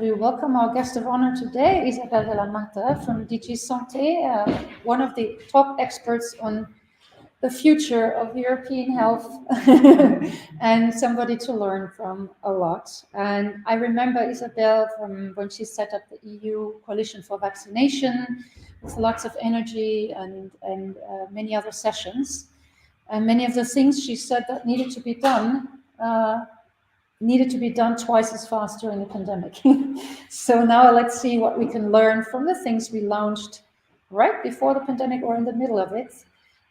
We welcome our guest of honor today, Isabel de la Mata from DG Santé, one of the top experts on the future of European health and somebody to learn from a lot. And I remember Isabel from when she set up the EU Coalition for Vaccination with lots of energy and many other sessions. And many of the things she said that needed to be done twice as fast during the pandemic. So now let's see what we can learn from the things we launched right before the pandemic or in the middle of it,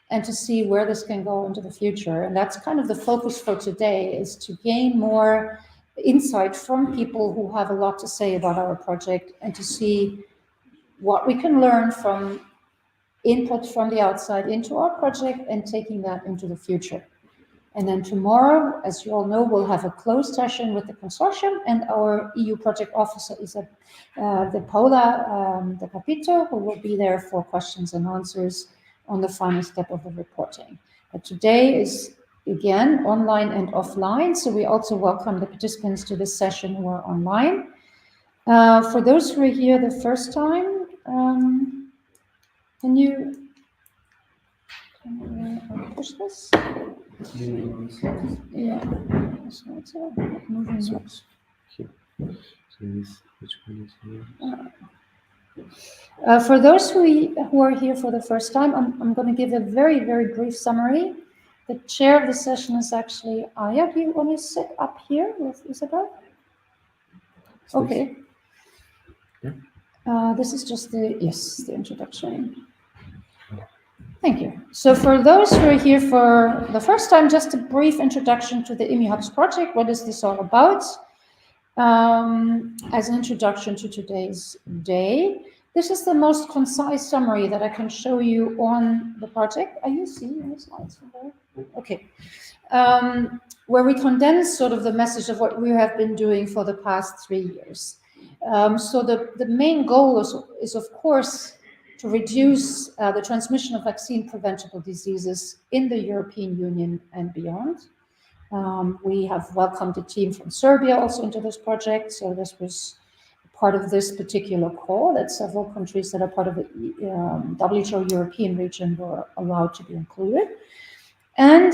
and to see where this can go into the future. And that's kind of the focus for today, is to gain more insight from people who have a lot to say about our project, and to see what we can learn from input from the outside into our project and taking that into the future. And then tomorrow, as you all know, we'll have a closed session with the consortium, and our EU project officer is Paola De Capito, who will be there for questions and answers on the final step of the reporting. But today is, again, online and offline, so we also welcome the participants to this session who are online. For those who are here the first time, can you push this? Yeah. So it's moving. So this, which one is here? For those who are here for the first time, I'm going to give a very, very brief summary. The chair of the session is actually Aya. Do you want to sit up here with Isabel? Okay. Yeah. This is just the introduction. Thank you. So for those who are here for the first time, just a brief introduction to the ImmuHubs project. What is this all about? As an introduction to today's day, this is the most concise summary that I can show you on the project. Are you seeing the slides from there? Okay. Where we condense sort of the message of what we have been doing for the past 3 years. So the main goal is of course, to reduce the transmission of vaccine-preventable diseases in the European Union and beyond. We have welcomed a team from Serbia also into this project, so this was part of this particular call that several countries that are part of the WHO European region were allowed to be included. And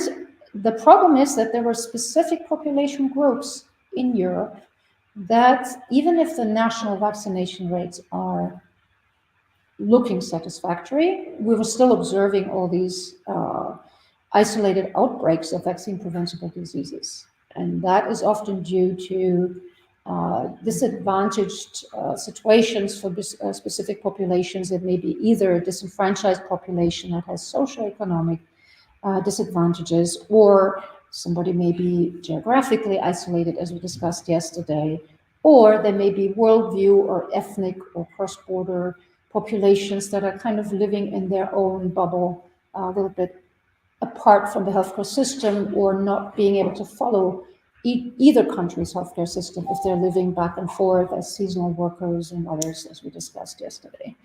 the problem is that there were specific population groups in Europe that, even if the national vaccination rates are looking satisfactory, we were still observing all these isolated outbreaks of vaccine-preventable diseases. And that is often due to disadvantaged situations for specific populations. It may be either a disenfranchised population that has socioeconomic disadvantages, or somebody may be geographically isolated, as we discussed yesterday, or there may be worldview or ethnic or cross-border populations that are kind of living in their own bubble, a little bit apart from the healthcare system, or not being able to follow either country's healthcare system if they're living back and forth as seasonal workers and others, as we discussed yesterday.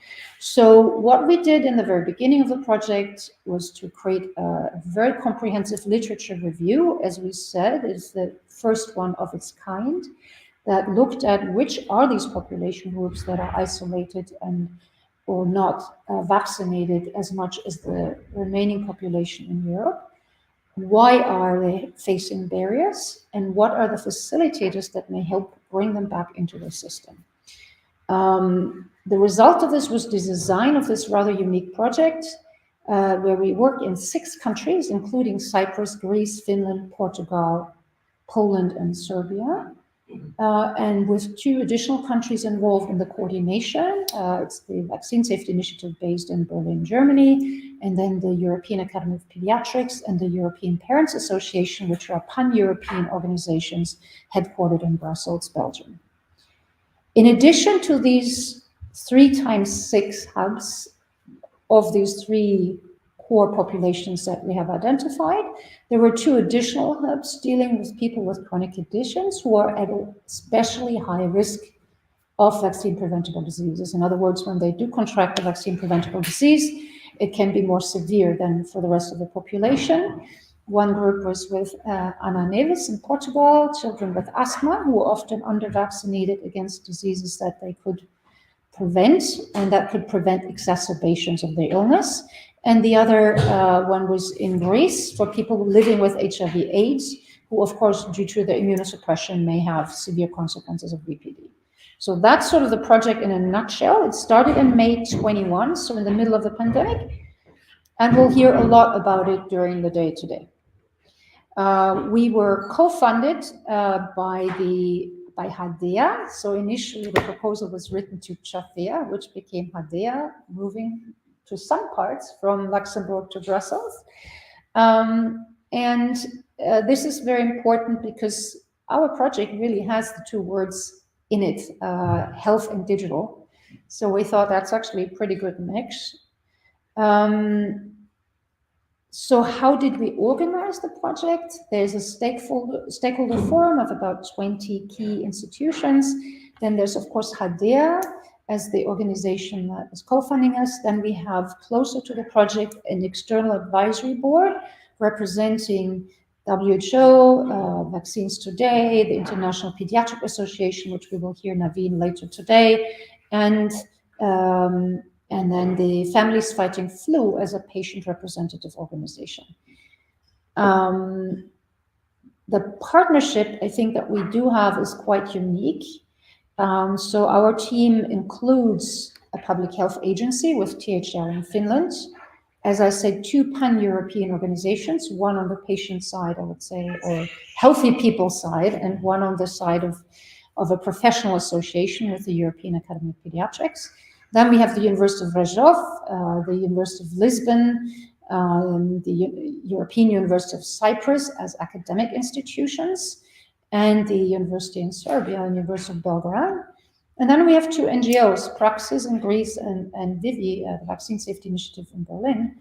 So what we did in the very beginning of the project was to create a very comprehensive literature review. As we said, it's the first one of its kind that looked at which are these population groups that are isolated and or not vaccinated as much as the remaining population in Europe. Why are they facing barriers, and what are the facilitators that may help bring them back into the system? The result of this was the design of this rather unique project, where we worked in 6 countries, including Cyprus, Greece, Finland, Portugal, Poland, and Serbia. And with 2 additional countries involved in the coordination. It's the Vaccine Safety Initiative based in Berlin, Germany, and then the European Academy of Pediatrics and the European Parents Association, which are pan-European organizations headquartered in Brussels, Belgium. In addition to these 3 times 6 hubs of these 3 core populations that we have identified, there were 2 additional hubs dealing with people with chronic conditions who are at a especially high risk of vaccine-preventable diseases. In other words, when they do contract a vaccine-preventable disease, it can be more severe than for the rest of the population. One group was with Ana Neves in Portugal, children with asthma who were often under-vaccinated against diseases that they could prevent, and that could prevent exacerbations of their illness. And the other one was in Greece for people living with HIV/AIDS, who, of course, due to their immunosuppression, may have severe consequences of VPD. So that's sort of the project in a nutshell. It started in May 21, so in the middle of the pandemic, and we'll hear a lot about it during the day today. We were co-funded by Hadea. So initially the proposal was written to Chathea, which became Hadea, moving to some parts from Luxembourg to Brussels. And this is very important because our project really has the two words in it, health and digital. So we thought that's actually a pretty good mix. So how did we organize the project? There's a stakeholder forum of about 20 key institutions. Then there's, of course, Hadea as the organization that is co-funding us. Then we have closer to the project an external advisory board representing WHO, Vaccines Today, the International Pediatric Association, which we will hear Naveen later today, and then the Families Fighting Flu as a patient representative organization. The partnership, I think, that we do have is quite unique. So our team includes a public health agency with THR in Finland. As I said, two pan-European organizations, one on the patient side, I would say, or healthy people side, and one on the side of a professional association with the European Academy of Pediatrics. Then we have the University of Reykjavik, the University of Lisbon, the European University of Cyprus as academic institutions, and the university in Serbia, and University of Belgrade. And then we have two NGOs, Praxis in Greece and Vivi, the Vaccine Safety Initiative in Berlin.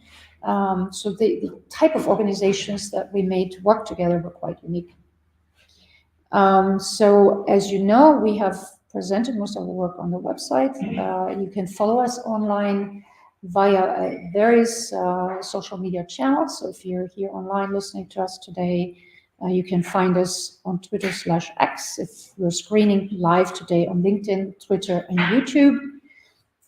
So the type of organizations that we made to work together were quite unique. So as you know, we have presented most of the work on the website. You can follow us online via various social media channels. So if you're here online listening to us today, you can find us on Twitter/X. If we're screening live today on LinkedIn, Twitter, and YouTube.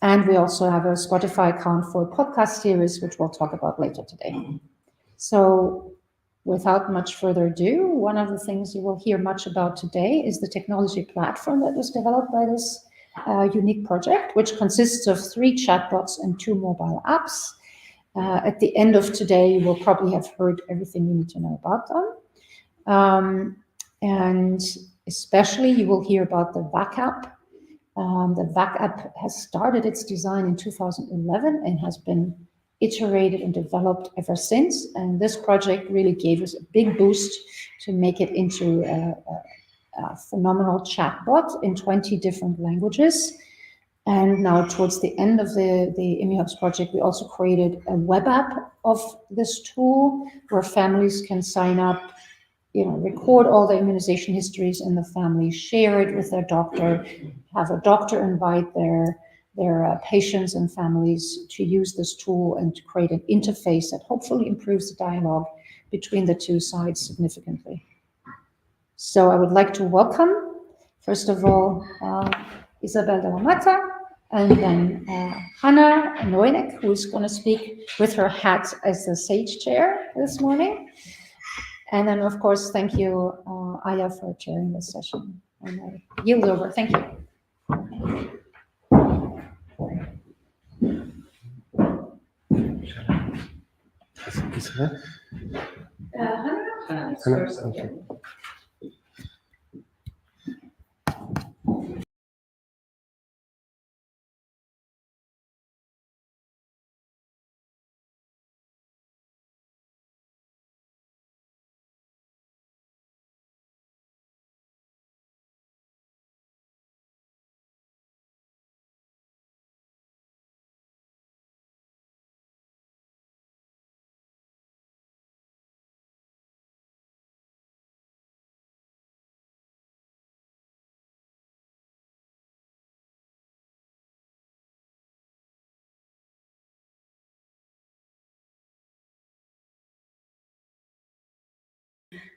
And we also have a Spotify account for a podcast series, which we'll talk about later today. So without much further ado, one of the things you will hear much about today is the technology platform that was developed by this unique project, which consists of 3 chatbots and 2 mobile apps. At the end of today, you will probably have heard everything you need to know about them. And especially you will hear about the VAC app. The VAC app has started its design in 2011 and has been iterated and developed ever since. And this project really gave us a big boost to make it into a phenomenal chatbot in 20 different languages. And now towards the end of the ImmuHubs project, we also created a web app of this tool where families can sign up, record all the immunization histories in the family, share it with their doctor, have a doctor invite their patients and families to use this tool and to create an interface that hopefully improves the dialogue between the two sides significantly. So I would like to welcome, first of all, Isabel de la Mata, and then Hannah Noenek, who is going to speak with her hat as the SAGE chair this morning. And then, of course, thank you, Aya, for chairing this session. And I yield over. Thank you. Hannah first. Okay.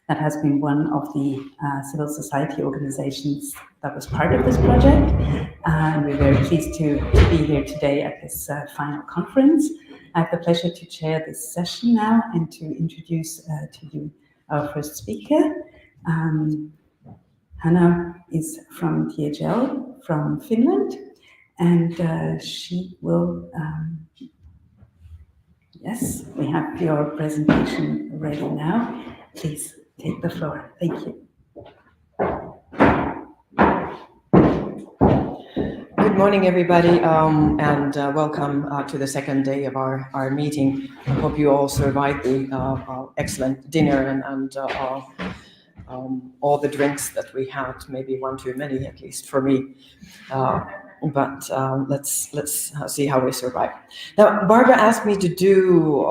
that has been one of the civil society organizations that was part of this project. And we're very pleased to be here today at this final conference. I have the pleasure to chair this session now and to introduce to you our first speaker. Hanna is from THL from Finland, and she will, yes, we have your presentation ready now. Please take the floor. Thank you. Good morning, everybody, and welcome to the second day of our meeting. I hope you all survived the excellent dinner and all the drinks that we had, maybe one too many, at least for me. But let's see how we survive. Now, Barbara asked me to do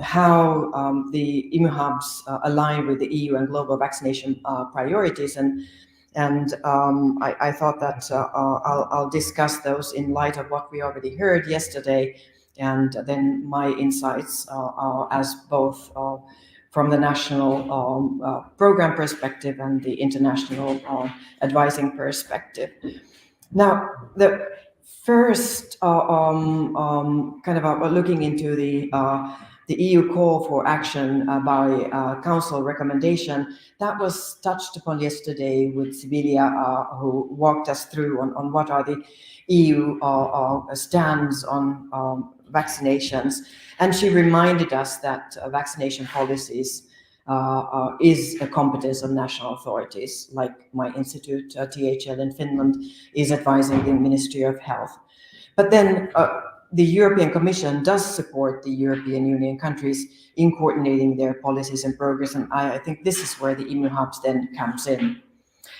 how the ImmuHubs align with the EU and global vaccination priorities, and I thought that I'll discuss those in light of what we already heard yesterday, and then my insights as both from the national program perspective and the international advising perspective. Now, the first kind of looking into the EU call for action by Council recommendation, that was touched upon yesterday with Sibilia, who walked us through on what are the EU stands on vaccinations. And she reminded us that vaccination policies is a competence of national authorities, like my institute, THL in Finland, is advising the Ministry of Health. But then the European Commission does support the European Union countries in coordinating their policies and progress, and I think this is where the ImmuHubs then comes in.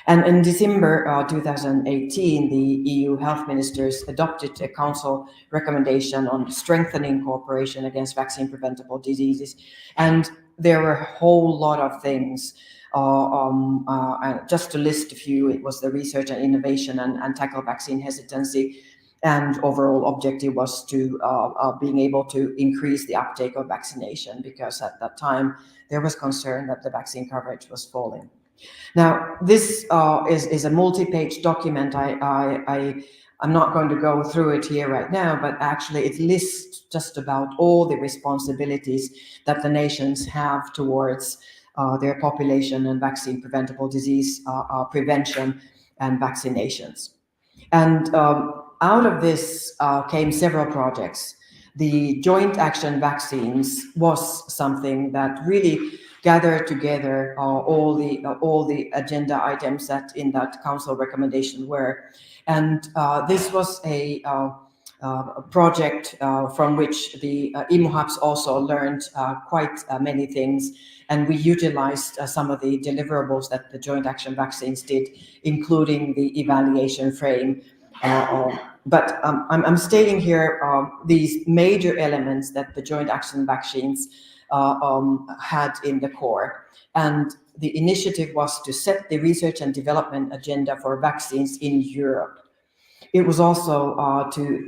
And in December 2018, the EU health ministers adopted a council recommendation on strengthening cooperation against vaccine-preventable diseases. And there were a whole lot of things. Just to list a few, it was the research and innovation and tackle vaccine hesitancy. And overall objective was to being able to increase the uptake of vaccination, because at that time there was concern that the vaccine coverage was falling. Now, this is a multi-page document. I'm not going to go through it here right now, but actually it lists just about all the responsibilities that the nations have towards their population and vaccine-preventable disease prevention and vaccinations. And out of this came several projects. The joint action vaccines was something that really gathered together all the agenda items that in that council recommendation were, and this was a project from which the ImmuHubs also learned quite many things, and we utilized some of the deliverables that the joint action vaccines did, including the evaluation frame. But I'm stating here these major elements that the joint action vaccines had in the core. And the initiative was to set the research and development agenda for vaccines in Europe. It was also to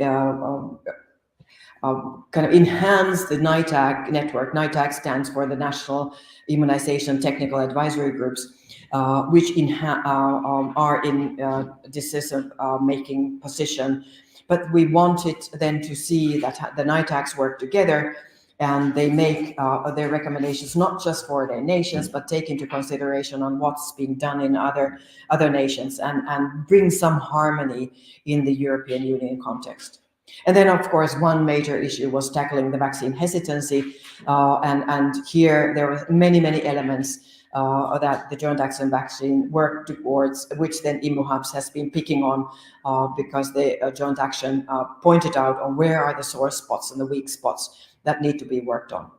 kind of enhance the NITAG network. NITAG stands for the National Immunization Technical Advisory Groups, which are in decision-making position. But we wanted then to see that the NITAGs work together, and they make their recommendations not just for their nations, but take into consideration on what's being done in other nations, and bring some harmony in the European Union context. And then, of course, one major issue was tackling the vaccine hesitancy, and here there were many elements that the joint action vaccine worked towards, which then ImmuHubs has been picking on because the joint action pointed out on where are the sore spots and the weak spots that need to be worked on.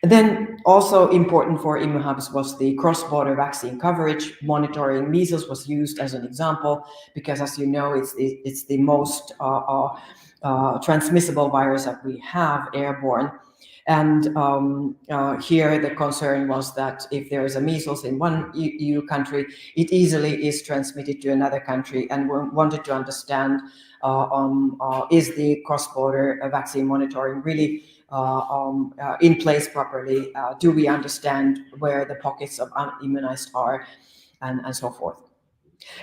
And then also important for ImmuHubs was the cross-border vaccine coverage monitoring. Measles was used as an example because, as you know, it's the most transmissible virus that we have, airborne. And here the concern was that if there is a measles in one EU country, it easily is transmitted to another country, and we wanted to understand is the cross-border vaccine monitoring really in place properly? Do we understand where the pockets of unimmunized are, and so forth?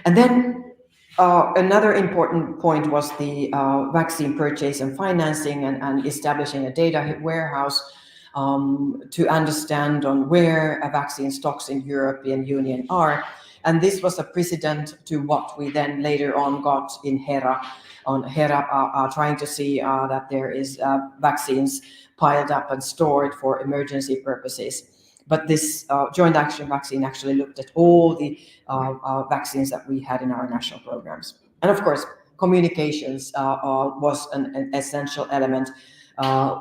And then another important point was the vaccine purchase and financing, and establishing a data warehouse to understand on where vaccine stocks in European Union are. And this was a precedent to what we then later on got in HERA, trying to see that there is vaccines piled up and stored for emergency purposes. But this joint action vaccine actually looked at all the vaccines that we had in our national programs. And of course, communications was an essential element.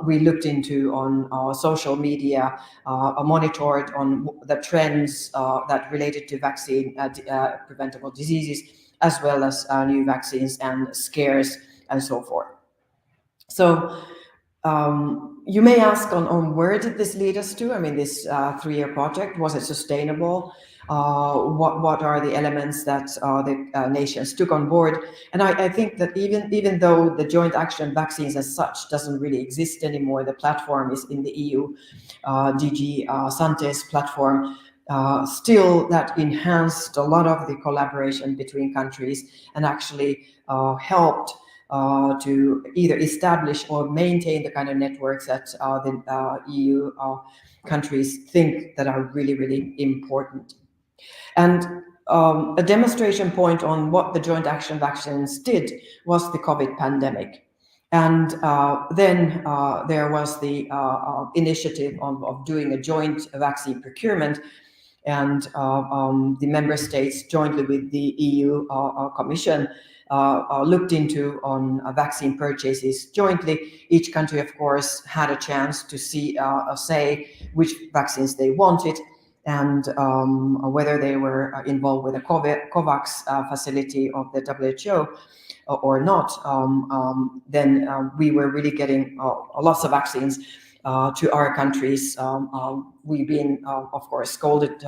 We looked into on social media, monitored on the trends that related to vaccine preventable diseases, as well as new vaccines and scares and so forth. So you may ask on where did this lead us to? I mean, this 3-year project, was it sustainable? What are the elements that the nations took on board? And I think that even though the joint action vaccines as such doesn't really exist anymore, the platform is in the EU, DG Sante's platform, still that enhanced a lot of the collaboration between countries, and actually helped to either establish or maintain the kind of networks that the EU countries think that are really, really important. And a demonstration point on what the joint action vaccines did was the COVID pandemic. And then there was the initiative of doing a joint vaccine procurement, and the member states jointly with the EU Commission looked into on vaccine purchases jointly. Each country, of course, had a chance to say which vaccines they wanted, and whether they were involved with the COVAX facility of the WHO or not. Then we were really getting lots of vaccines to our countries. We've been, of course, scolded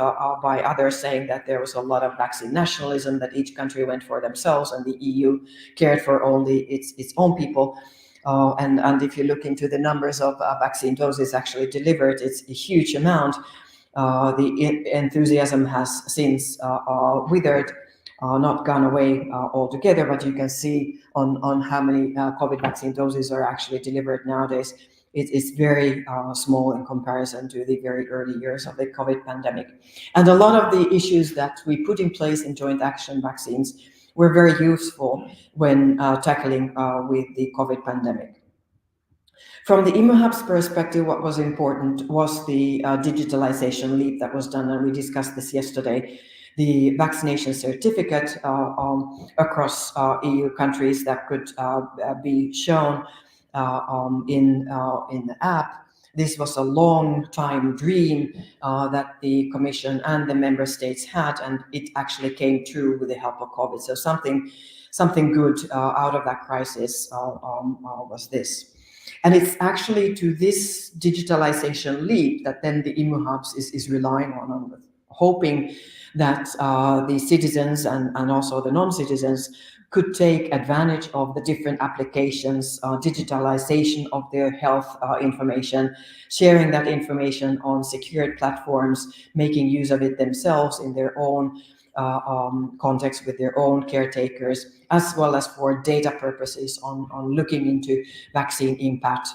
by others, saying that there was a lot of vaccine nationalism, that each country went for themselves and the EU cared for only its own people. And if you look into the numbers of vaccine doses actually delivered, it's a huge amount. The enthusiasm has since withered, not gone away altogether, but you can see on how many COVID vaccine doses are actually delivered nowadays. It's very small in comparison to the very early years of the COVID pandemic. And a lot of the issues that we put in place in joint action vaccines were very useful when tackling with the COVID pandemic. From the ImmuHubs perspective, what was important was the digitalization leap that was done, and we discussed this yesterday. The vaccination certificate across EU countries that could be shown in the app. This was a long time dream that the Commission and the member states had, and it actually came true with the help of COVID. So something good out of that crisis was this. And it's actually to this digitalization leap that then the ImmuHubs is relying on, hoping that the citizens and also the non-citizens could take advantage of the different applications, digitalization of their health information, sharing that information on secured platforms, making use of it themselves in their own context with their own caretakers, as well as for data purposes on looking into vaccine impact,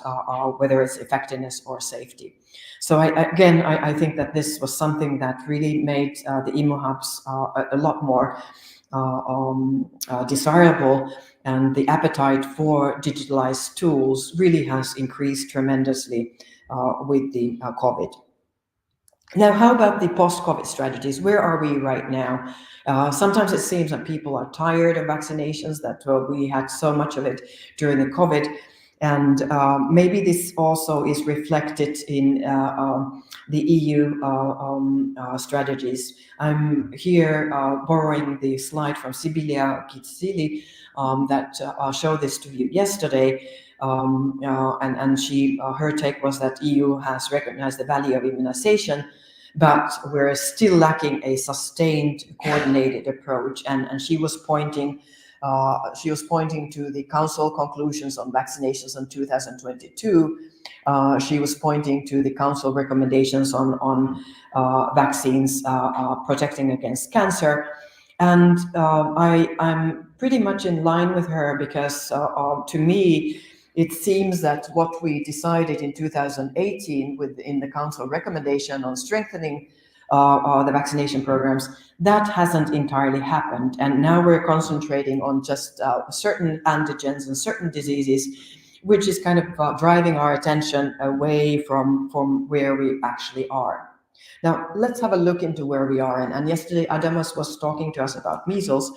whether it's effectiveness or safety. So I think that this was something that really made the ImmuHubs a lot more desirable, and the appetite for digitalized tools really has increased tremendously with the COVID. Now, how about the post-COVID strategies? Where are we right now? Sometimes it seems that people are tired of vaccinations, that we had so much of it during the COVID. And maybe this also is reflected in the EU strategies. I'm here borrowing the slide from Sibylla Kitsili that showed this to you yesterday. And her take was that EU has recognized the value of immunization, but we're still lacking a sustained, coordinated approach. And she was pointing she was pointing to the Council conclusions on vaccinations in 2022. She was pointing to the Council recommendations on vaccines protecting against cancer. And I'm pretty much in line with her, because to me, it seems that what we decided in 2018 in the Council recommendation on strengthening the vaccination programs, that hasn't entirely happened. And now we're concentrating on just certain antigens and certain diseases, which is kind of driving our attention away from where we actually are. Now, let's have a look into where we are. And yesterday, Adamas was talking to us about measles.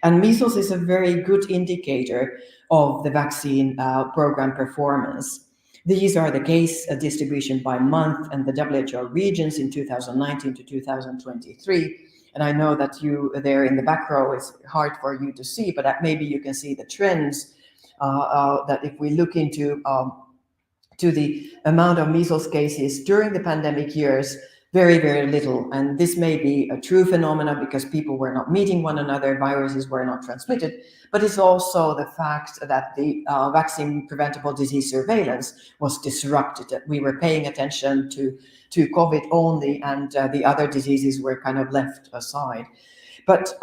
And measles is a very good indicator of the vaccine program performance. These are the case distribution by month and the WHO regions in 2019 to 2023. And I know that you there in the back row, it's hard for you to see, but maybe you can see the trends that if we look into to the amount of measles cases during the pandemic years, very, very little. And this may be a true phenomenon because people were not meeting one another, viruses were not transmitted, but it's also the fact that the vaccine preventable disease surveillance was disrupted, that we were paying attention to COVID only, and the other diseases were kind of left aside. But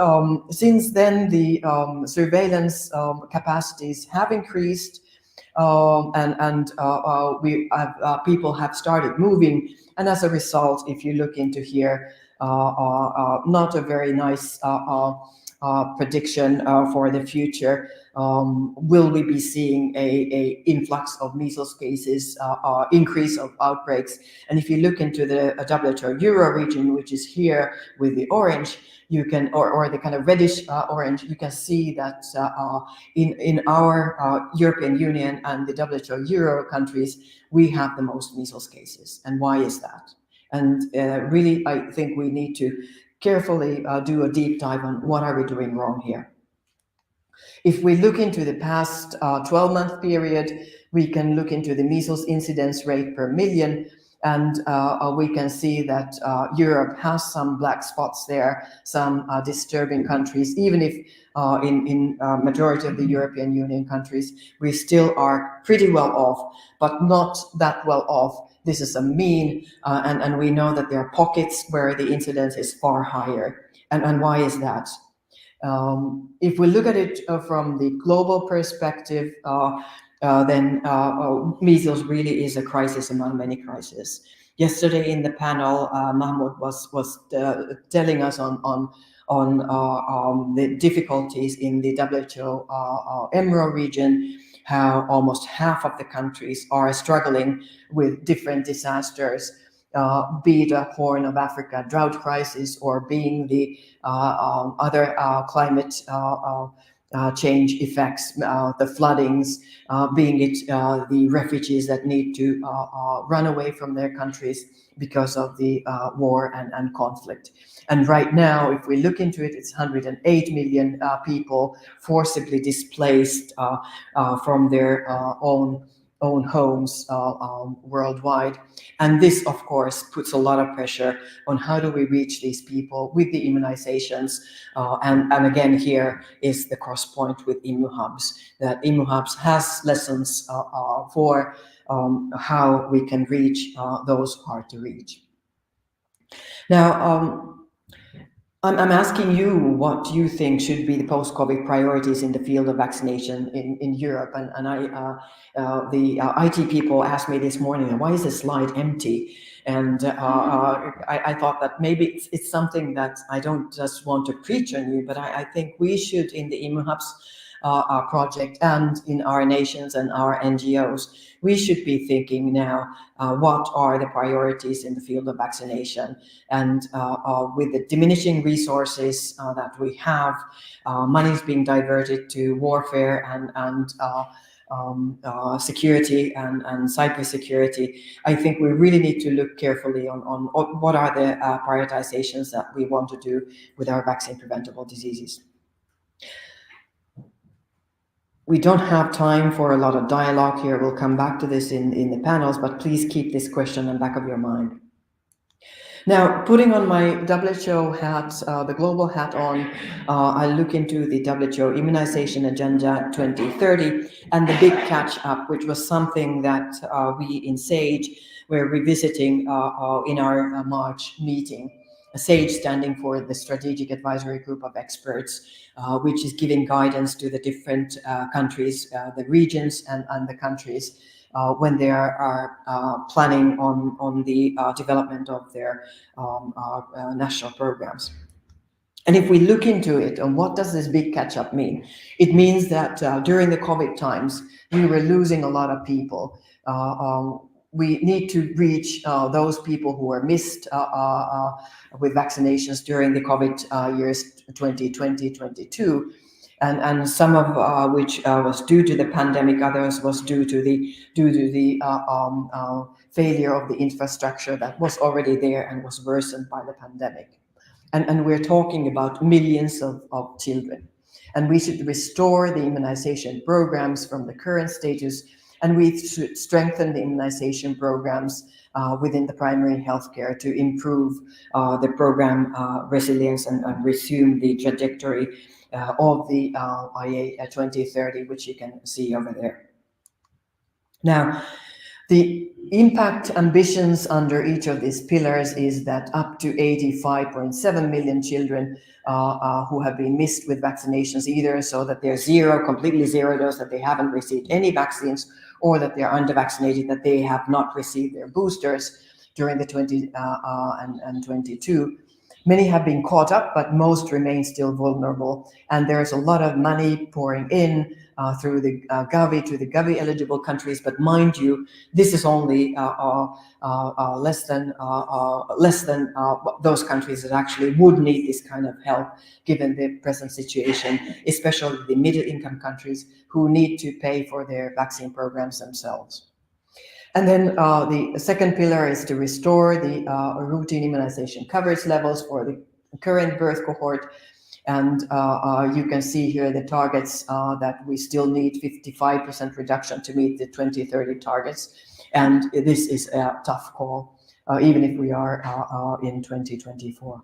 since then, the surveillance capacities have increased, and people have started moving. And as a result, if you look into here, not a very nice prediction for the future. Will we be seeing a influx of measles cases, increase of outbreaks? And if you look into the WHO Euro region, which is here with the orange, you can, or the kind of reddish orange, you can see that in our European Union and the WHO Euro countries, we have the most measles cases. And why is that? And really, I think we need to carefully do a deep dive on what are we doing wrong here. If we look into the past 12-month period, we can look into the measles incidence rate per million, and we can see that Europe has some black spots there, some disturbing countries. Even if in majority of the European Union countries, we still are pretty well off, but not that well off. This is a mean, and we know that there are pockets where the incidence is far higher. And why is that? If we look at it from the global perspective, then measles really is a crisis among many crises. Yesterday in the panel, Mahmoud was telling us on the difficulties in the WHO EMRO region, how almost half of the countries are struggling with different disasters, be it a Horn of Africa drought crisis, or being the other climate change effects, the floodings, being it the refugees that need to run away from their countries because of the war and conflict. And right now, if we look into it, it's 108 million people forcibly displaced from their own homes worldwide. And this, of course, puts a lot of pressure on how do we reach these people with the immunizations. And again, here is the cross point with ImmuHubs, that ImmuHubs has lessons for how we can reach those hard to reach. Now, I'm asking you what you think should be the post-COVID priorities in the field of vaccination in Europe. And the IT people asked me this morning, why is the slide empty? And I thought that maybe it's something that I don't just want to preach on you, but I think we should, in the ImmuHubs project and in our nations and our NGOs, we should be thinking now, what are the priorities in the field of vaccination? And with the diminishing resources that we have, money is being diverted to warfare and security and cybersecurity. I think we really need to look carefully on what are the prioritizations that we want to do with our vaccine preventable diseases. We don't have time for a lot of dialogue here. We'll come back to this in the panels, but please keep this question in the back of your mind. Now, putting on my WHO hat, the global hat on, I look into the WHO Immunization Agenda 2030 and the big catch-up, which was something that we in SAGE were revisiting in our March meeting. SAGE standing for the Strategic Advisory Group of Experts, which is giving guidance to the different countries, the regions and the countries when they are planning on the development of their national programs. And if we look into it, and what does this big catch-up mean? It means that during the COVID times, we were losing a lot of people. We need to reach those people who were missed with vaccinations during the COVID years 2020, 22. And some of which was due to the pandemic, others was due to the failure of the infrastructure that was already there and was worsened by the pandemic. And we're talking about millions of children. And we should restore the immunization programs from the current status, and we should strengthen the immunization programs within the primary healthcare to improve the program resilience and resume the trajectory of the IA 2030, which you can see over there. Now, the impact ambitions under each of these pillars is that up to 85.7 million children who have been missed with vaccinations, either so that they're completely zero dose, that they haven't received any vaccines, or that they're under-vaccinated, that they have not received their boosters during the 20 and 22. Many have been caught up, but most remain still vulnerable. And there's a lot of money pouring in through the Gavi to the Gavi eligible countries. But mind you, this is only less than those countries that actually would need this kind of help, given the present situation, especially the middle income countries who need to pay for their vaccine programs themselves. And then the second pillar is to restore the routine immunization coverage levels for the current birth cohort. And you can see here the targets that we still need 55% reduction to meet the 2030 targets. And this is a tough call, even if we are in 2024.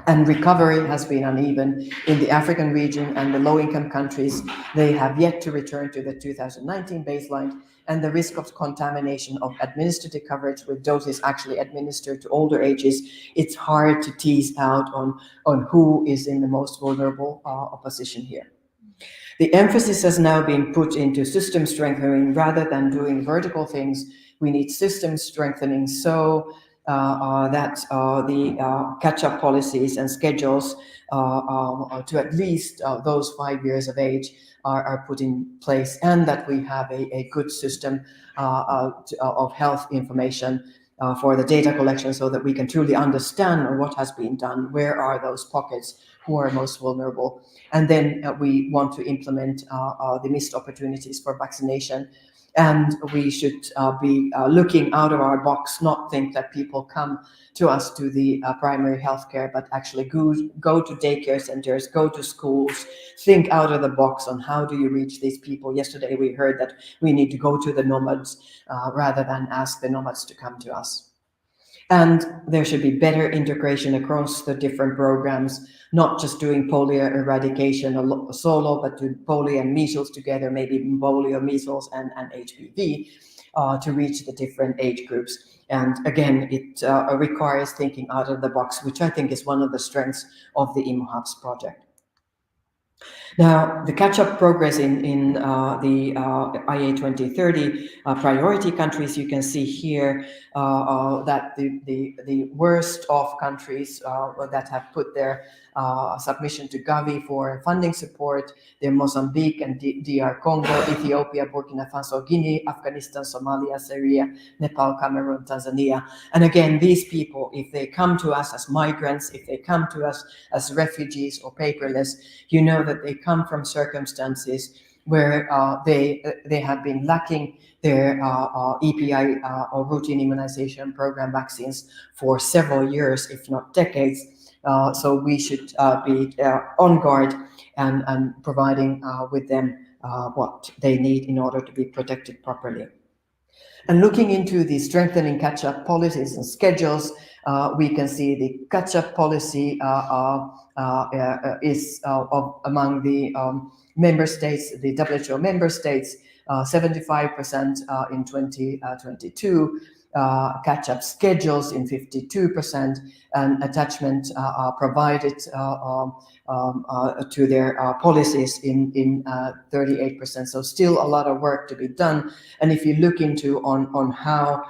And recovery has been uneven in the African region and the low-income countries. They have yet to return to the 2019 baseline, and the risk of contamination of administrative coverage with doses actually administered to older ages, it's hard to tease out on who is in the most vulnerable position here. The emphasis has now been put into system strengthening rather than doing vertical things. We need system strengthening so that the catch-up policies and schedules to at least those 5 years of age are put in place, and that we have a good system of health information for the data collection so that we can truly understand what has been done, where are those pockets who are most vulnerable. And then we want to implement the missed opportunities for vaccination. And we should be looking out of our box, not think that people come to us to the primary healthcare, but actually go to daycare centers, go to schools, think out of the box on how do you reach these people. Yesterday we heard that we need to go to the nomads rather than ask the nomads to come to us. And there should be better integration across the different programs, not just doing polio eradication solo, but do polio and measles together, maybe polio, measles, and HPV to reach the different age groups. And again, it requires thinking out of the box, which I think is one of the strengths of the ImmuHubs project. Now, the catch-up progress in the IA 2030 priority countries, you can see here that the worst off countries that have put their submission to Gavi for funding support, they're Mozambique and DR Congo, Ethiopia, Burkina Faso, Guinea, Afghanistan, Somalia, Syria, Nepal, Cameroon, Tanzania. And again, these people, if they come to us as migrants, if they come to us as refugees or paperless, you know that they come from circumstances where they have been lacking their EPI or routine immunization program vaccines for several years, if not decades. So we should be on guard and providing with them what they need in order to be protected properly. And looking into the strengthening catch-up policies and schedules, we can see the catch-up policy is among the member states, the WHO member states, 75% in 2022, catch-up schedules in 52%, and attachment are provided to their policies in 38%. So still a lot of work to be done. And if you look into on how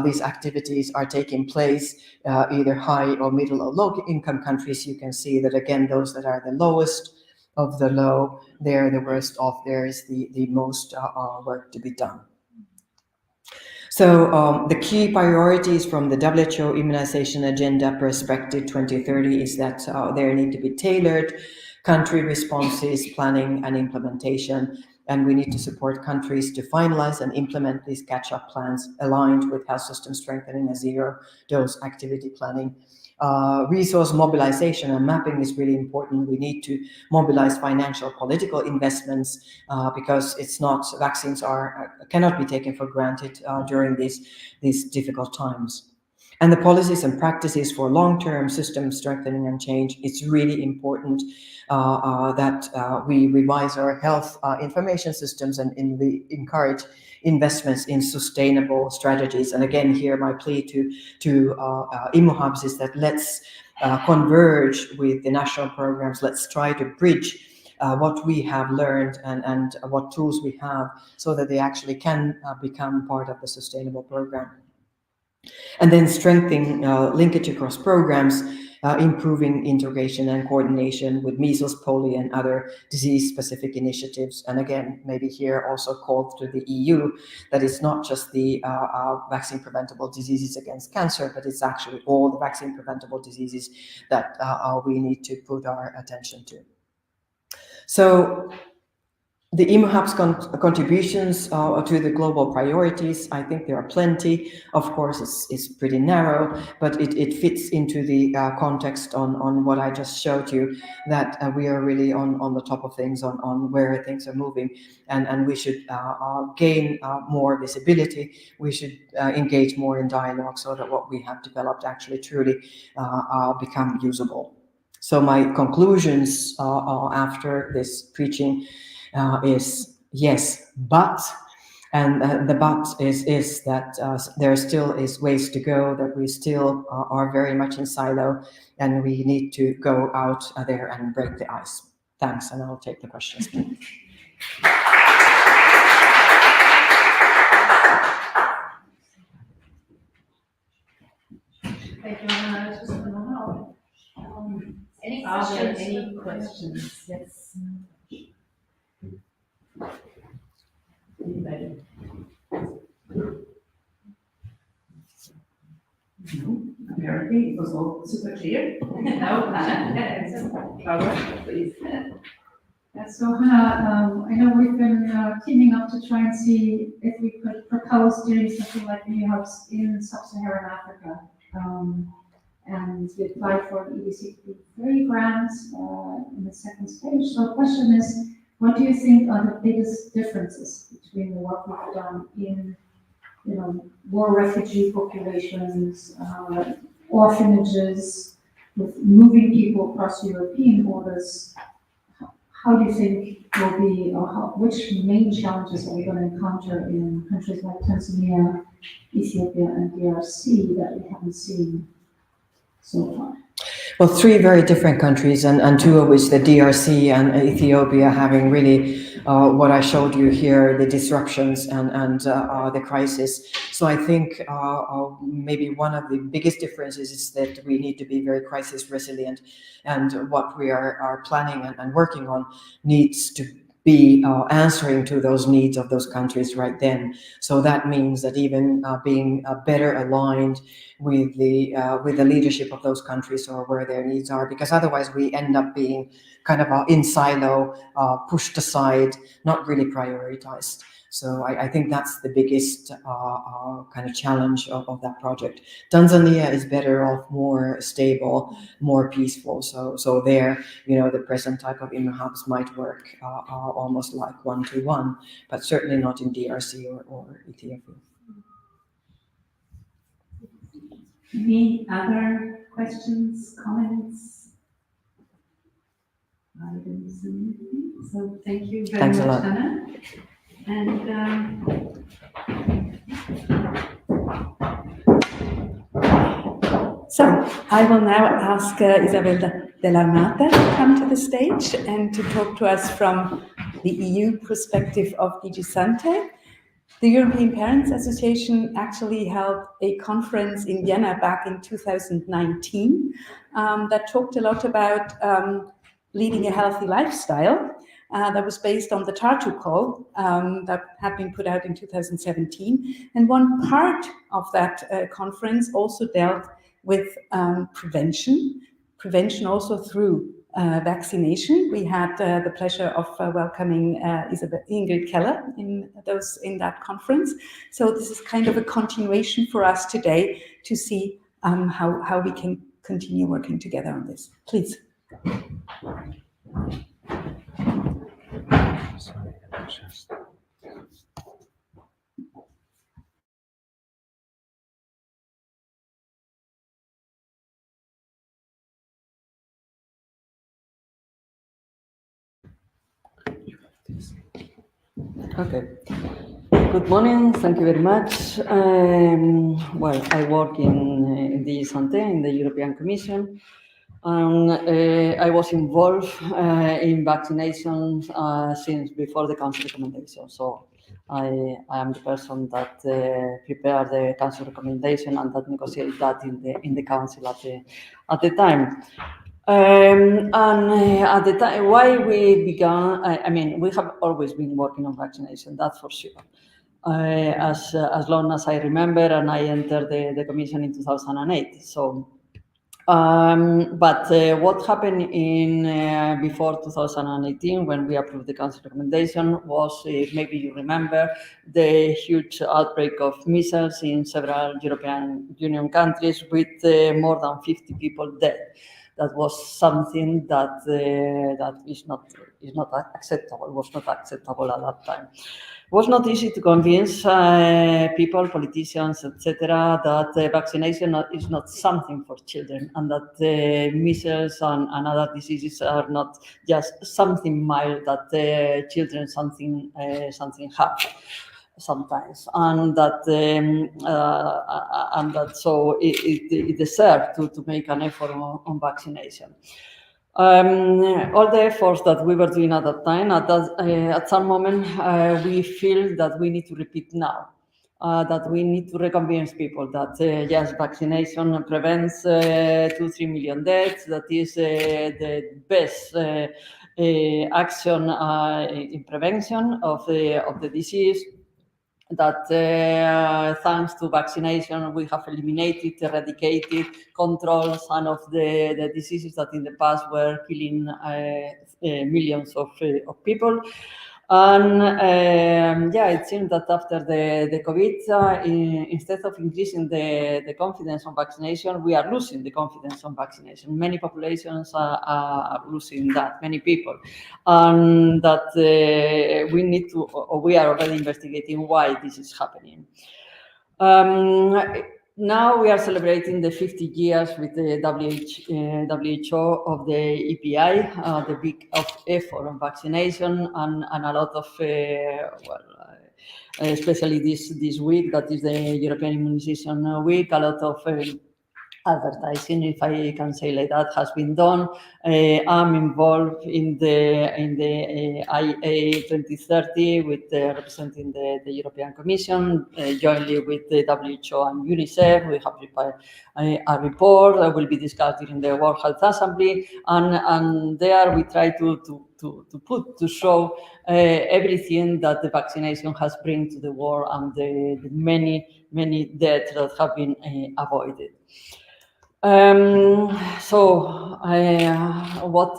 these activities are taking place, either high or middle or low income countries, you can see that again, those that are the lowest of the low, they're the worst off. There is the most work to be done. So the key priorities from the WHO Immunization Agenda Perspective 2030 is that there need to be tailored country responses, planning and implementation, and we need to support countries to finalize and implement these catch-up plans aligned with health system strengthening and zero-dose activity planning. Resource mobilization and mapping is really important. We need to mobilize financial, political investments because it's not, vaccines cannot be taken for granted during these difficult times. And the policies and practices for long-term system strengthening and change, it's really important that we revise our health information systems and encourage investments in sustainable strategies. And again, here my plea to ImmuHubs is that let's converge with the national programs. Let's try to bridge what we have learned and what tools we have so that they actually can become part of the sustainable program. And then strengthening linkage across programs, improving integration and coordination with measles, polio, and other disease-specific initiatives. And again, maybe here also called to the EU that it's not just the vaccine-preventable diseases against cancer, but it's actually all the vaccine-preventable diseases that we need to put our attention to. So the ImmuHubs contributions to the global priorities, I think there are plenty. Of course, it's pretty narrow, but it fits into the context on what I just showed you, that we are really on the top of things, on where things are moving, and we should gain more visibility. We should engage more in dialogue so that what we have developed actually truly become usable. So my conclusions after this preaching is yes, but, and the but is that there still is ways to go, that we still are very much in silo, and we need to go out there and break the ice. Thanks, and I'll take the questions. Thank you, any questions? Any questions? Yes. Anybody? No, apparently it was all super clear. No, please. So Hannah, I know we've been teaming up to try and see if we could propose doing something like ImmuHubs in sub-Saharan Africa. And we applied for an EDC3 grant in the second stage. So the question is, what do you think are the biggest differences between the work we've done in, war refugee populations, orphanages, with moving people across European borders? How do you think will be, or which main challenges are we going to encounter in countries like Tanzania, Ethiopia, and DRC that we haven't seen so far? Well, three very different countries, and two of which, the DRC and Ethiopia, having really what I showed you here, the disruptions and the crisis. So I think maybe one of the biggest differences is that we need to be very crisis resilient, and what we are planning and working on needs to be answering to those needs of those countries right then. So that means that even being better aligned with the leadership of those countries or where their needs are, because otherwise we end up being kind of in silo, pushed aside, not really prioritized. So I think that's the biggest kind of challenge of that project. Tanzania is better off, more stable, more peaceful. So there, the present type of ImmuHubs might work almost like one-to-one, but certainly not in DRC or Ethiopia. Any other questions, comments? I didn't see anything. So thank you very Thanks a much, lot. Hannah. And so I will now ask Isabel de la Mata to come to the stage and to talk to us from the EU perspective of DG Sante. The European Parents Association actually held a conference in Vienna back in 2019 that talked a lot about leading a healthy lifestyle. That was based on the Tartu Call that had been put out in 2017. And one part of that conference also dealt with prevention also through vaccination. We had the pleasure of welcoming Ingrid Keller in that conference. So this is kind of a continuation for us today to see how we can continue working together on this. Please. Okay. Good morning. Thank you very much. Well, I work in DG Sante, in the European Commission, and I was involved in vaccinations since before the Council recommendation. So I am the person that prepared the Council recommendation and that negotiated that in the Council at the time. And at the time, why we began, I mean, we have always been working on vaccination, that's for sure. As long as I remember, and I entered the Commission in 2008. So, but what happened in before 2018, when we approved the Council recommendation, was, maybe you remember, the huge outbreak of measles in several European Union countries with more than 50 people dead. That was something that is not acceptable. Was not acceptable at that time. It was not easy to convince people, politicians, etc., that vaccination is not something for children, and that measles and other diseases are not just something mild that children something have sometimes, and that so it deserved to make an effort on vaccination. All the efforts that we were doing at that time, at some moment, we feel that we need to repeat now. That we need to reconvince people that yes, vaccination prevents 2-3 million deaths. That is the best action in prevention of the disease. That thanks to vaccination, we have eliminated, eradicated, controlled some of the diseases that in the past were killing millions of people. And yeah, it seems that after the COVID, instead of increasing the confidence on vaccination, we are losing the confidence on vaccination. Many populations are losing that, many people. And that we need to, or we are already investigating why this is happening. Now we are celebrating the 50 years with the WHO of the EPI, the big effort on vaccination, and a lot of, especially this week, that is the European Immunization Week, a lot of advertising, if I can say like that, has been done. I'm involved in the IA 2030 with representing the European Commission, jointly with the WHO and UNICEF. We have prepared a report that will be discussed during the World Health Assembly, and there we try to show everything that the vaccination has bring to the world and the many deaths that have been avoided. So what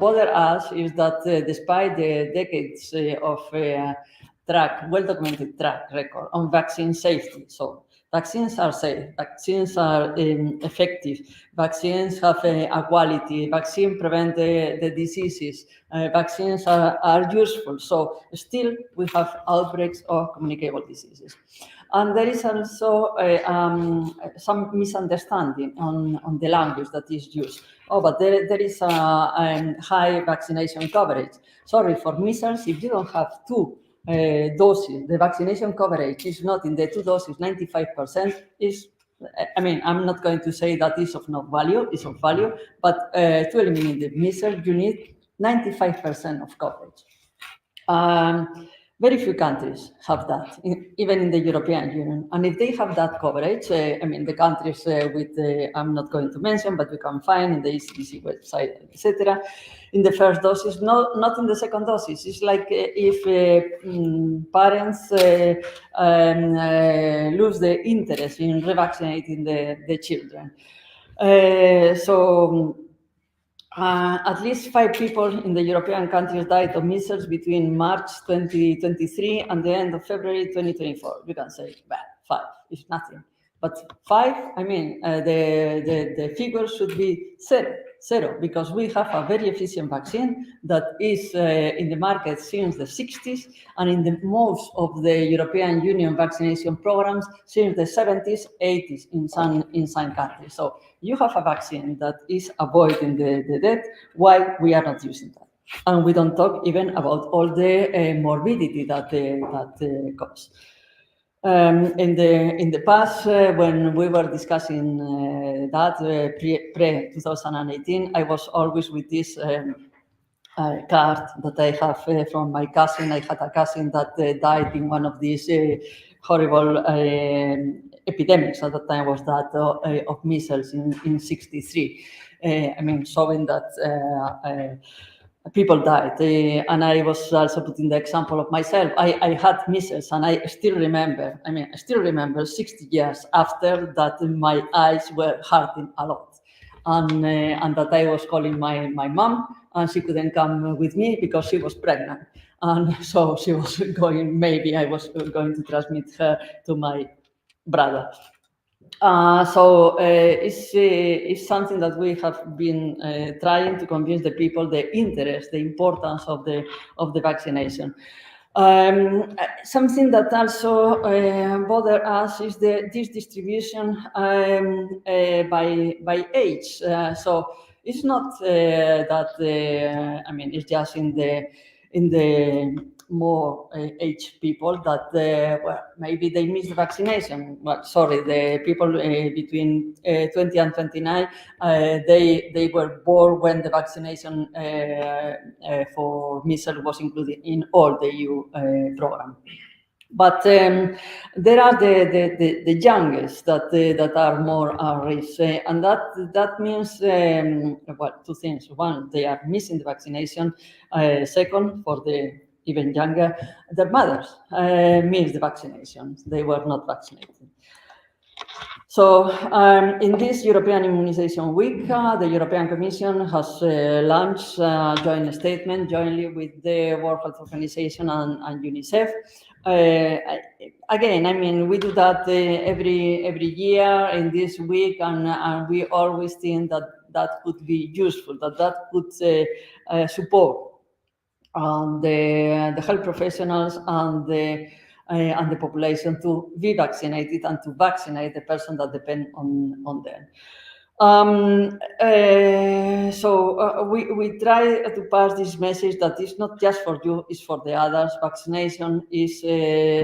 bothers us is that despite the decades of well-documented track record on vaccine safety, so Vaccines are safe, vaccines are effective, vaccines have a quality, vaccine prevent the diseases, vaccines are useful. So still we have outbreaks of communicable diseases. And there is also some misunderstanding on the language that is used. Oh, but there is a high vaccination coverage. Sorry, for measles, if you don't have two doses, the vaccination coverage is not in the 2 doses, 95% is, I mean, I'm not going to say that is of no value, is of value, but to eliminate the measles, you need 95% of coverage. Very few countries have that, even in the European Union. And if they have that coverage, I mean, the countries with the, I'm not going to mention, but you can find in the ECDC website, etc. In the first doses, not in the second doses. It's like if parents lose the interest in revaccinating the children. At least 5 people in the European countries died of measles between March 2023 and the end of February 2024. You can say, well, 5 is nothing. But 5, I mean, the figure should be zero, because we have a very efficient vaccine that is in the market since the 60s, and in the most of the European Union vaccination programs since the 70s, 80s in some countries. So you have a vaccine that is avoiding the death. Why we are not using that? And we don't talk even about all the morbidity that causes. In the past, when we were discussing that pre-2018, I was always with this card that I have from my cousin. I had a cousin that died in one of these horrible epidemics. At that time was that of measles in 63. I mean, showing that people died. And I was also putting the example of myself. I had measles, and I still remember, 60 years after that, my eyes were hurting a lot. And that I was calling my mom, and she couldn't come with me because she was pregnant. And so she was going, maybe I was going to transmit her to my brother. It's something that we have been trying to convince the people the interest, the importance of the vaccination. Something that also bothers us is this distribution by age. So it's not that I mean, it's just in the more aged people that well, maybe they miss the vaccination. Well, sorry, the people between 20 and 29, they were born when the vaccination for measles was included in all the EU program. But there are the youngest that are more at risk, and that means well, 2 things. One, they are missing the vaccination. Second, for the even younger, their mothers missed the vaccination. They were not vaccinated. So in this European Immunization Week, the European Commission has launched a joint statement jointly with the World Health Organization and UNICEF. Again, I mean, we do that every year in this week, and we always think that could be useful, that could support the health professionals and the population to be vaccinated and to vaccinate the person that depend on them. We try to pass this message that it's not just for you, it's for the others. Vaccination is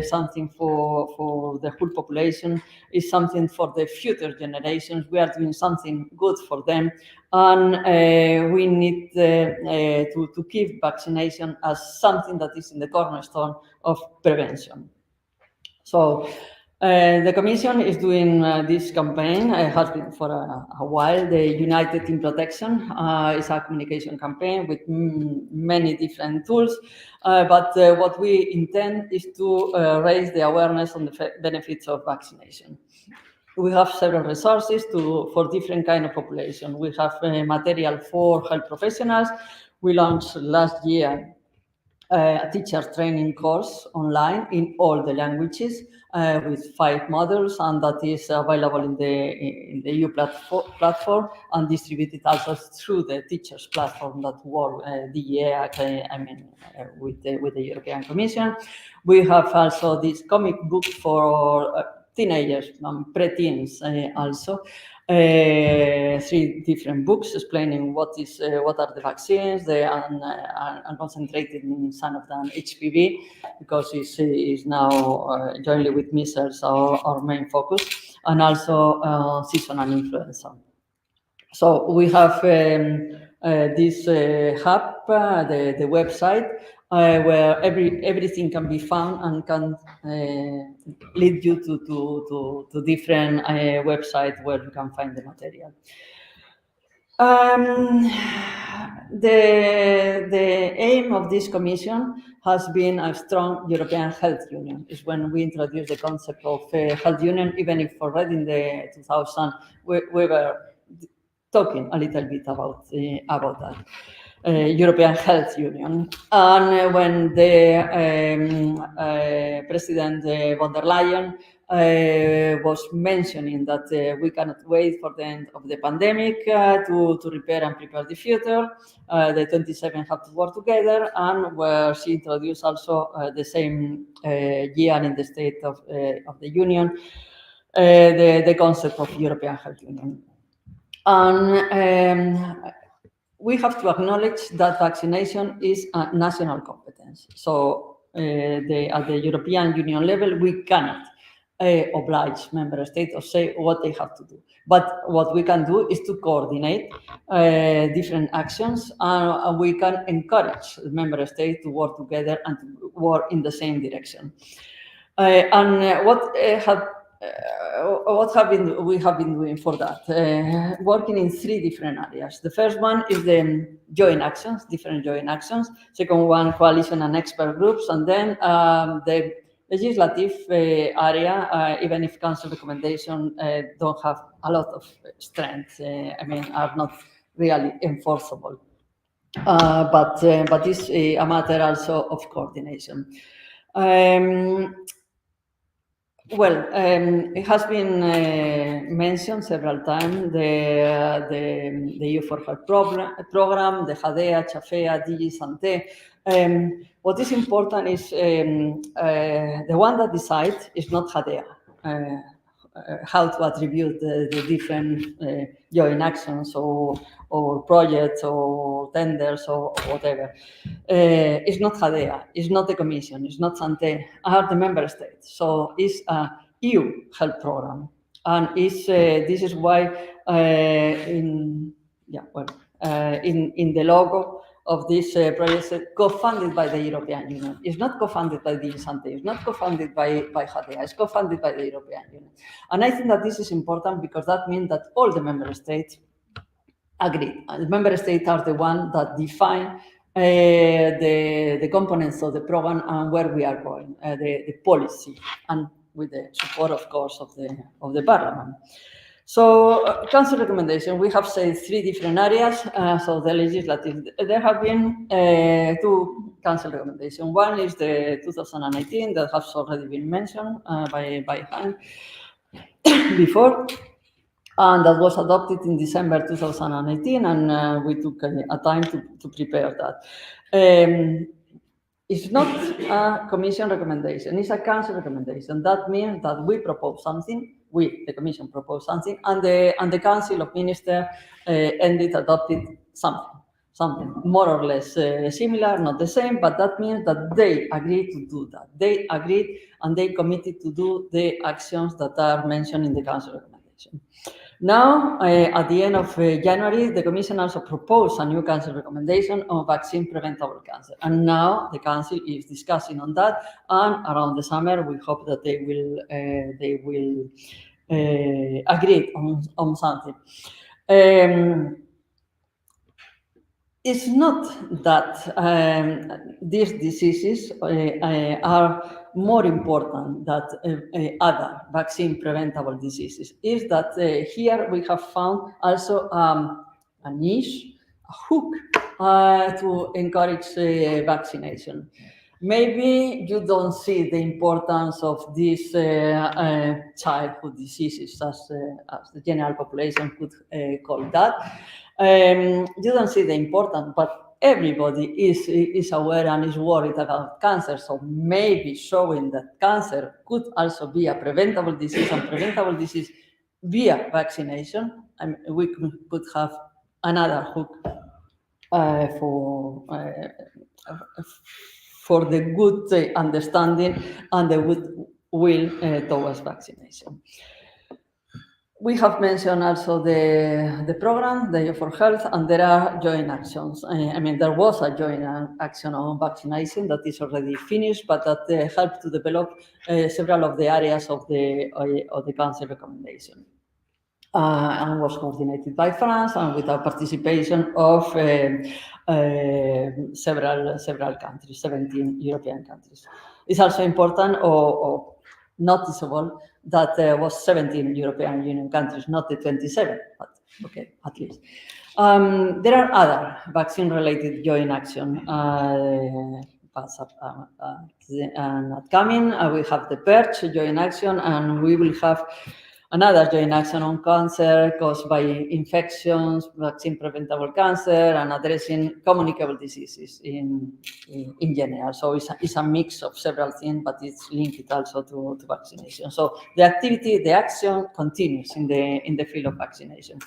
something for the whole population, is something for the future generations. We are doing something good for them, and we need to keep vaccination as something that is in the cornerstone of prevention. So the Commission is doing this campaign. It has been for a while. The United in Protection is a communication campaign with many different tools. But what we intend is to raise the awareness on the benefits of vaccination. We have several resources for different kind of population. We have material for health professionals. We launched last year a teacher training course online in all the languages with 5 modules, and that is available in the EU platform and distributed also through the teachers platform that work with the European Commission. We have also this comic book for teenagers, pre-teens also. 3 different books explaining what are the vaccines, and concentrated in some of them HPV, because it is now jointly with measles our main focus, and also seasonal influenza. So we have this hub, the website, where everything can be found and can lead you to different websites where you can find the material. The aim of this commission has been a strong European health union. Is when we introduced the concept of health union, even if already in the 2000 we were talking a little bit about that. European Health Union. And when the President von der Leyen was mentioning that we cannot wait for the end of the pandemic to repair and prepare the future, the 27 have to work together, and where she introduced also the same year in the State of the Union, the concept of European Health Union. And we have to acknowledge that vaccination is a national competence. So at the European Union level, we cannot oblige member states or say what they have to do. But what we can do is to coordinate different actions, and we can encourage the member states to work together and to work in the same direction. What we have been doing for that? Working in 3 different areas. The first one is the joint actions, different joint actions. Second one, coalition and expert groups. And then the legislative area, even if council recommendations don't have a lot of strength, are not really enforceable. But it's a matter also of coordination. It has been mentioned several times, the EU for Health program, the HADEA, CHAFEA, DG Santé. What is important is the one that decides is not HADEA, how to attribute the different joint actions or projects or tenders or whatever. It's not HADEA, it's not the Commission, it's not Santé, are the member states. So it's a EU health program, and this is why in the logo of this project, co-funded by the European Union. It's not co-funded by the Santé, it's not co-funded by HADEA, it's co-funded by the European Union. And I think that this is important because that means that all the member states agree. The member states are the ones that define the components of the program and where we are going, the policy, and with the support, of course, of the Parliament. So, council recommendation, we have said 3 different areas. So the legislative, there have been 2 council recommendations. One is the 2019 that has already been mentioned by Han before, and that was adopted in December 2018, and we took a time to prepare that. It's not a Commission recommendation, it's a Council recommendation. That means that we propose something, the Commission proposed something, and the Council of Ministers adopted something more or less similar, not the same, but that means that they agreed to do that. They agreed and they committed to do the actions that are mentioned in the Council recommendation. Now, at the end of January, the Commission also proposed a new Council recommendation on vaccine-preventable cancer. And now the Council is discussing on that, and around the summer, we hope that they will agree on something. It's not that these diseases are more important than other vaccine-preventable diseases. Is that here we have found also a niche hook to encourage vaccination. Maybe you don't see the importance of these childhood diseases, as the general population could call that. You don't see the importance, but everybody is aware and is worried about cancer. So maybe showing that cancer could also be a preventable disease, and preventable disease via vaccination, we could have another hook for the good understanding and the good will towards vaccination. We have mentioned also the program, the Youth for Health, and there are joint actions. There was a joint action on vaccination that is already finished, but that helped to develop several of the areas of the council recommendation. And was coordinated by France and with the participation of several countries, 17 European countries. It's also important or noticeable that there was 17 European Union countries, not the 27, but okay, at least. There are other vaccine-related joint action upcoming. We have the PERCH joint action, and we will have another joint action on cancer caused by infections, vaccine-preventable cancer, and addressing communicable diseases in general. So it's a mix of several things, but it's linked also to vaccination. So the activity, the action continues in the field of vaccination.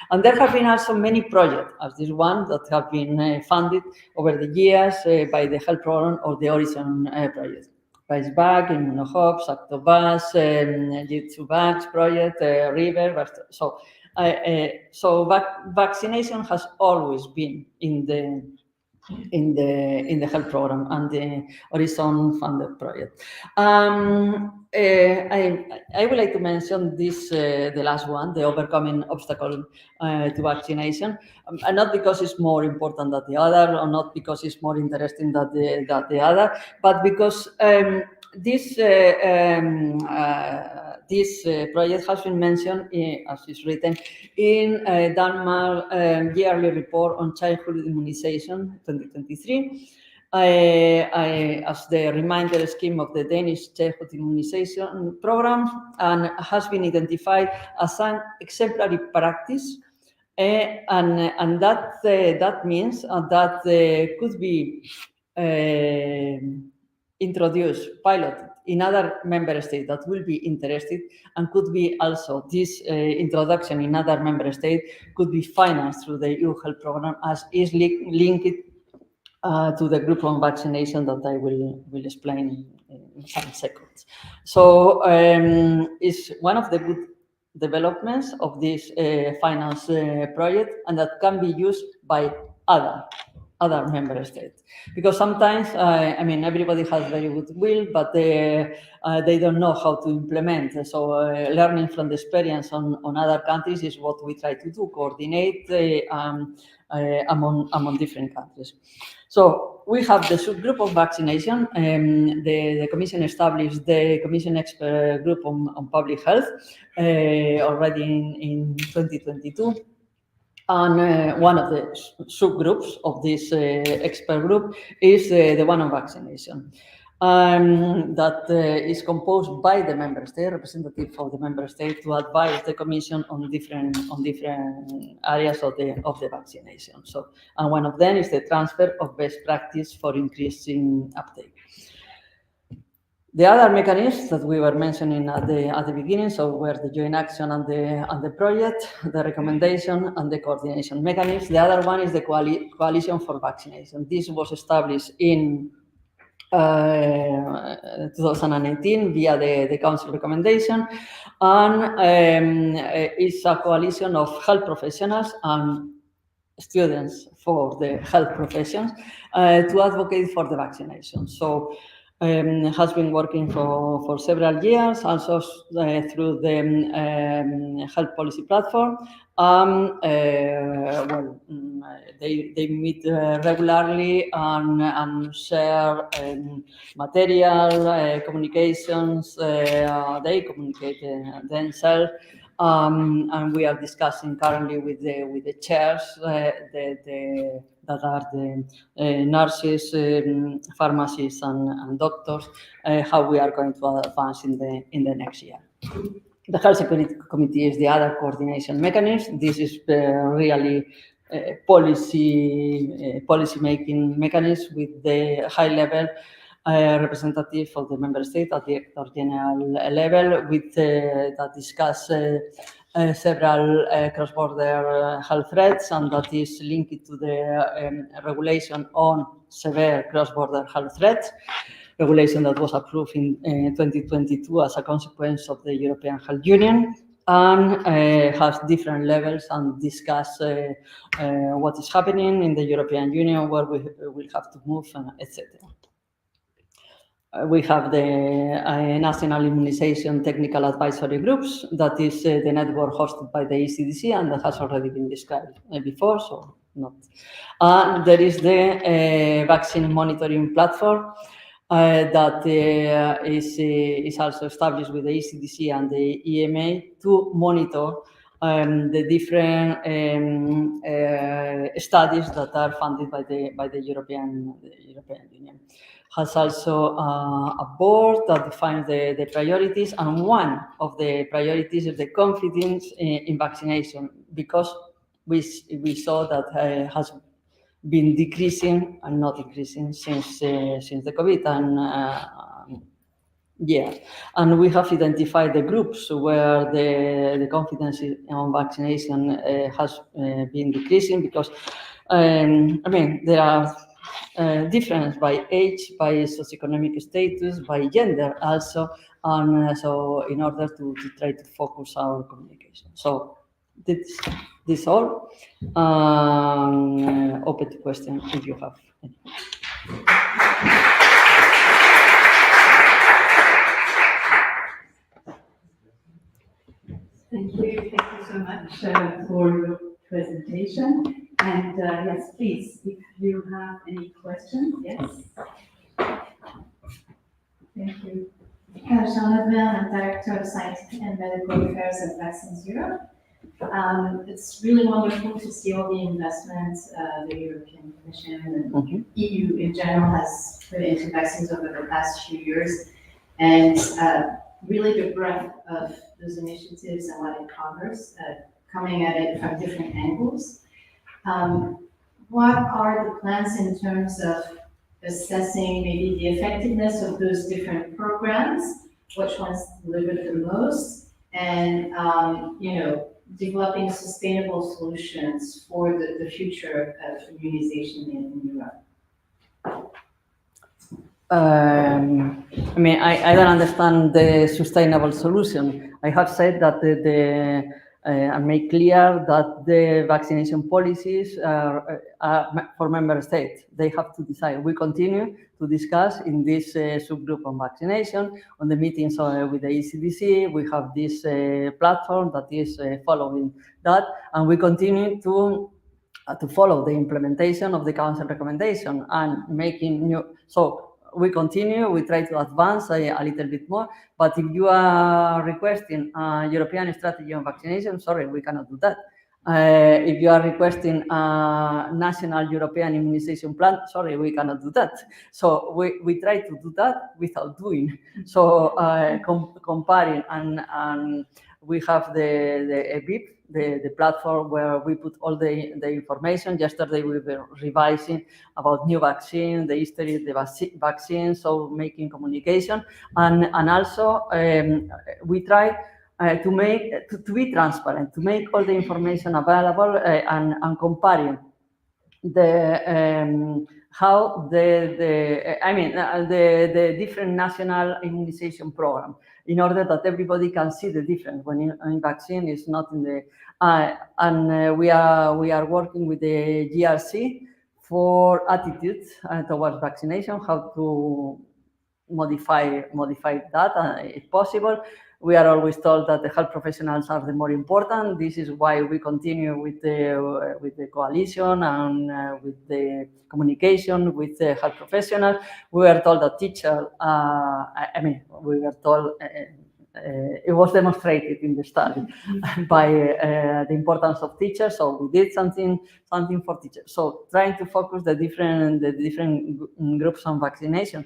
And there have been also many projects, as this one, that have been funded over the years by the Health Program or the Horizon project. Back, ImmuHubs, Actobus, G2Vax project, River. So vaccination has always been in the health program and the Horizon funded project. I would like to mention this, the last one, the overcoming obstacle to vaccination, and not because it's more important than the other, or not because it's more interesting than the other, but because this project has been mentioned, as is written, in Denmark yearly report on childhood immunization 2023. As the reminder scheme of the Danish childhood immunization program, and has been identified as an exemplary practice, and that means that could be introduced, piloted in other member states that will be interested, and could be also this introduction in other member states could be financed through the EU Health Program, as is linked to the group on vaccination that I will explain in some seconds. So it's one of the good developments of this finance project, and that can be used by other member states, because sometimes everybody has very good will, but they don't know how to implement. So learning from the experience on other countries is what we try to do, coordinate among different countries. So we have the subgroup of vaccination. The Commission established the Commission Expert Group on Public Health already in 2022. And one of the subgroups of this expert group is the one on vaccination. That is composed by the member state, representative of the member state, to advise the Commission on different areas of the vaccination. So, and one of them is the transfer of best practice for increasing uptake. The other mechanisms that we were mentioning at the beginning, so were the joint action and the project, the recommendation and the coordination mechanism. The other one is the coalition for vaccination. This was established in 2019 via the Council recommendation, and it's a coalition of health professionals and students for the health professions to advocate for the vaccination. So has been working for several years, also through the health policy platform. They meet regularly and share material, communications. They communicate themselves, And we are discussing currently with the chairs that are the nurses, pharmacists, and doctors, how we are going to advance in the next year. The Health Security Committee is the other coordination mechanism. This is really policy making mechanism with the high level representative of the member state at the Director General level, with that discuss several cross-border health threats, and that is linked to the regulation on severe cross-border health threats, regulation that was approved in 2022 as a consequence of the European Health Union, and has different levels and discuss what is happening in the European Union, where we will have to move, etc. We have the National Immunization Technical Advisory Groups, that is the network hosted by the ECDC, and that has already been described before, so not. There is the vaccine monitoring platform that is also established with the ECDC and the EMA to monitor the different studies that are funded by the European Union. Has also a board that defines the priorities, and one of the priorities is the confidence in vaccination, because we saw that has been decreasing and not increasing since the COVID, and yes, and we have identified the groups where the confidence on vaccination has been decreasing, because I mean, there are difference by age, by socioeconomic status, by gender also, and so in order to try to focus our communication. So this all. Open to questions if you have any. Thank you so much for your presentation. And yes, please, if you have any questions, yes. Thank you. Charlotte Bell, I'm Director of Scientific and Medical Affairs at Vaccines Europe. It's really wonderful to see all the investments the European Commission and EU in general has put into vaccines over the past few years, and really the breadth of those initiatives and what it covers, coming at it from different angles. What are the plans in terms of assessing maybe the effectiveness of those different programs, which ones delivered the most, and developing sustainable solutions for the future of immunization in Europe? I mean, I don't understand the sustainable solution. I have said that I make clear that the vaccination policies are for member states. They have to decide. We continue to discuss in this subgroup on vaccination, on the meetings with the ECDC. We have this platform that is following that, and we continue to follow the implementation of the Council recommendation and making new. So we continue, we try to advance a little bit more, but if you are requesting a European strategy on vaccination, sorry, we cannot do that. If you are requesting a national European immunization plan, sorry, we cannot do that. So we try to do that without doing. So comparing, and we have the EBIP, the platform where we put all the information. Yesterday we were revising about new vaccine, the history of the vaccine, so making communication, and also we try to make to be transparent, to make all the information available, and comparing the how the different national immunization program, in order that everybody can see the difference when in vaccine is not in the and we are working with the GRC for attitudes towards vaccination, how to modify that if possible. We are always told that the health professionals are the more important. This is why we continue with the coalition and with the communication with the health professionals. We were told that teachers, we were told it was demonstrated in the study by the importance of teachers. So we did something for teachers. So trying to focus the different groups on vaccination.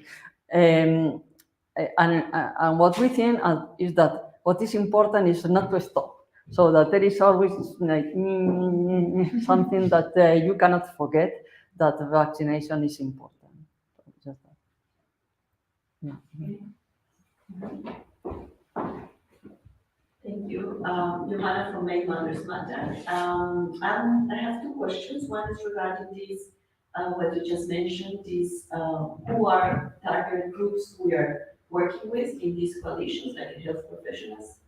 And what we think is that what is important is not to stop. So that there is always like something that you cannot forget, that vaccination is important. So just that. Yeah. Thank you. Johanna from Make Mothers Matter. I have two questions. One is regarding this, what you just mentioned, this, who are target groups we are working with in these coalitions, like health professionals,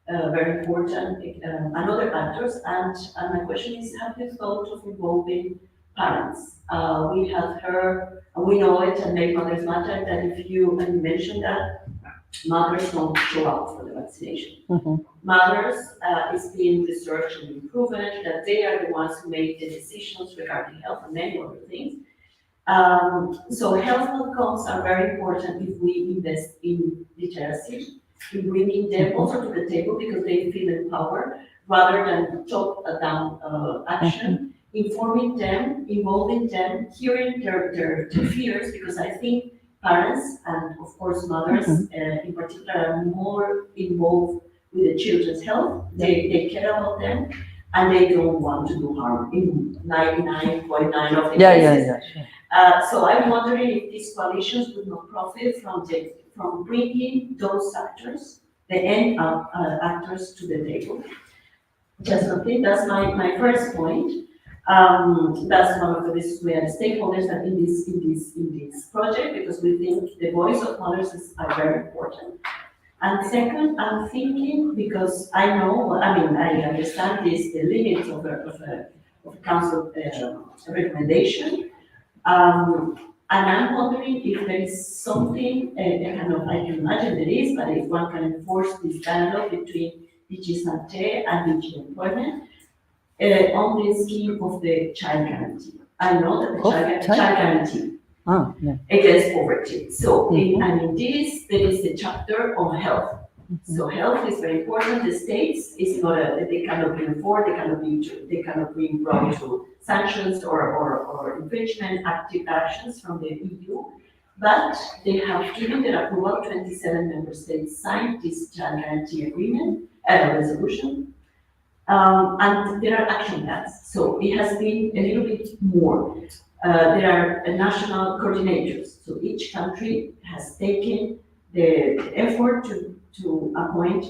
very important, and other actors. And my question is, have you thought of involving parents? We have heard, we know it, and Make Mothers Matter, that if you, and you mentioned that, mothers don't show up for the vaccination. Mm-hmm. Mothers, is being researched and proven that they are the ones who make the decisions regarding health and many other things. So health outcomes are very important if we invest in literacy, in bringing them also to the table because they feel empowered rather than top-down action, informing them, involving them, hearing their fears, because I think parents and of course mothers in particular are more involved with the children's health. They care about them and they don't want to do harm in 99.9 of the cases. Sure. So I'm wondering if these coalitions would not profit from bringing those actors, the end actors to the table. Just something, that's my first point. That's one of the reasons we are stakeholders in this project, because we think the voice of mothers are very important. And second, I'm thinking, because I know, I understand the limits of a council recommendation. And I'm wondering if there is something, I can imagine there is, but if one can enforce this dialogue between DG Santé and DG Employment, on the scheme of the child guarantee. I know that the child guarantee against poverty. So in this, there is a chapter on health. So health is very important. The states is not they cannot be enforced, they cannot be brought to sanctions or infringement active actions from the EU. But they have given their approval. 27 member states signed this child guarantee agreement resolution. And there are action plans. So it has been a little bit more. There are national coordinators. So each country has taken the effort to appoint,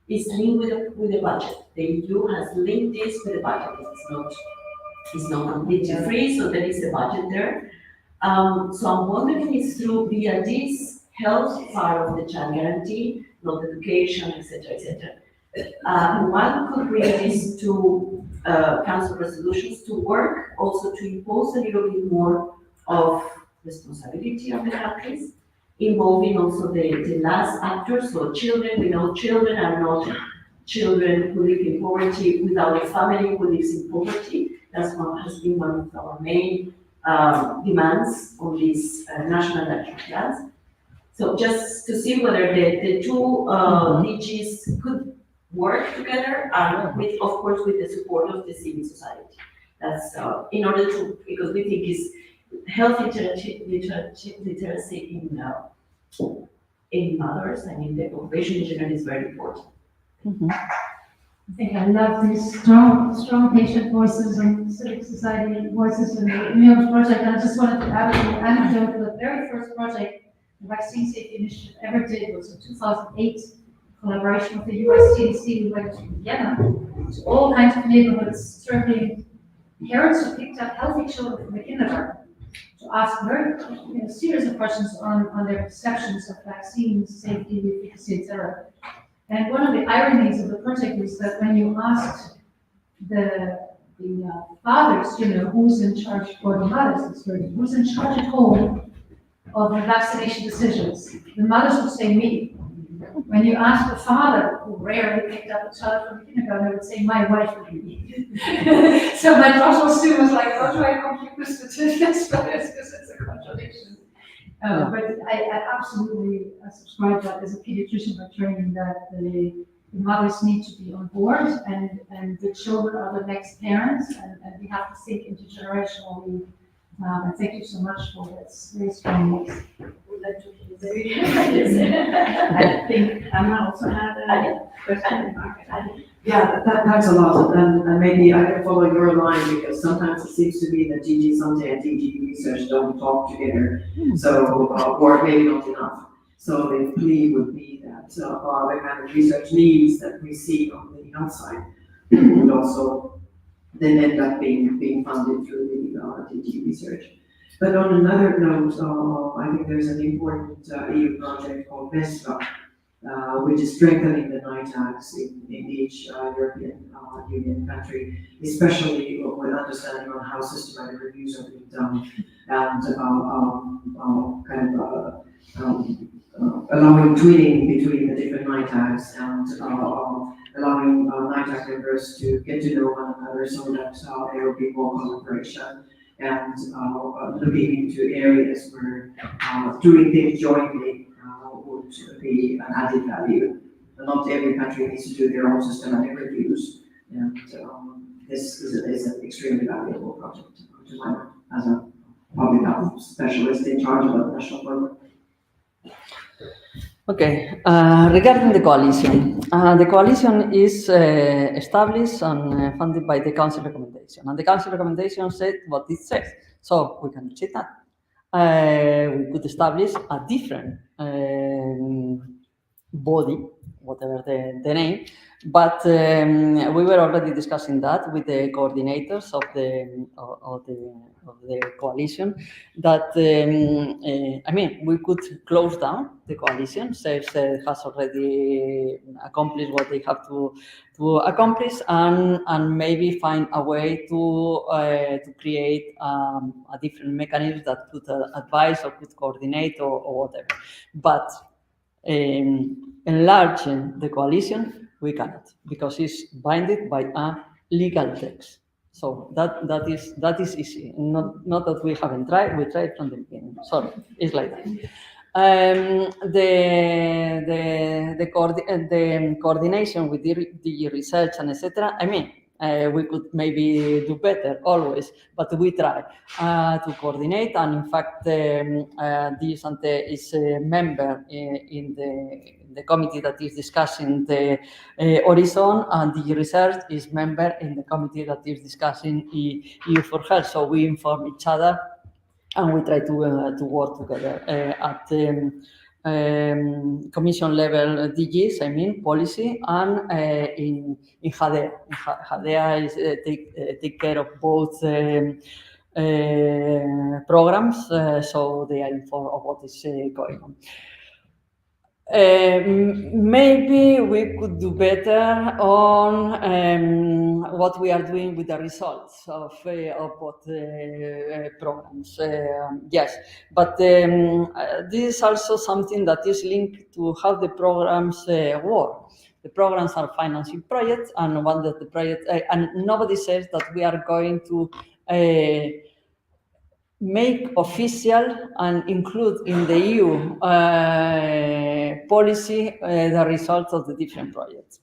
is linked with the budget. The EU has linked this with the budget. It's not completely free, so there is a budget there. So I'm wondering if via this health part of the child guarantee, not education, etc., one could bring this to council resolutions to work, also to impose a little bit more of responsibility on the countries, involving also the last actors. So children, we know children are not children who live in poverty without a family who lives in poverty. Has been one of our main demands on these national action plans. So just to see whether the two DGs could work together, and with, of course, with the support of the civil society. That's in order to, because we think is health literacy in mothers, the population in general is very important. I think I love these strong patient voices and civic society voices in the ImmuHubs project. I just wanted to add a little anecdote. The very first project the Vaccine Safety Initiative ever did was in 2008, collaboration with the US CDC. We went to Vienna, to all kinds of neighborhoods, serving parents who picked up healthy children from the kindergarten, to ask very series of questions on their perceptions of vaccines, safety, efficacy, etc. And one of the ironies of the project is that when you asked the fathers, who's in charge, or the mothers, who's in charge at home of the vaccination decisions, the mothers would say me. When you ask the father, who rarely picked up a child from kindergarten, they would say my wife would be. So my doctoral student was like, how do I compute the statistics for this? Because it's a contradiction. Yeah. But I absolutely subscribe that as a pediatrician by training that the mothers need to be on board and the children are the next parents and we have to think intergenerationally. And thank you so much for this very strong mix. Would like to hear I think Anna also had a question. Yeah, thanks a lot, and maybe I can follow your line, because sometimes it seems to be that DG Sante and DG Research don't talk together, so, or maybe not enough. So the plea would be that, the kind of research needs that we see on the outside would also then end up being funded through the DG Research. But on another note, I think there's an important EU project called VESTA, which is strengthening the NITAGs in each European Union country, especially with understanding on how systematic reviews are being done and allowing twinning between the different NITAGs and allowing NITAG members to get to know one another so that there will be more collaboration and looking into areas where doing things jointly would be an added value. Not every country needs to do their own systematic reviews, and this is an extremely valuable project to my mind as a public health specialist in charge of a national program. Okay, regarding the coalition is established and funded by the Council recommendation, and the Council recommendation said what it says, so we can check that. We could establish a different body, whatever the name, but we were already discussing that with the coordinators of the coalition, that I mean, we could close down the coalition. CERS has already accomplished what they have to accomplish, and maybe find a way to create a different mechanism that could advise or could coordinate or whatever. But enlarging the coalition, we cannot, because it's binded by a legal text. So that is easy. Not that we haven't tried. We tried from the beginning. Sorry, it's like that. The coordination with the research and etc. I mean, we could maybe do better always, but we try to coordinate. And in fact, this Ante is a member in the committee that is discussing the Horizon, and the research is member in the committee that is discussing EU for Health. So we inform each other, and we try to work together at commission level DGs, I mean policy, and in HADEA. HADEA is take care of both programs, so they are informed of what is going on. Maybe we could do better on what we are doing with the results of both programs. Yes, but this is also something that is linked to how the programs work. The programs are financing projects, and one that the project and nobody says that we are going to make official and include in the EU policy the results of the different projects.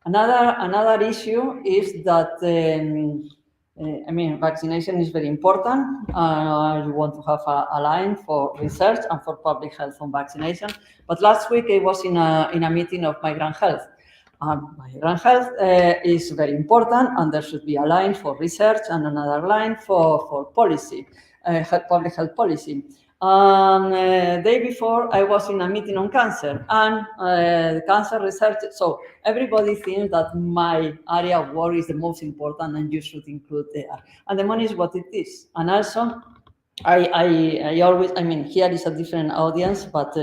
Another issue is that I mean, vaccination is very important. You want to have a line for research and for public health on vaccination. But last week I was in a meeting of migrant health. Migrant health is very important, and there should be a line for research and another line for policy. Public health policy. The day before, I was in a meeting on cancer and cancer research. So everybody thinks that my area of work is the most important, and you should include there. And the money is what it is. And also, I always, I mean, here is a different audience, but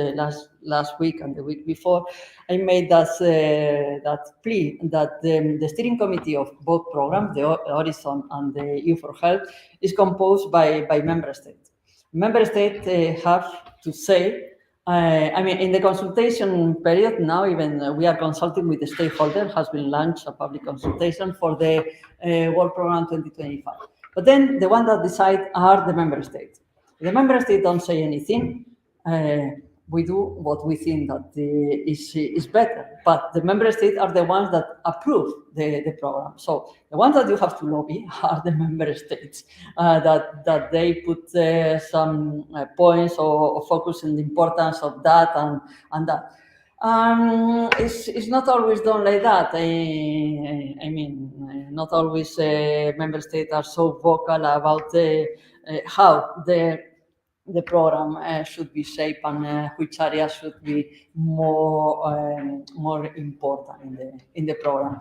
last week and the week before, I made that plea that the steering committee of both programs, the Horizon and the EU for Health, is composed by member states. Member states have to say, I mean, in the consultation period now, even we are consulting with the stakeholder, has been launched a public consultation for the World Program 2025. But then the one that decide are the member states. The member states don't say anything. we do what we think that is better. But the member states are the ones that approve the program. So the ones that you have to lobby are the member states, that they put some points or focus on the importance of that and that. It's not always done like that. I mean, not always member states are so vocal about how the program should be shaped and which areas should be more important in the program.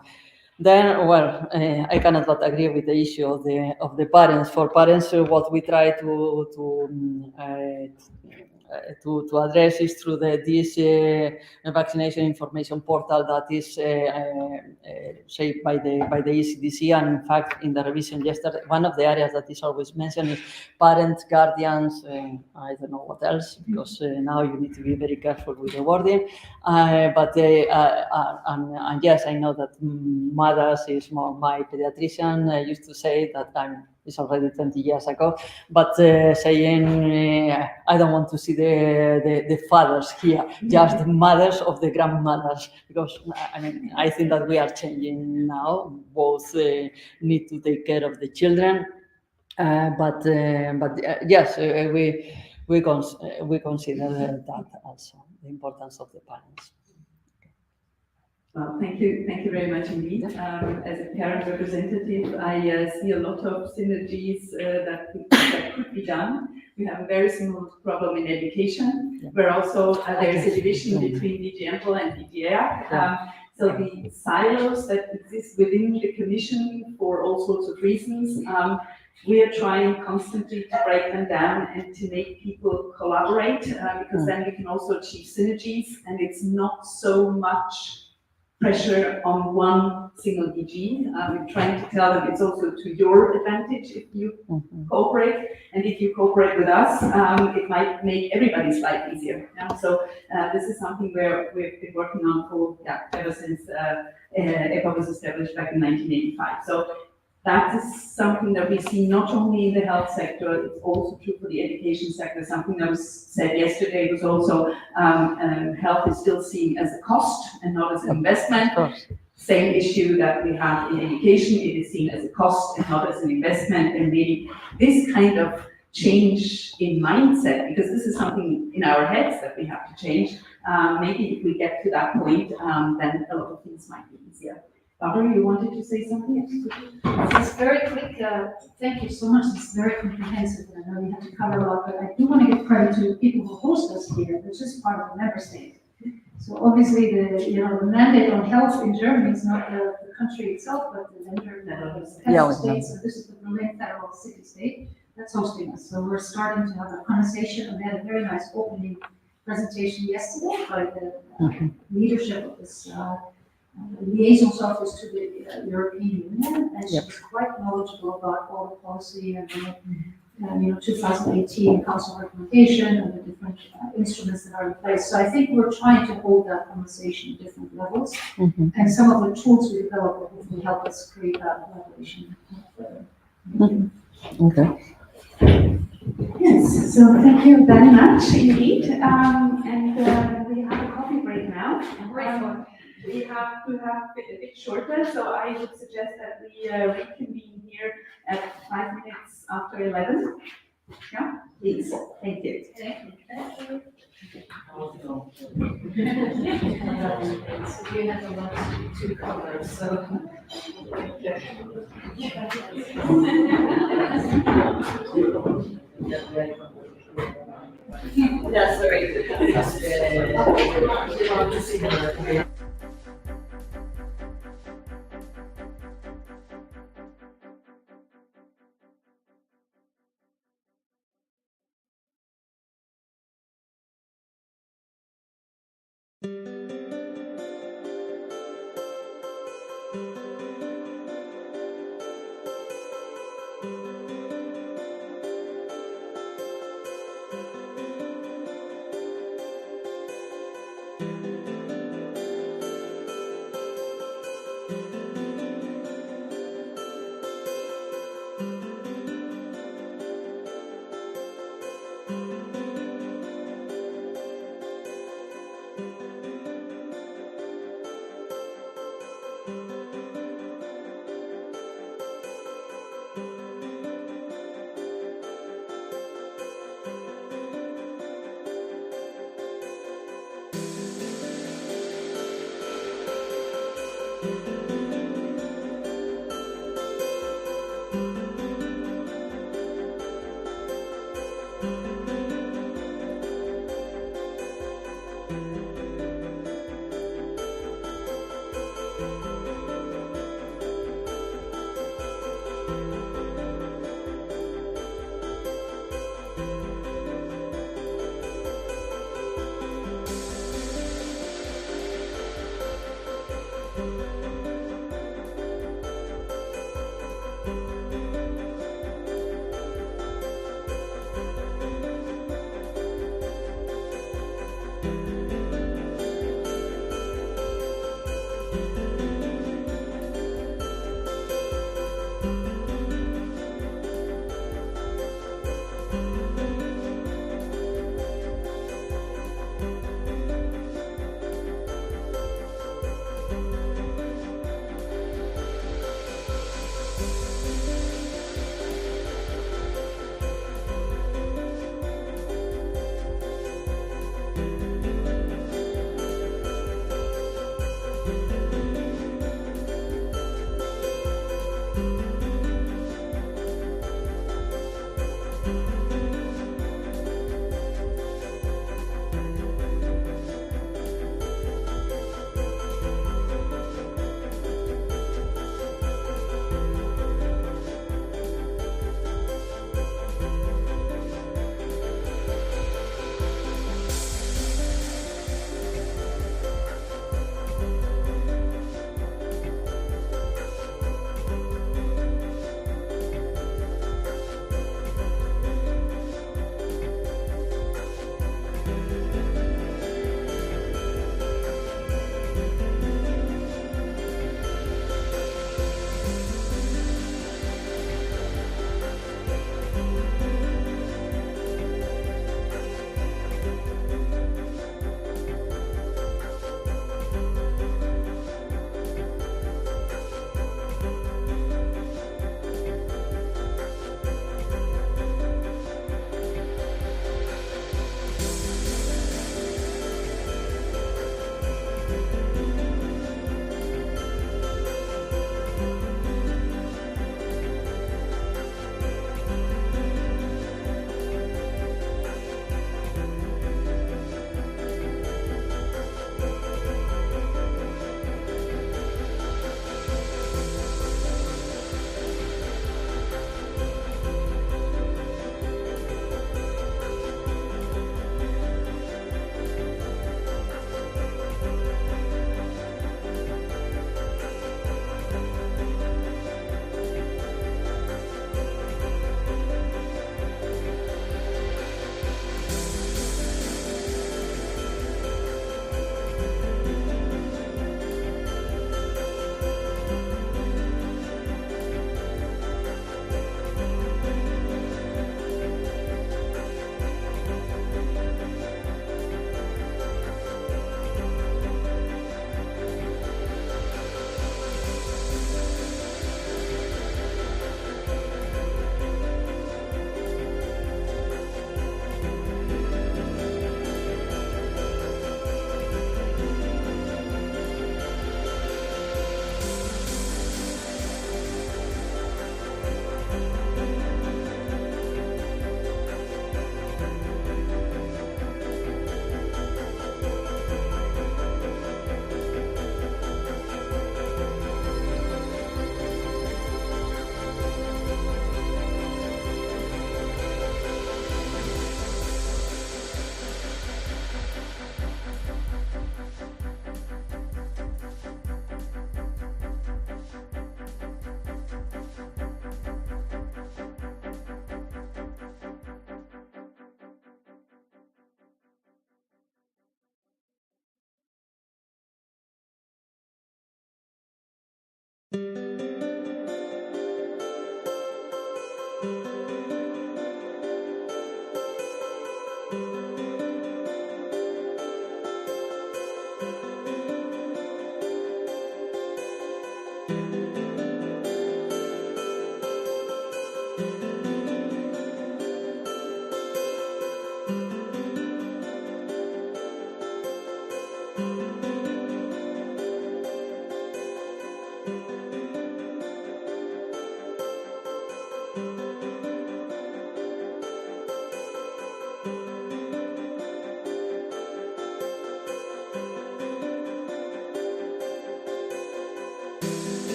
Then, well, I cannot but agree with the issue of the parents. For parents, what we try to address is through this vaccination information portal that is shaped by the ECDC. And in fact, in the revision yesterday, one of the areas that is always mentioned is parents, guardians, I don't know what else, because now you need to be very careful with the wording. And yes, I know that mothers is more. My pediatrician used to say that it's already 20 years ago, but saying I don't want to see the fathers here, just the mothers of the grandmothers, because I mean I think that we are changing now. Both need to take care of the children, but yes, we consider that also the importance of the parents. Well, thank you very much indeed. As a parent representative, I see a lot of synergies that could be done. We have a very similar problem in education, where also there's a division between DG Ample and DG Air. So the silos that exist within the Commission for all sorts of reasons, we are trying constantly to break them down and to make people collaborate, because then we can also achieve synergies, and it's not so much pressure on one single DG. We're trying to tell them it's also to your advantage if you cooperate, and if you cooperate with us, it might make everybody's life easier. So this is something where we've been working on for ever since EPA was established back in 1985. So that is something that we see not only in the health sector, it's also true for the education sector. Something that was said yesterday was also health is still seen as a cost and not as an investment. Same issue that we have in education, it is seen as a cost and not as an investment. And maybe this kind of change in mindset, because this is something in our heads that we have to change, maybe if we get to that point, then a lot of things might be easier. Barbara, you wanted to say something? It's very quick. Thank you so much. It's very comprehensive. I know you have to cover a lot, but I do want to give credit to the people who host us here, which is part of the member state. So obviously, the mandate on health in Germany is not the country itself, but the federal state. So this is the Berlin federal city state that's hosting us. So we're starting to have a conversation, and we had a very nice opening presentation yesterday by the leadership of this. Liaison's office to the European Union, and she's quite knowledgeable about all the policy and 2018 Council recommendation and the different instruments that are in place. So I think we're trying to hold that conversation at different levels, and some of the tools we develop will hopefully help us create that collaboration further. Okay. Yes, so thank you very much indeed, and we have a coffee break now. We have to have a bit shorter, so I would suggest that we reconvene here at 5 minutes after 11. Yeah, please. Thank you. So we have a lot to cover, so. That's very good.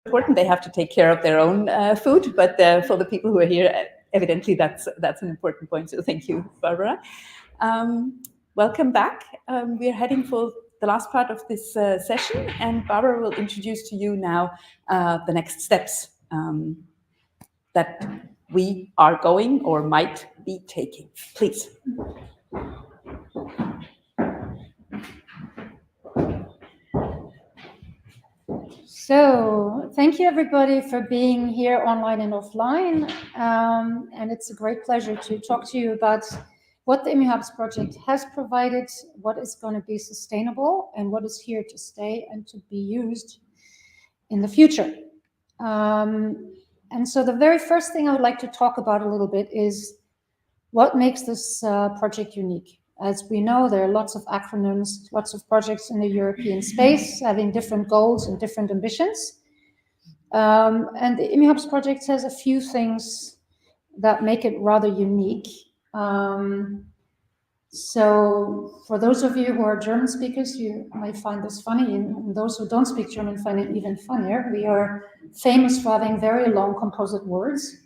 important. They have to take care of their own food, but for the people who are here, evidently that's an important point. So thank you, Barbara. Welcome back. We're heading for the last part of this session, and Barbara will introduce to you now the next steps that we are going or might be taking. Please. So thank you everybody for being here online and offline. And it's a great pleasure to talk to you about what the ImmuHubs project has provided, what is going to be sustainable, and what is here to stay and to be used in the future. And so the very first thing I would like to talk about a little bit is what makes this project unique. As we know, there are lots of acronyms, lots of projects in the European space having different goals and different ambitions. And the ImmuHubs project has a few things that make it rather unique. So for those of you who are German speakers, you might find this funny, and those who don't speak German find it even funnier. We are famous for having very long composite words.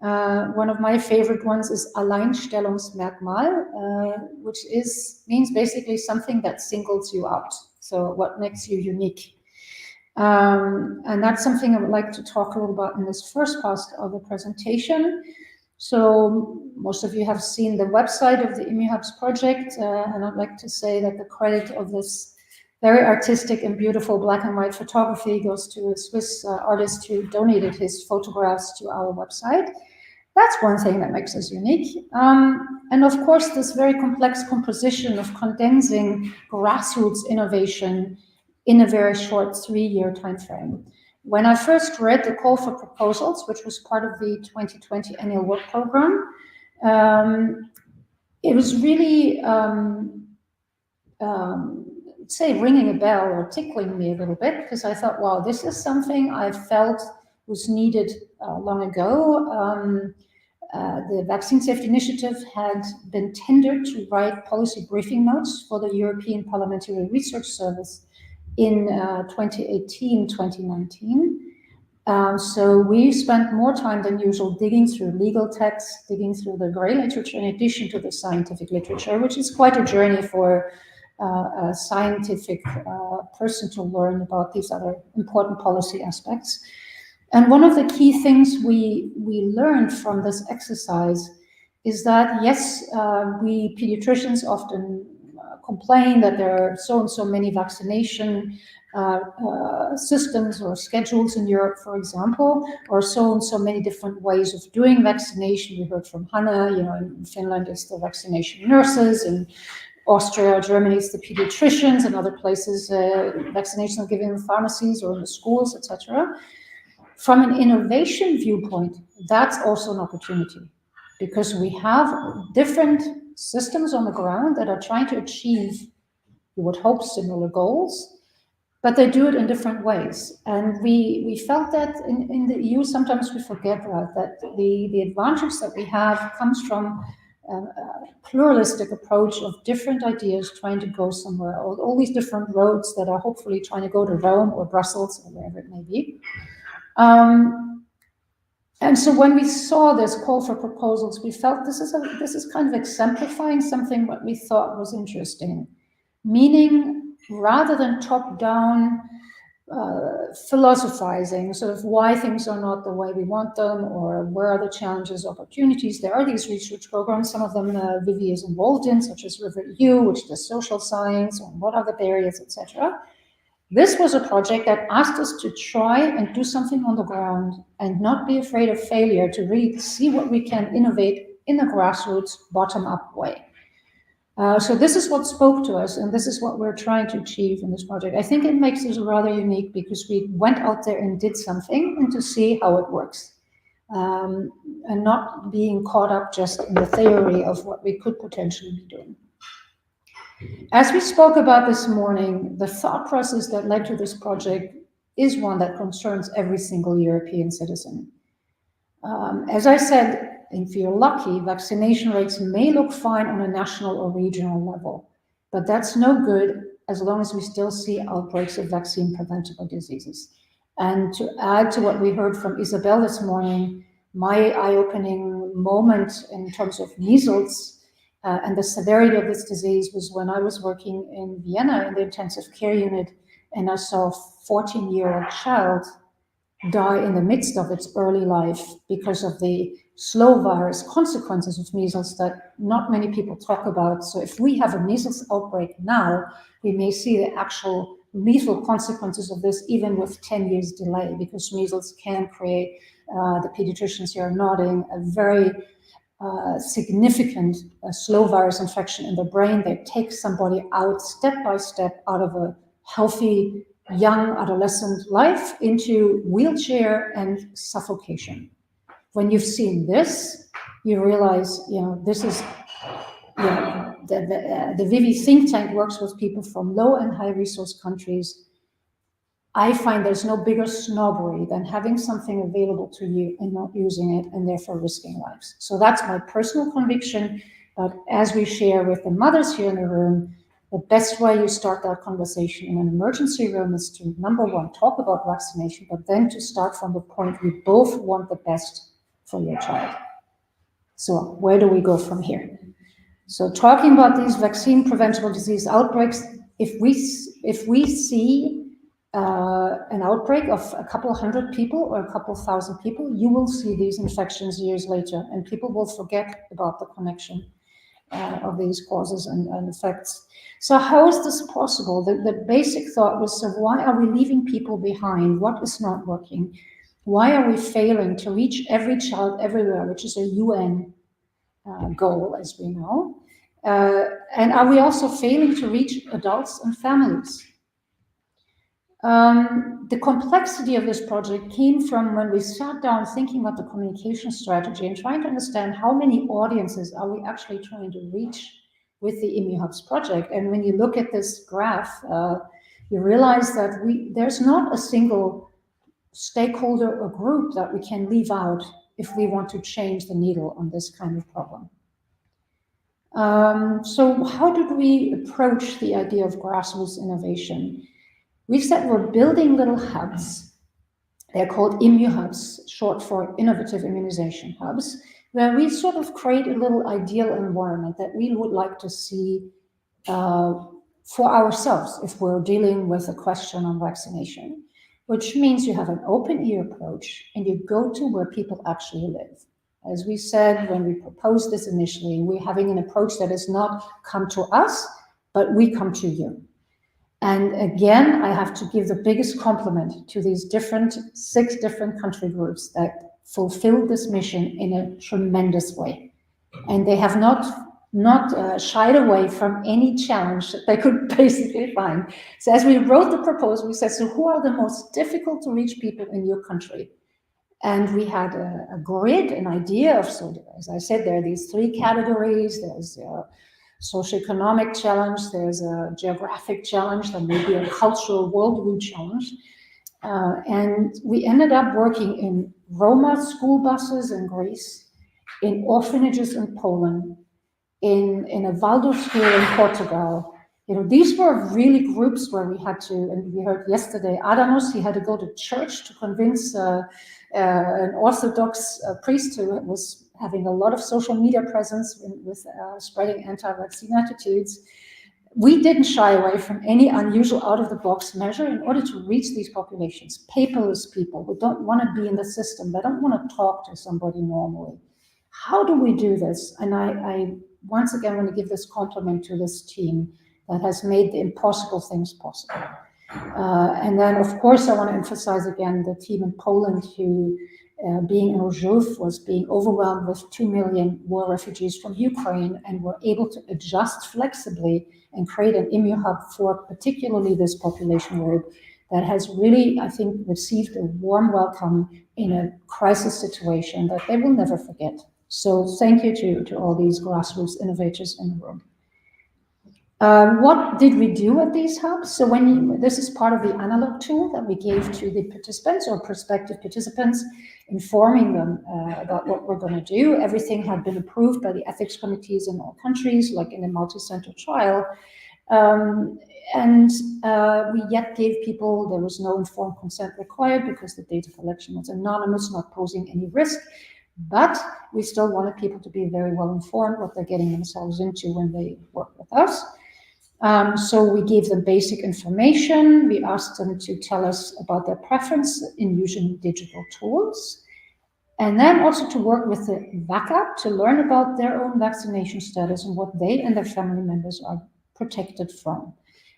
One of my favorite ones is Alleinstellungsmerkmal, which means basically something that singles you out. So what makes you unique? And that's something I would like to talk a little about in this first part of the presentation. So most of you have seen the website of the ImmuHubs project, and I'd like to say that the credit of this very artistic and beautiful black and white photography goes to a Swiss artist who donated his photographs to our website. That's one thing that makes us unique. And of course, this very complex composition of condensing grassroots innovation in a very short 3-year time frame. When I first read the call for proposals, which was part of the 2020 annual work program, it was really, say, ringing a bell or tickling me a little bit, because I thought, wow, this is something I felt was needed long ago. The Vaccine Safety Initiative had been tendered to write policy briefing notes for the European Parliamentary Research Service in 2018-2019. So we spent more time than usual digging through legal texts, digging through the grey literature in addition to the scientific literature, which is quite a journey for a scientific person to learn about these other important policy aspects. And one of the key things we learned from this exercise is that, yes, we pediatricians often complain that there are so and so many vaccination systems or schedules in Europe, for example, or so and so many different ways of doing vaccination. We heard from Hannah, in Finland it's the vaccination nurses, in Austria, Germany it's the pediatricians, and other places vaccination are given in pharmacies or in the schools, etc. From an innovation viewpoint, that's also an opportunity, because we have different systems on the ground that are trying to achieve, you would hope, similar goals, but they do it in different ways. And we felt that in the EU, sometimes we forget that the advantage that we have comes from a pluralistic approach of different ideas trying to go somewhere, all these different roads that are hopefully trying to go to Rome or Brussels or wherever it may be. And so when we saw this call for proposals, we felt this is kind of exemplifying something what we thought was interesting, meaning rather than top-down philosophizing, sort of why things are not the way we want them or where are the challenges, opportunities. There are these research programs, some of them Vivi is involved in, such as RiverEU, which does social science, and what are the barriers, etc. This was a project that asked us to try and do something on the ground and not be afraid of failure, to really see what we can innovate in the grassroots, bottom-up way. So this is what spoke to us, and this is what we're trying to achieve in this project. I think it makes us rather unique because we went out there and did something and to see how it works, and not being caught up just in the theory of what we could potentially be doing. As we spoke about this morning, the thought process that led to this project is one that concerns every single European citizen. As I said, if you're lucky, vaccination rates may look fine on a national or regional level, but that's no good as long as we still see outbreaks of vaccine-preventable diseases. And to add to what we heard from Isabel this morning, my eye-opening moment in terms of measles and the severity of this disease was when I was working in Vienna in the intensive care unit, and I saw a 14-year-old child die in the midst of its early life because of the slow virus consequences of measles that not many people talk about. So if we have a measles outbreak now, we may see the actual lethal consequences of this even with 10 years delay, because measles can create, the pediatricians here are nodding, a very significant slow virus infection in the brain. They take somebody out step by step out of a healthy young adolescent life into wheelchair and suffocation. When you've seen this, you realize, this is, the Vivi think tank works with people from low and high resource countries. I find there's no bigger snobbery than having something available to you and not using it and therefore risking lives. So that's my personal conviction. But as we share with the mothers here in the room, the best way you start that conversation in an emergency room is to, number one, talk about vaccination, but then to start from the point we both want the best for your child. So where do we go from here? So talking about these vaccine preventable disease outbreaks, if we see an outbreak of a couple hundred people or a couple thousand people, you will see these infections years later, and people will forget about the connection of these causes and effects. So how is this possible? The basic thought was, so why are we leaving people behind? What is not working? Why are we failing to reach every child everywhere, which is a UN goal, as we know? And are we also failing to reach adults and families? The complexity of this project came from when we sat down thinking about the communication strategy and trying to understand how many audiences are we actually trying to reach with the ImmuHubs project. And when you look at this graph, you realize that there's not a single stakeholder or group that we can leave out if we want to change the needle on this kind of problem. So how did we approach the idea of grassroots innovation? We said we're building little hubs. They're called ImmuHubs, short for Innovative Immunization Hubs, where we sort of create a little ideal environment that we would like to see for ourselves if we're dealing with a question on vaccination, which means you have an open ear approach and you go to where people actually live. As we said when we proposed this initially, we're having an approach that is not come to us, but we come to you. And again, I have to give the biggest compliment to these 6 different country groups that fulfilled this mission in a tremendous way. And they have not shied away from any challenge that they could basically find. So as we wrote the proposal, we said, so who are the most difficult to reach people in your country? And we had a grid, an idea of, so as I said, there are these 3 categories. There's socioeconomic challenge, there's a geographic challenge, there may be a cultural worldview challenge. And we ended up working in Roma school buses in Greece, in orphanages in Poland, in a Waldorf school in Portugal. These were really groups where we had to, and we heard yesterday, Adamus, he had to go to church to convince an Orthodox priest who was having a lot of social media presence with spreading anti-vaccine attitudes. We didn't shy away from any unusual out-of-the-box measure in order to reach these populations, paperless people who don't want to be in the system, they don't want to talk to somebody normally. How do we do this? And I once again want to give this compliment to this team that has made the impossible things possible. And then, of course, I want to emphasize again the team in Poland who, being in Rzów, was being overwhelmed with 2 million war refugees from Ukraine and were able to adjust flexibly and create an ImmuHub for particularly this population group that has really, I think, received a warm welcome in a crisis situation that they will never forget. So thank you to all these grassroots innovators in the room. What did we do at these hubs? So this is part of the analog tool that we gave to the participants or prospective participants, informing them about what we're going to do. Everything had been approved by the ethics committees in all countries, like in a multi-center trial. And we yet gave people, there was no informed consent required because the data collection was anonymous, not posing any risk. But we still wanted people to be very well informed what they're getting themselves into when they work with us. So we gave them basic information. We asked them to tell us about their preference in using digital tools. And then also to work with the VAC app to learn about their own vaccination status and what they and their family members are protected from.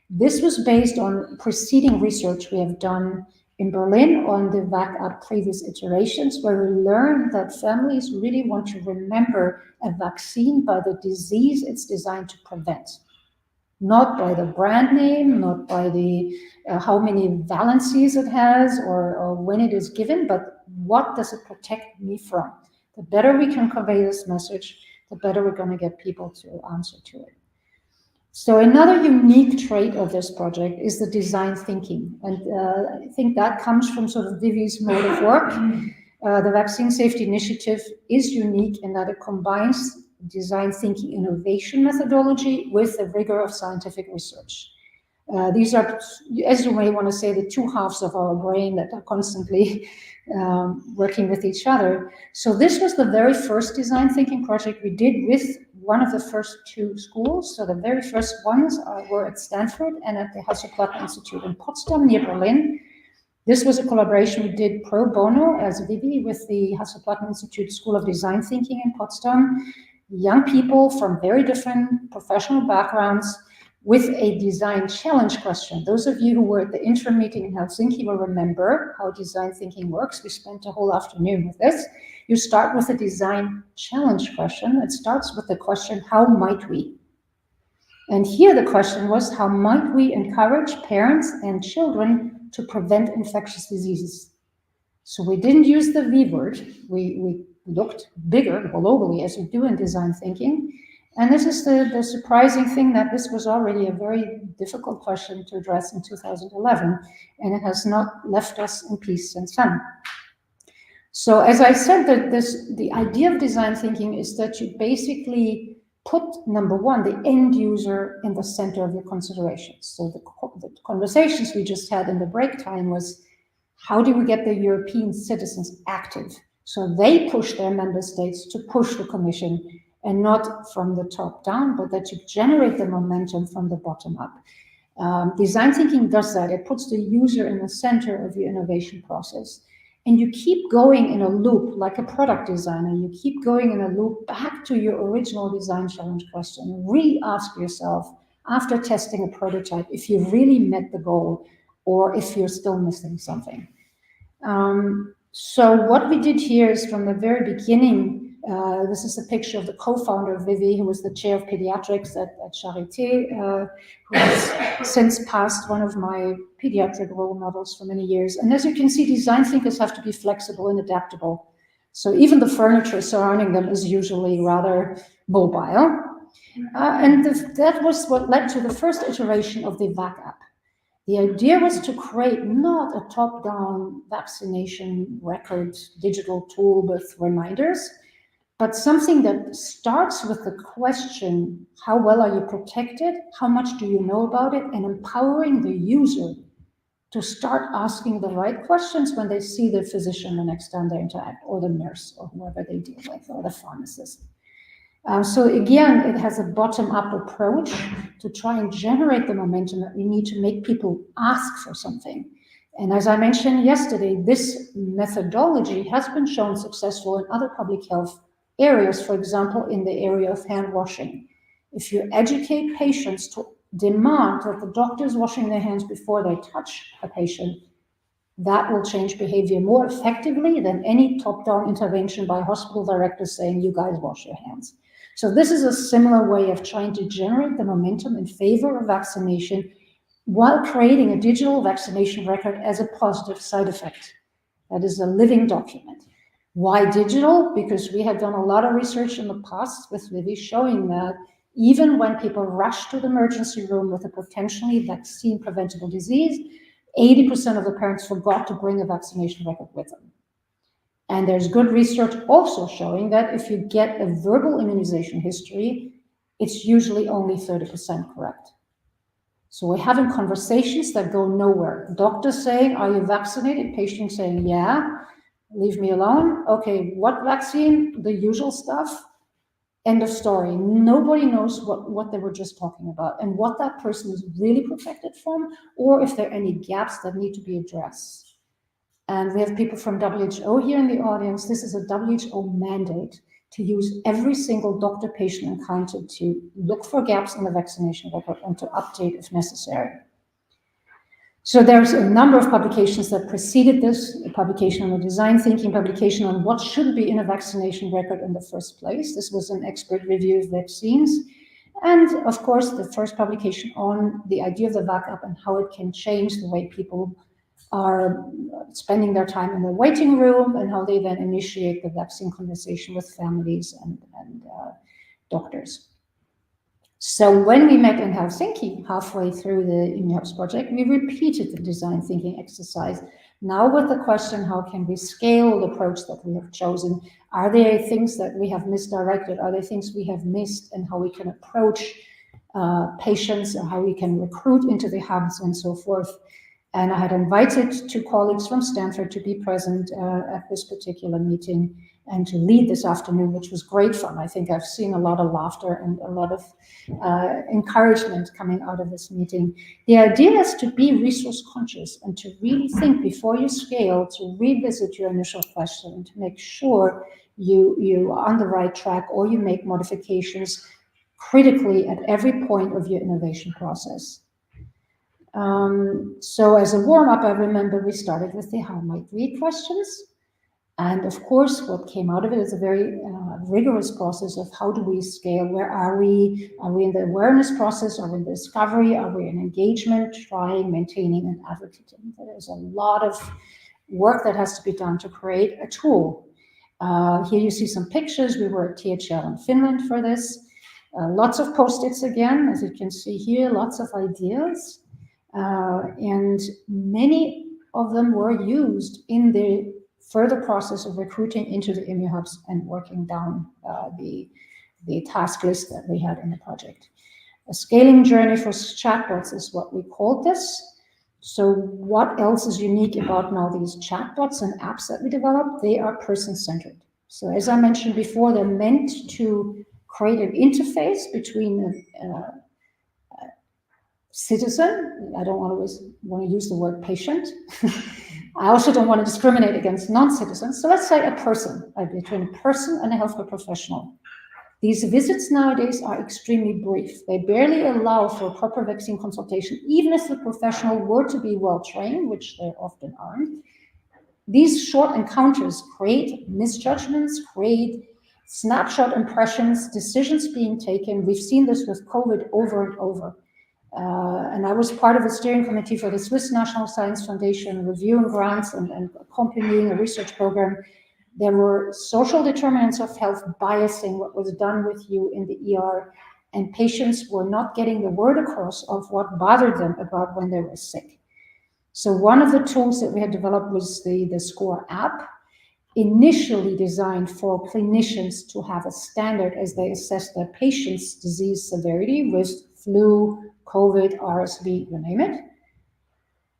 This was based on preceding research we have done in Berlin on the VAC app previous iterations, where we learned that families really want to remember a vaccine by the disease it's designed to prevent. Not by the brand name, not by the how many valencies it has or when it is given, but what does it protect me from? The better we can convey this message, the better we're going to get people to answer to it. So another unique trait of this project is the design thinking. And I think that comes from sort of Vivi's mode of work. The Vaccine Safety Initiative is unique in that it combines design thinking innovation methodology with the rigor of scientific research. These are, as you may want to say, the two halves of our brain that are constantly working with each other. So this was the very first design thinking project we did with one of the first two schools. So the very first ones were at Stanford and at the Hasselplatten Institute in Potsdam near Berlin. This was a collaboration we did pro bono as Vivi with the Hasselplatten Institute School of Design Thinking in Potsdam. Young people from very different professional backgrounds with a design challenge question. Those of you who were at the interim meeting in Helsinki will remember how design thinking works. We spent a whole afternoon with this. You start with a design challenge question. It starts with the question, how might we? And here the question was, how might we encourage parents and children to prevent infectious diseases? So we didn't use the V word. We looked bigger globally as we do in design thinking. And this is the surprising thing, that this was already a very difficult question to address in 2011, and it has not left us in peace since then. So as I said, the idea of design thinking is that you basically put, number one, the end user in the center of your considerations. So the conversations we just had in the break time was, how do we get the European citizens active? So they push their member states to push the Commission, and not from the top down, but that you generate the momentum from the bottom up. Design thinking does that. It puts the user in the center of your innovation process. And you keep going in a loop, like a product designer. You keep going in a loop back to your original design challenge question. Re-ask yourself, after testing a prototype, if you really met the goal or if you're still missing something. So what we did here is, from the very beginning, this is a picture of the co-founder of Vivi, who was the chair of pediatrics at Charité, who has since passed, one of my pediatric role models for many years. And as you can see, design thinkers have to be flexible and adaptable. So even the furniture surrounding them is usually rather mobile. And that was what led to the first iteration of the VAC app. The idea was to create not a top-down vaccination record digital tool with reminders, but something that starts with the question, how well are you protected? How much do you know about it? And empowering the user to start asking the right questions when they see the physician the next time they interact, or the nurse, or whoever they deal with, or the pharmacist. So again, it has a bottom-up approach to try and generate the momentum that we need to make people ask for something. And as I mentioned yesterday, this methodology has been shown successful in other public health areas, for example, in the area of hand washing. If you educate patients to demand that the doctor is washing their hands before they touch a patient, that will change behavior more effectively than any top-down intervention by hospital directors saying, you guys wash your hands. So this is a similar way of trying to generate the momentum in favor of vaccination while creating a digital vaccination record as a positive side effect. That is a living document. Why digital? Because we had done a lot of research in the past with Vivi showing that even when people rush to the emergency room with a potentially vaccine-preventable disease, 80% of the parents forgot to bring a vaccination record with them. And there's good research also showing that if you get a verbal immunization history, it's usually only 30% correct. So we're having conversations that go nowhere. Doctors saying, are you vaccinated? Patients saying, yeah, leave me alone. Okay, what vaccine? The usual stuff. End of story. Nobody knows what they were just talking about and what that person is really protected from, or if there are any gaps that need to be addressed. And we have people from WHO here in the audience. This is a WHO mandate to use every single doctor-patient encounter to look for gaps in the vaccination record and to update if necessary. So there's a number of publications that preceded this, a publication on the design thinking, publication on what should be in a vaccination record in the first place. This was an expert review of vaccines. And of course, the first publication on the idea of the VAC-up and how it can change the way people are spending their time in the waiting room and how they then initiate the vaccine conversation with families and doctors. So when we met in Helsinki, halfway through the ImmuHubs project, we repeated the design thinking exercise. Now with the question, how can we scale the approach that we have chosen? Are there things that we have misdirected? Are there things we have missed? And how we can approach patients and how we can recruit into the hubs and so forth. And I had invited 2 colleagues from Stanford to be present at this particular meeting and to lead this afternoon, which was great fun. I think I've seen a lot of laughter and a lot of encouragement coming out of this meeting. The idea is to be resource conscious and to really think before you scale, to revisit your initial question and to make sure you are on the right track or you make modifications critically at every point of your innovation process. So as a warm-up, I remember we started with the how might we questions. And of course, what came out of it is a very rigorous process of how do we scale? Where are we? Are we in the awareness process? Are we in the discovery? Are we in engagement, trying, maintaining, and advocating? There's a lot of work that has to be done to create a tool. Here you see some pictures. We were at THL in Finland for this. Lots of post-its again, as you can see here, lots of ideas. And many of them were used in the further process of recruiting into the ImmuHubs and working down the task list that we had in the project. A scaling journey for chatbots is what we called this. So what else is unique about now these chatbots and apps that we developed? They are person-centered. So as I mentioned before, they're meant to create an interface between citizen. I don't want to use the word patient. I also don't want to discriminate against non-citizens. So let's say a person, between a person and a healthcare professional. These visits nowadays are extremely brief. They barely allow for a proper vaccine consultation, even if the professional were to be well trained, which they often aren't. These short encounters create misjudgments, create snapshot impressions, decisions being taken. We've seen this with COVID over and over. And I was part of the steering committee for the Swiss National Science Foundation, reviewing grants and accompanying a research program. There were social determinants of health biasing what was done with you in the ER, and patients were not getting the word across of what bothered them about when they were sick. So one of the tools that we had developed was the SCORE app, initially designed for clinicians to have a standard as they assess their patients' disease severity with flu, COVID, RSV, you name it.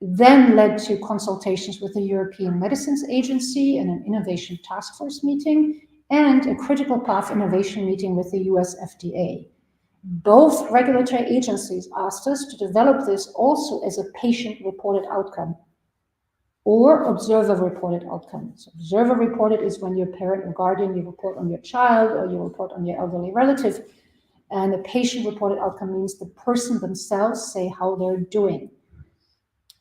Then led to consultations with the European Medicines Agency and an innovation task force meeting and a critical path innovation meeting with the US FDA. Both regulatory agencies asked us to develop this also as a patient-reported outcome or observer-reported outcome. So observer-reported is when your parent or guardian, you report on your child or you report on your elderly relative. And the patient-reported outcome means the person themselves say how they're doing.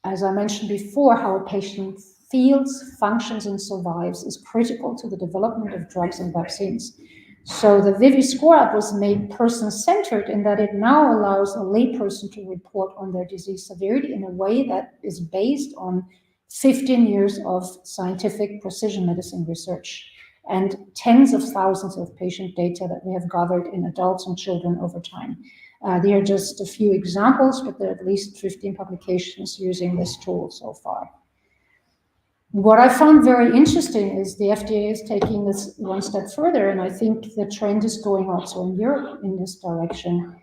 As I mentioned before, how a patient feels, functions, and survives is critical to the development of drugs and vaccines. So the Vivi Score app was made person-centered in that it now allows a layperson to report on their disease severity in a way that is based on 15 years of scientific precision medicine research and tens of thousands of patient data that we have gathered in adults and children over time. They are just a few examples, but there are at least 15 publications using this tool so far. What I found very interesting is the FDA is taking this one step further, and I think the trend is going also in Europe in this direction.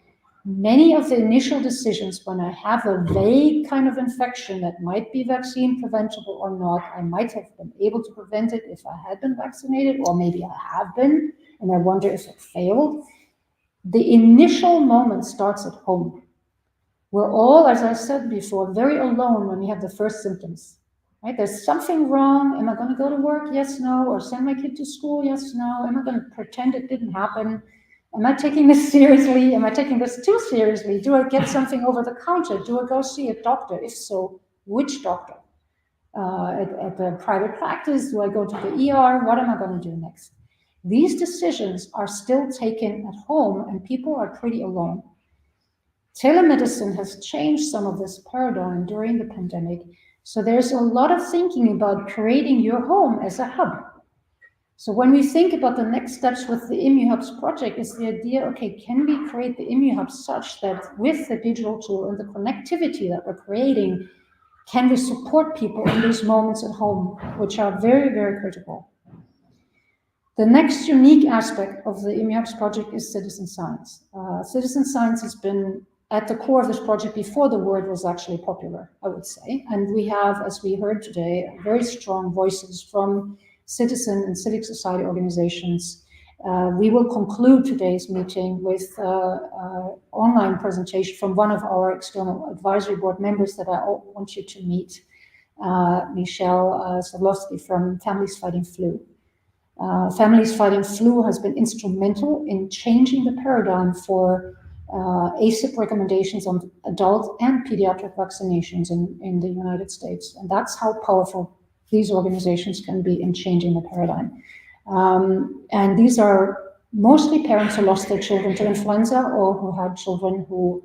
many of the initial decisions when I have a vague kind of infection that might be vaccine preventable or not, I might have been able to prevent it if I had been vaccinated, or maybe I have been, and I wonder if it failed. The initial moment starts at home. We're all, as I said before, very alone when we have the first symptoms, right? There's something wrong. Am I going to go to work? Yes, no. Or send my kid to school? Yes, no. Am I going to pretend it didn't happen? Am I taking this seriously? Am I taking this too seriously? Do I get something over the counter? Do I go see a doctor? If so, which doctor? At the private practice? Do I go to the ER? What am I going to do next? These decisions are still taken at home, and people are pretty alone. Telemedicine has changed some of this paradigm during the pandemic. So there's a lot of thinking about creating your home as a hub. So when we think about the next steps with the ImmuHubs project, is the idea, okay, can we create the ImmuHubs such that with the digital tool and the connectivity that we're creating, can we support people in these moments at home, which are very, very critical? The next unique aspect of the ImmuHubs project is citizen science. Citizen science has been at the core of this project before the word was actually popular, I would say. And we have, as we heard today, very strong voices from citizen and civic society organizations. We will conclude today's meeting with an online presentation from one of our external advisory board members that I want you to meet, Michelle Sadlowski from Families Fighting Flu. Families Fighting Flu has been instrumental in changing the paradigm for ACIP recommendations on adult and pediatric vaccinations in the United States. And that's how powerful these organizations can be in changing the paradigm. And these are mostly parents who lost their children to influenza or who had children who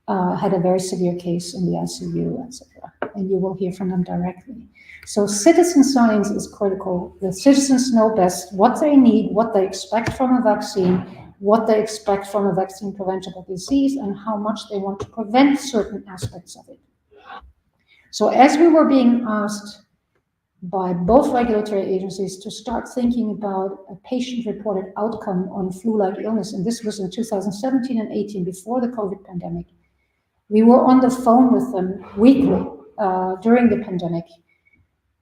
had a very severe case in the ICU, etc. And you will hear from them directly. So citizen science is critical. The citizens know best what they need, what they expect from a vaccine, what they expect from a vaccine preventable disease, and how much they want to prevent certain aspects of it. So as we were being asked by both regulatory agencies to start thinking about a patient-reported outcome on flu-like illness, and this was in 2017 and 18, before the COVID pandemic, we were on the phone with them weekly during the pandemic,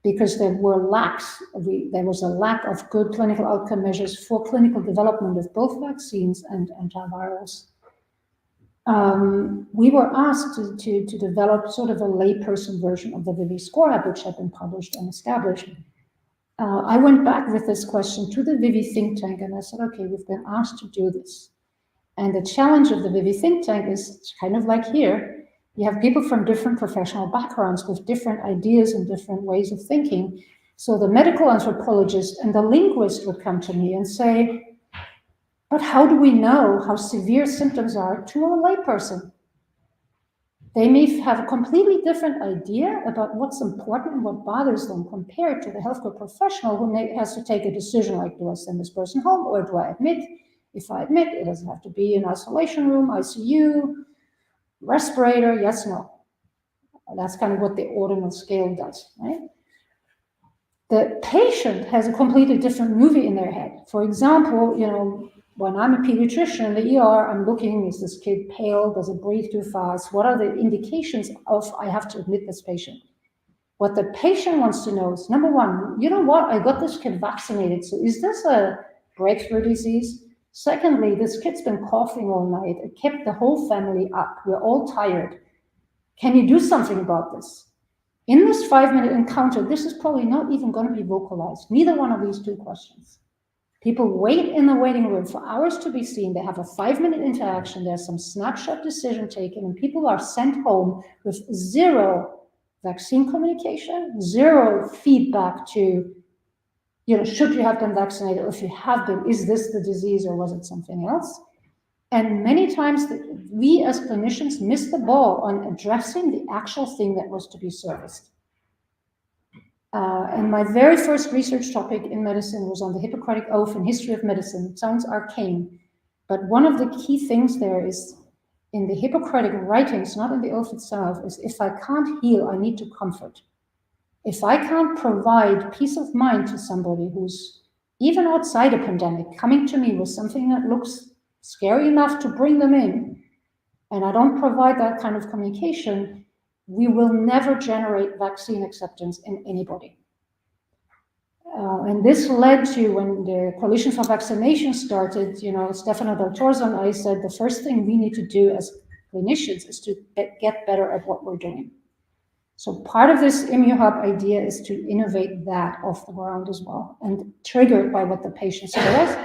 because there were lacks. There was a lack of good clinical outcome measures for clinical development of both vaccines and antivirals. We were asked to develop sort of a layperson version of the Vivi Score app, which had been published and established. I went back with this question to the Vivi think tank, and I said, okay, we've been asked to do this. And the challenge of the Vivi think tank is kind of like here. You have people from different professional backgrounds with different ideas and different ways of thinking. So the medical anthropologist and the linguist would come to me and say, but how do we know how severe symptoms are to a layperson? They may have a completely different idea about what's important and what bothers them compared to the healthcare professional who has to take a decision like, do I send this person home or do I admit? If I admit, it doesn't have to be an isolation room, ICU, respirator, yes, no. That's kind of what the ordinal scale does, right? The patient has a completely different movie in their head. For example, when I'm a pediatrician in the ER, I'm looking, is this kid pale? Does it breathe too fast? What are the indications of I have to admit this patient? What the patient wants to know is, number one, you know what? I got this kid vaccinated. So is this a breakthrough disease? Secondly, this kid's been coughing all night. It kept the whole family up. We're all tired. Can you do something about this? In this 5-minute encounter, this is probably not even going to be vocalized. Neither one of these two questions. People wait in the waiting room for hours to be seen. They have a 5-minute interaction. There's some snapshot decision taken, and people are sent home with zero vaccine communication, zero feedback to, should you have been vaccinated? If you have been, is this the disease or was it something else? And many times we as clinicians miss the ball on addressing the actual thing that was to be serviced. And my very first research topic in medicine was on the Hippocratic Oath and history of medicine. It sounds arcane, but one of the key things there is in the Hippocratic writings, not in the oath itself, is if I can't heal, I need to comfort. If I can't provide peace of mind to somebody who's even outside a pandemic, coming to me with something that looks scary enough to bring them in, and I don't provide that kind of communication, we will never generate vaccine acceptance in anybody. And this led to, when the Coalition for Vaccination started, Stefano Del Torzo and I said the first thing we need to do as clinicians is to get better at what we're doing. So part of this ImmuHub idea is to innovate that off the ground as well, and triggered by what the patients tell us.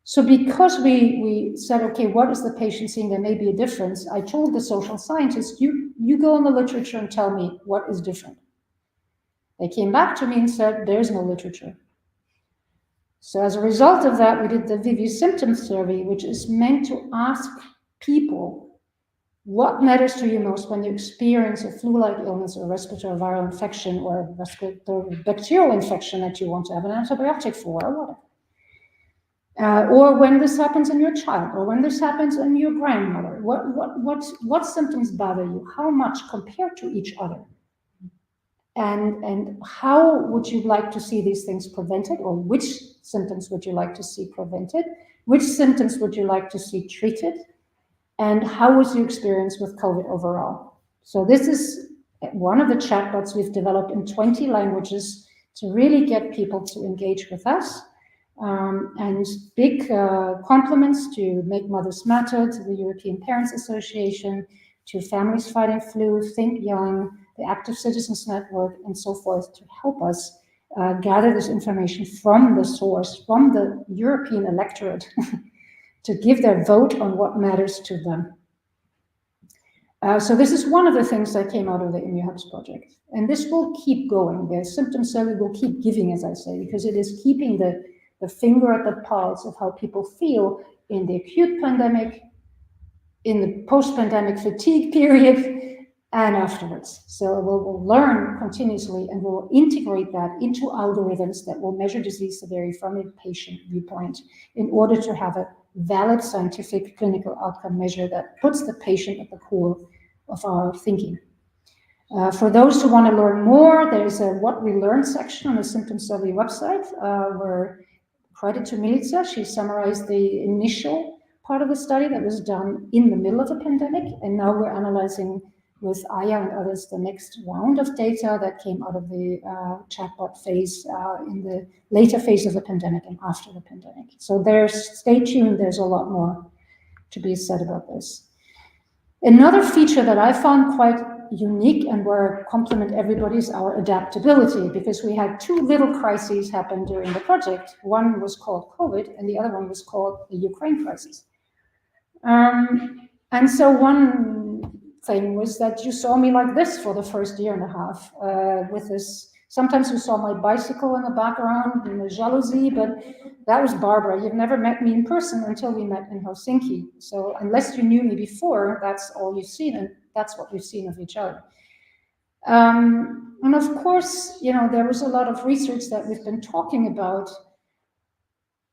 So because we said, okay, what is the patient seeing? There may be a difference. I told the social scientists, you go in the literature and tell me what is different. They came back to me and said, there's no literature. So as a result of that, we did the VV symptom survey, which is meant to ask people, what matters to you most when you experience a flu-like illness or respiratory viral infection or respiratory bacterial infection that you want to have an antibiotic for or whatever. Or when this happens in your child, or when this happens in your grandmother, what symptoms bother you? How much compared to each other? And how would you like to see these things prevented, or which symptoms would you like to see prevented? Which symptoms would you like to see treated? And how was your experience with COVID overall? So this is one of the chatbots we've developed in 20 languages to really get people to engage with us. And big compliments to Make Mothers Matter, to the European Parents Association, to Families Fighting Flu, Think Young, the Active Citizens Network, and so forth, to help us gather this information from the source, from the European electorate, to give their vote on what matters to them. So this is one of the things that came out of the ImmuHubs project. And this will keep going. The symptom survey will keep giving, as I say, because it is keeping the finger at the pulse of how people feel in the acute pandemic, in the post-pandemic fatigue period, and afterwards. So we'll learn continuously, and we'll integrate that into algorithms that will measure disease severity from a patient viewpoint in order to have a valid scientific clinical outcome measure that puts the patient at the core of our thinking. For those who want to learn more, there's a What We Learned section on the Symptom Survey website, where credit to Milica, she summarized the initial part of the study that was done in the middle of the pandemic, and now we're analyzing with Aya and others the next round of data that came out of the chatbot phase in the later phase of the pandemic and after the pandemic. So stay tuned, there's a lot more to be said about this. Another feature that I found quite unique and where I compliment everybody is our adaptability, because we had two little crises happen during the project. One was called COVID and the other one was called the Ukraine crisis. And so one thing was that you saw me like this for the first year and a half with this. Sometimes you saw my bicycle in the background and the jalousie, but that was Barbara. You've never met me in person until we met in Helsinki. So unless you knew me before, that's all you've seen, and that's what we've seen of each other. And of course, there was a lot of research that we've been talking about.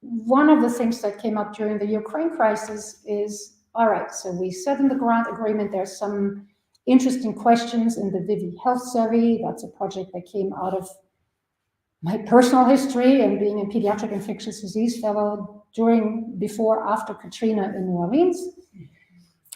One of the things that came up during the Ukraine crisis is, all right, so we said in the grant agreement there's some interesting questions in the Vivi Health Survey. That's a project that came out of my personal history and being a pediatric infectious disease fellow before, after Katrina in New Orleans,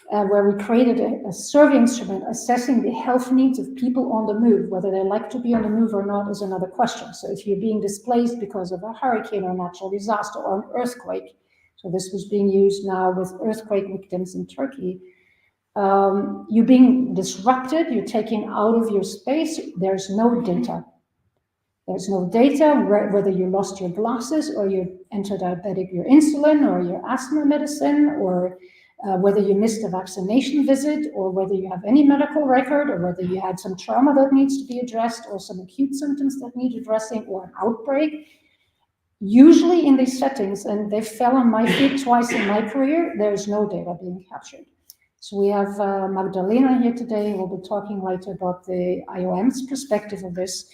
where we created a survey instrument assessing the health needs of people on the move. Whether they like to be on the move or not is another question. So if you're being displaced because of a hurricane or natural disaster or an earthquake, so this was being used now with earthquake victims in Turkey, you're being disrupted, you're taken out of your space, there's no data. There's no data whether you lost your glasses or you entered your insulin or your asthma medicine, or whether you missed a vaccination visit, or whether you have any medical record, or whether you had some trauma that needs to be addressed, or some acute symptoms that need addressing, or an outbreak. Usually in these settings, and they fell on my feet twice in my career, there's no data being captured. So we have Magdalena here today. We'll be talking later about the IOM's perspective of this.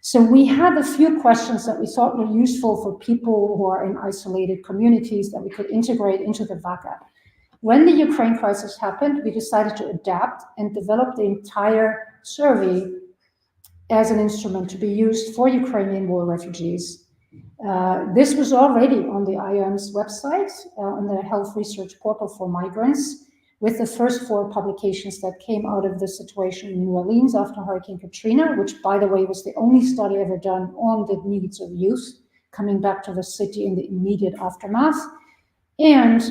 So we had a few questions that we thought were useful for people who are in isolated communities that we could integrate into the VAC app. When the Ukraine crisis happened, we decided to adapt and develop the entire survey as an instrument to be used for Ukrainian war refugees. This was already on the IOM's website, on the Health Research Portal for Migrants. with the first 4 publications that came out of the situation in New Orleans after Hurricane Katrina, which, by the way, was the only study ever done on the needs of youth coming back to the city in the immediate aftermath. And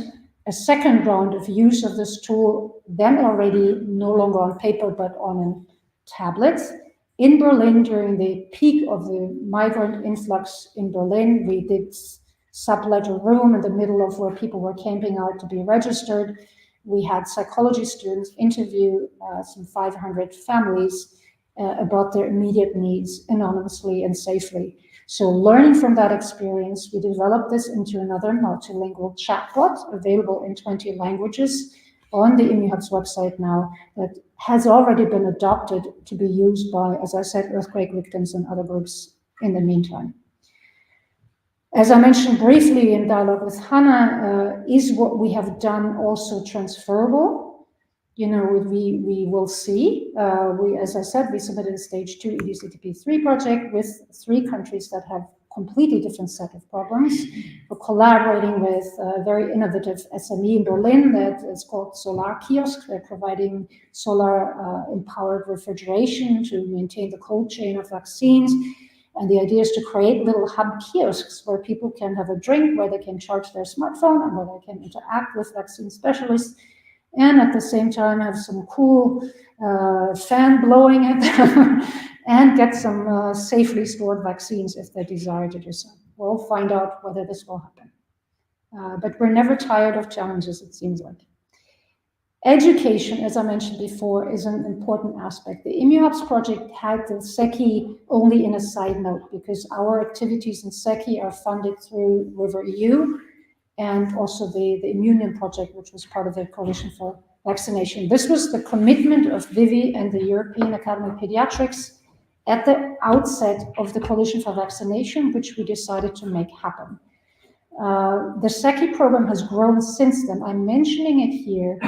a second round of use of this tool, then already no longer on paper, but on tablets. In Berlin, during the peak of the migrant influx in Berlin, we did sublet a room in the middle of where people were camping out to be registered. We had psychology students interview some 500 families about their immediate needs anonymously and safely. So learning from that experience, we developed this into another multilingual chatbot available in 20 languages on the ImmuHubs website now that has already been adopted to be used by, as I said, earthquake victims and other groups in the meantime. As I mentioned briefly in dialogue with Hannah, is what we have done also transferable? You know, we will see. As I said, we submitted a stage 2 EDCTP3 project with 3 countries that have completely different set of problems. We're collaborating with a very innovative SME in Berlin that is called Solar Kiosk. They're providing solar empowered refrigeration to maintain the cold chain of vaccines. And the idea is to create little hub kiosks where people can have a drink, where they can charge their smartphone, and where they can interact with vaccine specialists, and at the same time have some cool fan blowing at them and get some safely stored vaccines if they desire to do so. We'll find out whether this will happen. But we're never tired of challenges, it seems like. Education, as I mentioned before, is an important aspect. The ImmuHubs project had the SECI only in a side note because our activities in SECI are funded through River EU and also the Immunion project, which was part of the Coalition for Vaccination. This was the commitment of Vivi and the European Academy of Pediatrics at the outset of the Coalition for Vaccination, which we decided to make happen. The SECI program has grown since then. I'm mentioning it here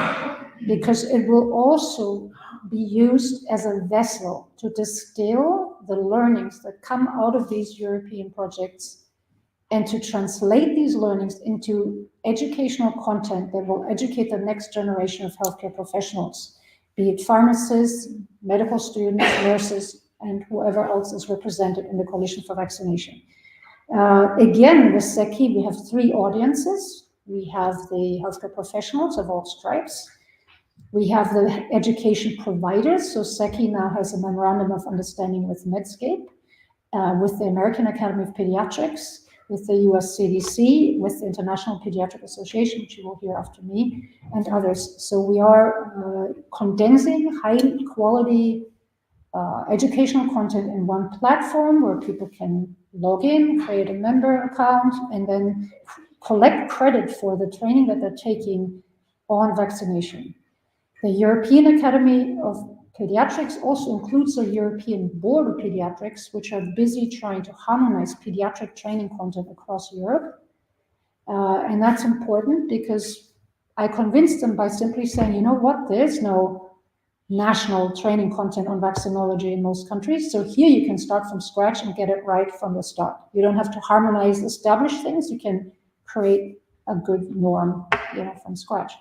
because it will also be used as a vessel to distill the learnings that come out of these European projects and to translate these learnings into educational content that will educate the next generation of healthcare professionals, be it pharmacists, medical students, nurses, and whoever else is represented in the Coalition for Vaccination. Again, with SECI, we have 3 audiences. We have the healthcare professionals of all stripes. We have the education providers. So SECI now has a memorandum of understanding with Medscape, with the American Academy of Pediatrics, with the US CDC, with the International Pediatric Association, which you will hear after me, and others. So we are condensing high quality educational content in one platform where people can log in, create a member account, and then collect credit for the training that they're taking on vaccination. The European Academy of Pediatrics also includes the European Board of Pediatrics, which are busy trying to harmonize pediatric training content across Europe. And that's important because I convinced them by simply saying, you know what, there's no national training content on vaccinology in most countries. So here you can start from scratch and get it right from the start. You don't have to harmonize established things. You can create a good norm, from scratch.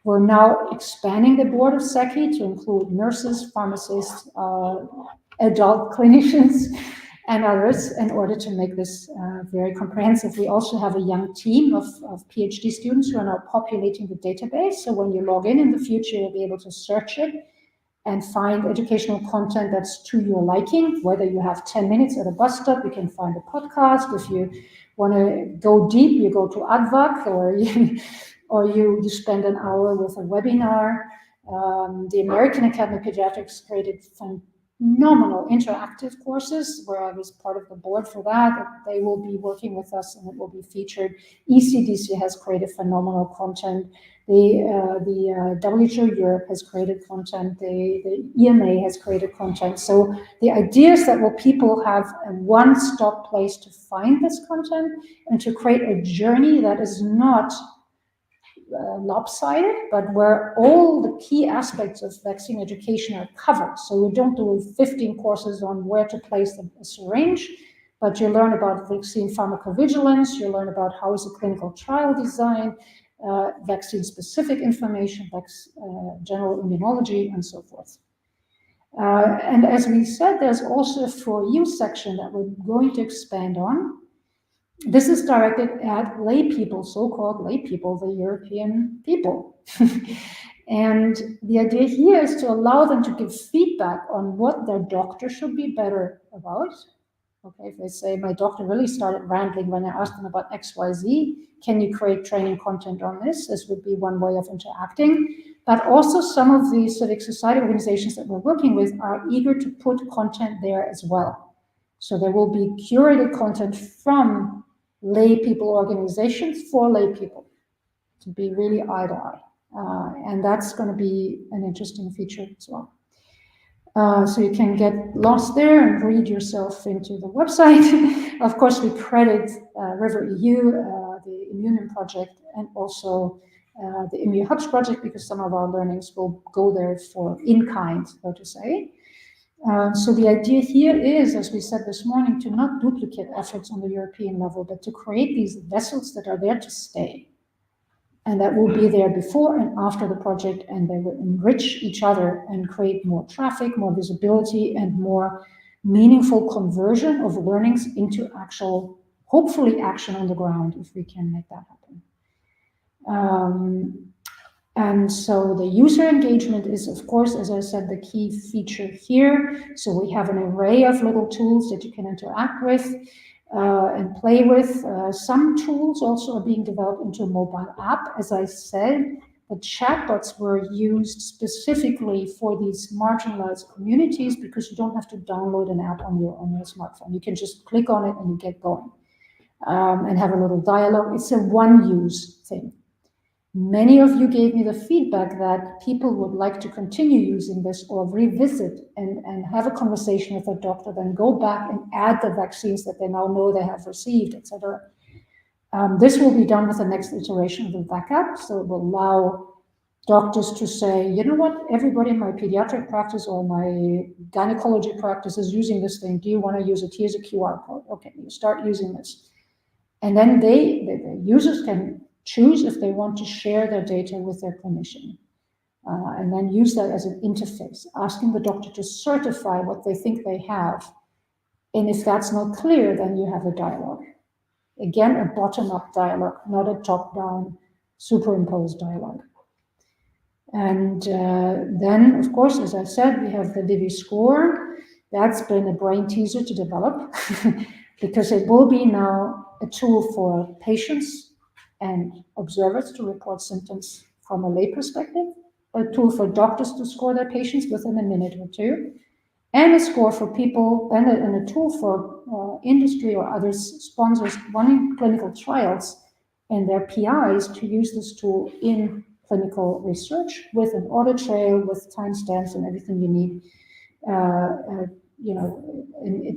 We're now expanding the board of SECI to include nurses, pharmacists, adult clinicians, and others in order to make this very comprehensive. We also have a young team of PhD students who are now populating the database. So when you log in the future, you'll be able to search it and find educational content that's to your liking. Whether you have 10 minutes at a bus stop, you can find a podcast. If you want to go deep, you go to ADVAC, or you spend an hour with a webinar. The American Academy of Pediatrics created phenomenal interactive courses where I was part of the board for that. They will be working with us and it will be featured. ECDC has created phenomenal content. The WHO Europe has created content. The EMA has created content. So the idea is that people have a one-stop place to find this content and to create a journey that is not lopsided, but where all the key aspects of vaccine education are covered. So we don't do 15 courses on where to place a syringe, but you learn about vaccine pharmacovigilance, you learn about how is a clinical trial designed, vaccine-specific information, general immunology, and so forth. And as we said, there's also a For You section that we're going to expand on. This is directed at lay people, so-called lay people, the European people. And the idea here is to allow them to give feedback on what their doctor should be better about. Okay, if they say, my doctor really started rambling when I asked them about XYZ, can you create training content on this? This would be one way of interacting. But also some of the civic society organizations that we're working with are eager to put content there as well. So there will be curated content from lay people organizations for lay people to be really eye to eye. And that's going to be an interesting feature as well. So you can get lost there and read yourself into the website. Of course, we credit River EU, the Immunin project, and also the ImmuHubs project, because some of our learnings will go there for in kind, so to say. So the idea here is, as we said this morning, to not duplicate efforts on the European level, but to create these vessels that are there to stay. And that will be there before and after the project, and they will enrich each other and create more traffic, more visibility, and more meaningful conversion of learnings into actual, hopefully, action on the ground, if we can make that happen. And so the user engagement is, of course, as I said, the key feature here. So we have an array of little tools that you can interact with and play with. Some tools also are being developed into a mobile app. As I said, the chatbots were used specifically for these marginalized communities because you don't have to download an app on your smartphone. You can just click on it and you get going and have a little dialogue. It's a one-use thing. Many of you gave me the feedback that people would like to continue using this or revisit and have a conversation with their doctor, then go back and add the vaccines that they now know they have received, etc. This will be done with the next iteration of the VAC app, so it will allow doctors to say, you know what, everybody in my pediatric practice or my gynecology practice is using this thing. Do you want to use it? Here's a QR code. Okay, you start using this. And then the users can choose if they want to share their data with their clinician, and then use that as an interface, asking the doctor to certify what they think they have. And if that's not clear, then you have a dialogue. Again, a bottom-up dialogue, not a top-down superimposed dialogue. And then, of course, as I said, we have the Vivi score. That's been a brain teaser to develop because it will be now a tool for patients and observers to report symptoms from a lay perspective, a tool for doctors to score their patients within a minute or two, and a score for people, and a tool for industry or other sponsors running clinical trials and their PIs to use this tool in clinical research with an audit trail, with timestamps and everything you need,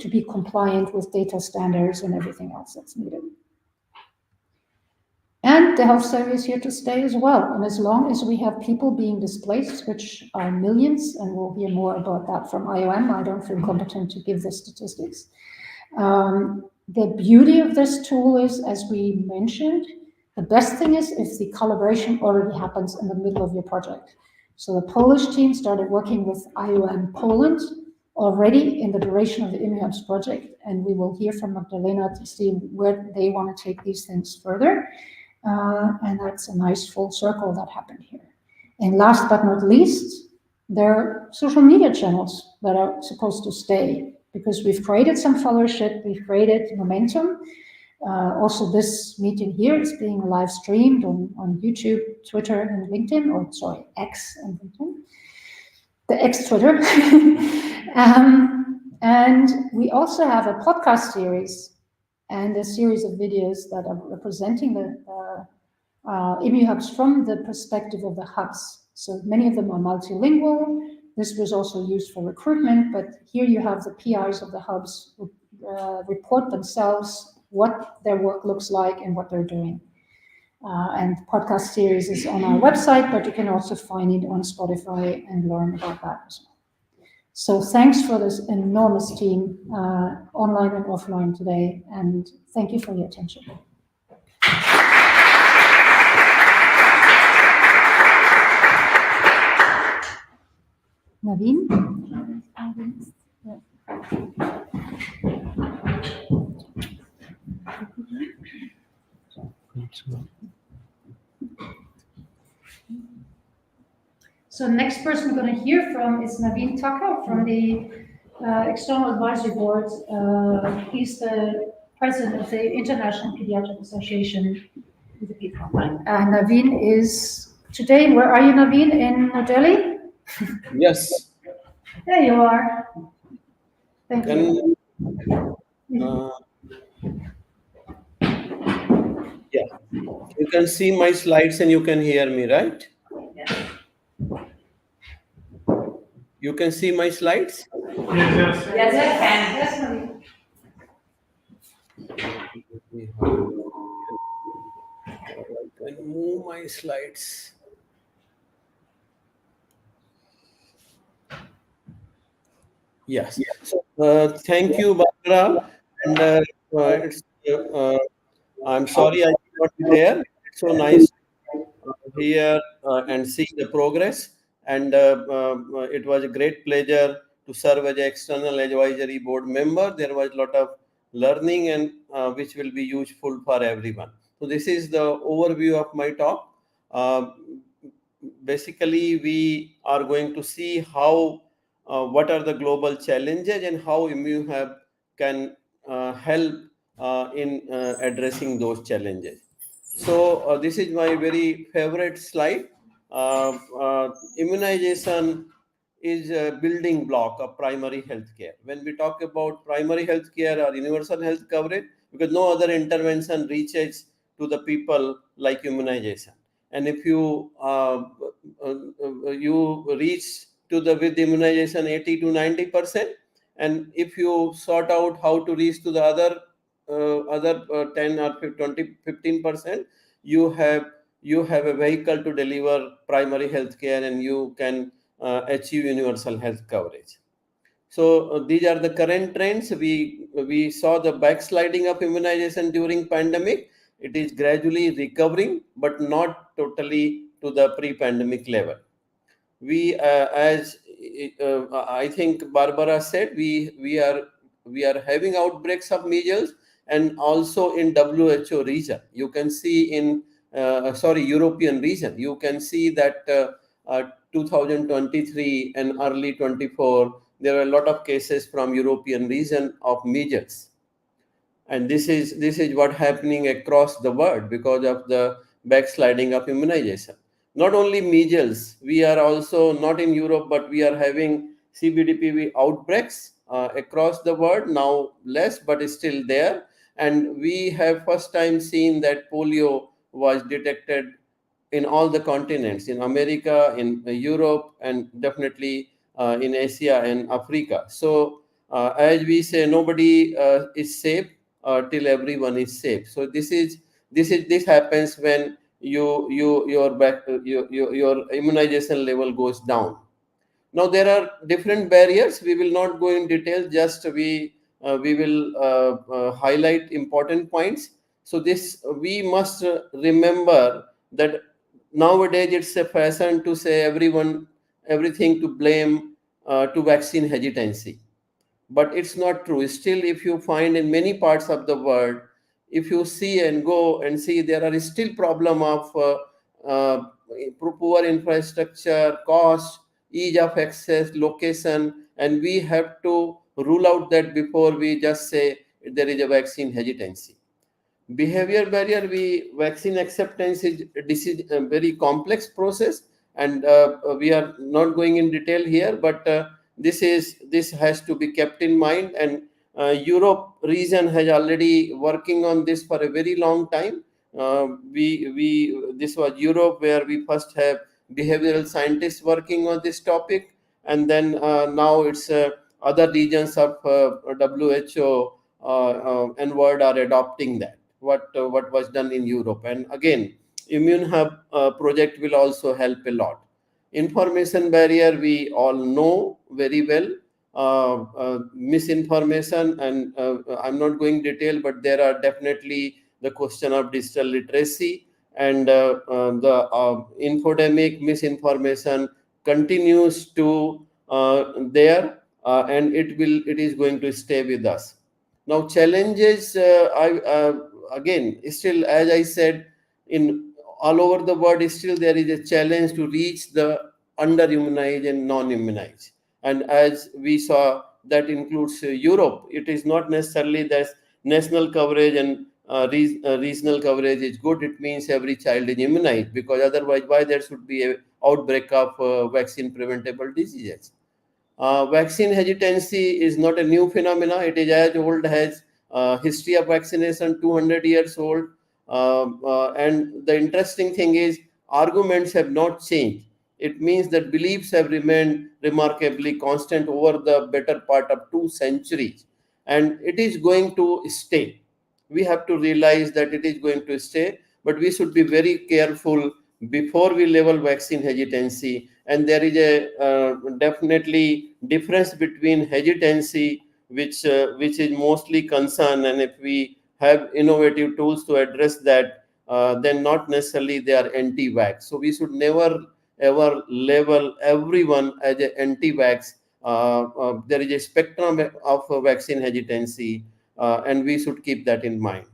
to be compliant with data standards and everything else that's needed. And the health survey is here to stay as well. And as long as we have people being displaced, which are millions, and we'll hear more about that from IOM, I don't feel competent to give the statistics. The beauty of this tool is, as we mentioned, the best thing is if the collaboration already happens in the middle of your project. So the Polish team started working with IOM Poland already in the duration of the ImmuHubs project, and we will hear from Magdalena to see where they want to take these things further. And that's a nice full circle that happened here. And last but not least, there are social media channels that are supposed to stay because we've created some followership, we've created momentum. Also, this meeting here is being live streamed on YouTube, Twitter, and LinkedIn, or sorry, X and LinkedIn, the X Twitter. And we also have a podcast series and a series of videos that are representing the ImmuHubs from the perspective of the hubs. So many of them are multilingual. This was also used for recruitment, but here you have the PIs of the hubs who report themselves, what their work looks like and what they're doing. And the podcast series is on our website, but you can also find it on Spotify and learn about that as well. So thanks for this enormous team, online and offline today, and thank you for your attention. Naveen? So next person we're going to hear from is Naveen Tucker from the External Advisory Board. He's the president of the International Pediatric Association. Naveen is today, where are you, Naveen? In New Delhi? Yes. There you are. Thank you. Yeah, you can see my slides and you can hear me, right? You can see my slides? Yes, I can. Yes, Naveen. I can move my slides. Yes. So, thank you, Barbara. And I'm sorry I could not be there. It's so nice here and see the progress. And it was a great pleasure to serve as an external advisory board member. There was a lot of learning and which will be useful for everyone. So this is the overview of my talk. Basically, we are going to see how what are the global challenges and how ImmuHub can help in addressing those challenges. So this is my very favorite slide. Immunization is a building block of primary health care. When we talk about primary health care or universal health coverage, because no other intervention reaches to the people like immunization. And if you you reach to the with immunization 80 to 90%, and if you sort out how to reach to the other 10 or 20 15%, you have a vehicle to deliver primary health care and you can achieve universal health coverage. So these are the current trends. We saw the backsliding of immunization during pandemic. It is gradually recovering, but not totally to the pre-pandemic level. We, as I think Barbara said, we are having outbreaks of measles and also in WHO region. You can see in European region. You can see that 2023 and early 24 there are a lot of cases from European region of measles, and this is what happening across the world because of the backsliding of immunization. Not only measles, we are also not in Europe, but we are having CBDPV outbreaks across the world now, less but is still there, and we have first time seen that polio was detected in all the continents, in America, in Europe, and definitely in Asia and Africa. So as we say, nobody is safe till everyone is safe. So this happens when your immunization level goes down. Now there are different barriers. We will not go in detail. Just we will highlight important points. So this we must remember that nowadays it's a fashion to say everything to blame to vaccine hesitancy, but it's not true. Still, if you find in many parts of the world, if you see and go and see, there are still problem of uh, poor infrastructure, cost, ease of access, location, and we have to rule out that before we just say there is a vaccine hesitancy. Behavior barrier, we vaccine acceptance is a very complex process, and we are not going in detail here, but this has to be kept in mind, and Europe region has already working on this for a very long time. We this was Europe where we first have behavioral scientists working on this topic, and then now it's other regions of WHO and world are adopting that what was done in Europe. And again, ImmuHub project will also help a lot. Information barrier, we all know very well. Misinformation, and I'm not going detail, but there are definitely the question of digital literacy and the infodemic misinformation continues to there, and it is going to stay with us. Now challenges, again, still, as I said, in all over the world, still there is a challenge to reach the under-immunized and non-immunized. And as we saw, that includes Europe. It is not necessarily that national coverage and regional coverage is good. It means every child is immunized, because otherwise, why there should be a outbreak of vaccine preventable diseases? Vaccine hesitancy is not a new phenomena. It is as old as history of vaccination, 200 years old. And the interesting thing is, arguments have not changed. It means that beliefs have remained remarkably constant over the better part of 2 centuries, and it is going to stay. We have to realize that it is going to stay, but we should be very careful before we level vaccine hesitancy. And there is a definitely difference between hesitancy, which is mostly concern, and if we have innovative tools to address that, then not necessarily they are anti-vax. So we should never ever label everyone as an anti-vax. There is a spectrum of vaccine hesitancy, and we should keep that in mind.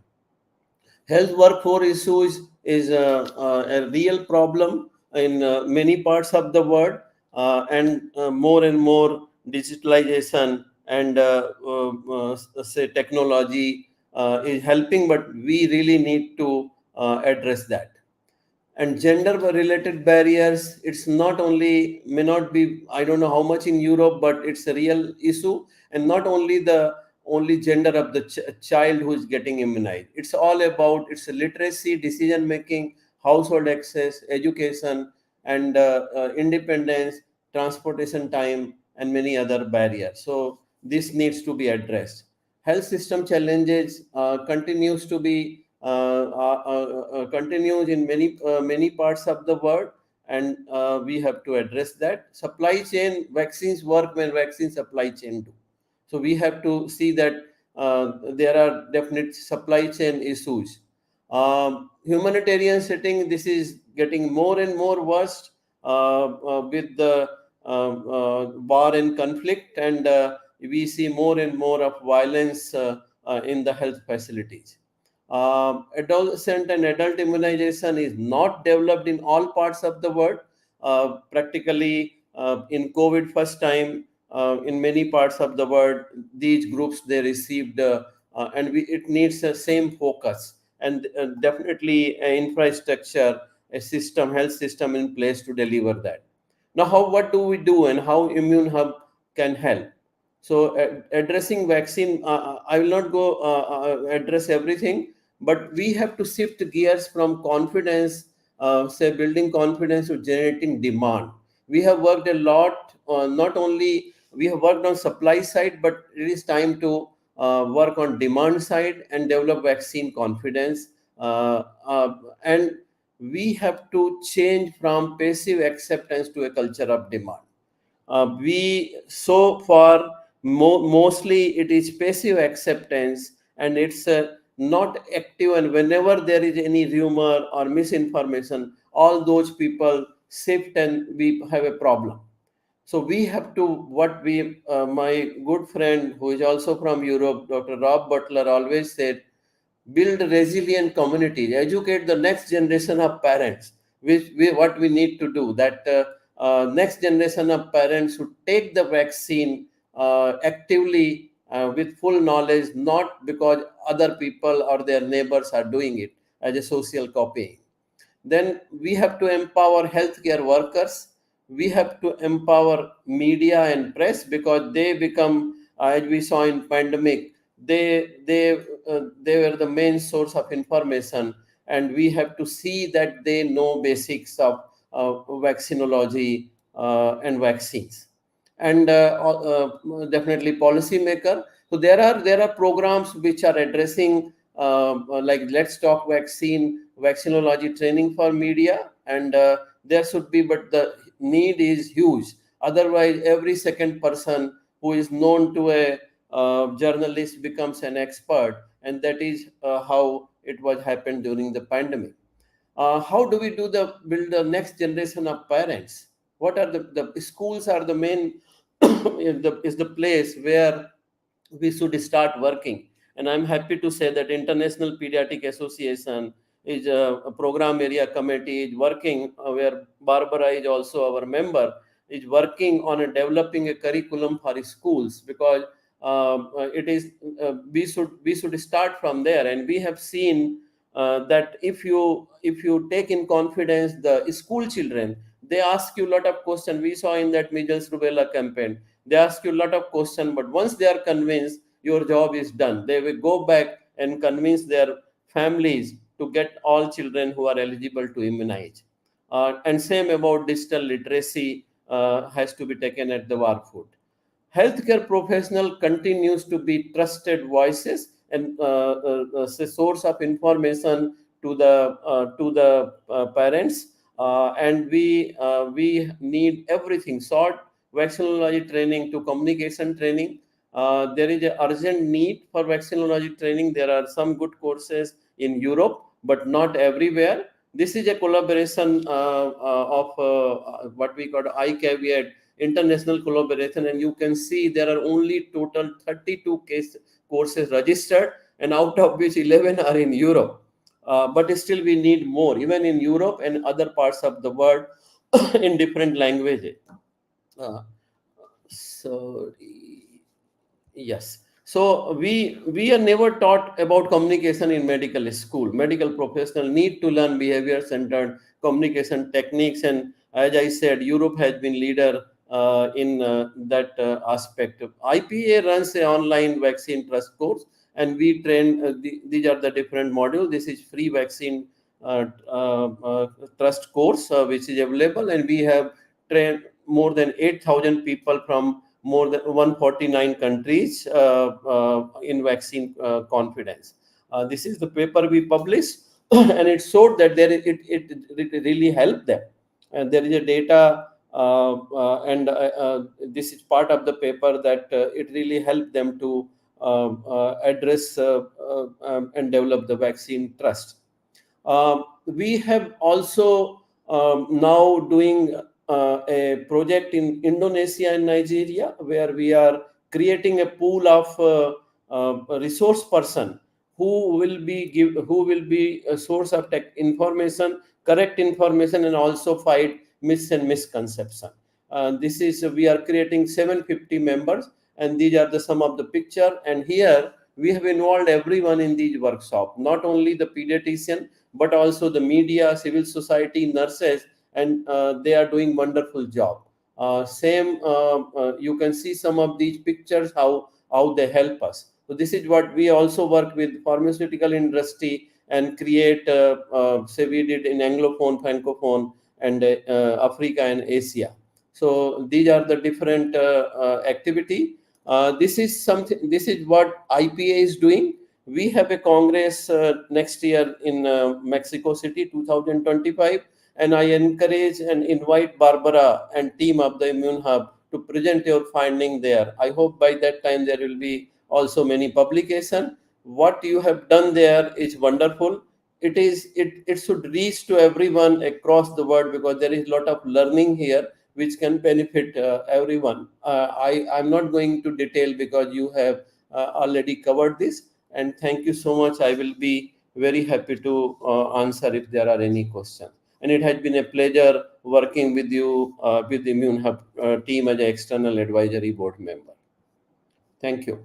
Health workforce issues is a real problem in many parts of the world, and more and more digitalization and say technology is helping, but we really need to address that. And gender related barriers, it's not only, may not be, I don't know how much in Europe, but it's a real issue. And not only the only gender of the child who is getting immunized, it's all about its literacy, decision making, household access, education, and independence, transportation time, and many other barriers. So this needs to be addressed. Health system challenges continues to be continues in many parts of the world, and we have to address that. Supply chain, vaccines work when vaccine supply chain do. So we have to see that there are definite supply chain issues. Humanitarian setting, this is getting more and more worse with the war and conflict, and we see more and more of violence in the health facilities. Adolescent and adult immunization is not developed in all parts of the world. Practically, in COVID first time, in many parts of the world, these groups they received, it needs the same focus, and definitely infrastructure, a system, health system in place to deliver that. Now, what do we do, and how Immune Hub can help? So, addressing vaccine, I will not go address everything, but we have to shift gears from confidence, say building confidence, to generating demand. We have worked a lot, not only we have worked on supply side, but it is time to work on demand side and develop vaccine confidence. And we have to change from passive acceptance to a culture of demand. We so far mostly it is passive acceptance, and it's not active, and whenever there is any rumor or misinformation, all those people shift and we have a problem. So we have to, what we my good friend who is also from Europe, Dr. Rob Butler, always said, build resilient communities, educate the next generation of parents, what we need to do, that next generation of parents should take the vaccine actively, with full knowledge, not because other people or their neighbors are doing it as a social copying. Then we have to empower healthcare workers. We have to empower media and press, because they become, as we saw in pandemic, they were the main source of information, and we have to see that they know basics of vaccinology and vaccines. And definitely policymaker. So there are programs which are addressing, like Let's Talk Vaccine, vaccinology training for media, and there should be, but the need is huge. Otherwise, every second person who is known to a journalist becomes an expert, and that is how it was happened during the pandemic. How do we build the next generation of parents? What are the schools are the main is the place where we should start working. And I'm happy to say that International Pediatric Association is a program area committee is working, where Barbara is also our member, is working on developing a curriculum for schools, because it is we should start from there. And we have seen that if you take in confidence the school children, they ask you a lot of questions. We saw in that measles rubella campaign, they ask you a lot of questions, but once they are convinced, your job is done. They will go back and convince their families to get all children who are eligible to immunize. And same about digital literacy has to be taken at the war foot. Healthcare professional continues to be trusted voices and a source of information to the parents, and we need everything short vaccinology training to communication training. There is an urgent need for vaccinology training. There are some good courses in Europe, but not everywhere. This is a collaboration of what we call ICAVIAD, international collaboration, and you can see there are only total 32 courses registered, and out of which 11 are in Europe. But still we need more, even in Europe and other parts of the world, in different languages. Uh, so yes. So we are never taught about communication in medical school. Medical professionals need to learn behavior-centered communication techniques, and as I said, Europe has been leader in that aspect. IPA runs an online vaccine trust course, and we train. These are the different modules. This is free vaccine trust course, which is available, and we have trained more than 8,000 people from more than 149 countries in vaccine confidence. This is the paper we published, and it showed that it really helped them. And there is a data, and this is part of the paper, that it really helped them to address and develop the vaccine trust. We have also now doing a project in Indonesia and Nigeria, where we are creating a pool of a resource person who will be a source of tech information, correct information, and also fight myths and misconception. This is we are creating 750 members, and these are the some of the picture. And here we have involved everyone in these workshop, not only the pediatrician, but also the media, civil society, nurses, and they are doing wonderful job. You can see some of these pictures, how they help us. So this is what we also work with pharmaceutical industry and create, say we did in Anglophone, Francophone, and Africa and Asia. So these are the different activity. This is something. This is what IPA is doing. We have a congress next year in Mexico City, 2025, and I encourage and invite Barbara and team of the Immune Hub to present your finding there. I hope by that time there will be also many publication. What you have done there is wonderful. It should reach to everyone across the world, because there is a lot of learning here which can benefit everyone. I'm not going to detail, because you have already covered this. And thank you so much. I will be very happy to answer if there are any questions. And it has been a pleasure working with you, with the Immune Hub team as an external advisory board member. Thank you.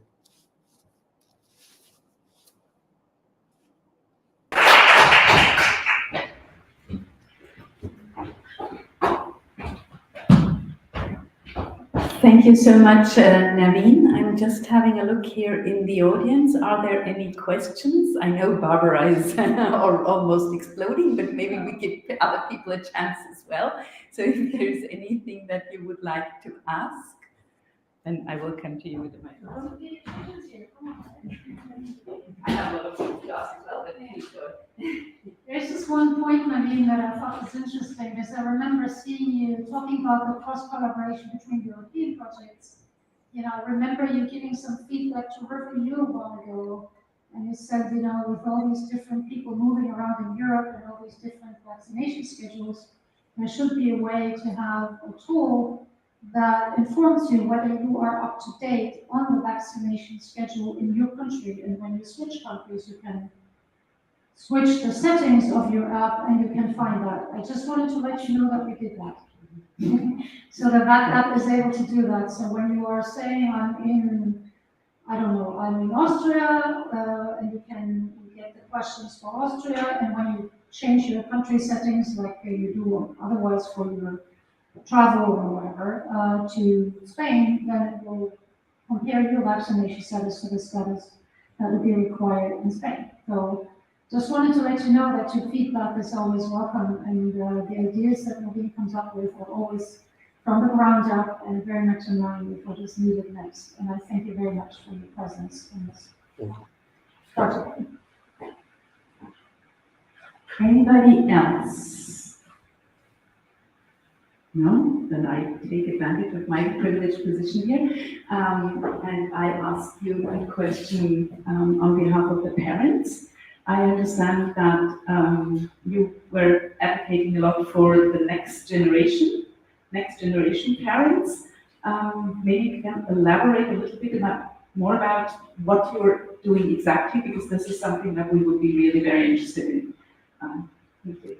Thank you so much, Naveen. I'm just having a look here in the audience. Are there any questions? I know Barbara is almost exploding, but maybe we give other people a chance as well. So if there's anything that you would like to ask, then I will come to you with the microphone. I have a lot of things to ask as well, but please go ahead. There's just one point, Nadine, that I thought was interesting, because I remember seeing you talking about the cross-collaboration between European projects. You know, I remember you giving some feedback to Review a while ago, and you said, you know, with all these different people moving around in Europe and all these different vaccination schedules, there should be a way to have a tool that informs you whether you are up to date on the vaccination schedule in your country. And when you switch countries, you can switch the settings of your app and you can find that. I just wanted to let you know that we did that. So the Vac app is able to do that. So when you are saying I'm in, I don't know, I'm in Austria, and you get the questions for Austria, and when you change your country settings, like you do otherwise for your travel or whatever, to Spain, then it will compare your vaccination status to the status that would be required in Spain. So just wanted to let you know that your feedback is always welcome, and the ideas that Nadine comes up with are always from the ground up and very much in line with what is needed next. And I thank you very much for your presence in this project. Anybody else? No? Then I take advantage of my privileged position here, and I ask you a question on behalf of the parents. I understand that you were advocating a lot for the next generation parents. Maybe you can elaborate a little bit more about what you're doing exactly, because this is something that we would be really very interested in. Thank you.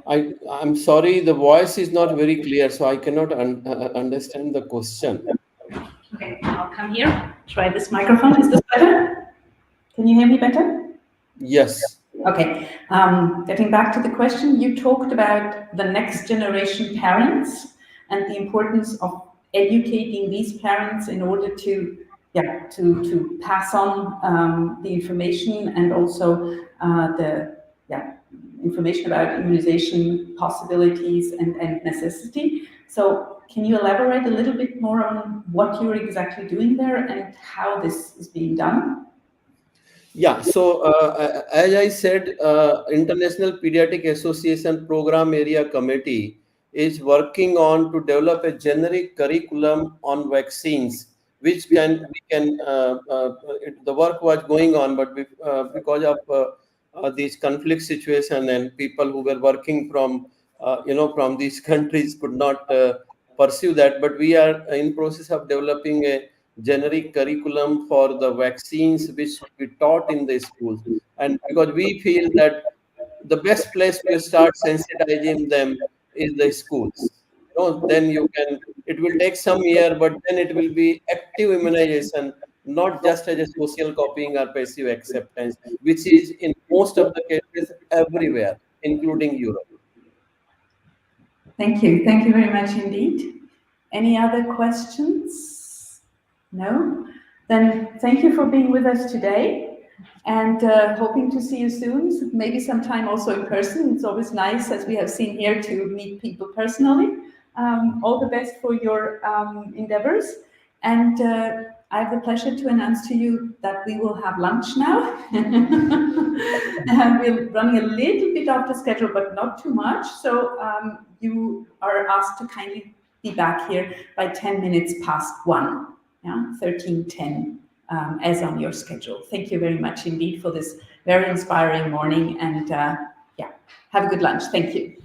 I'm sorry, the voice is not very clear, so I cannot understand the question. Okay, I'll come here. Try this microphone. Is this better? Can you hear me better? Yes. Okay. Getting back to the question, you talked about the next generation parents and the importance of educating these parents in order to pass on the information, and also the information about immunization possibilities and necessity. So can you elaborate a little bit more on what you're exactly doing there and how this is being done? Yeah, so as I said, International Pediatric Association Program Area Committee is working on to develop a generic curriculum on vaccines, which the work was going on, but because of this conflict situation and people who were working from from these countries could not pursue that. But we are in process of developing a generic curriculum for the vaccines which should be taught in the schools, and because we feel that the best place to start sensitizing them is the schools. Then it will take some year, but then it will be active immunization, not just as a social copying or passive acceptance, which is in most of the cases everywhere, including Europe. Thank you. Thank you very much indeed. Any other questions? No? Then thank you for being with us today, and hoping to see you soon, maybe sometime also in person. It's always nice, as we have seen here, to meet people personally. All the best for your endeavors. And I have the pleasure to announce to you that we will have lunch now. We're running a little bit off the schedule, but not too much. So you are asked to kindly be back here by 10 minutes past 1, 13:10, as on your schedule. Thank you very much indeed for this very inspiring morning, and have a good lunch. Thank you.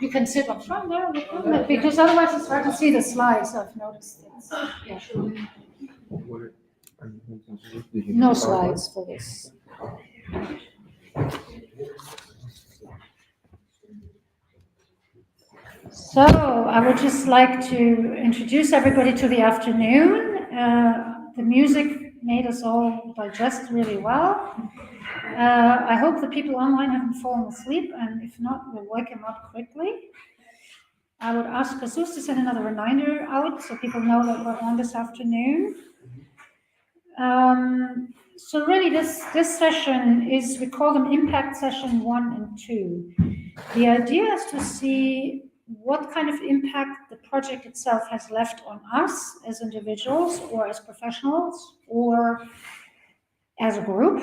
You can sit up front there, because otherwise it's hard to see the slides, I've noticed. Yeah. No slides for this. So I would just like to introduce everybody to the afternoon. The music made us all digest really well. I hope the people online haven't fallen asleep, and if not, we'll wake them up quickly. I would ask Jesus to send another reminder out so people know that we're on this afternoon. So really this session is, we call them Impact Session 1 and 2. The idea is to see what kind of impact the project itself has left on us as individuals or as professionals or as a group.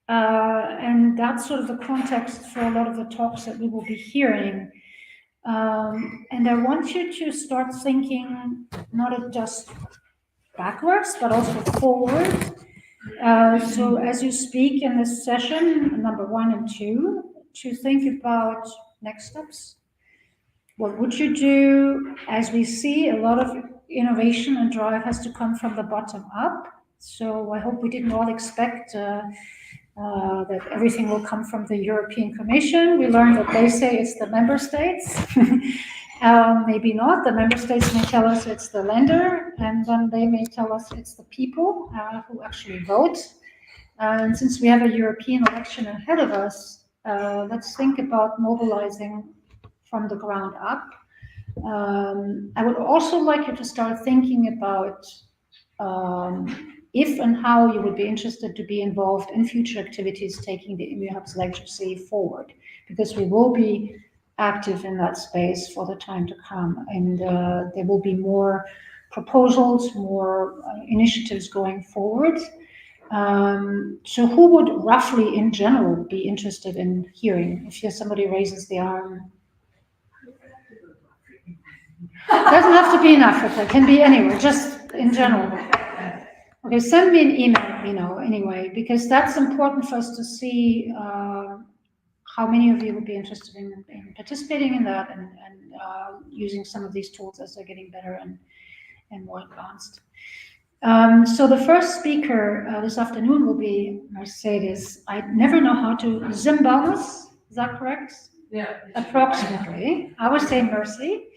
And that's sort of the context for a lot of the talks that we will be hearing. And I want you to start thinking not just backwards, but also forward. So as you speak in this session, number 1 and 2, to think about next steps. What would you do? As we see, a lot of innovation and drive has to come from the bottom up. So I hope we didn't all expect that everything will come from the European Commission. We learned that they say it's the member states. Maybe not. The member states may tell us it's the lender, and then they may tell us it's the people who actually vote. And since we have a European election ahead of us, let's think about mobilizing from the ground up. I would also like you to start thinking about if and how you would be interested to be involved in future activities taking the ImmuHubs legacy forward, because we will be active in that space for the time to come, and there will be more proposals, more initiatives going forward. So who would roughly in general be interested in hearing? If somebody raises the arm. Doesn't have to be in Africa, it can be anywhere, just in general. Okay, send me an email, anyway, because that's important for us to see how many of you would be interested in participating in that and using some of these tools as they're getting better and more advanced. So the first speaker this afternoon will be Mercedes. I never know how to, Zimbalmas, is that correct? Yeah. Approximately. I was saying Mercy.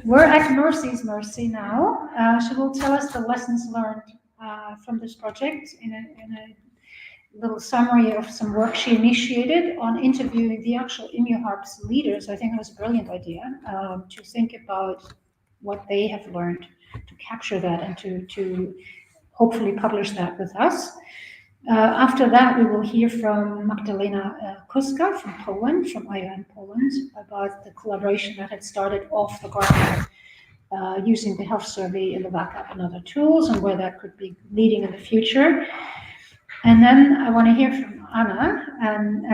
We're at Mercy's Mercy now. She will tell us the lessons learned from this project in a little summary of some work she initiated on interviewing the actual ImmuHubs leaders. I think it was a brilliant idea to think about what they have learned, to capture that and to hopefully publish that with us. After that, we will hear from Magdalena Kuska from Poland, from IOM Poland, about the collaboration that had started off the ground using the health survey in the backup and other tools, and where that could be leading in the future. And then I want to hear from Anna and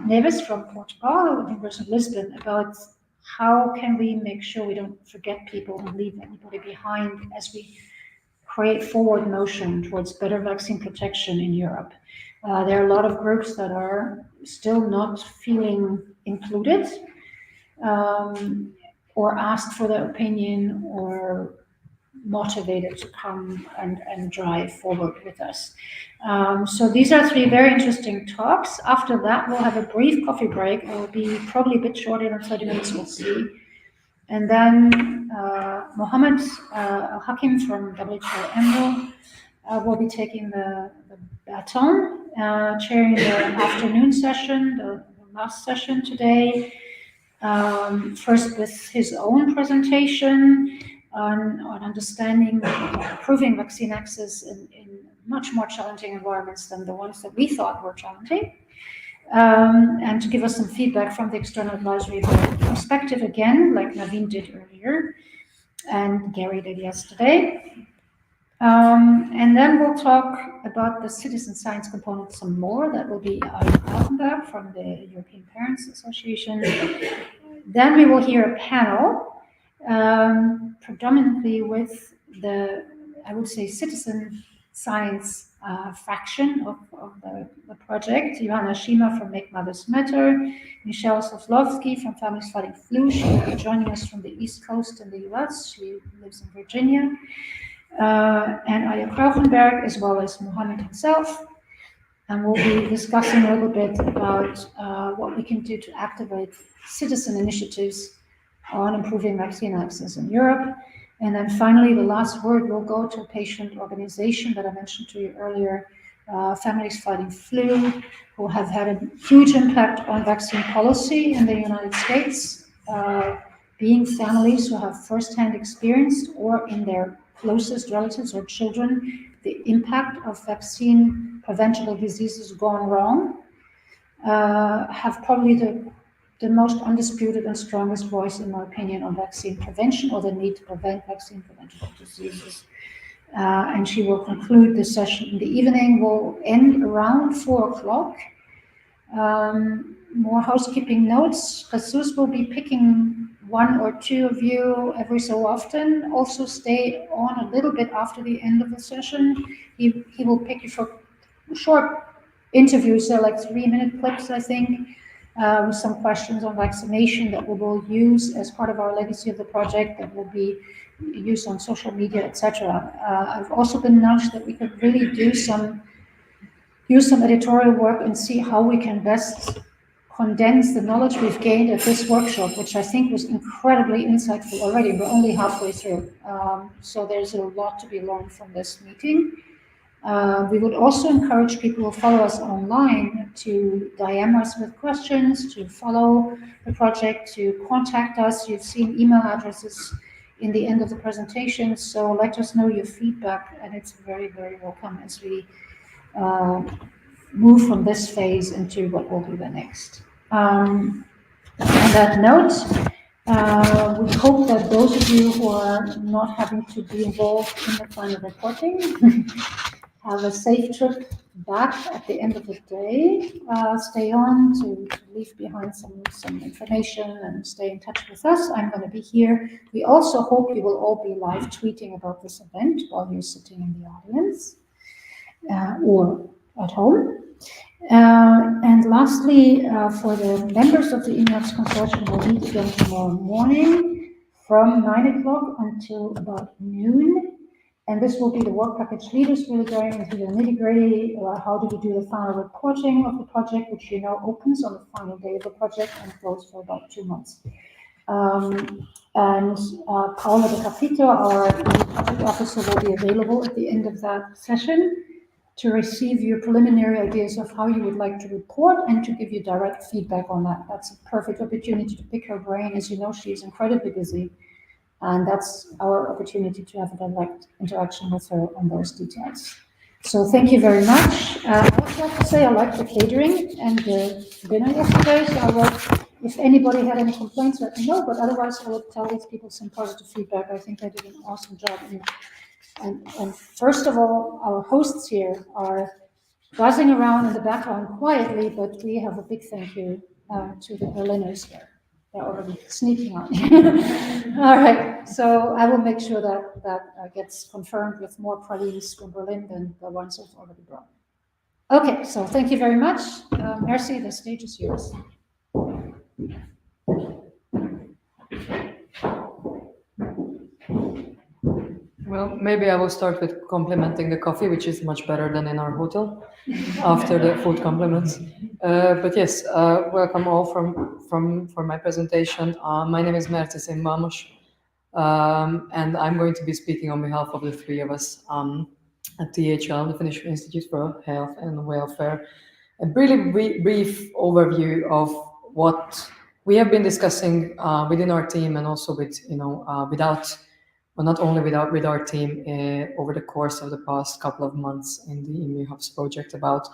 Neves from Portugal, the University of Lisbon, about how can we make sure we don't forget people and leave anybody behind as we create forward motion towards better vaccine protection in Europe. There are a lot of groups that are still not feeling included or asked for their opinion or motivated to come and drive forward with us. So these are 3 very interesting talks. After that, we'll have a brief coffee break. It will be probably a bit shorter than 30 minutes, we'll see. And then Mohammed Al-Hakim from WHO Enro will be taking the baton, chairing the afternoon session, the last session today. First with his own presentation on understanding improving vaccine access in much more challenging environments than the ones that we thought were challenging. And to give us some feedback from the external advisory board perspective again, like Naveen did earlier, and Gary did yesterday. And then we'll talk about the citizen science component some more. That will be Altenberg from the European Parents Association. Then we will hear a panel, predominantly with the, I would say, citizen science fraction of the project. Johanna Schima from Make Mothers Matter, Michelle Soslovsky from Families Fighting Flu. She will be joining us from the East Coast in the US. She lives in Virginia. And Aya Krauchenberg, as well as Mohammed himself. And we'll be discussing a little bit about what we can do to activate citizen initiatives on improving vaccine access in Europe. And then finally, the last word will go to a patient organization that I mentioned to you earlier, Families Fighting Flu, who have had a huge impact on vaccine policy in the United States, being families who have firsthand experienced or in their closest relatives or children the impact of vaccine preventable diseases gone wrong, have probably the most undisputed and strongest voice, in my opinion, on vaccine prevention or the need to prevent vaccine preventable diseases. And she will conclude the session in the evening. Will end around 4 o'clock. More housekeeping notes. Jesus will be picking 1 or 2 of you every so often. Also stay on a little bit after the end of the session. He will pick you for short interviews, so like 3-minute clips, I think, with some questions on vaccination that we will use as part of our legacy of the project, that will be used on social media, etc. I've also been nudged that we could really use some editorial work and see how we can best condense the knowledge we've gained at this workshop, which I think was incredibly insightful already. We're only halfway through, so there's a lot to be learned from this meeting. We would also encourage people who follow us online to DM us with questions, to follow the project, to contact us. You've seen email addresses in the end of the presentation, so let us know your feedback, and it's very, very welcome as we move from this phase into what will be the next. On that note, we hope that those of you who are not having to be involved in the final reporting have a safe trip back at the end of the day. Stay on to leave behind some information and stay in touch with us. I'm going to be here. We also hope you will all be live tweeting about this event while you're sitting in the audience or at home. And lastly, for the members of the ImmuHubs Consortium, we'll meet again tomorrow morning from 9 o'clock until about noon. And this will be the work package leaders really going into the nitty-gritty. How do we do the final reporting of the project, which you know opens on the final day of the project and goes for about 2 months. Paula De Capito, our project officer, will be available at the end of that session to receive your preliminary ideas of how you would like to report and to give you direct feedback on that. That's a perfect opportunity to pick her brain. As you know, she's incredibly busy. And that's our opportunity to have a direct interaction with her on those details. So thank you very much. I also have to say I like the catering and the dinner yesterday. So if anybody had any complaints, let me know. But otherwise, I would tell these people some positive feedback. I think I did an awesome job. And first of all, our hosts here are buzzing around in the background quietly, but we have a big thank you to the Berliners here. They're already sneaking on. All right, so I will make sure that gets confirmed with more pralines from Berlin than the ones I've already brought. Okay, so thank you very much. Merci, the stage is yours. Well, maybe I will start with complimenting the coffee, which is much better than in our hotel after the food compliments. But yes, welcome all for my presentation. My name is Mertes Mamos, and I'm going to be speaking on behalf of the 3 of us at THL, the Finnish Institute for Health and Welfare. A really brief overview of what we have been discussing within our team, and also with not only with our team over the course of the past couple of months in the ImmuHubs project, about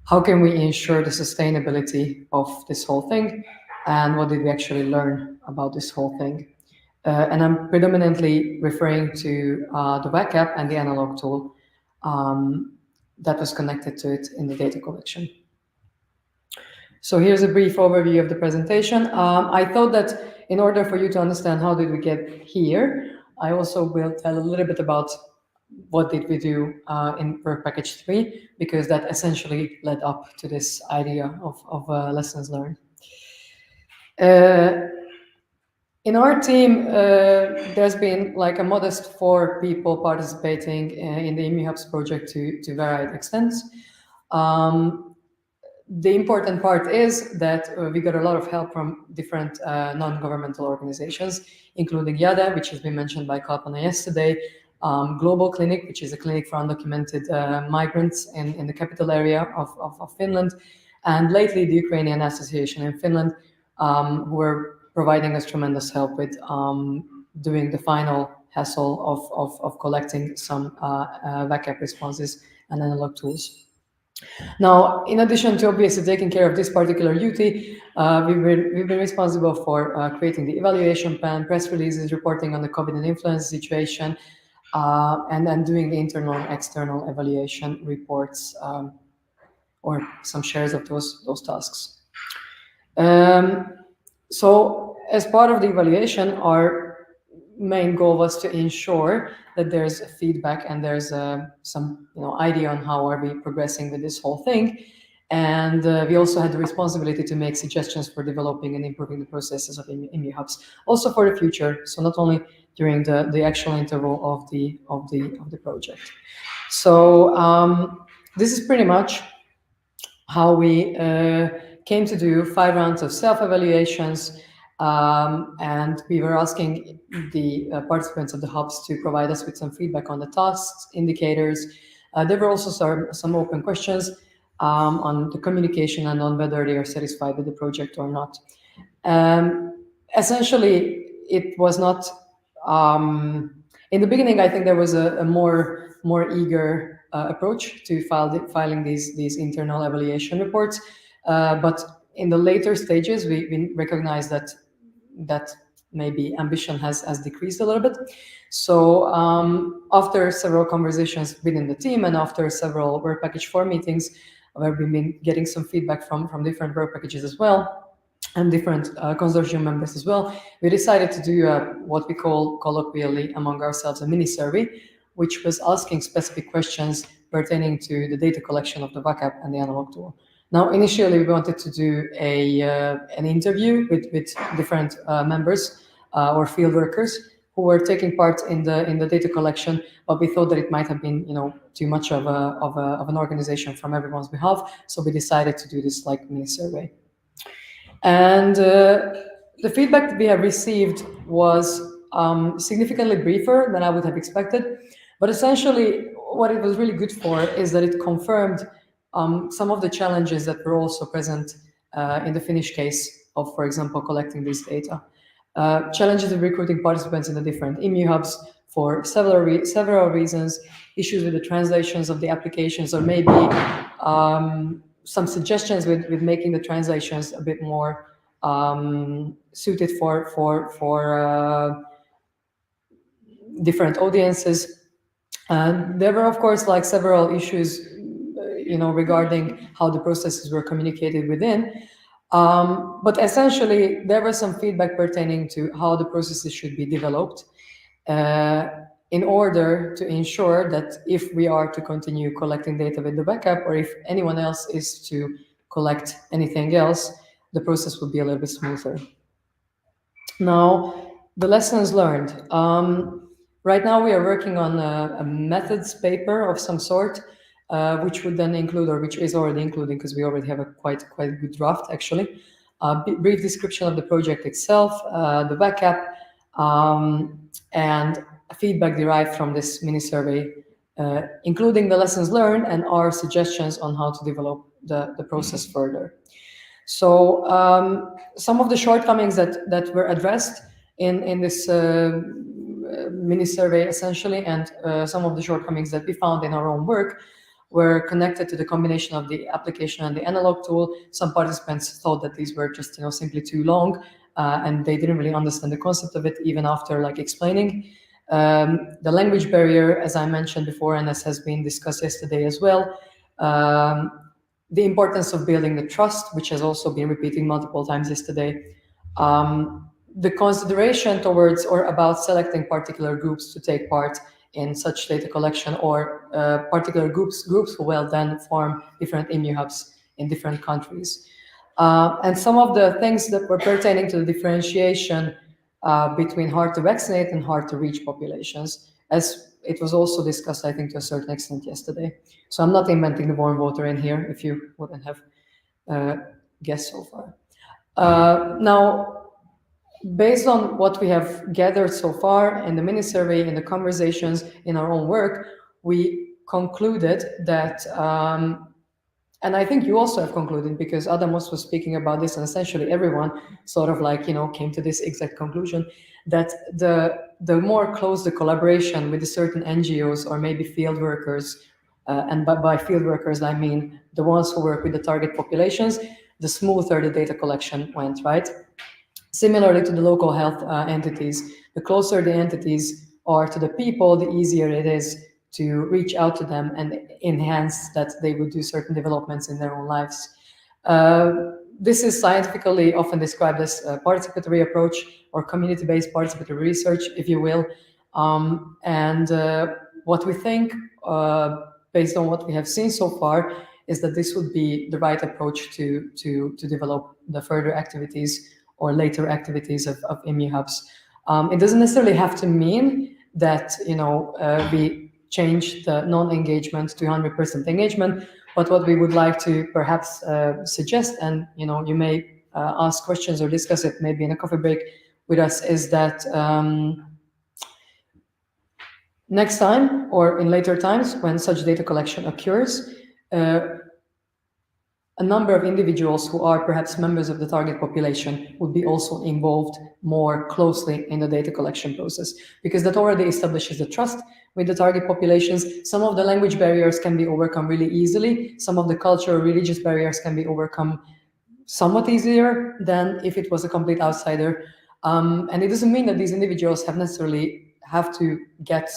how can we ensure the sustainability of this whole thing, and what did we actually learn about this whole thing. And I'm predominantly referring to the WAC app and the analog tool that was connected to it in the data collection. So here's a brief overview of the presentation. I thought that in order for you to understand how did we get here, I also will tell a little bit about what did we do in work package 3, because that essentially led up to this idea of lessons learned. In our team, there's been like a modest 4 people participating in the ImmuHubs project to varied extents. The important part is that we got a lot of help from different non-governmental organizations, including YADA, which has been mentioned by Kalpana yesterday, Global Clinic, which is a clinic for undocumented migrants in the capital area of Finland, and lately the Ukrainian Association in Finland, who are providing us tremendous help with doing the final hassle of collecting some VACAP responses and analog tools. Now, in addition to obviously taking care of this particular duty, we've been responsible for creating the evaluation plan, press releases, reporting on the COVID and influenza situation, and then doing the internal and external evaluation reports, or some shares of those tasks. So as part of the evaluation, our main goal was to ensure that there's feedback and there's some idea on how are we progressing with this whole thing. And we also had the responsibility to make suggestions for developing and improving the processes of ImmuHubs, also for the future. So not only during the actual interval of the project. So this is pretty much how we came to do 5 rounds of self-evaluations, and we were asking the participants of the hubs to provide us with some feedback on the tasks, indicators. There were also some open questions on the communication and on whether they are satisfied with the project or not. Essentially, it was not, in the beginning, I think there was a more eager approach to filing these internal evaluation reports. But in the later stages, we recognize that maybe ambition has decreased a little bit. So after several conversations within the team and after several work package 4 meetings, where we've been getting some feedback from different work packages as well, and different consortium members as well, we decided to do what we call colloquially among ourselves a mini survey, which was asking specific questions pertaining to the data collection of the VACAP and the analog tool. Now, initially, we wanted to do an interview with different members or field workers who were taking part in the data collection, but we thought that it might have been too much of an organization from everyone's behalf, so we decided to do this like mini survey. And the feedback that we have received was significantly briefer than I would have expected, but essentially what it was really good for is that it confirmed some of the challenges that were also present in the Finnish case of, for example, collecting this data. Challenges of recruiting participants in the different ImmuHubs for several reasons, issues with the translations of the applications, or maybe some suggestions with making the translations a bit more suited for different audiences. There were, of course, like several issues, regarding how the processes were communicated within. But essentially, there was some feedback pertaining to how the processes should be developed in order to ensure that if we are to continue collecting data with the backup, or if anyone else is to collect anything else, the process would be a little bit smoother. Now, the lessons learned. Right now, we are working on a methods paper of some sort, which would then include, or which is already including, because we already have a quite good draft actually, brief description of the project itself, the backup, and feedback derived from this mini survey, including the lessons learned and our suggestions on how to develop the process further. So some of the shortcomings that were addressed in this mini survey essentially, and some of the shortcomings that we found in our own work, were connected to the combination of the application and the analog tool. Some participants thought that these were just simply too long, and they didn't really understand the concept of it even after explaining. The language barrier, as I mentioned before, and as has been discussed yesterday as well. The importance of building the trust, which has also been repeated multiple times yesterday. The consideration towards or about selecting particular groups to take part in such data collection, or particular groups who will then form different ImmuHubs in different countries. And some of the things that were pertaining to the differentiation between hard to vaccinate and hard to reach populations, as it was also discussed, I think, to a certain extent yesterday. So I'm not inventing the warm water in here, if you wouldn't have guessed so far. Now, based on what we have gathered so far in the mini-survey, in the conversations, in our own work, we concluded that, and I think you also have concluded, because Adamos was speaking about this, and essentially everyone sort of like, came to this exact conclusion, that the more close the collaboration with the certain NGOs or maybe field workers, and by field workers, I mean the ones who work with the target populations, the smoother the data collection went, right? Similarly to the local health entities, the closer the entities are to the people, the easier it is to reach out to them and enhance that they would do certain developments in their own lives. This is scientifically often described as a participatory approach, or community-based participatory research, if you will. And what we think, based on what we have seen so far, is that this would be the right approach to develop the further activities or later activities of ImmuHubs. It doesn't necessarily have to mean that we change the non-engagement to 100% engagement, but what we would like to perhaps suggest, and you may ask questions or discuss it maybe in a coffee break with us, is that next time or in later times when such data collection occurs, a number of individuals who are perhaps members of the target population would be also involved more closely in the data collection process, because that already establishes the trust with the target populations. Some of the language barriers can be overcome really easily. Some of the cultural, religious barriers can be overcome somewhat easier than if it was a complete outsider. And it doesn't mean that these individuals necessarily have to get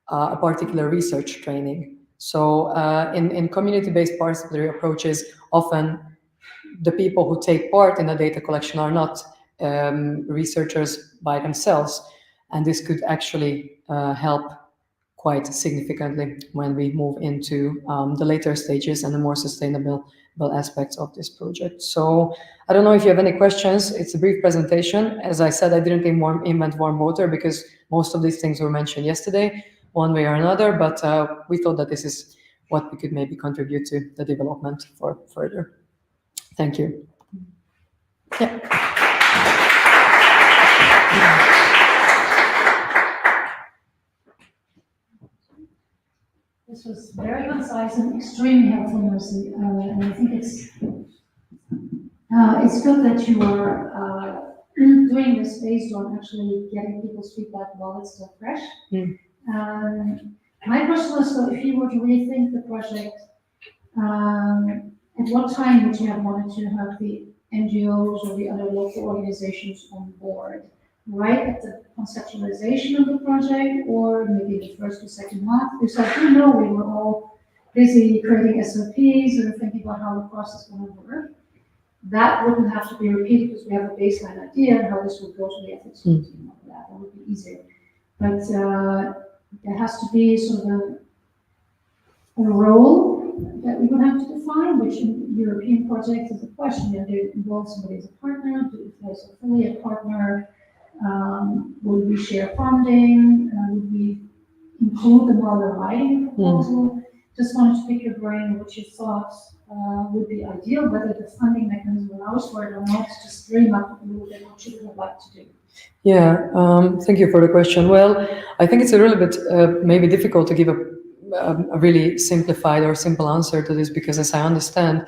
a particular research training. So in community-based participatory approaches, often the people who take part in the data collection are not researchers by themselves. And this could actually help quite significantly when we move into the later stages and the more sustainable aspects of this project. So I don't know if you have any questions. It's a brief presentation. As I said, I didn't invent warm water, because most of these things were mentioned yesterday, one way or another, but we thought that this is what we could maybe contribute to the development for further. Thank you. Yeah. This was very concise and extremely helpful, Mercy. And I think it's good that you are doing this based on actually getting people's feedback while it's still fresh. My question was, so if you were to rethink the project, at what time would you have wanted to have the NGOs or the other local organizations on board? Right at the conceptualization of the project, or maybe the first or second month? Because I do know we were all busy creating SOPs and thinking about how the process is going to work. That wouldn't have to be repeated, because we have a baseline idea of how this would go to the ethics team. That would be easier. But there has to be sort of a role that we would have to define, which in European projects is a question. Do you involve somebody as a partner? Do you as an affiliate partner? Would we share funding? Would we include them while they're writing a proposal? Just wanted to pick your brain what you thought would be ideal, whether the funding mechanism allows for it or not. Just dream up a little bit what you would like to do. Yeah, thank you for the question. Well, I think it's a little bit maybe difficult to give a really simplified or simple answer to this, because as I understand,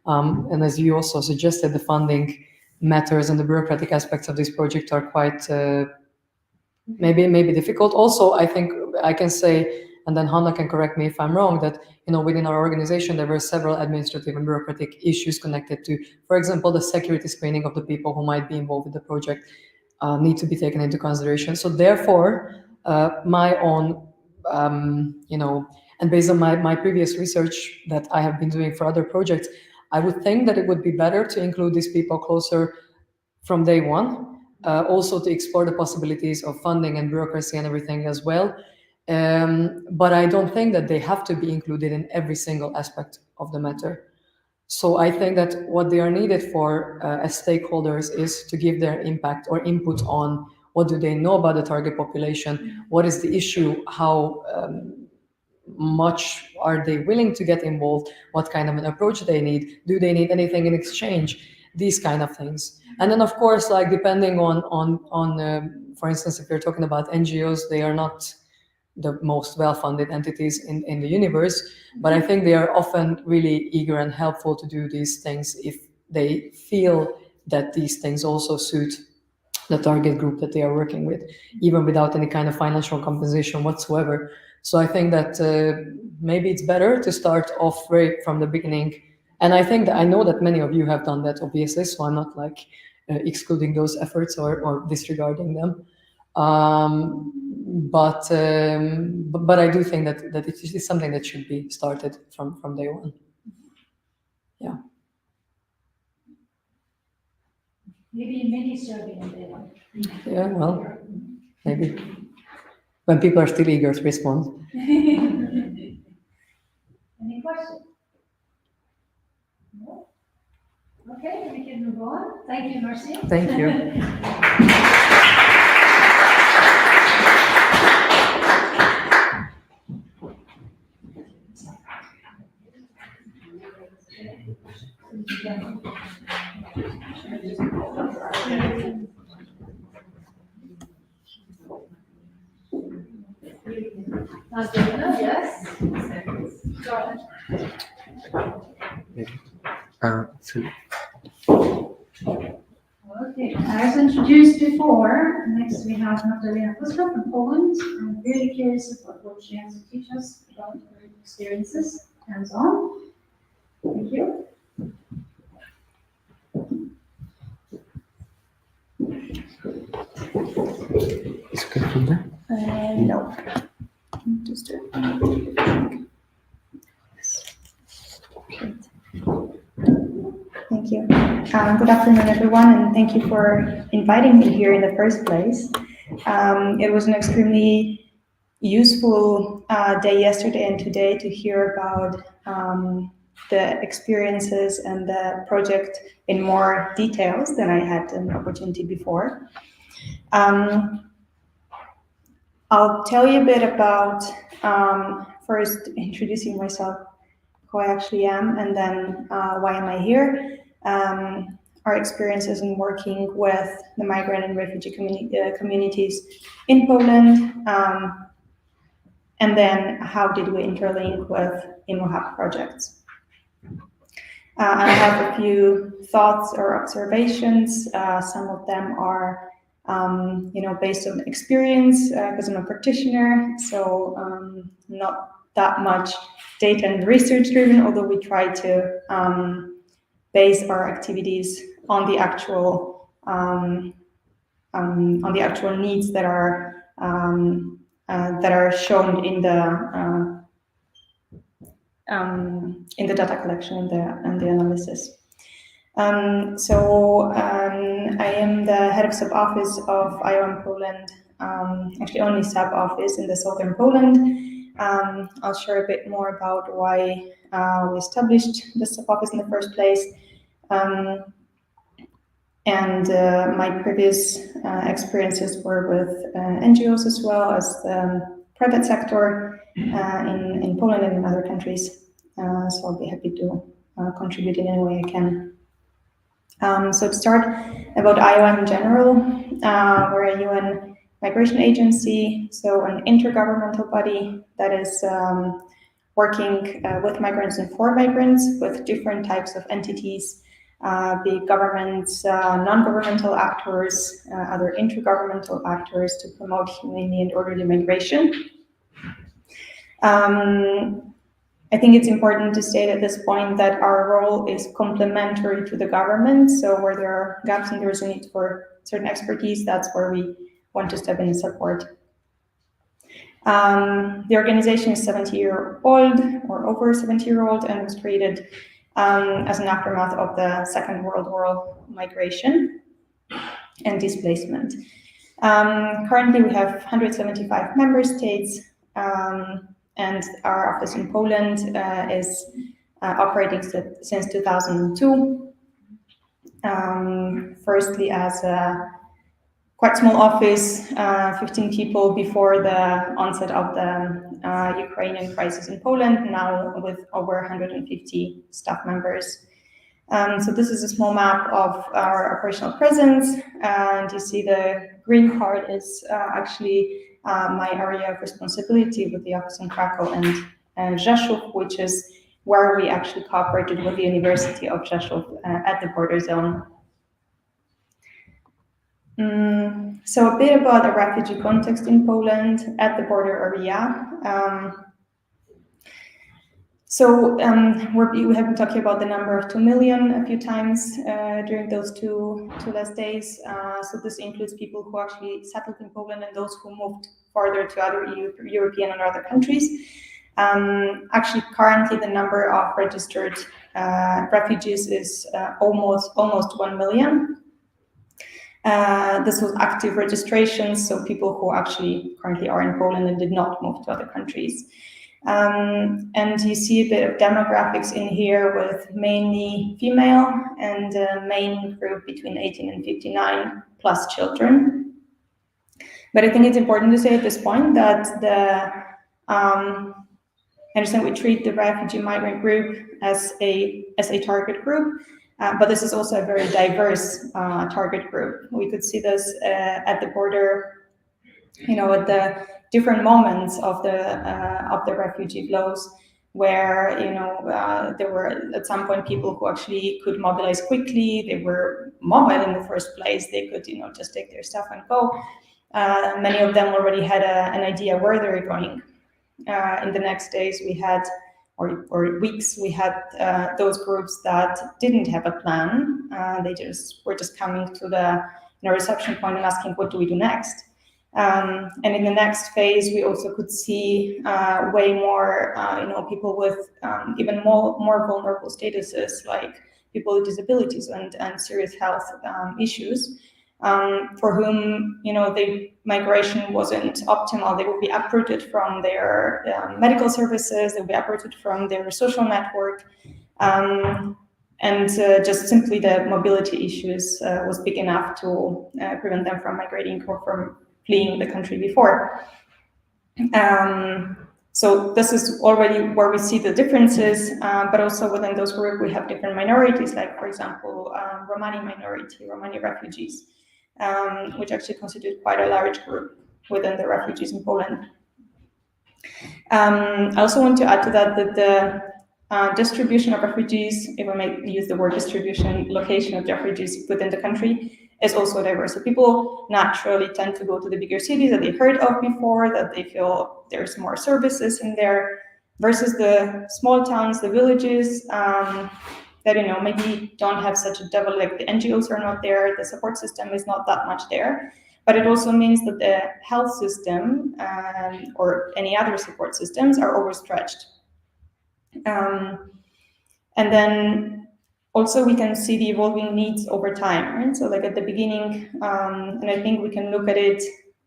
and as you also suggested, the funding matters and the bureaucratic aspects of this project are quite maybe difficult. Also, I think I can say, and then Hanna can correct me if I'm wrong, that within our organization there were several administrative and bureaucratic issues connected to, for example, the security screening of the people who might be involved with the project need to be taken into consideration. So therefore, my own, and based on my previous research that I have been doing for other projects, I would think that it would be better to include these people closer from day one, also to explore the possibilities of funding and bureaucracy and everything as well. But I don't think that they have to be included in every single aspect of the matter. So I think that what they are needed for as stakeholders is to give their impact or input on what do they know about the target population, what is the issue, how much are they willing to get involved, what kind of an approach they need, do they need anything in exchange, these kind of things. And then of course, like depending on for instance, if you're talking about NGOs, they are not the most well-funded entities in the universe, but I think they are often really eager and helpful to do these things if they feel that these things also suit the target group that they are working with, even without any kind of financial compensation whatsoever. So I think that maybe it's better to start off right from the beginning. And I think that I know that many of you have done that, obviously, so I'm not like excluding those efforts or disregarding them. But I do think that it is something that should be started from day one. Yeah. Maybe mini-survey on day one. Yeah, well, maybe. When people are still eager to respond. Any questions? No? Okay, we can move on. Thank you, Marcia. Thank you. Yes? Go ahead. Okay, as introduced before, next we have Magdalena Kuska from Poland. I'm really curious about what she has to teach us about her experiences, hands-on. Thank you. No. Just do it. Thank you. Good afternoon, everyone, and thank you for inviting me here in the first place. It was an extremely useful day yesterday and today to hear about the experiences and the project in more details than I had an opportunity before. I'll tell you a bit about, first introducing myself, who I actually am, and then why am I here, our experiences in working with the migrant and refugee communities in Poland, and then how did we interlink with ImmuHub projects. I have a few thoughts or observations. Some of them are based on experience, because I'm a practitioner, so not that much data and research driven, although we try to base our activities on the actual needs that are shown in the data collection and the analysis. I am the head of sub-office of IOM Poland, actually only sub-office in the southern Poland. I'll share a bit more about why we established the sub-office in the first place. My previous experiences were with NGOs as well as the private sector in Poland and in other countries. So I'll be happy to contribute in any way I can. So to start, about IOM in general, we're a UN migration agency, so an intergovernmental body that is working with migrants and for migrants, with different types of entities, be it governments, non-governmental actors, other intergovernmental actors to promote humane and orderly migration. I think it's important to state at this point that our role is complementary to the government. So where there are gaps and there's a need for certain expertise, that's where we want to step in and support. The organization is 70-year-old or over 70-year-old and was created as an aftermath of the Second World War migration and displacement. Currently, we have 175 member states, and our office in Poland is operating since 2002. Firstly as a quite small office, 15 people before the onset of the Ukrainian crisis in Poland, now with over 150 staff members. So this is a small map of our operational presence, and you see the green part is actually my area of responsibility with the office in Krakow and Rzeszów, which is where we actually cooperated with the University of Rzeszów at the border zone. So a bit about the refugee context in Poland at the border area. We have been talking about the number of 2 million a few times during those two last days. So this includes people who actually settled in Poland and those who moved further to other European and other countries. Actually, currently the number of registered refugees is almost 1 million. This was active registrations, so people who actually currently are in Poland and did not move to other countries. And you see a bit of demographics in here with mainly female and main group between 18 and 59 plus children. But I think it's important to say at this point that I understand we treat the refugee migrant group as a target group, but this is also a very diverse target group. We could see this at the border, at the different moments of the refugee flows, where there were at some point people who actually could mobilize quickly. They were mobile in the first place. They could just take their stuff and go. Many of them already had an idea where they're going. In the next days we had, or weeks, we had those groups that didn't have a plan. They were just coming to the reception point and asking, what do we do next? And in the next phase, we also could see way more, people with even more vulnerable statuses, like people with disabilities and serious health issues, for whom the migration wasn't optimal. They would be uprooted from their medical services. They would be uprooted from their social network, and just simply the mobility issues was big enough to prevent them from migrating or from fleeing the country before. So this is already where we see the differences, but also within those groups we have different minorities, like for example, Romani minority, Romani refugees, which actually constitute quite a large group within the refugees in Poland. I also want to add to that the distribution of refugees, if I may use the word distribution, location of refugees within the country, is also diverse. So people naturally tend to go to the bigger cities that they heard of before, that they feel there's more services in there, versus the small towns, the villages, that maybe don't have such a developed, like the NGOs are not there, the support system is not that much there. But it also means that the health system or any other support systems are overstretched. And then also we can see the evolving needs over time, right? So like at the beginning, and I think we can look at it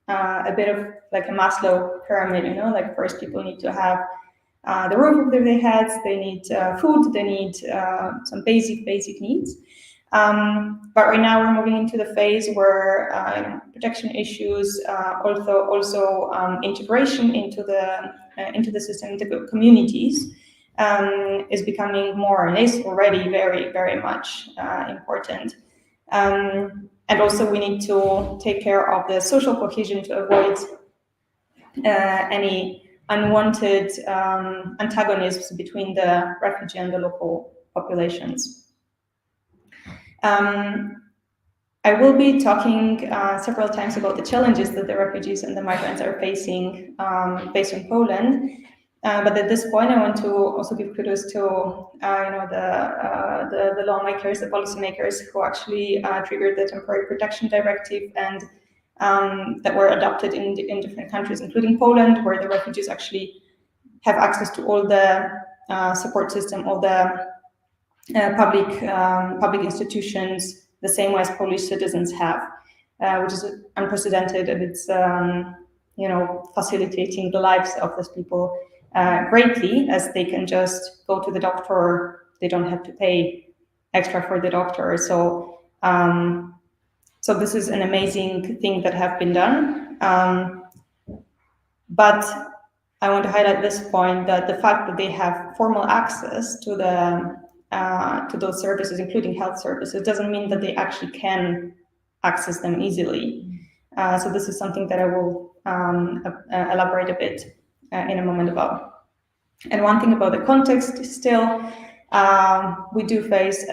a bit of like a Maslow pyramid, like first people need to have the roof over their heads, they need food, they need some basic needs. But right now we're moving into the phase where protection issues, also integration into the system, into the communities, is becoming more, and is already very, very much important. And also we need to take care of the social cohesion to avoid any unwanted antagonisms between the refugee and the local populations. I will be talking several times about the challenges that the refugees and the migrants are facing based on Poland. But at this point, I want to also give kudos to the lawmakers, the policymakers who actually triggered the temporary protection directive, and that were adopted in different countries, including Poland, where the refugees actually have access to all the support system, all the public institutions, the same way as Polish citizens have, which is unprecedented, and it's facilitating the lives of those people greatly, as they can just go to the doctor. They don't have to pay extra for the doctor. So this is an amazing thing that have been done. But I want to highlight this point, that the fact that they have formal access to those services, including health services, doesn't mean that they actually can access them easily. So this is something that I will elaborate a bit in a moment about. And one thing about the context still, we do face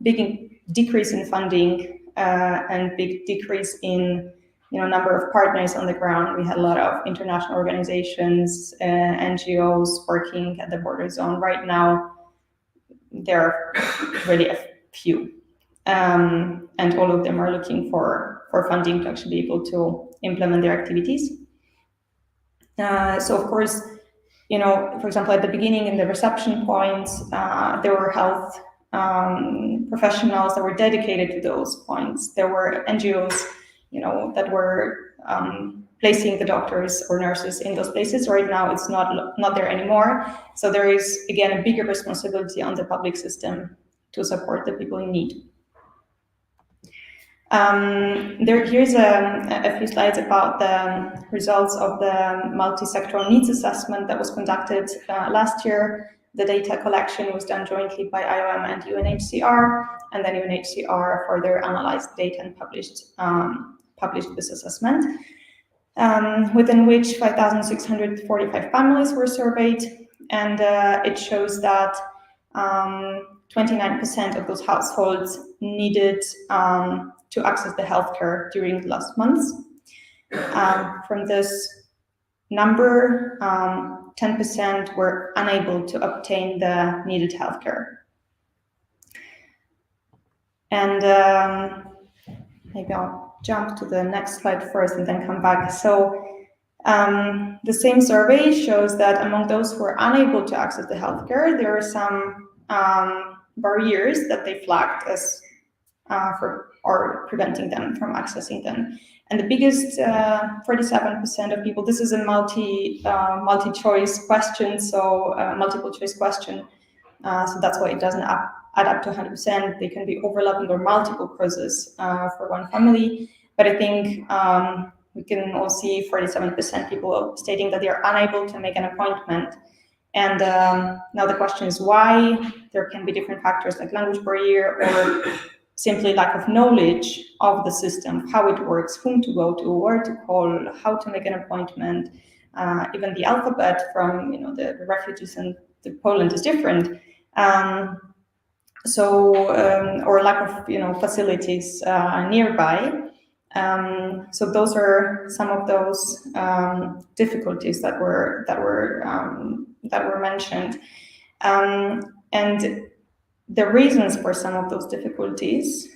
big decrease in funding and big decrease in number of partners on the ground. We had a lot of international organizations, NGOs working at the border zone. Right now, there are really a few, and all of them are looking for funding to actually be able to implement their activities. So of course, for example, at the beginning in the reception points, there were health professionals that were dedicated to those points. There were NGOs, that were placing the doctors or nurses in those places. Right now, it's not there anymore. So there is, again, a bigger responsibility on the public system to support the people in need. Here's a few slides about the results of the multi-sectoral needs assessment that was conducted last year. The data collection was done jointly by IOM and UNHCR, and then UNHCR further analyzed data and published this assessment, within which 5,645 families were surveyed, and it shows that 29% of those households needed to access the healthcare during the last months. From this number, 10% were unable to obtain the needed healthcare. And maybe I'll jump to the next slide first and then come back. So the same survey shows that among those who are unable to access the healthcare, there are some barriers that they flagged as or preventing them from accessing them. And the biggest 47% of people, this is a multi-choice question, so multiple choice question. So that's why it doesn't add up to 100%. They can be overlapping or multiple causes for one family. But I think we can all see 47% people stating that they are unable to make an appointment. And now the question is why. There can be different factors like language barrier or simply lack of knowledge of the system, how it works, whom to go to, where to call, how to make an appointment. Even the alphabet from the refugees in Poland is different. Or lack of facilities nearby. So those are some of those difficulties that were mentioned, and the reasons for some of those difficulties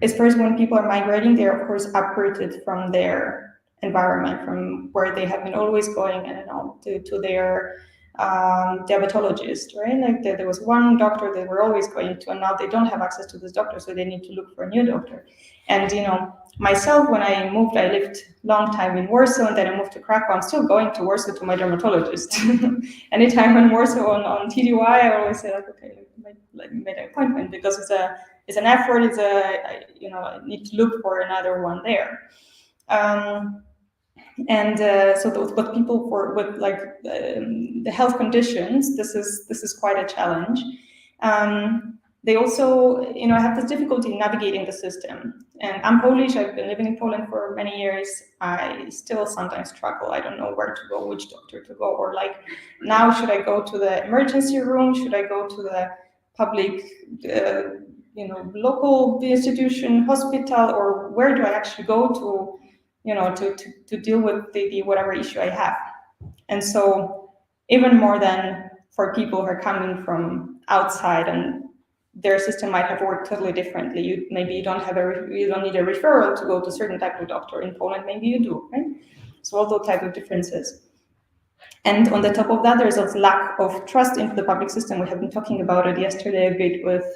is first, when people are migrating, they're of course uprooted from their environment, from where they have been always going, to their dermatologist, right? Like there was one doctor they were always going to, and now they don't have access to this doctor, so they need to look for a new doctor. And myself, when I moved, I lived a long time in Warsaw, and then I moved to Krakow. I'm still going to Warsaw to my dermatologist. Anytime I'm in Warsaw on TDY, I always say like, okay, let me make an appointment, because it's an effort. I need to look for another one there. But people with the health conditions, this is quite a challenge. They also, have this difficulty in navigating the system. And I'm Polish. I've been living in Poland for many years. I still sometimes struggle. I don't know where to go, which doctor to go, or now should I go to the emergency room? Should I go to the public, local institution, hospital, or where do I actually go to? To deal with the whatever issue I have. And so even more than for people who are coming from outside and their system might have worked totally differently. You don't need a referral to go to a certain type of doctor in Poland. Maybe you do, right? So all those type of differences. And on the top of that, there's also lack of trust into the public system. We have been talking about it yesterday a bit with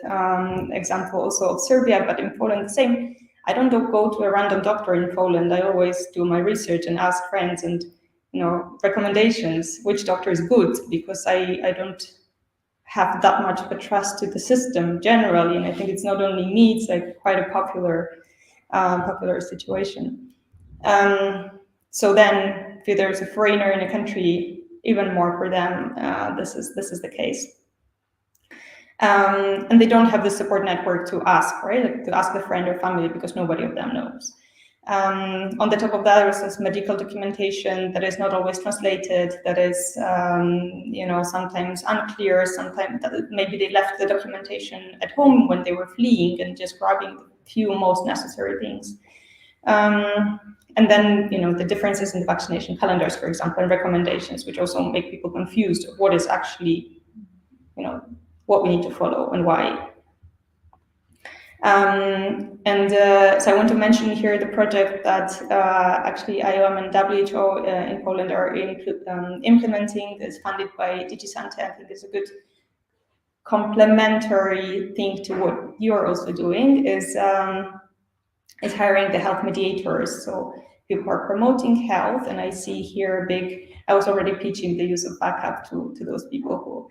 example also of Serbia, but in Poland the same. I don't go to a random doctor in Poland. I always do my research and ask friends and recommendations, which doctor is good, because I don't have that much of a trust to the system generally. And I think it's not only me, it's like quite a popular situation. So then if there's a foreigner in a country, even more for them, this is the case. And they don't have the support network to ask, right? Like to ask the friend or family, because nobody of them knows. On the top of that, there's this medical documentation that is not always translated, that is, sometimes unclear, sometimes maybe they left the documentation at home when they were fleeing and just grabbing the few most necessary things. And then, the differences in the vaccination calendars, for example, and recommendations, which also make people confused of what is actually, what we need to follow and why. So I want to mention here the project that actually IOM and WHO in Poland are implementing. Is funded by DG Sante. I think it's a good complementary thing to what you're also doing, is hiring the health mediators. So people who are promoting health, and I see here I was already pitching the use of backup to those people who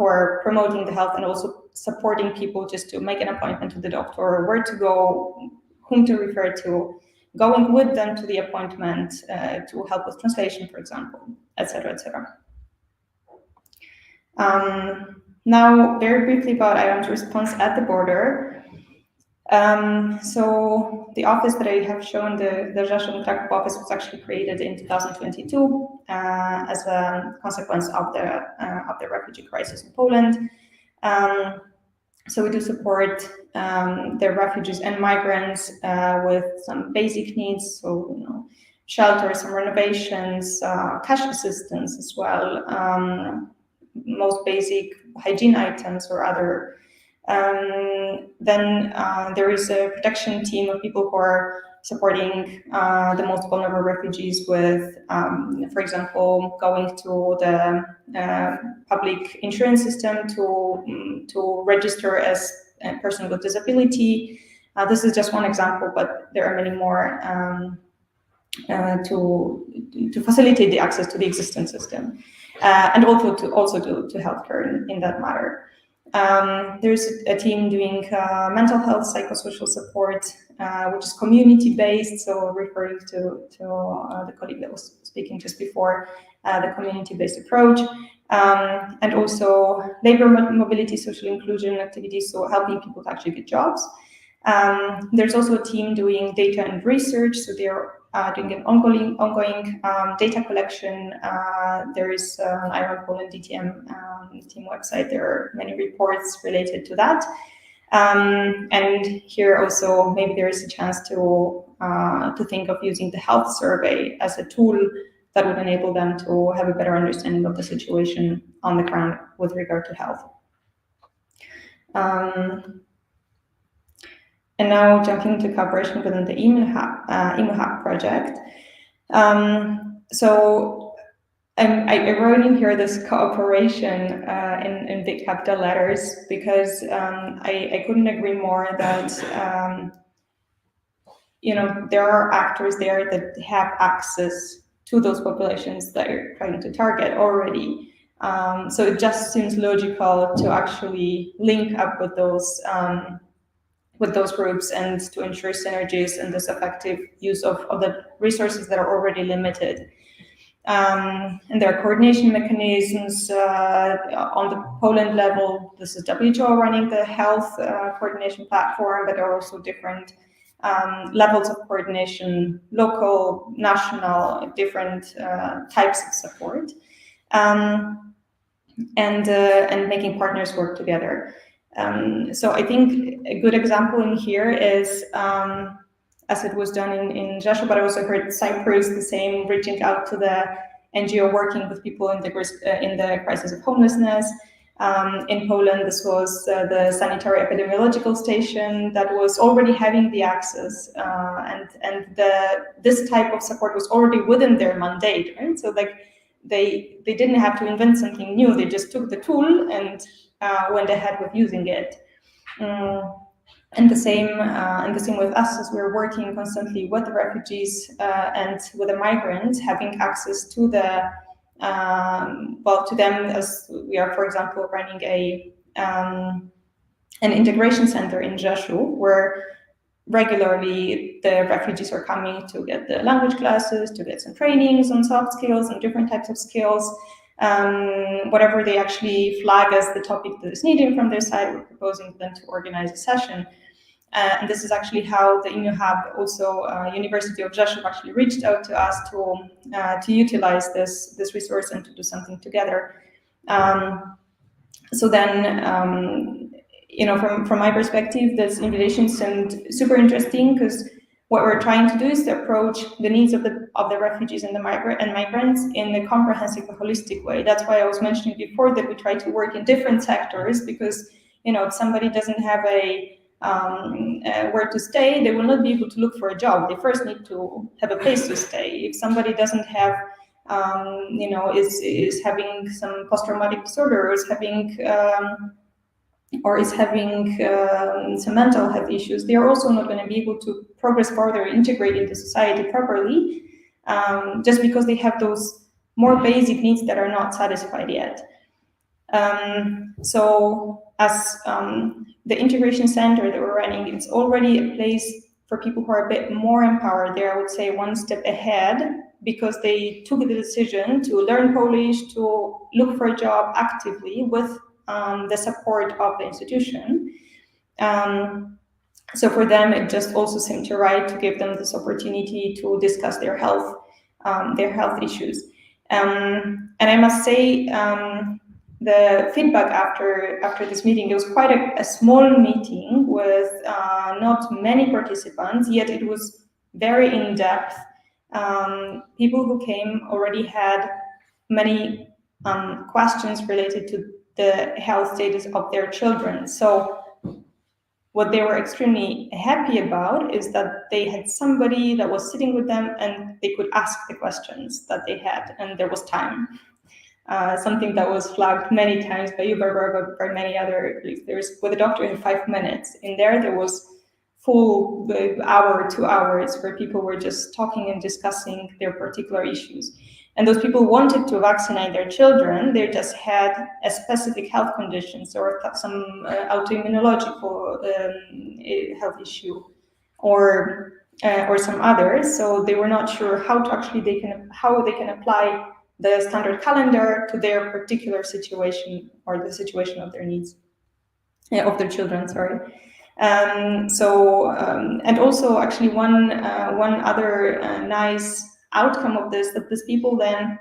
are promoting the health and also supporting people just to make an appointment to the doctor, where to go, whom to refer to, going with them to the appointment to help with translation, for example, etc., etc. Now, very briefly about IOM's response at the border. So the office that I have shown, the Rzeszów Kraków office, was actually created in 2022 as a consequence of the refugee crisis in Poland. So we do support the refugees and migrants with some basic needs, so shelter, some renovations, cash assistance as well, most basic hygiene items or other. Then there is a protection team of people who are supporting the most vulnerable refugees with, for example, going to the public insurance system to register as a person with disability. This is just one example, but there are many more to facilitate the access to the existing system, and also to healthcare in that matter. There's a team doing mental health, psychosocial support, which is community-based, so referring to the colleague that was speaking just before, the community-based approach, and also labor mobility, social inclusion activities, so helping people to actually get jobs. There's also a team doing data and research, so they're doing an ongoing data collection. There is an IOM Poland DTM team website. There are many reports related to that. And here also maybe there is a chance to think of using the health survey as a tool that would enable them to have a better understanding of the situation on the ground with regard to health. And now jumping into cooperation within the ImmuHub project. So I wrote in here this cooperation in big capital letters because I couldn't agree more that there are actors there that have access to those populations that you're trying to target already. So it just seems logical to actually link up with those groups and to ensure synergies and this effective use of the resources that are already limited. And there are coordination mechanisms on the Poland level. This is WHO running the health coordination platform, but there are also different levels of coordination, local, national, different types of support, and making partners work together. So I think a good example in here is, as it was done in Rzeszów, but I also heard Cyprus the same, reaching out to the NGO working with people in the crisis of homelessness. In Poland, this was the sanitary epidemiological station that was already having the access, and this type of support was already within their mandate, right? So like they didn't have to invent something new; they just took the tool and went ahead with using it. And the same with us, as we're working constantly with the refugees and with the migrants, having access to the to them, as we are, for example, running an integration center in Rzeszów, where regularly the refugees are coming to get the language classes, to get some trainings on soft skills and different types of skills. Whatever they actually flag as the topic that is needed from their side, we're proposing them to organize a session. And this is actually how the ImmuHub, also University of Rzeszów, actually reached out to us to utilize this resource and to do something together. So then, from my perspective, this invitation seemed super interesting, because what we're trying to do is to approach the needs of the refugees and the migrants in a comprehensive, holistic way. That's why I was mentioning before that we try to work in different sectors, because if somebody doesn't have where to stay, they will not be able to look for a job. They first need to have a place to stay. If somebody doesn't have, is having some post-traumatic disorder, or is having some mental health issues, they are also not going to be able to progress further, integrate into society properly, just because they have those more basic needs that are not satisfied yet. So as the integration center that we're running, it's already a place for people who are a bit more empowered. They're, I would say, one step ahead, because they took the decision to learn Polish, to look for a job actively with the support of the institution. So for them, it just also seemed right to give them this opportunity to discuss their health issues. And I must say, the feedback after this meeting, it was quite a small meeting with not many participants, yet it was very in-depth. People who came already had many questions related to the health status of their children. So what they were extremely happy about is that they had somebody that was sitting with them and they could ask the questions that they had, and there was time. Something that was flagged many times by you, Barbara, but by many other colleagues. There's with a doctor in 5 minutes. In there was full hour, 2 hours, where people were just talking and discussing their particular issues. And those people wanted to vaccinate their children. They just had a specific health conditions or some autoimmunological health issue, or some others. So they were not sure how they can apply the standard calendar to their particular situation, or the situation of their needs, of their children. Sorry. And also actually one other nice outcome of this, that these people then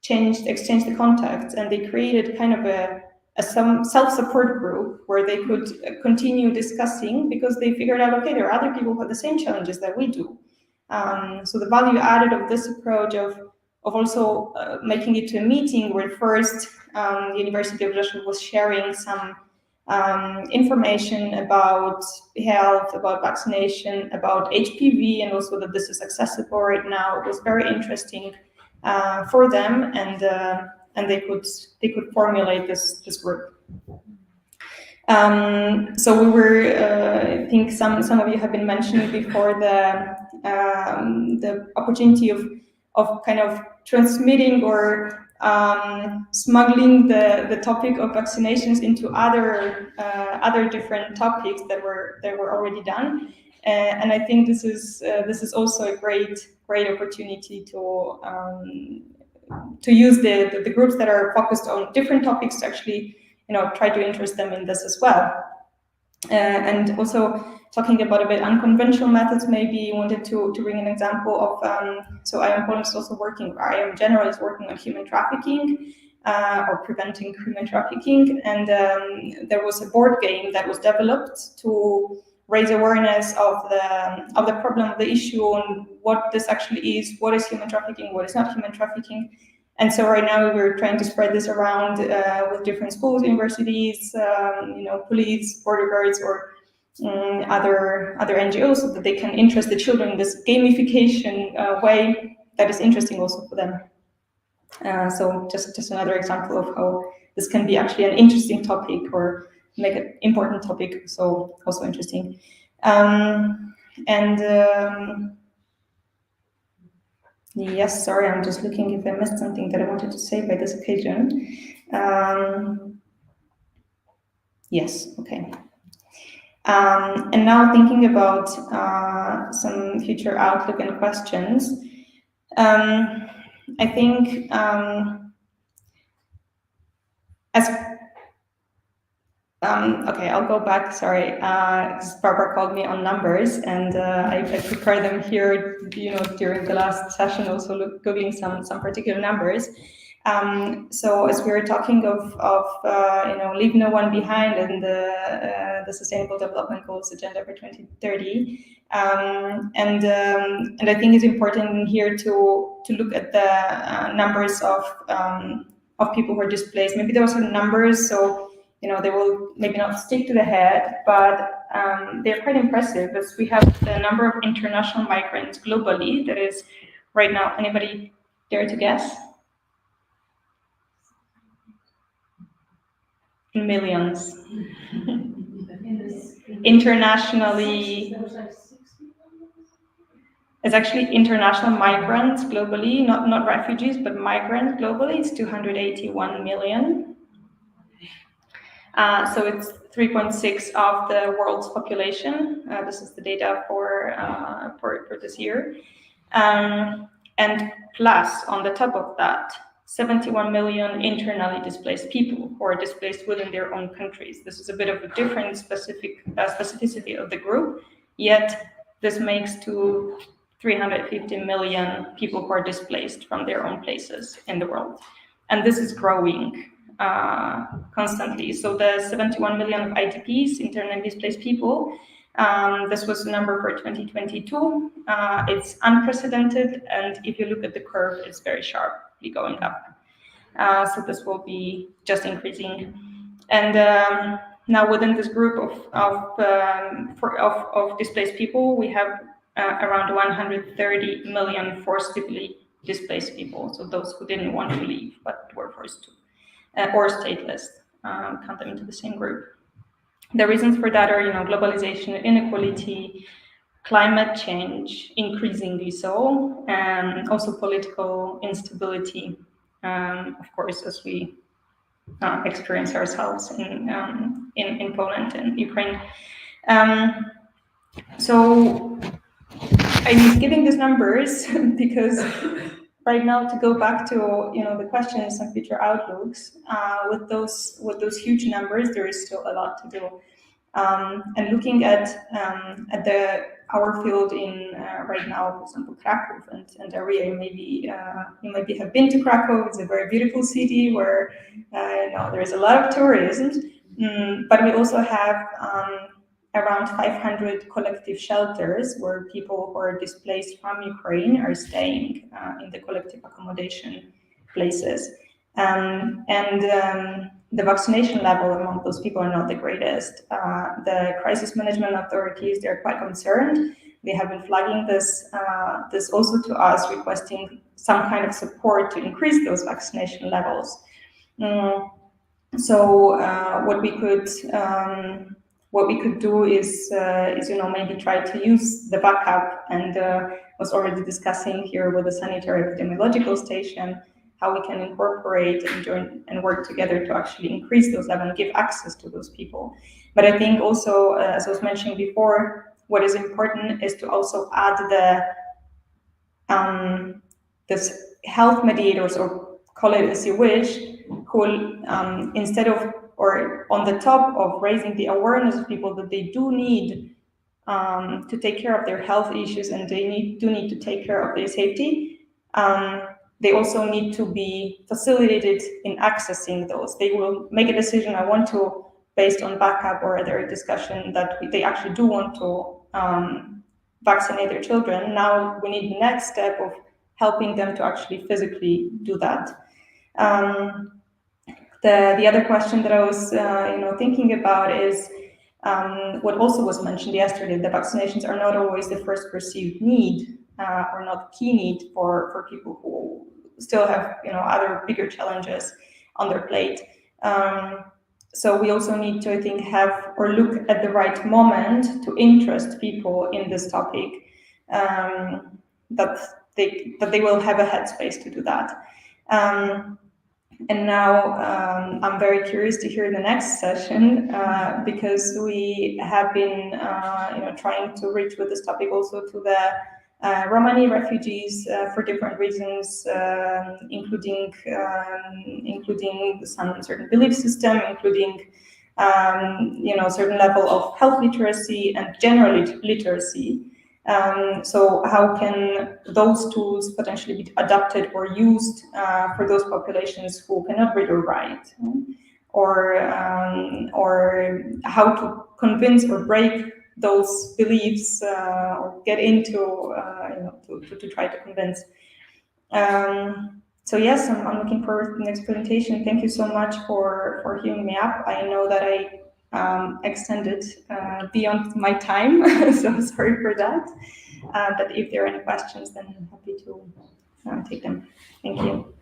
exchanged the contacts, and they created kind of some self-support group where they could continue discussing, because they figured out, okay, there are other people who have the same challenges that we do. So the value added of this approach of also making it to a meeting where first the University of Rzeszów was sharing some information about health, about vaccination, about HPV, and also that this is accessible right now. It was very interesting for them, and they could formulate this group. So we were, I think some of you have been mentioning before the opportunity of kind of transmitting or smuggling the topic of vaccinations into other different topics that were already done, and I think this is also a great opportunity to use the groups that are focused on different topics to actually try to interest them in this as well. And also talking about a bit unconventional methods, maybe wanted to bring an example of, so IM Poland is also working, IM General is working on human trafficking, or preventing human trafficking. And there was a board game that was developed to raise awareness of the problem, of the issue, and what this actually is, what is human trafficking, what is not human trafficking. And so right now we're trying to spread this around with different schools, universities, police, border guards, or other NGOs, so that they can interest the children in this gamification way that is interesting also for them. So just another example of how this can be actually an interesting topic, or make an important topic so also interesting. Yes, sorry, I'm just looking if I missed something that I wanted to say by this occasion. Yes, okay. And now thinking about some future outlook and questions, I think okay, I'll go back. Sorry, because Barbara called me on numbers, and I prepared them here. During the last session, also googling some particular numbers. So as we were talking of leave no one behind and the Sustainable Development Goals agenda for 2030, and I think it's important here to look at the numbers of people who are displaced. Maybe there are some numbers, so they will maybe not stick to the head, but they're quite impressive. As we have the number of international migrants globally, that is right now. Anybody dare to guess? Millions. Internationally, it's actually international migrants globally, not refugees, but migrants globally. It's 281 million. So it's 3.6 of the world's population. This is the data for this year. And plus, on the top of that, 71 million internally displaced people who are displaced within their own countries. This is a bit of a different specificity of the group, yet this makes to 350 million people who are displaced from their own places in the world. And this is growing constantly. So the 71 million of IDPs, internally displaced people, this was the number for 2022. It's unprecedented, and if you look at the curve, it's very sharply going up. So this will be just increasing. And now within this group of displaced people, we have around 130 million forcibly displaced people. So those who didn't want to leave but were forced to. Or stateless, count them into the same group. The reasons for that are, globalization, inequality, climate change, increasingly so, and also political instability, of course, as we experience ourselves in Poland and Ukraine. So I'm giving these numbers because right now, to go back to the questions and future outlooks, with those huge numbers, there is still a lot to do. And looking at our field in right now, for example, Krakow and area, you maybe have been to Krakow. It's a very beautiful city where there is a lot of tourism, but we also have around 500 collective shelters where people who are displaced from Ukraine are staying in the collective accommodation places. The vaccination level among those people are not the greatest. The crisis management authorities, they're quite concerned. They have been flagging this also to us, requesting some kind of support to increase those vaccination levels. So what we could do is maybe try to use the backup, and was already discussing here with the sanitary epidemiological station how we can incorporate and join and work together to actually increase those levels and give access to those people. But I think also, as I was mentioning before, what is important is to also add this health mediators, or call it as you wish, who will instead of or on the top of raising the awareness of people that they do need to take care of their health issues and they do need to take care of their safety, they also need to be facilitated in accessing those. They will make a decision, I want to, based on backup or other discussion, that they actually do want to vaccinate their children. Now we need the next step of helping them to actually physically do that. The other question that I was thinking about is what also was mentioned yesterday, the vaccinations are not always the first perceived need or not key need for people who still have other bigger challenges on their plate. so we also need to, I think, have or look at the right moment to interest people in this topic, that they will have a headspace to do that. And now I'm very curious to hear the next session, because we have been trying to reach with this topic also to the Romani refugees for different reasons, including some certain belief system, including certain level of health literacy and general literacy. So how can those tools potentially be adapted or used for those populations who cannot read or write, or how to convince or break those beliefs, or get into to try to convince. So yes, I'm looking forward to the next presentation. Thank you so much for hearing me up. I know that I extended beyond my time, so sorry for that. But if there are any questions, then I'm happy to take them. Thank you.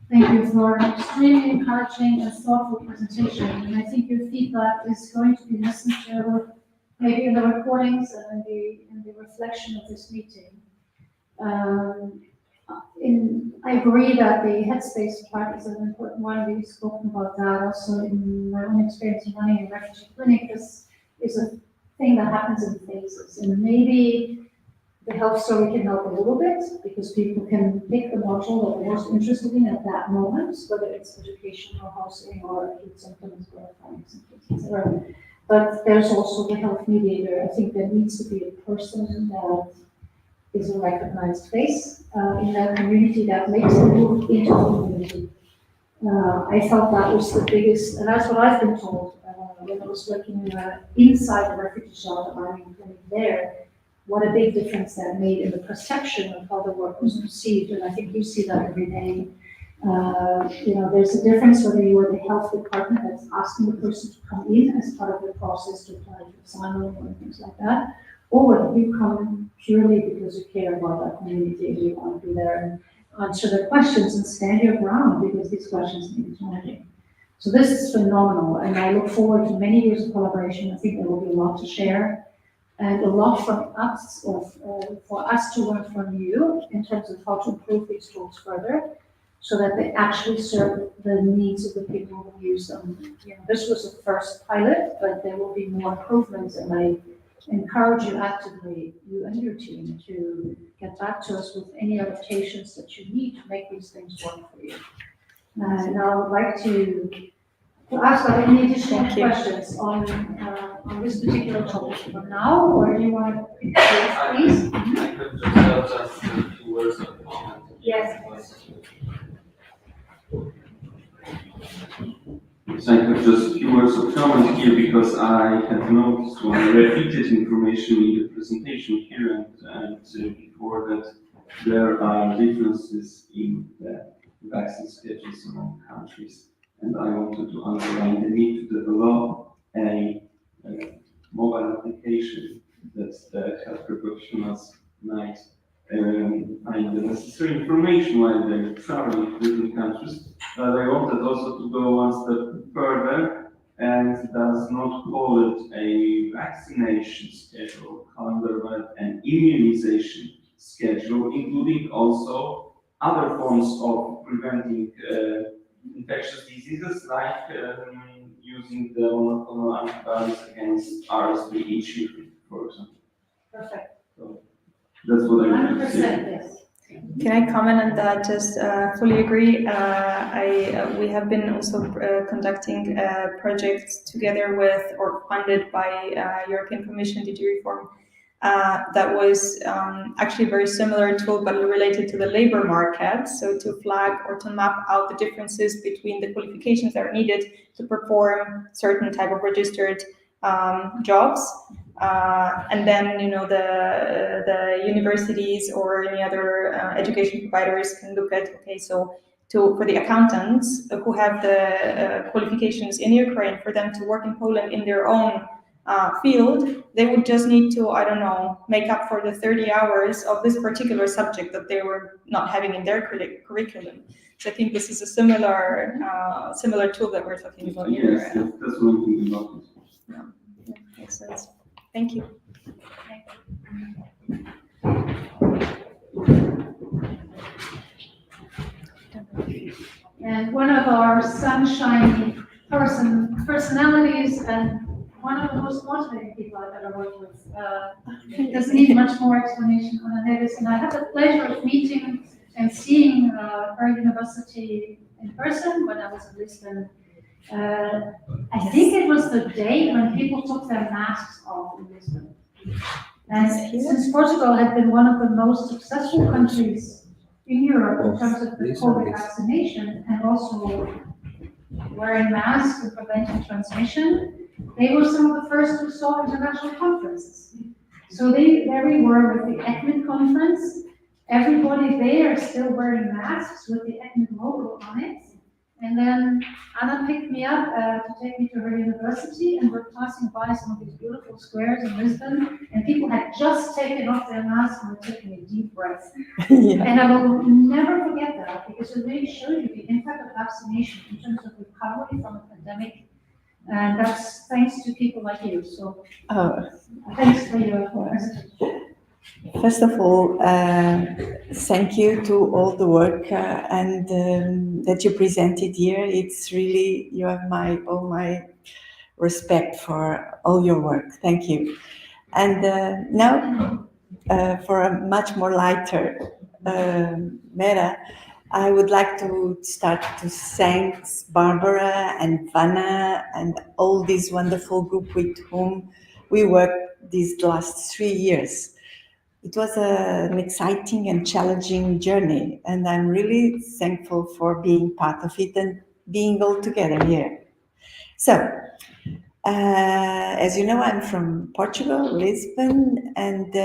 Thank you for an extremely encouraging and thoughtful presentation. And I think your feedback is going to be listened to maybe in the recordings and in the reflection of this meeting. I agree that the headspace part is an important one. We've spoken about that also in my own experience in running a refugee clinic. This is a thing that happens in phases, and maybe the health story can help a little bit because people can pick the module that they're most interested in at that moment, whether it's education or housing or acute symptoms or chronic symptoms, etc. But there's also the health mediator. I think there needs to be a person that is a recognized face in that community that makes the move into the community. I felt that was the biggest, and that's what I've been told when I was working inside the refugee shelter running clinic there, what a big difference that made in the perception of how the work was perceived. And I think you see that every day. There's a difference whether you are the health department that's asking the person to come in as part of the process to apply to asylum or things like that, or whether you come purely because you care about that community and you want to be there and answer the questions and stand your ground because these questions may be challenging. So this is phenomenal, and I look forward to many years of collaboration. I think there will be a lot to share and a lot from us, for us to learn from you in terms of how to improve these tools further so that they actually serve the needs of the people who use them. This was a first pilot, but there will be more improvements, and I encourage you actively, you and your team, to get back to us with any adaptations that you need to make these things work for you. Now I would like to ask are there any additional questions on this particular topic for now, or do you want to please? I could just a few words of comment. Yes. So I have just a few words of comment here because I have noticed when I repeated information in the presentation here and before that there are differences in the vaccine schedules among countries, and I wanted to underline the need to develop a mobile application that the healthcare professionals might find the necessary information while they're traveling to different countries. But I wanted also to go one step further and does not call it a vaccination schedule, calendar, but an immunization schedule, including also other forms of preventing infectious diseases like using the monoclonal antibodies against RSV each year, for example. Perfect. So that's what I wanted to 100%, say. yes. Can I comment on that? Just fully agree. We have been also conducting projects together with or funded by European Commission DG Reform that was actually a very similar tool, but related to the labor market. So to flag or to map out the differences between the qualifications that are needed to perform certain type of registered jobs. And then, the universities or any other education providers can look at, okay, so for the accountants who have the qualifications in Ukraine, for them to work in Poland in their own field, they would just need to, I don't know, make up for the 30 hours of this particular subject that they were not having in their curriculum. So I think this is a similar tool that we're talking about here. Yes, that's one thing about it. Yeah, makes sense. Thank you. And one of our sunshiny personalities and one of the most motivating people I've ever worked with. Doesn't need much more explanation on Davis. And I had the pleasure of meeting and seeing her university in person when I was in Lisbon. I think it was the day when people took their masks off in Lisbon. And since Portugal had been one of the most successful countries in Europe in terms of the COVID vaccination and also wearing masks and preventing transmission, they were some of the first who saw international conferences. So there we were with the ECMID conference, everybody there still wearing masks with the ECMID logo on it. And then Anna picked me up to take me to her university, and we're passing by some of these beautiful squares in Lisbon, and people had just taken off their masks and were taking a deep breath. Yeah. And I will never forget that, because it really showed you the impact of vaccination in terms of recovery from a pandemic. And that's thanks to people like you. So thanks for your presentation. First of all, thank you to all the work and that you presented here. It's really, you have all my respect for all your work. Thank you. And now, for a much more lighter matter, I would like to start to thank Barbara and Vanna and all this wonderful group with whom we worked these last 3 years. It was an exciting and challenging journey, and I'm really thankful for being part of it and being all together here. So, as you know, I'm from Portugal, Lisbon, and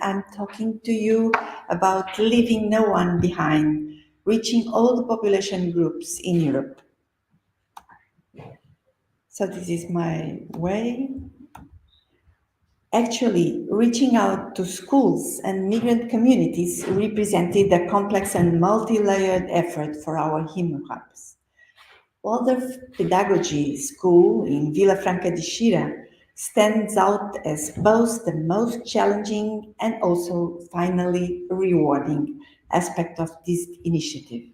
I'm talking to you about leaving no one behind, reaching all the population groups in Europe. So this is my way. Actually, reaching out to schools and migrant communities represented a complex and multi-layered effort for our ImmuHubs. Waldorf Pedagogy School in Vila Franca de Xira stands out as both the most challenging and also finally rewarding aspect of this initiative.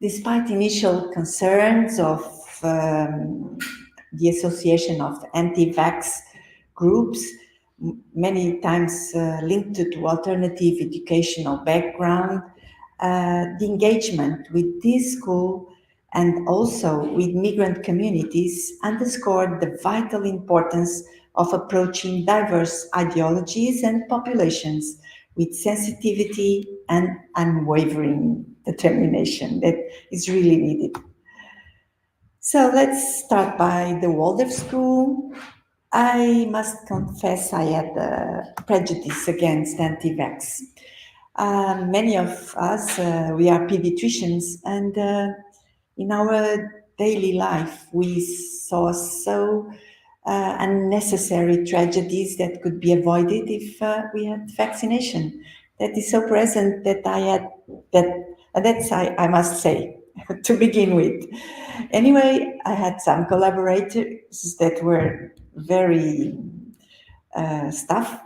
Despite initial concerns of the association of anti-vax groups, many times linked to alternative educational background, the engagement with this school and also with migrant communities underscored the vital importance of approaching diverse ideologies and populations with sensitivity and unwavering determination that is really needed. So let's start by the Waldorf School. I must confess I had a prejudice against anti-vax. Many of us, we are pediatricians, and in our daily life, we saw so unnecessary tragedies that could be avoided if we had vaccination. That is so present that I must say, to begin with. Anyway, I had some collaborators that were very staff,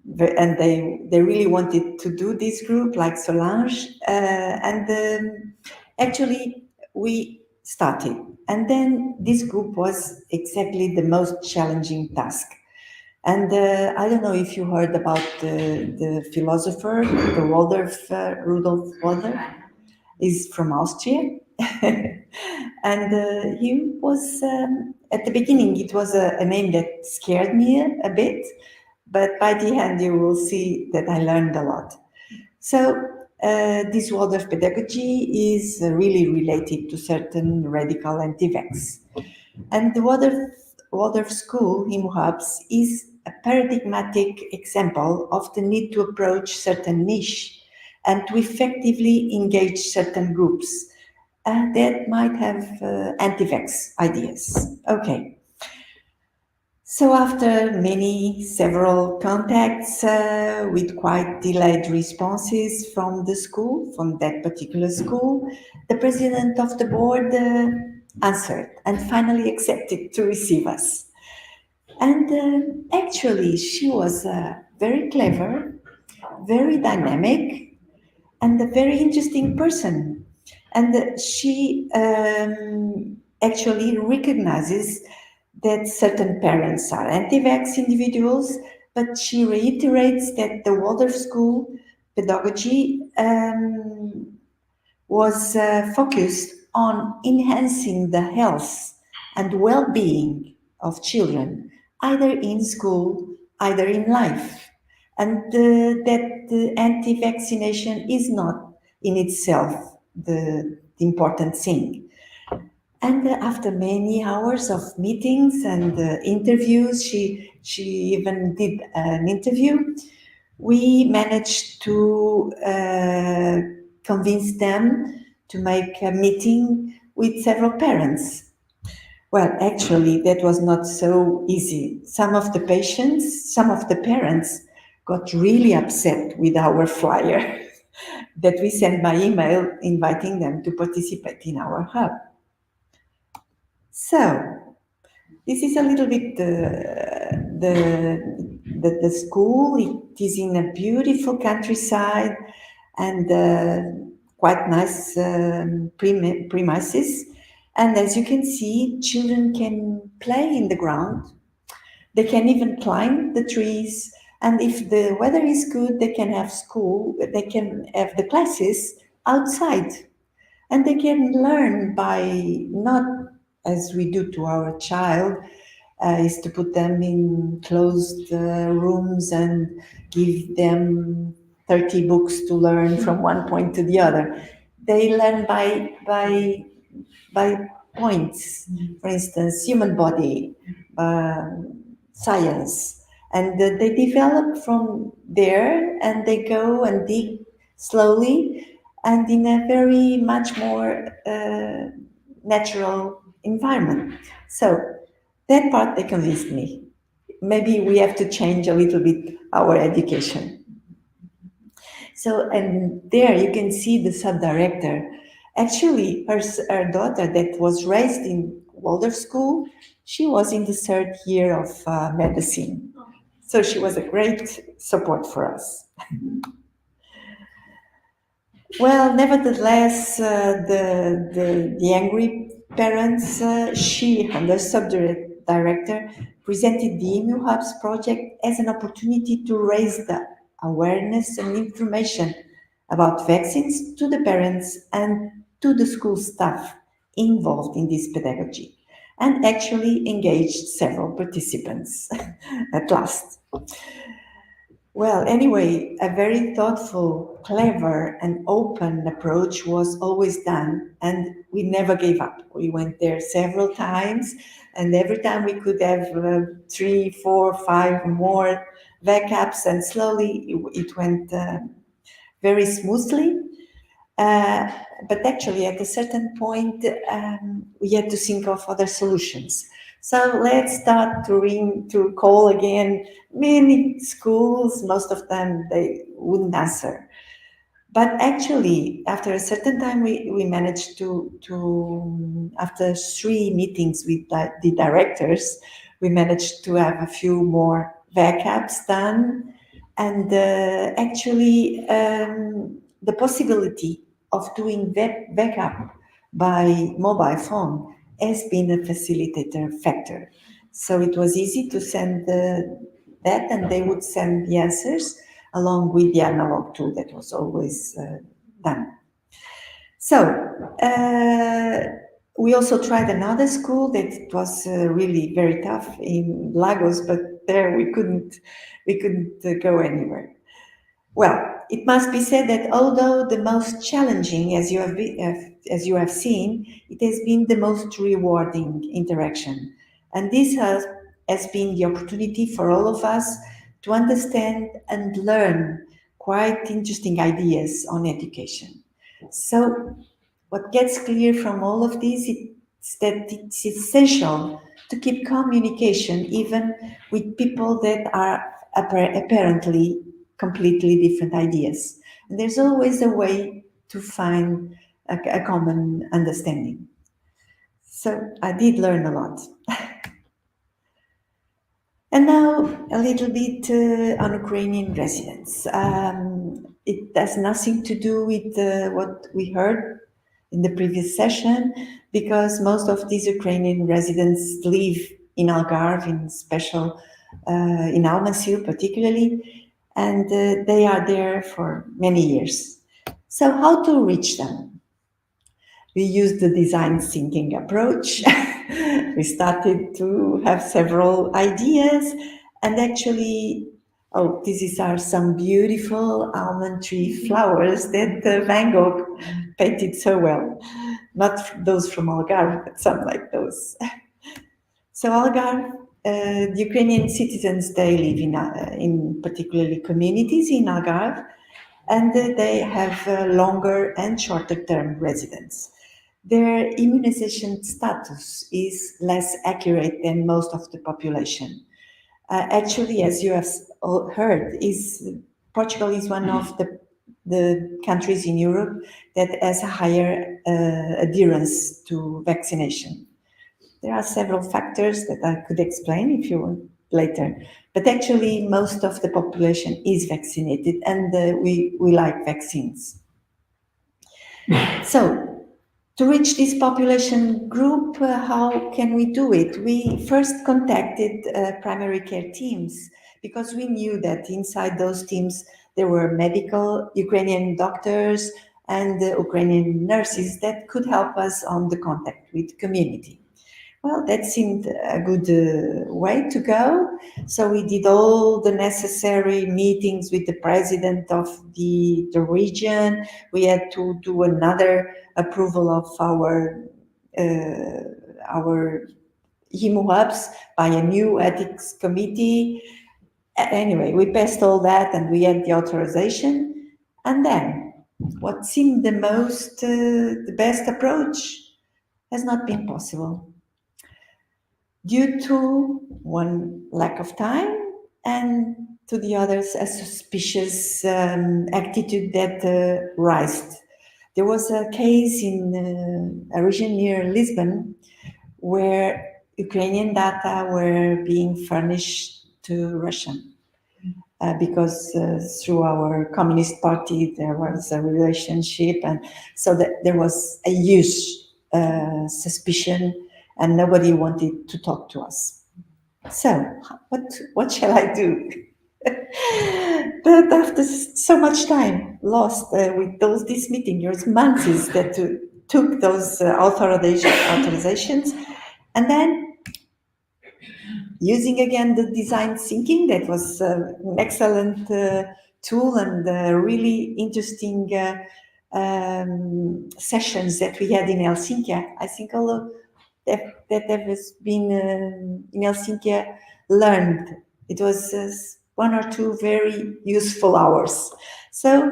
and they really wanted to do this group, like Solange, and actually we started. And then this group was exactly the most challenging task. And I don't know if you heard about the philosopher, the Waldorf, Rudolf Waldorf, is from Austria. And he was, at the beginning, it was a name that scared me a bit, but by the end you will see that I learned a lot. So this Waldorf pedagogy is really related to certain radical anti-vax. And the Waldorf School, ImmuHubs, is a paradigmatic example of the need to approach certain niche and to effectively engage certain groups that might have anti-vax ideas. Okay. So after several contacts with quite delayed responses from the school, from that particular school, the president of the board answered and finally accepted to receive us. And actually, she was very clever, very dynamic, and a very interesting person. And she actually recognizes that certain parents are anti-vax individuals, but she reiterates that the Waldorf School pedagogy was focused on enhancing the health and well-being of children, either in school, either in life, and that the anti-vaccination is not in itself the important thing. And after many hours of meetings and interviews, she even did an interview. We managed to convince them to make a meeting with several parents. Well, actually, that was not so easy. Some of the parents got really upset with our flyer that we sent by email inviting them to participate in our hub. So, this is a little bit the school. It is in a beautiful countryside and quite nice premises. And as you can see, children can play in the ground. They can even climb the trees. And if the weather is good, they can have they can have the classes outside. And they can learn by not as we do to our child, is to put them in closed rooms and give them 30 books to learn from one point to the other. They learn by points, for instance, human body, science, and they develop from there and they go and dig slowly and in a very much more natural environment. So that part they convinced me. Maybe we have to change a little bit our education. So, and there you can see the sub-director. Actually, her daughter that was raised in Waldorf School, she was in the third year of medicine. So she was a great support for us. Well, nevertheless, the angry parents, she and the sub-director presented the ImmuHubs project as an opportunity to raise the awareness and information about vaccines to the parents and to the school staff involved in this pedagogy, and actually engaged several participants at last. Well, anyway, a very thoughtful, clever, and open approach was always done, and we never gave up. We went there several times, and every time we could have 3, 4, 5 more backups, and slowly it went very smoothly. But actually, at a certain point, we had to think of other solutions. So let's start to call again many schools. Most of them, they wouldn't answer. But actually, after a certain time, we managed to after 3 meetings with the directors, we managed to have a few more backups done. And actually, the possibility of doing backup by mobile phone has been a facilitator factor. So it was easy to send that, and they would send the answers along with the analog tool that was always done. So we also tried another school that was really very tough in Lagos, but there we couldn't go anywhere. Well, it must be said that although the most challenging, as you have seen, it has been the most rewarding interaction. And this has been the opportunity for all of us to understand and learn quite interesting ideas on education. So what gets clear from all of this, it that it's essential to keep communication even with people that are apparently completely different ideas. And there's always a way to find a common understanding. So I did learn a lot. And now a little bit on Ukrainian residents. It has nothing to do with what we heard in the previous session, because most of these Ukrainian residents live in Algarve, in special, in Almaty particularly, and they are there for many years. So how to reach them? We used the design thinking approach. We started to have several ideas, and actually, oh, these are some beautiful almond tree flowers that Van Gogh painted so well. Not those from Algarve, but some like those. So Algarve, the Ukrainian citizens, they live in particularly communities in Algarve, and they have longer and shorter term residence. Their immunization status is less accurate than most of the population. Actually, as you have heard, Portugal is one of the countries in Europe that has a higher adherence to vaccination. There are several factors that I could explain if you want later, but actually most of the population is vaccinated, and we like vaccines. So, to reach this population group, how can we do it? We first contacted primary care teams, because we knew that inside those teams there were medical Ukrainian doctors and Ukrainian nurses that could help us on the contact with community. Well, that seemed a good way to go. So we did all the necessary meetings with the president of the region. We had to do another approval of our ImmuHubs by a new ethics committee. Anyway, we passed all that and we had the authorization. And then what seemed the best approach has not been possible, due to one, lack of time, and to the others, a suspicious attitude that rised. There was a case in a region near Lisbon where Ukrainian data were being furnished to Russia. Because through our Communist Party there was a relationship, and so that there was a huge suspicion, and nobody wanted to talk to us. So what shall I do? But after so much time lost with these meetings, months that took those authorizations, and then using again the design thinking, that was an excellent tool, and really interesting sessions that we had in Helsinki. I think all of that has been in Helsinki learned. It was 1 or 2 very useful hours. So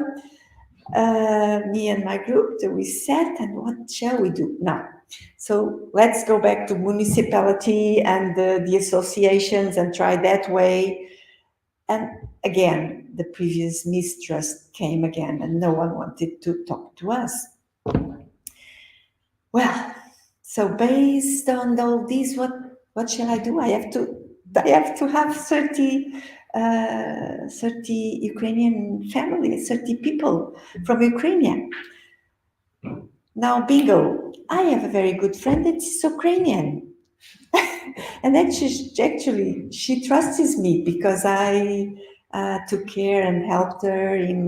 me and my group, we sat, and what shall we do now? So let's go back to municipality and the associations and try that way. And again, the previous mistrust came again, and no one wanted to talk to us. Well, so based on all this, what shall I do? I have to have 30 Ukrainian families, 30 people from Ukraine. Now, bingo, I have a very good friend that's Ukrainian. And actually, she trusts me because I took care and helped her in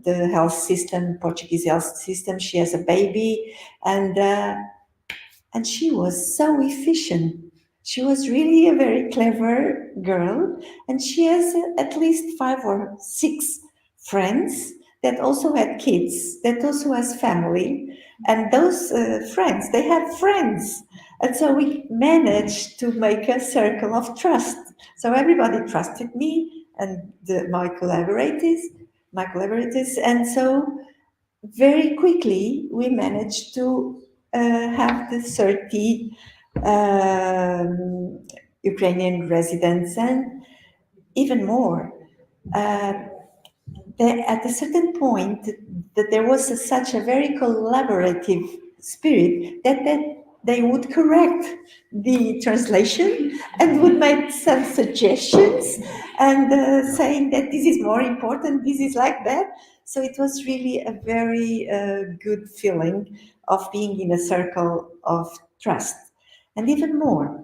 the health system, Portuguese health system. She has a baby, and she was so efficient. She was really a very clever girl, and she has at least 5 or 6 friends that also had kids, that also has family, and those friends, they have friends. And so we managed to make a circle of trust. So everybody trusted me and my collaborators, and so very quickly we managed to have the 30 Ukrainian residents and even more. At a certain point, that there was such a very collaborative spirit that they would correct the translation and would make some suggestions and saying that this is more important, this is like that. So it was really a very good feeling of being in a circle of trust. And even more,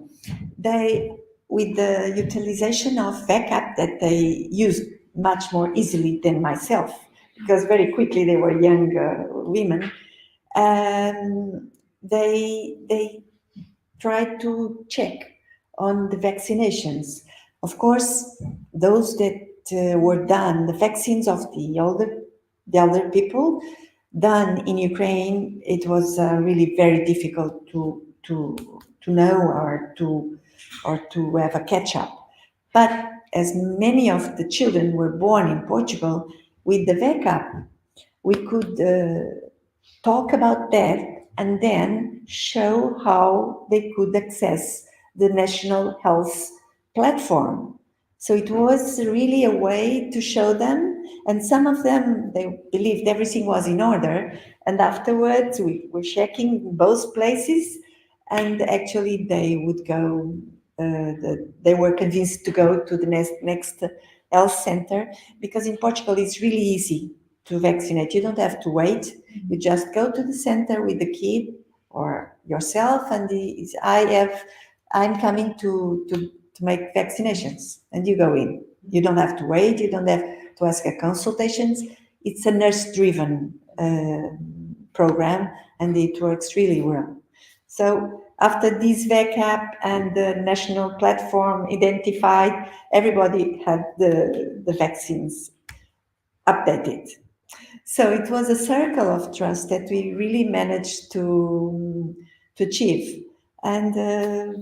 with the utilization of backup that they used much more easily than myself, because very quickly they were young women, they tried to check on the vaccinations. Of course, those that were done, the vaccines of the older people done in Ukraine, it was really very difficult to know or to have a catch up. But as many of the children were born in Portugal, with the VECAP, we could talk about that and then show how they could access the national health platform. So it was really a way to show them, and some of them, they believed everything was in order, and afterwards we were checking both places, and actually they would go, they were convinced to go to the next health center, because in Portugal it's really easy to vaccinate. You don't have to wait. You just go to the center with the kid or yourself, and I'm coming to make vaccinations, and you go in. You don't have to wait. You don't have to ask a consultations. It's a nurse-driven program, and it works really well. So after this VECAP and the national platform identified, everybody had the vaccines updated. So it was a circle of trust that we really managed to achieve. And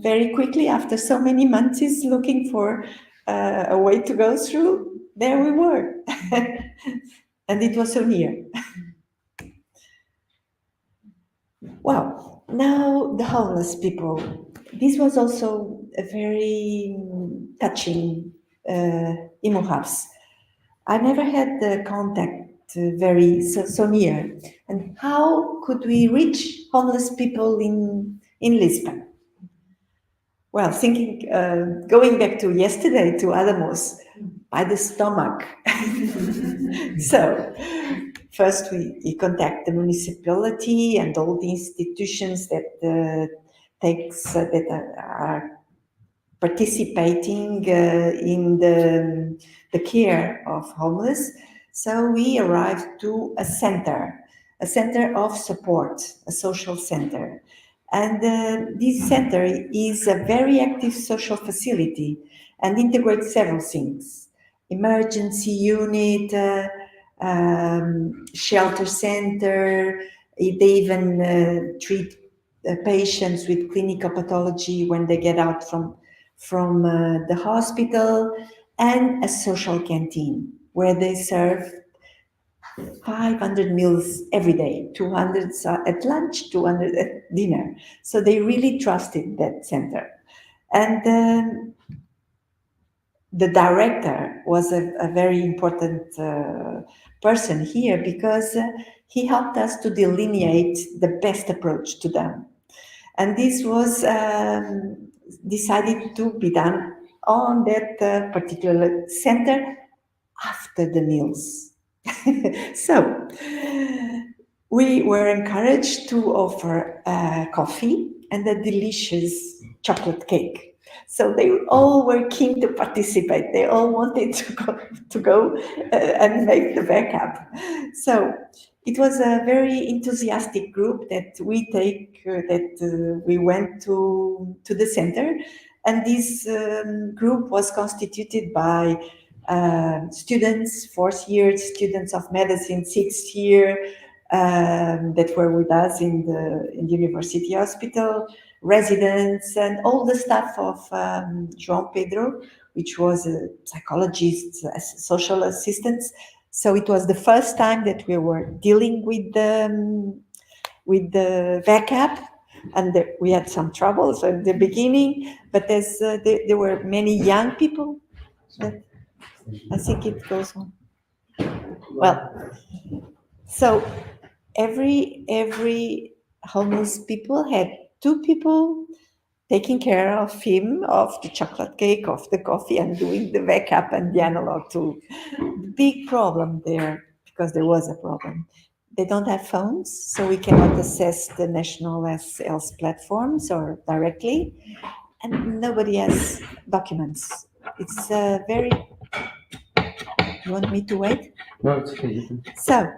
very quickly, after so many months looking for a way to go through, there we were. And it was so near. Well, now the homeless people. This was also a very touching ImmuHubs. I never had the contact so near. And how could we reach homeless people in Lisbon? Well, thinking, going back to yesterday to Adamos, by the stomach. So, first we contact the municipality and all the institutions that that are participating in the care of homeless. So we arrived to a center of support, a social center. And this center is a very active social facility and integrates several things: emergency unit, shelter center. They even treat patients with clinical pathology when they get out from the hospital, and a social canteen where they serve 500 meals every day, 200 at lunch, 200 at dinner. So they really trusted that center. And the director was a very important person here, because he helped us to delineate the best approach to them. And this was decided to be done on that particular center after the meals. So we were encouraged to offer coffee and a delicious chocolate cake. So they all were keen to participate. They all wanted to go and make the backup. So it was a very enthusiastic group that we went to the center, and this group was constituted by students, fourth year students of medicine, sixth year, that were with us in the university hospital, residents, and all the staff of João Pedro, which was a psychologist, social assistants. So it was the first time that we were dealing with with the VAC app, and we had some troubles at the beginning, but as there were many young people, that I think it goes on. Well, so every homeless people had two people taking care of him, of the chocolate cake, of the coffee, and doing the backup and the analog too. The big problem there, because there was a problem. They don't have phones, so we cannot access the national health platforms or directly, and nobody has documents. It's very. You want me to wait? No, it's okay. So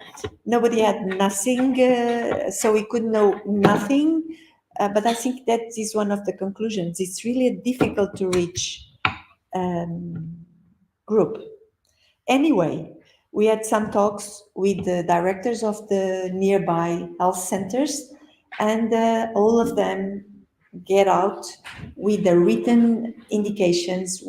nobody had nothing, so we could know nothing. But I think that is one of the conclusions. It's really difficult to reach group. Anyway, we had some talks with the directors of the nearby health centers, and all of them get out with the written indications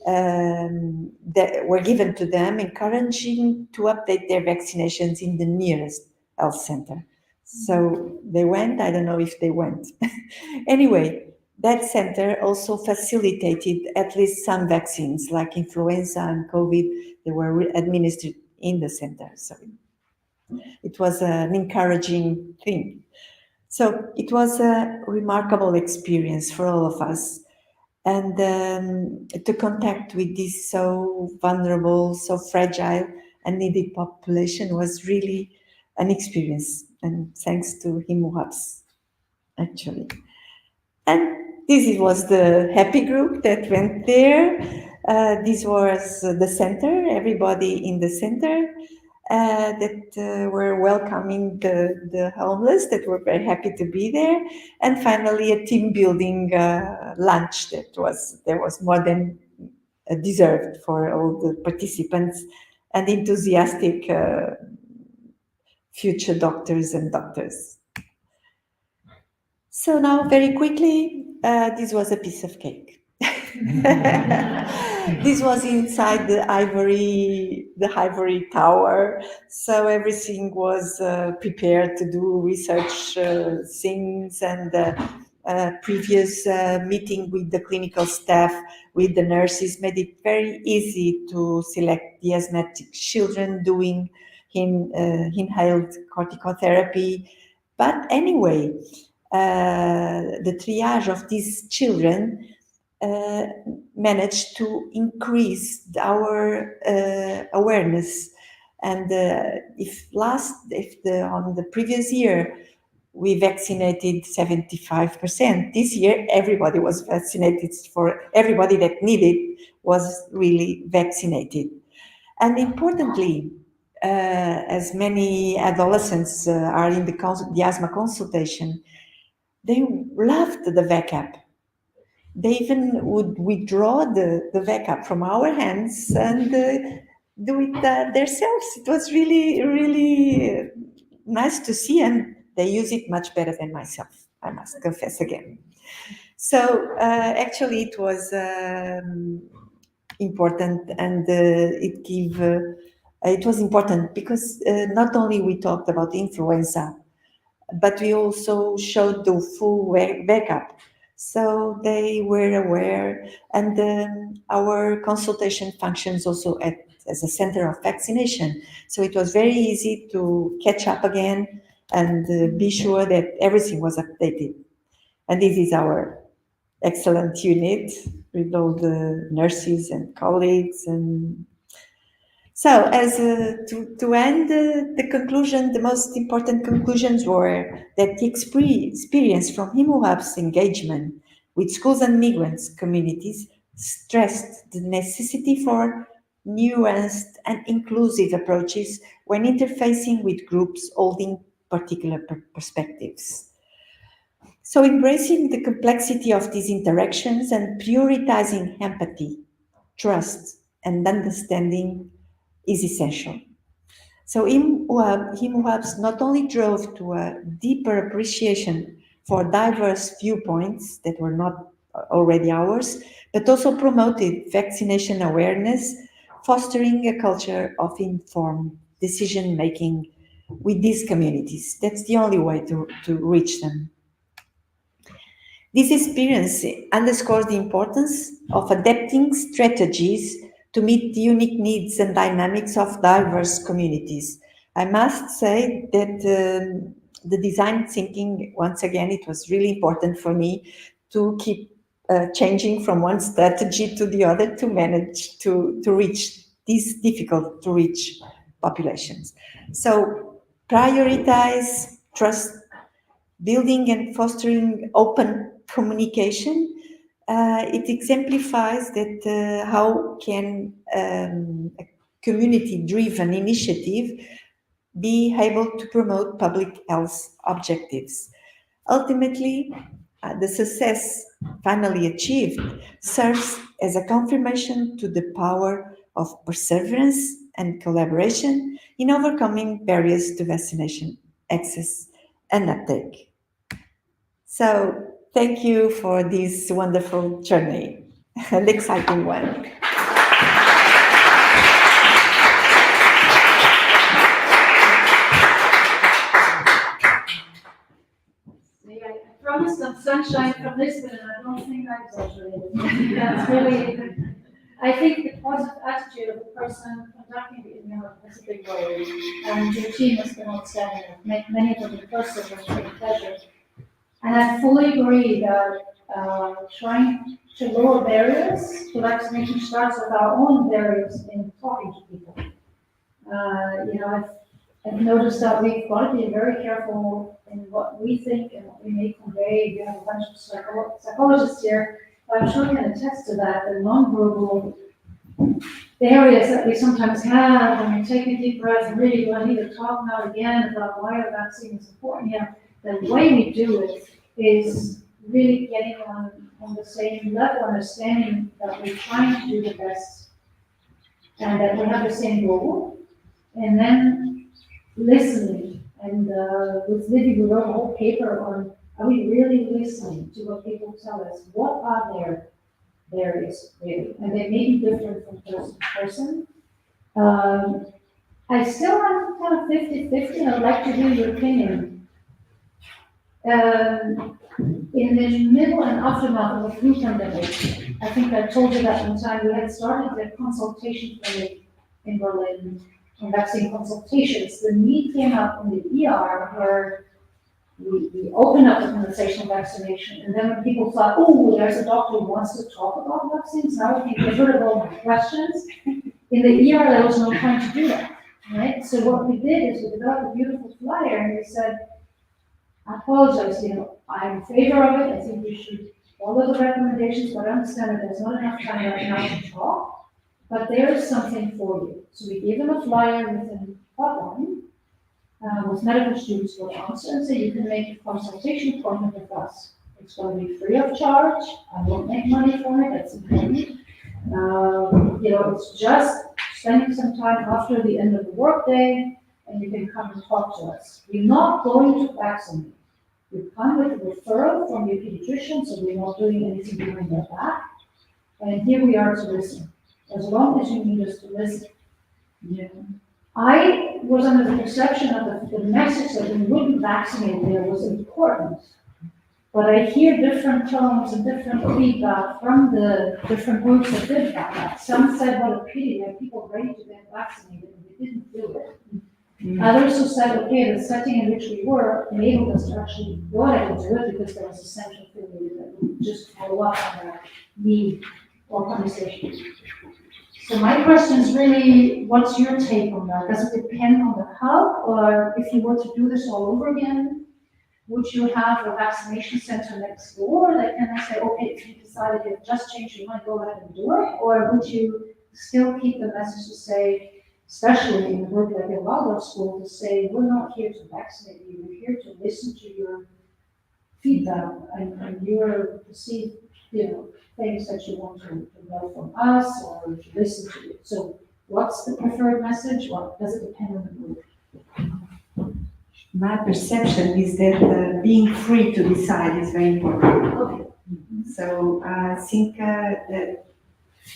that were given to them, encouraging to update their vaccinations in the nearest health center. So they went. I don't know if they went. Anyway, that center also facilitated at least some vaccines like influenza and COVID. They were administered in the center. So it was an encouraging thing. So it was a remarkable experience for all of us. And to contact with this so vulnerable, so fragile and needy population was really an experience. And thanks to ImmuHubs, actually. And this was the happy group that went there. This was the center, everybody in the center that were welcoming the homeless, that were very happy to be there. And finally, a team building lunch there was more than deserved for all the participants and enthusiastic future doctors and doctors. So now, very quickly, this was a piece of cake. This was inside the ivory tower. So everything was prepared to do research things, and previous meeting with the clinical staff, with the nurses, made it very easy to select the asthmatic children doing inhaled corticotherapy. But anyway, the triage of these children managed to increase our awareness. And on the previous year we vaccinated 75%, this year everybody was vaccinated. For everybody that needed was really vaccinated. And importantly, as many adolescents are in the asthma consultation, they loved the VAC app. They even would withdraw the VAC app from our hands and do it themselves. It was really, really nice to see, and they use it much better than myself, I must confess again. So actually it was important, and it was important because not only we talked about influenza, but we also showed the full backup. So they were aware, and our consultation functions also as a center of vaccination. So it was very easy to catch up again and be sure that everything was updated. And this is our excellent unit with all the nurses and colleagues. And so, as to end, the conclusion, the most important conclusions were that the experience from ImmuHubs engagement with schools and migrants communities stressed the necessity for nuanced and inclusive approaches when interfacing with groups holding particular perspectives. So, embracing the complexity of these interactions and prioritizing empathy, trust, and understanding is essential. So ImmuHubs not only drove to a deeper appreciation for diverse viewpoints that were not already ours, but also promoted vaccination awareness, fostering a culture of informed decision-making with these communities. That's the only way to reach them. This experience underscores the importance of adapting strategies to meet the unique needs and dynamics of diverse communities. I must say that the design thinking, once again, it was really important for me to keep changing from one strategy to the other to manage to reach these difficult to reach populations. So prioritize trust building and fostering open communication. It exemplifies that how can a community-driven initiative be able to promote public health objectives. Ultimately, the success finally achieved serves as a confirmation to the power of perseverance and collaboration in overcoming barriers to vaccination access and uptake. So, thank you for this wonderful journey, an exciting one. I promised some sunshine from Lisbon, and I don't think I exaggerated. That's really, I think the positive attitude of the person conducting the ImmuHub has a big role, and your team has been outstanding. I've met many of them in person, and it's been a pleasure. And I fully agree that trying to lower barriers to vaccination starts with our own barriers in talking to people. I've noticed that we've got to be very careful in what we think and what we may convey. We have a bunch of psychologists here, but I'm sure can attest to that, the nonverbal barriers that we sometimes have when we take a deep breath and really do I need to talk now again about why a vaccine is important here. The way we do it is really getting on the same level, understanding that we're trying to do the best and that we have the same goal. And then listening, and with Libby, we wrote a whole paper on, are we really listening to what people tell us? What are their barriers, really? And they may be different from person to person. I still have kind of 50-50, and I'd like to hear your opinion. In the middle and aftermath of the flu pandemic, I think I told you that one time, we had started the consultation clinic in Berlin, on vaccine consultations. The need came up in the ER where we opened up the conversation of vaccination, and then when people thought, oh, there's a doctor who wants to talk about vaccines, now we can get rid of all my questions. In the ER, there was no time to do that, right? So what we did is we developed a beautiful flyer, and we said, I apologize, I'm in favor of it, I think we should follow the recommendations, but I understand that there's not enough time right now to talk. But there is something for you. So we gave them a flyer with an hotline, with medical students who will answer and say you can make a consultation appointment with us. It's going to be free of charge. I won't make money from it. That's important. It's just spending some time after the end of the workday, and you can come and talk to us. We're not going to vaccinate. We come with a referral from your pediatrician, so we're not doing anything behind their back. And here we are to listen. As long as you need us to listen. Yeah. I was under the perception of the message that we wouldn't vaccinate there was important. But I hear different tones and different feedback from the different groups that did that. Some said, what a pity, there are people ready to get vaccinated, and we didn't do it. Mm-hmm. Others who said, okay, the setting in which we were enabled us to actually go ahead and do it because there was a central figure that would just follow up on that need or conversation. So my question is really, what's your take on that? Does it depend on the hub, or if you were to do this all over again, would you have a vaccination center next door that can I say, okay, if you decided you've just changed your mind, go ahead and do it? Or would you still keep the message to say, especially in a group like a Waldorf school, to say, we're not here to vaccinate you, we're here to listen to your feedback and your perceived, things that you want to know from us or to listen to. So what's the preferred message, or does it depend on the group? My perception is that being free to decide is very important. Okay. So I think that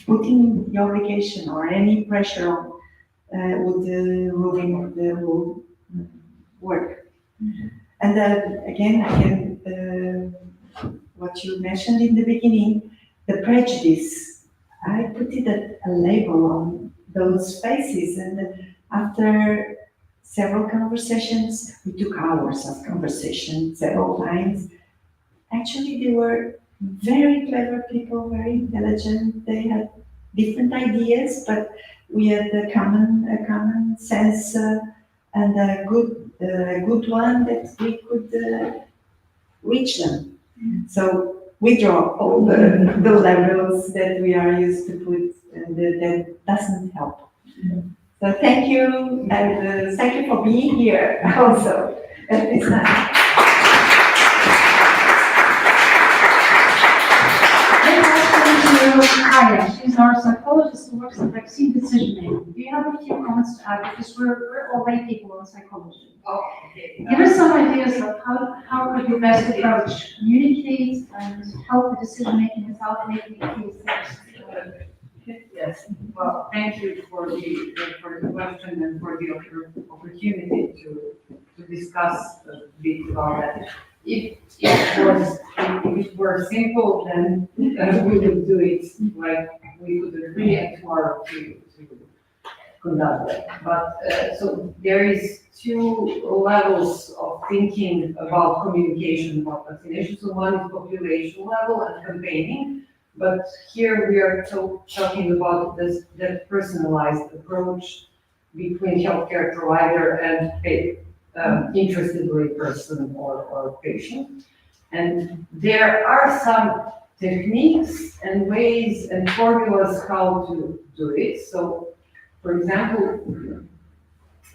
putting the obligation or any pressure on would ruin the whole work. And then again, what you mentioned in the beginning, the prejudice. I put it a label on those faces, and after several conversations, we took hours of conversation several times. Actually, they were very clever people, very intelligent. They had different ideas, but we had a common sense and a good one that we could reach them. So we draw all the labels that we are used to put, and that doesn't help. So thank you, and thank you for being here also at this time. Kaya, she's our psychologist who works in vaccine decision making. Do you have a few comments to add? Because we're all lay people in psychology. Okay. Give us some ideas of how could you best approach, communicate, and help the decision making without making it feel forced. Yes, well, thank you for the question and for the opportunity to discuss a bit about that. If it were simple, then we would do it like we would agree and tomorrow to conduct that. But so there is two levels of thinking about communication about vaccination. So one is population level and campaigning. But here we are talking about that personalized approach between healthcare provider and interested person or patient. And there are some techniques and ways and formulas how to do it. So, for example,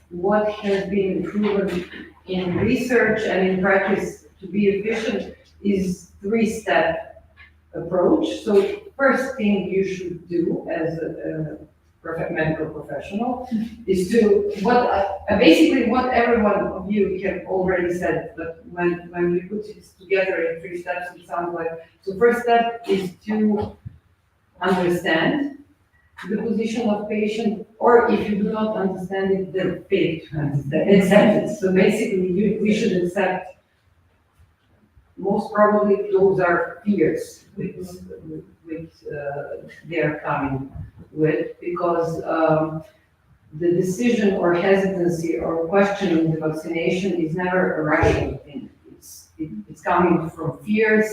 what has been proven in research and in practice to be efficient is three-step approach. So first thing you should do as a medical professional is to basically what every one of you have already said, but when we put it together in three steps, it sounds like, so first step is to understand the position of patient, or if you do not understand it, then fail to understand, accept it. So basically we should accept most probably those are fears which they are coming with, because the decision or hesitancy or questioning the vaccination is never a rational thing. It's coming from fears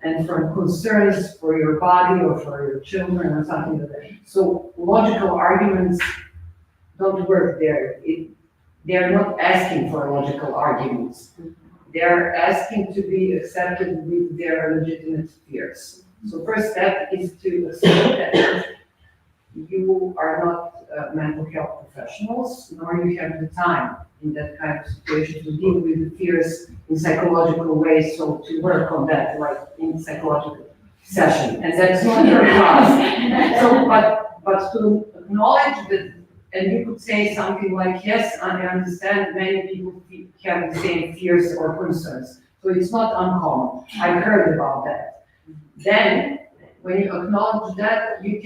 and from concerns for your body or for your children or something like that. So logical arguments don't work there. They are not asking for logical arguments. They're asking to be accepted with their legitimate fears. So first step is to accept that you are not mental health professionals, nor you have the time in that kind of situation to deal with the fears in psychological ways, so to work on that, like in psychological session, and that's not your class. So, but to acknowledge that. And you could say something like, yes, I understand many people have the same fears or concerns. So it's not uncommon. I've heard about that. Then, when you acknowledge that, you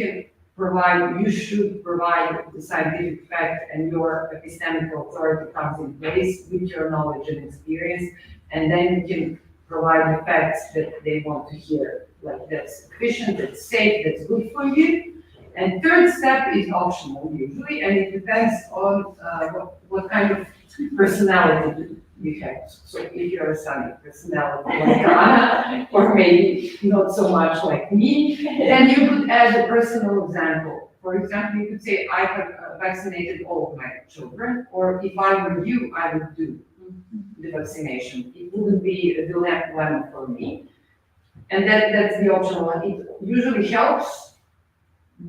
should provide the scientific fact, and your epistemic authority comes in place with your knowledge and experience, and then you can provide the facts that they want to hear. Like that's efficient, that's safe, that's good for you. And third step is optional usually, and it depends on what kind of personality you have. So if you're a sunny personality like Anna, or maybe not so much like me, then you could add a personal example. For example, you could say, I have vaccinated all of my children, or if I were you, I would do the vaccination. It wouldn't be a dilemma for me. And that's the optional one. It usually helps.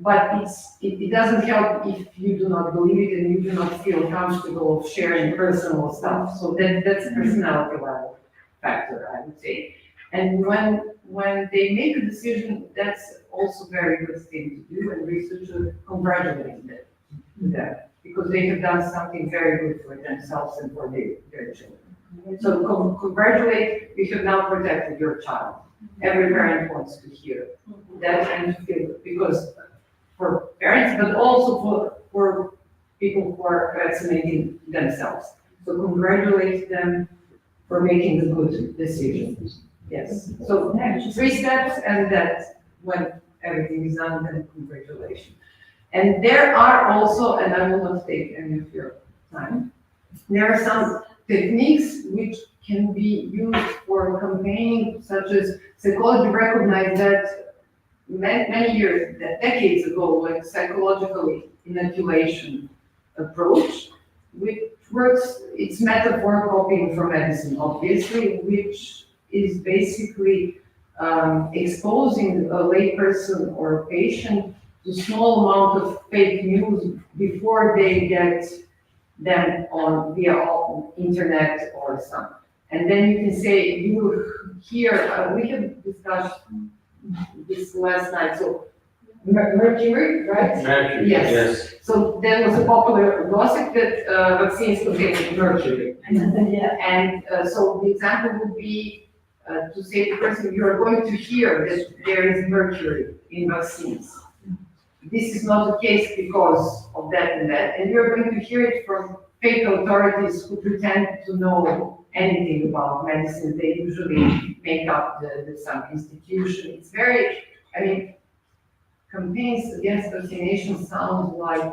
But it doesn't help if you do not believe it and you do not feel comfortable sharing personal stuff. So that's a personality level factor, I would say. And when they make a decision, that's also a very good thing to do, and researchers congratulate them because they have done something very good for themselves and for their children. So congratulate, you have now protected your child. Every parent wants to hear that and to feel it, because for parents, but also for people who are vaccinating themselves. So congratulate them for making the good decisions. Yes, so 3 steps, and that when everything is done, then congratulations. And there are also, and I will not take any of your time, there are some techniques which can be used for campaigning, such as psychology recognized that many years, decades ago, like psychological inoculation approach, which works, it's metaphor copying from medicine, obviously, which is basically exposing a layperson or patient to small amount of fake news before they get them on via internet or some. And then you can say, you here, we have discussed this last night, so mercury, right? Mercury, yes. So there was a popular gossip that vaccines contain mercury. And so the example would be to say to the person, you are going to hear that there is mercury in vaccines. This is not the case because of that and that. And you're going to hear it from fake authorities who pretend to know anything about medicine. They usually make up some institution. It's very, I mean, campaigns against vaccination sound like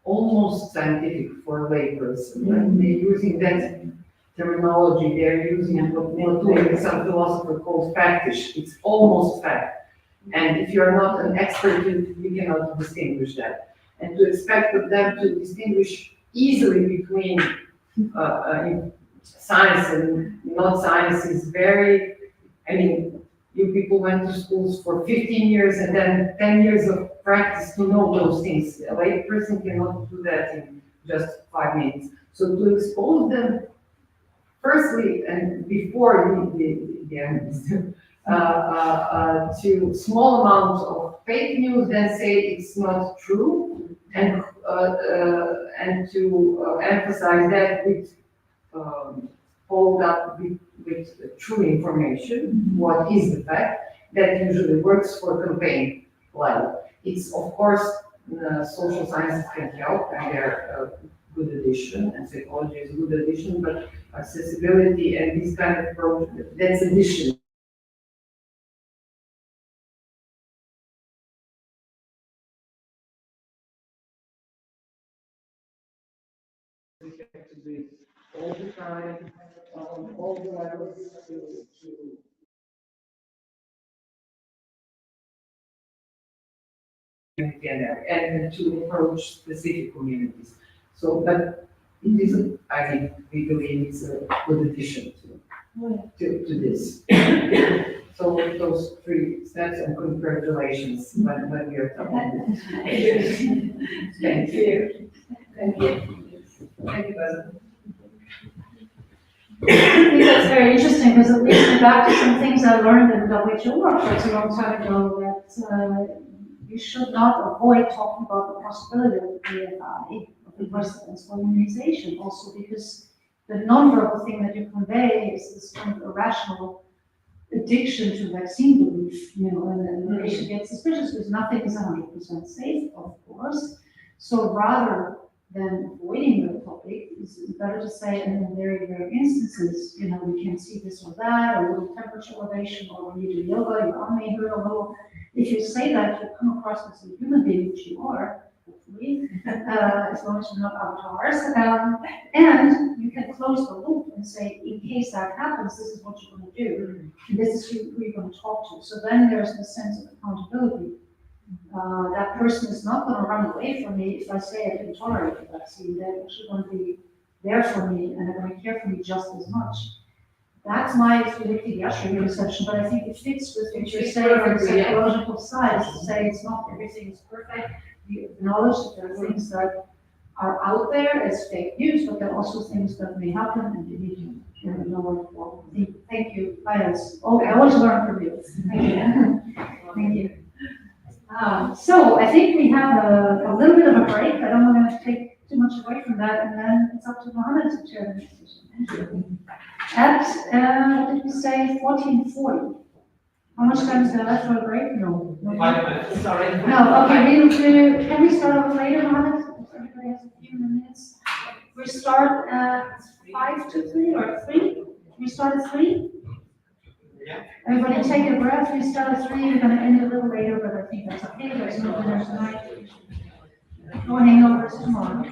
almost scientific for a layperson. Right? They're using that terminology, they're using what some philosopher calls factish. It's almost fact. And if you're not an expert, you cannot distinguish that. And to expect of them to distinguish easily between science and not science is very, I mean, you people went to schools for 15 years and then 10 years of practice to know those things. A lay person cannot do that in just 5 minutes. So to expose them, firstly, and before to small amounts of fake news, then say it's not true, and to emphasize that with followed up with true information, what is the fact, that usually works for campaign level. It's of course, social sciences can help, and they're a good addition, and psychology is a good addition, but accessibility and this kind of approach, that's addition. We have to do it all the time, on all the levels to and to approach specific communities. So, but it is, I think, we believe it's a good addition to this. So those 3 steps, and congratulations when we are talking. Thank you. Thank you. Thank you, Beth. I think that's very interesting because it leads me back to some things I learned in WHO workshops a long time ago, that you should not avoid talking about the possibility of the PFI, of the precedence for immunization, also because the nonverbal thing that you convey is this kind of irrational addiction to vaccine belief, and then the patient gets suspicious because nothing is 100% safe, of course. So rather than avoiding the topic, it's better to say, and in very rare instances, we can see this or that, a little temperature elevation, or when you do yoga, your arm may hurt a little. If you say that, you come across as a human being, which you are, hopefully, as long as you're not avatars, and you can close the loop and say, in case that happens, this is what you're going to do, and this is who you're going to talk to. So then there's the sense of accountability. That person is not going to run away from me if I say I can tolerate the vaccine. They're actually going to be there for me, and they're going to care for me just as much. That's my pediatric reception, but I think it fits with what you're saying on the psychological side, is to say it's not everything is perfect. You acknowledge that there are things that are out there as fake news, but there are also things that may happen, and you need to know what for. Thank you. I always learn from you. Thank you. Thank you. So I think we have a little bit of a break. I don't want to take too much away from that, and then it's up to Mohammed to chair the next session. Thank you. At, what did we say, 14:40? How much time is there left for a break? No. 5 minutes, sorry. No, okay, can we start off later, Mohammed? If everybody has a few minutes. we start at 5 to 3 or 3? We start at 3? Yeah. Everybody take a breath. We start at 3. We're going to end a little later, but I think that's okay. There's no dinner tonight. No hangovers tomorrow.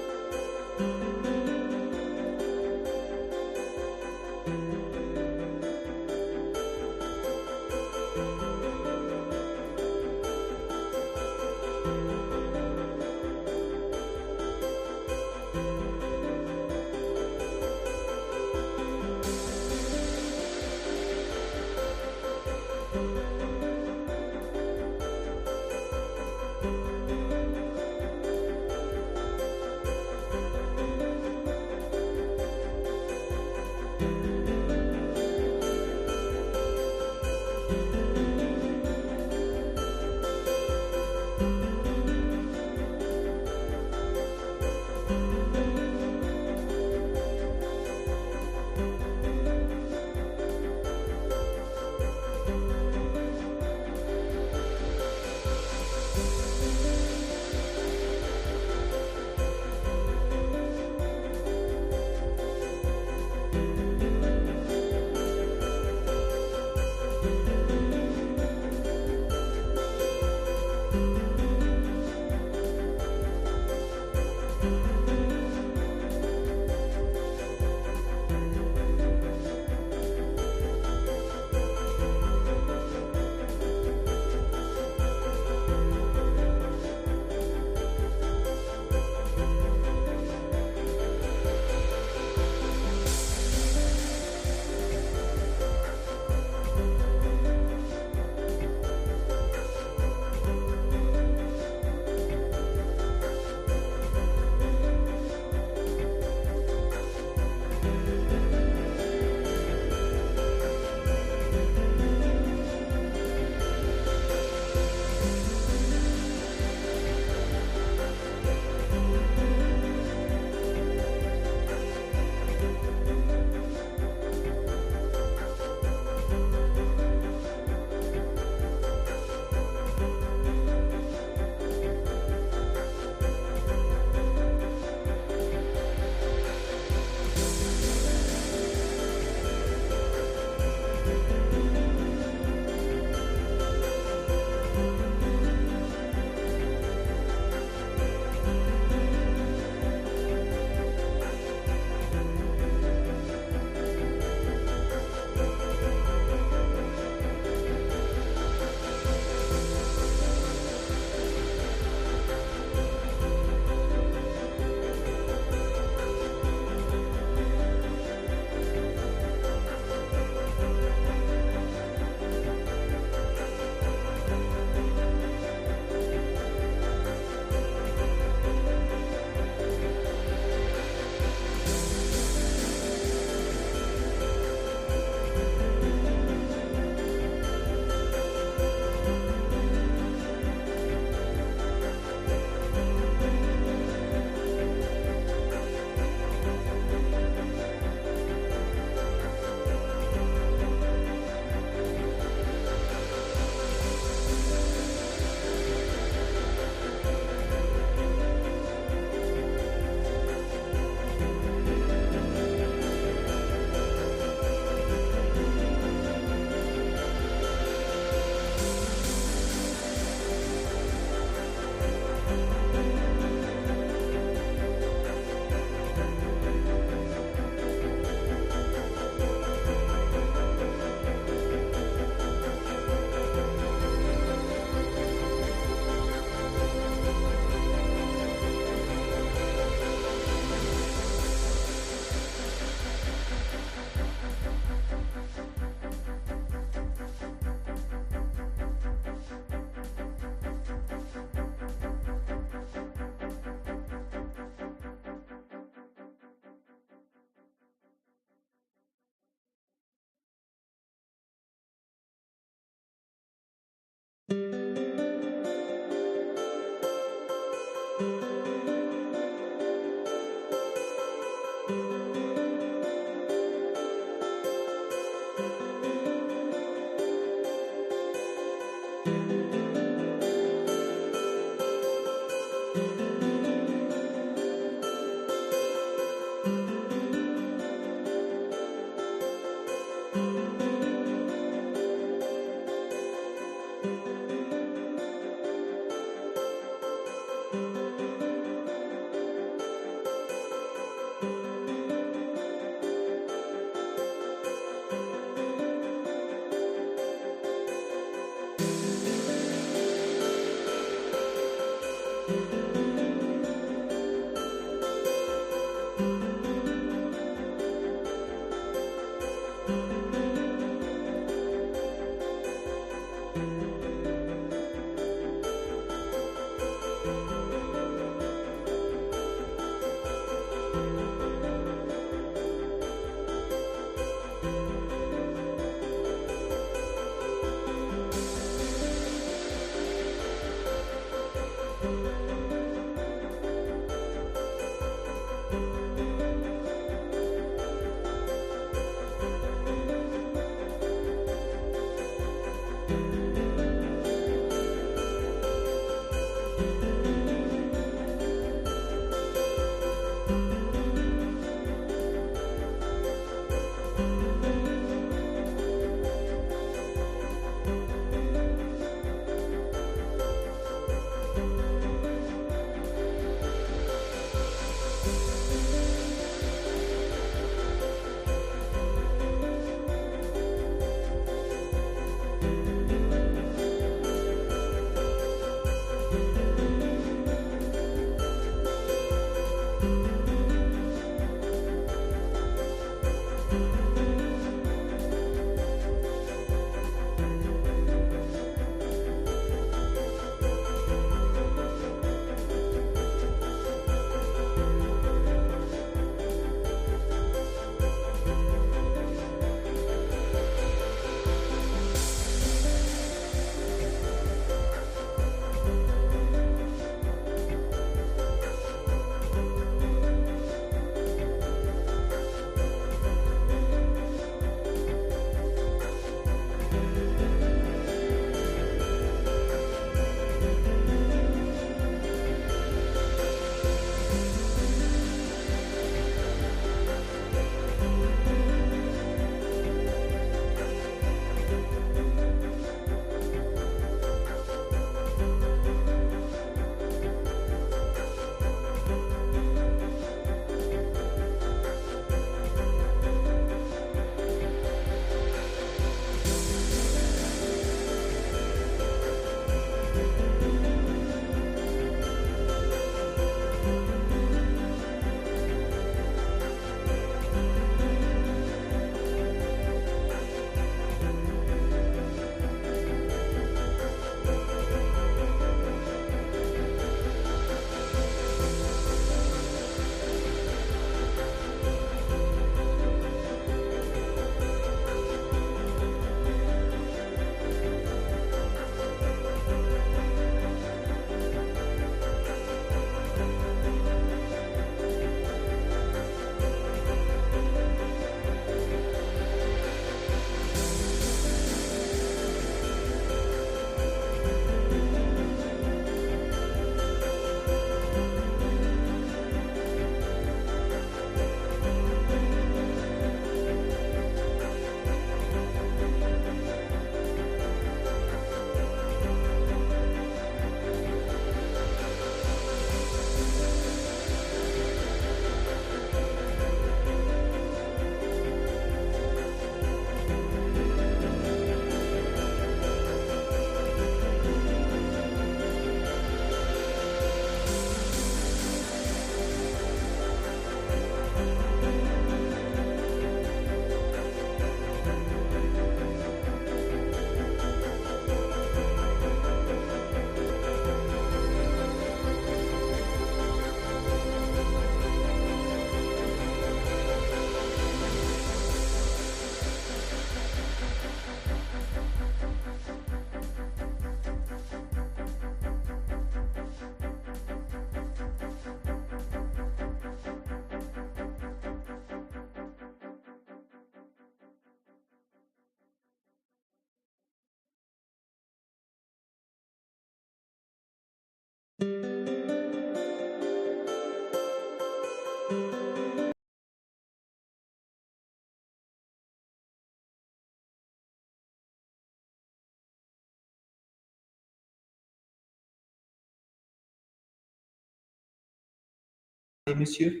Monsieur.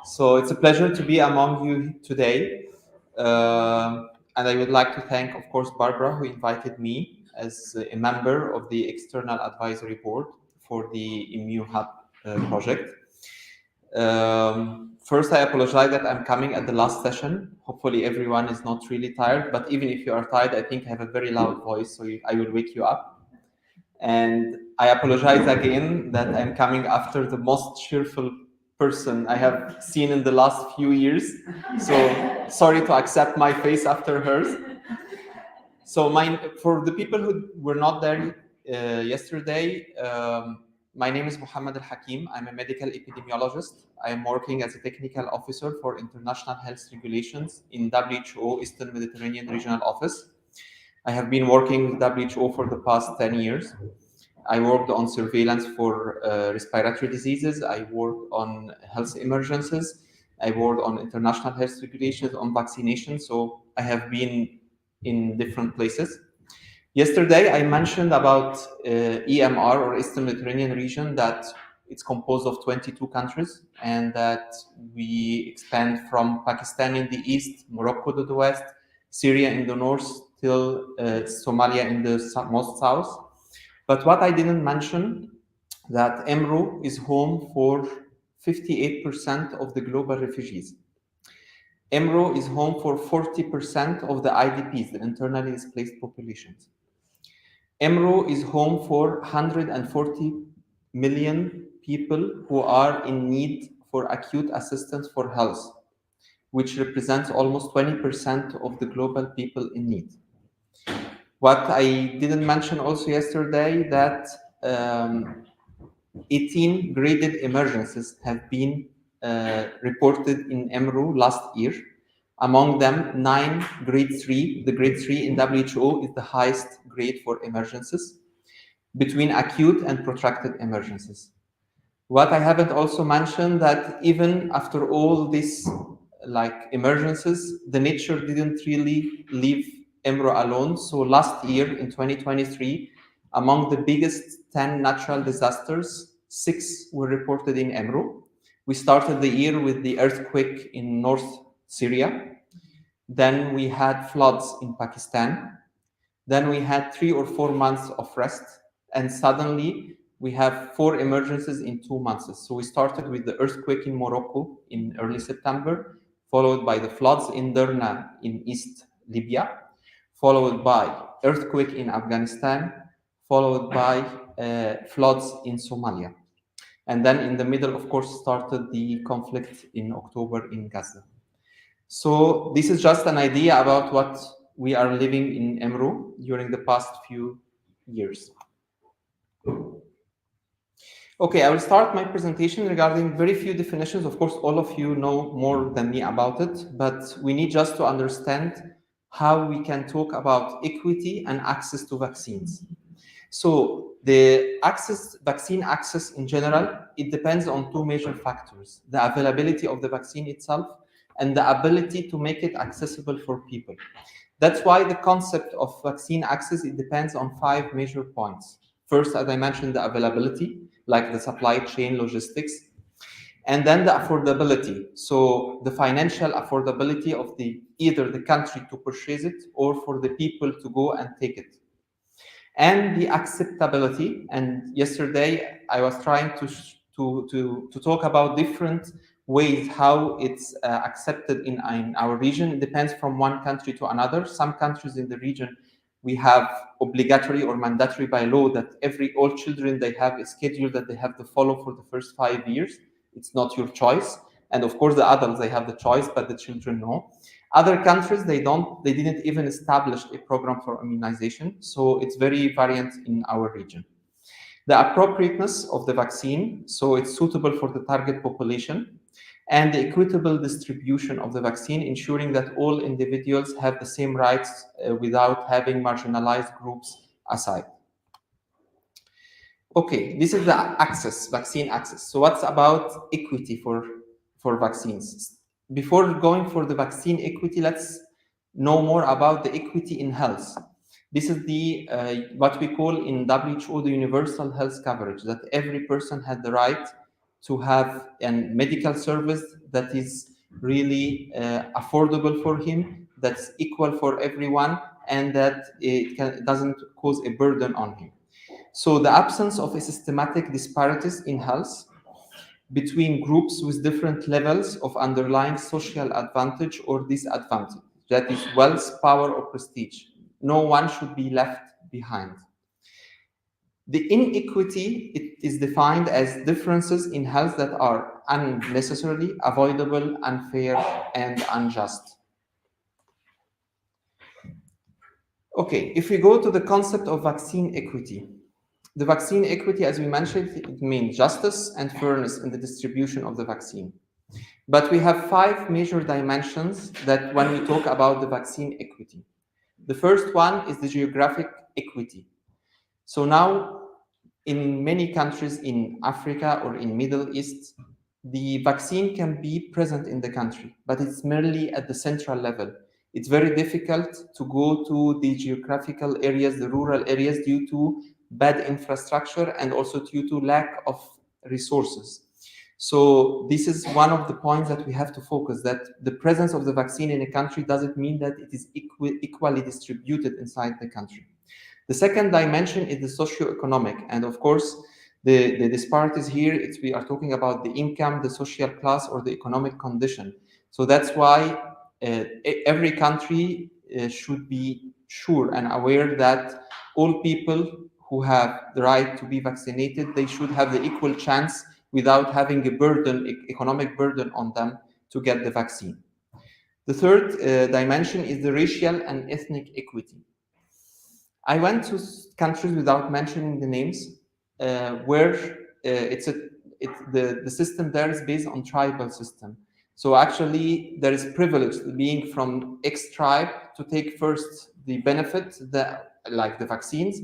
So it's a pleasure to be among you today. And I would like to thank, of course, Barbara, who invited me as a member of the External Advisory Board for the ImmuHub project. First, I apologize that I'm coming at the last session. Hopefully everyone is not really tired, but even if you are tired, I think I have a very loud voice, so I will wake you up. And I apologize again that I'm coming after the most cheerful person I have seen in the last few years. So sorry to accept my face after hers. So for the people who were not there yesterday, my name is Mohammed Al-Hakim. I'm a medical epidemiologist. I am working as a technical officer for international health regulations in WHO Eastern Mediterranean Regional Office. I have been working with WHO for the past 10 years. I worked on surveillance for respiratory diseases. I worked on health emergencies. I worked on international health regulations, on vaccination. So I have been in different places. Yesterday, I mentioned about EMR, or Eastern Mediterranean region, that it's composed of 22 countries, and that we expand from Pakistan in the east, Morocco to the west, Syria in the north, till Somalia in the most south. But what I didn't mention, that EMRO is home for 58% of the global refugees. EMRO is home for 40% of the IDPs, the internally displaced populations. EMRO is home for 140 million people who are in need for acute assistance for health, which represents almost 20% of the global people in need. What I didn't mention also yesterday, that 18 graded emergencies have been reported in EMRO last year. Among them, 9 grade 3. The grade 3 in WHO is the highest grade for emergencies, between acute and protracted emergencies. What I haven't also mentioned, that even after all these emergencies, the nature didn't really leave EMRO alone. So last year in 2023, among the biggest 10 natural disasters, 6 were reported in EMRO. We started the year with the earthquake in North Syria. Then we had floods in Pakistan. Then we had 3 or 4 months of rest. And suddenly we have 4 emergencies in 2 months. So we started with the earthquake in Morocco in early September, followed by the floods in Derna in East Libya, followed by earthquake in Afghanistan, followed by floods in Somalia. And then in the middle, of course, started the conflict in October in Gaza. So this is just an idea about what we are living in EMRO during the past few years. Okay, I will start my presentation regarding very few definitions. Of course, all of you know more than me about it, but we need just to understand how we can talk about equity and access to vaccines. So the vaccine access in general, it depends on 2 major factors: the availability of the vaccine itself and the ability to make it accessible for people. That's why the concept of vaccine access, it depends on 5 major points. First, as I mentioned, the availability, like the supply chain logistics, and then the affordability. So the financial affordability of either the country to purchase it or for the people to go and take it. And the acceptability. And yesterday I was trying to talk about different ways how it's accepted in our region. It depends from one country to another. Some countries in the region, we have obligatory or mandatory by law that all children, they have a schedule that they have to follow for the first 5 years. It's not your choice. And of course, the adults, they have the choice, but the children know. Other countries, they didn't even establish a program for immunization. So it's very variant in our region. The appropriateness of the vaccine, so it's suitable for the target population, and the equitable distribution of the vaccine, ensuring that all individuals have the same rights without having marginalized groups aside. Okay, this is the vaccine access. So what's about equity for vaccines? Before going for the vaccine equity, let's know more about the equity in health. This is the what we call in WHO the universal health coverage, that every person had the right to have a medical service that is really affordable for him, that's equal for everyone, and that it doesn't cause a burden on him. So the absence of a systematic disparities in health between groups with different levels of underlying social advantage or disadvantage, that is wealth, power, or prestige. No one should be left behind. The inequity, it is defined as differences in health that are unnecessarily avoidable, unfair, and unjust. Okay, if we go to the concept of vaccine equity, the vaccine equity, as we mentioned, it means justice and fairness in the distribution of the vaccine. But we have 5 major dimensions that when we talk about the vaccine equity. The first one is the geographic equity. So now, in many countries in Africa or in Middle East, the vaccine can be present in the country, but it's merely at the central level. It's very difficult to go to the geographical areas, the rural areas, due to bad infrastructure and also due to lack of resources. So this is one of the points that we have to focus, that the presence of the vaccine in a country doesn't mean that it is equally distributed inside the country. The second dimension is the socio-economic, and of course, the disparities here, we are talking about the income, the social class, or the economic condition. So that's why every country should be sure and aware that all people who have the right to be vaccinated, they should have the equal chance without having a burden, economic burden on them to get the vaccine. The third dimension is the racial and ethnic equity. I went to countries without mentioning the names where the system there is based on tribal system. So actually there is privilege being from X tribe to take first the benefit, like the vaccines.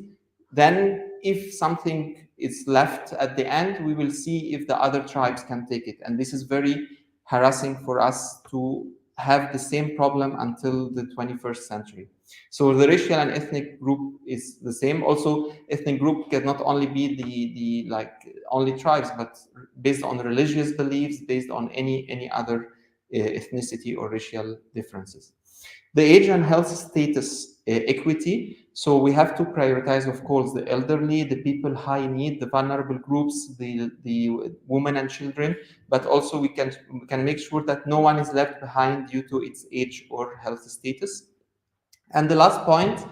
Then if something is left at the end, we will see if the other tribes can take it. And this is very harassing for us to have the same problem until the 21st century. So the racial and ethnic group is the same. Also, ethnic group cannot only be the only tribes, but based on religious beliefs, based on any other ethnicity or racial differences. The age and health status equity. So we have to prioritize, of course, the elderly, the people high need, the vulnerable groups, the women and children, but also we can make sure that no one is left behind due to its age or health status. And the last point,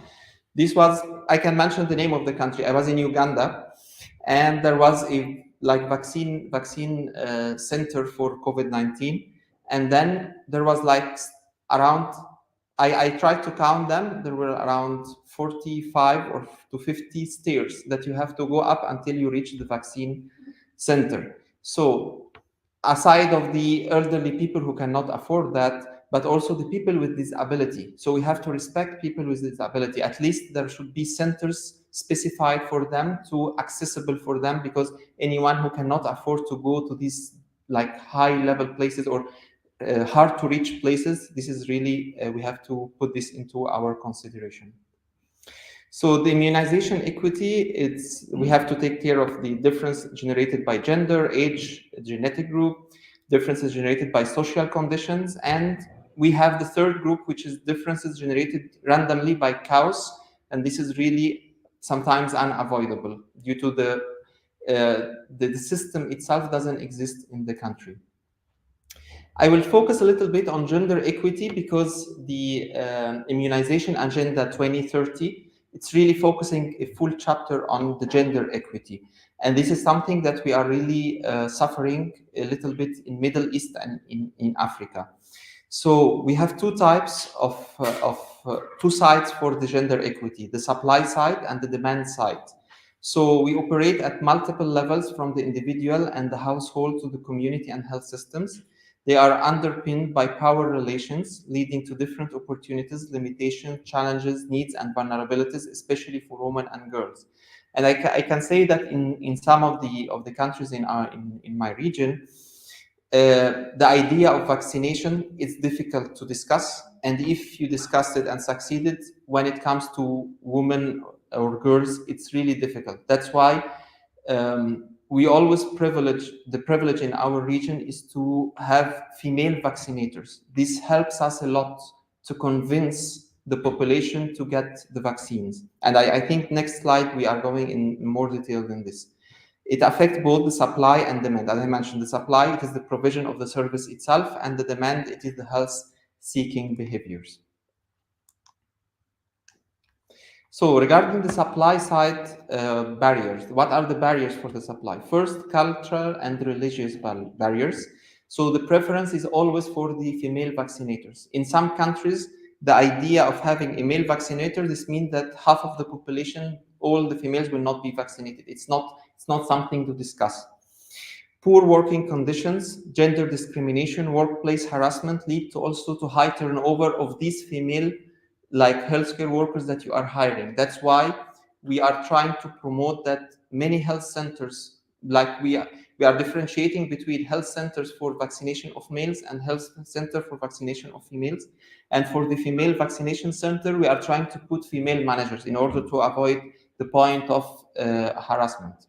I can mention the name of the country. I was in Uganda, and there was a vaccine center for COVID-19, and then there was around, I tried to count them, there were around 45 or to 50 stairs that you have to go up until you reach the vaccine center. So aside of the elderly people who cannot afford that, but also the people with disability. So we have to respect people with disability. At least there should be centers specified for them, accessible for them, because anyone who cannot afford to go to these high level places or hard to reach places, this is really, we have to put this into our consideration. So the immunization equity, we have to take care of the difference generated by gender, age, genetic group, differences generated by social conditions, and we have the third group, which is differences generated randomly by cows, and this is really sometimes unavoidable due to the system itself doesn't exist in the country. I will focus a little bit on gender equity because the immunization agenda 2030, it's really focusing a full chapter on the gender equity. And this is something that we are really suffering a little bit in Middle East and in Africa. So we have two types of two sides for the gender equity, the supply side and the demand side. So we operate at multiple levels from the individual and the household to the community and health systems. They are underpinned by power relations, leading to different opportunities, limitations, challenges, needs, and vulnerabilities, especially for women and girls. And I can say that in some of the countries in my region, the idea of vaccination is difficult to discuss. And if you discussed it and succeeded, when it comes to women or girls, it's really difficult. That's why we always privilege in our region is to have female vaccinators. This helps us a lot to convince the population to get the vaccines. And I think next slide, we are going in more detail than this. It affects both the supply and demand. As I mentioned, the supply, it is the provision of the service itself, and the demand, it is the health-seeking behaviors. So regarding the supply side barriers, what are the barriers for the supply? First, cultural and religious barriers. So the preference is always for the female vaccinators. In some countries, the idea of having a male vaccinator, this means that half of the population, all the females will not be vaccinated. It's not something to discuss. Poor working conditions, gender discrimination, workplace harassment lead to also to high turnover of these female like healthcare workers that you are hiring. That's why we are trying to promote that many health centers, like we are differentiating between health centers for vaccination of males and health center for vaccination of females. And for the female vaccination center, we are trying to put female managers in order to avoid the point of harassment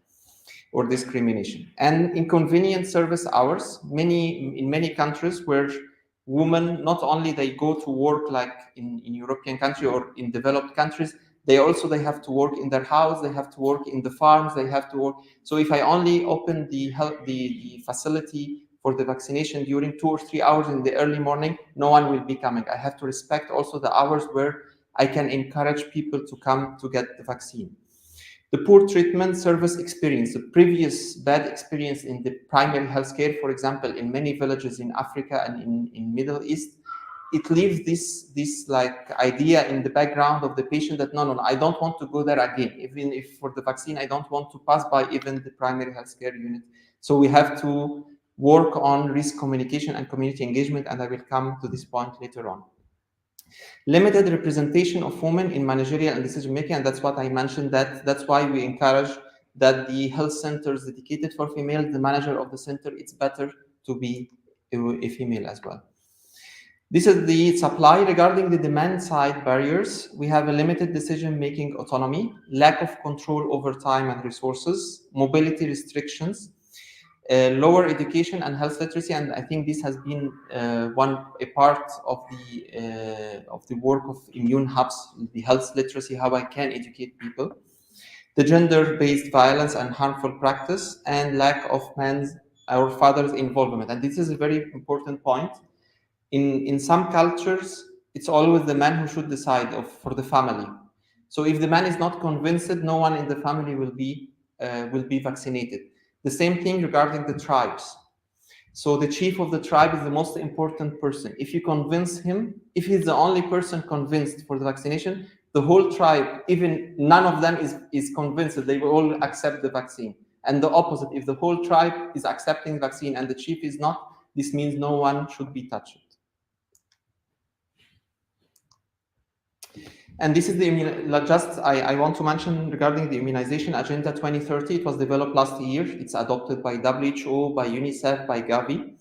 or discrimination. And inconvenient service hours, in many countries where women, not only they go to work like in European country or in developed countries, they have to work in their house, they have to work in the farms, they have to work. So if I only open the facility for the vaccination during 2 or 3 hours in the early morning, no one will be coming. I have to respect also the hours where I can encourage people to come to get the vaccine. The poor treatment service experience, the previous bad experience in the primary healthcare, for example, in many villages in Africa and in Middle East, it leaves this like idea in the background of the patient that no, I don't want to go there again. Even if for the vaccine, I don't want to pass by even the primary healthcare unit. So we have to work on risk communication and community engagement, and I will come to this point later on. Limited representation of women in managerial and decision making, and that's what I mentioned. That's why we encourage that the health centers dedicated for female, the manager of the center, it's better to be a female as well. This is the supply. Regarding the demand side barriers, we have a limited decision-making autonomy, lack of control over time and resources, mobility restrictions, lower education and health literacy, and I think this has been a part of the work of ImmuHubs, the health literacy, how I can educate people, the gender-based violence and harmful practice, and lack of men's or fathers' involvement. And this is a very important point. In some cultures, it's always the man who should decide for the family. So if the man is not convinced, no one in the family will be vaccinated. The same thing regarding the tribes. So the chief of the tribe is the most important person. If you convince him, if he's the only person convinced for the vaccination, the whole tribe, even none of them is convinced, they will all accept the vaccine. And the opposite, if the whole tribe is accepting the vaccine and the chief is not, this means no one should be touched. And this is I want to mention regarding the immunization agenda 2030. It was developed last year. It's adopted by WHO, by UNICEF, by Gavi.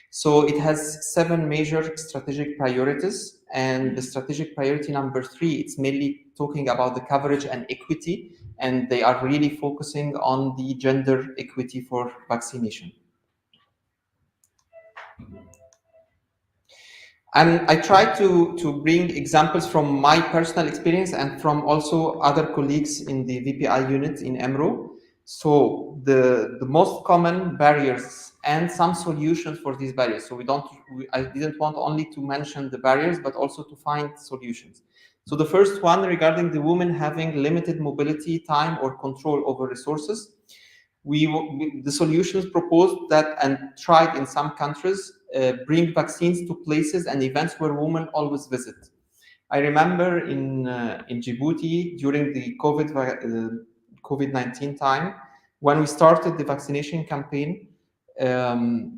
So it has 7 major strategic priorities. And the strategic priority number 3, it's mainly talking about the coverage and equity. And they are really focusing on the gender equity for vaccination. And I try to bring examples from my personal experience and from also other colleagues in the VPI unit in EMRO. So the most common barriers and some solutions for these barriers. So I didn't want only to mention the barriers, but also to find solutions. So the first one regarding the women having limited mobility, time, or control over resources. The solutions proposed that and tried in some countries bring vaccines to places and events where women always visit. I remember in Djibouti during the COVID-19 time, when we started the vaccination campaign, the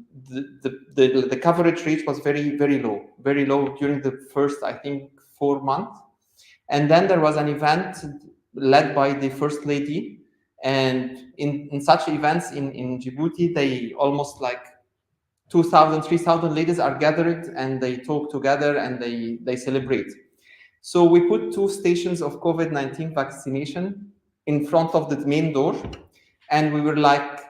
coverage rate was very low during the first, I think, 4 months. And then there was an event led by the First Lady. And in such events in Djibouti, they almost like 2,000, 3,000 ladies are gathered and they talk together and they celebrate. So we put 2 stations of COVID-19 vaccination in front of the main door. And we were like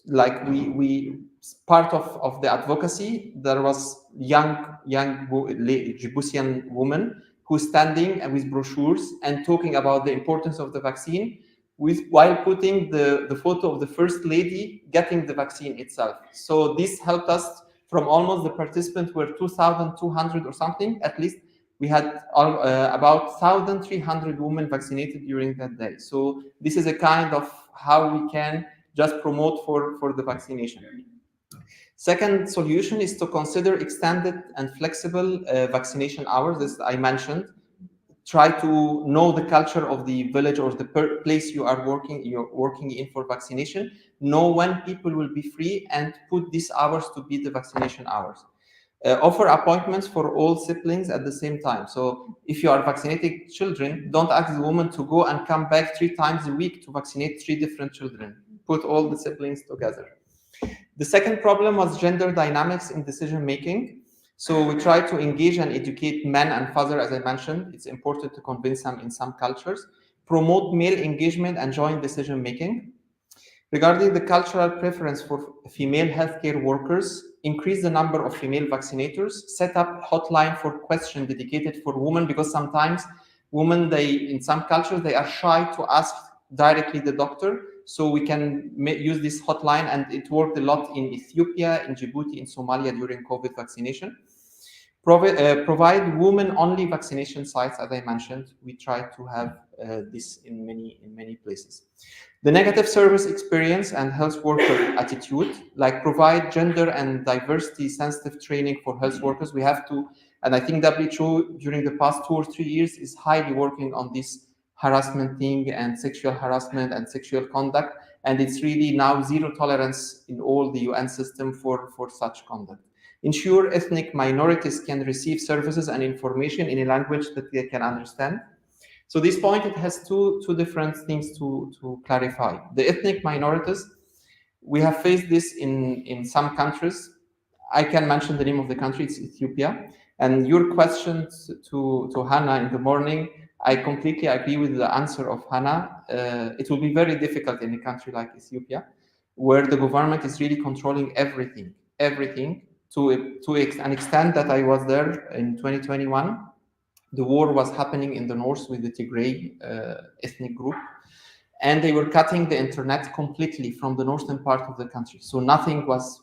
like we part of the advocacy, there was young Djiboutian woman who's standing and with brochures and talking about the importance of the vaccine, while putting the photo of the first lady getting the vaccine itself. So this helped us. From almost the participants were 2,200 or something, at least we had about 1,300 women vaccinated during that day. So this is a kind of how we can just promote for the vaccination. Second solution is to consider extended and flexible vaccination hours, as I mentioned. Try to know the culture of the village or the place you're working in for vaccination. Know when people will be free and put these hours to be the vaccination hours. Offer appointments for all siblings at the same time. So if you are vaccinating children, don't ask the woman to go and come back 3 times a week to vaccinate 3 different children. Put all the siblings together. The second problem was gender dynamics in decision making. So we try to engage and educate men and fathers, as I mentioned. It's important to convince them in some cultures. Promote male engagement and joint decision making. Regarding the cultural preference for female healthcare workers, increase the number of female vaccinators, set up hotline for question dedicated for women, because sometimes women, in some cultures, they are shy to ask directly the doctor. So we can use this hotline, and it worked a lot in Ethiopia, in Djibouti, in Somalia during COVID vaccination. Provide women-only vaccination sites, as I mentioned. We try to have this in many places. The negative service experience and health worker attitude, like provide gender and diversity sensitive training for health workers. We have to, and I think WHO during the past 2 or 3 years is highly working on this harassment thing and sexual harassment and sexual conduct. And it's really now zero tolerance in all the UN system for such conduct. Ensure ethnic minorities can receive services and information in a language that they can understand. So this point, it has two different things to clarify. The ethnic minorities, we have faced this in some countries. I can mention the name of the country, it's Ethiopia. And your question to Hannah in the morning, I completely agree with the answer of Hannah. It will be very difficult in a country like Ethiopia, where the government is really controlling everything to an extent that I was there in 2021. The war was happening in the north with the Tigray ethnic group, and they were cutting the internet completely from the northern part of the country. So nothing was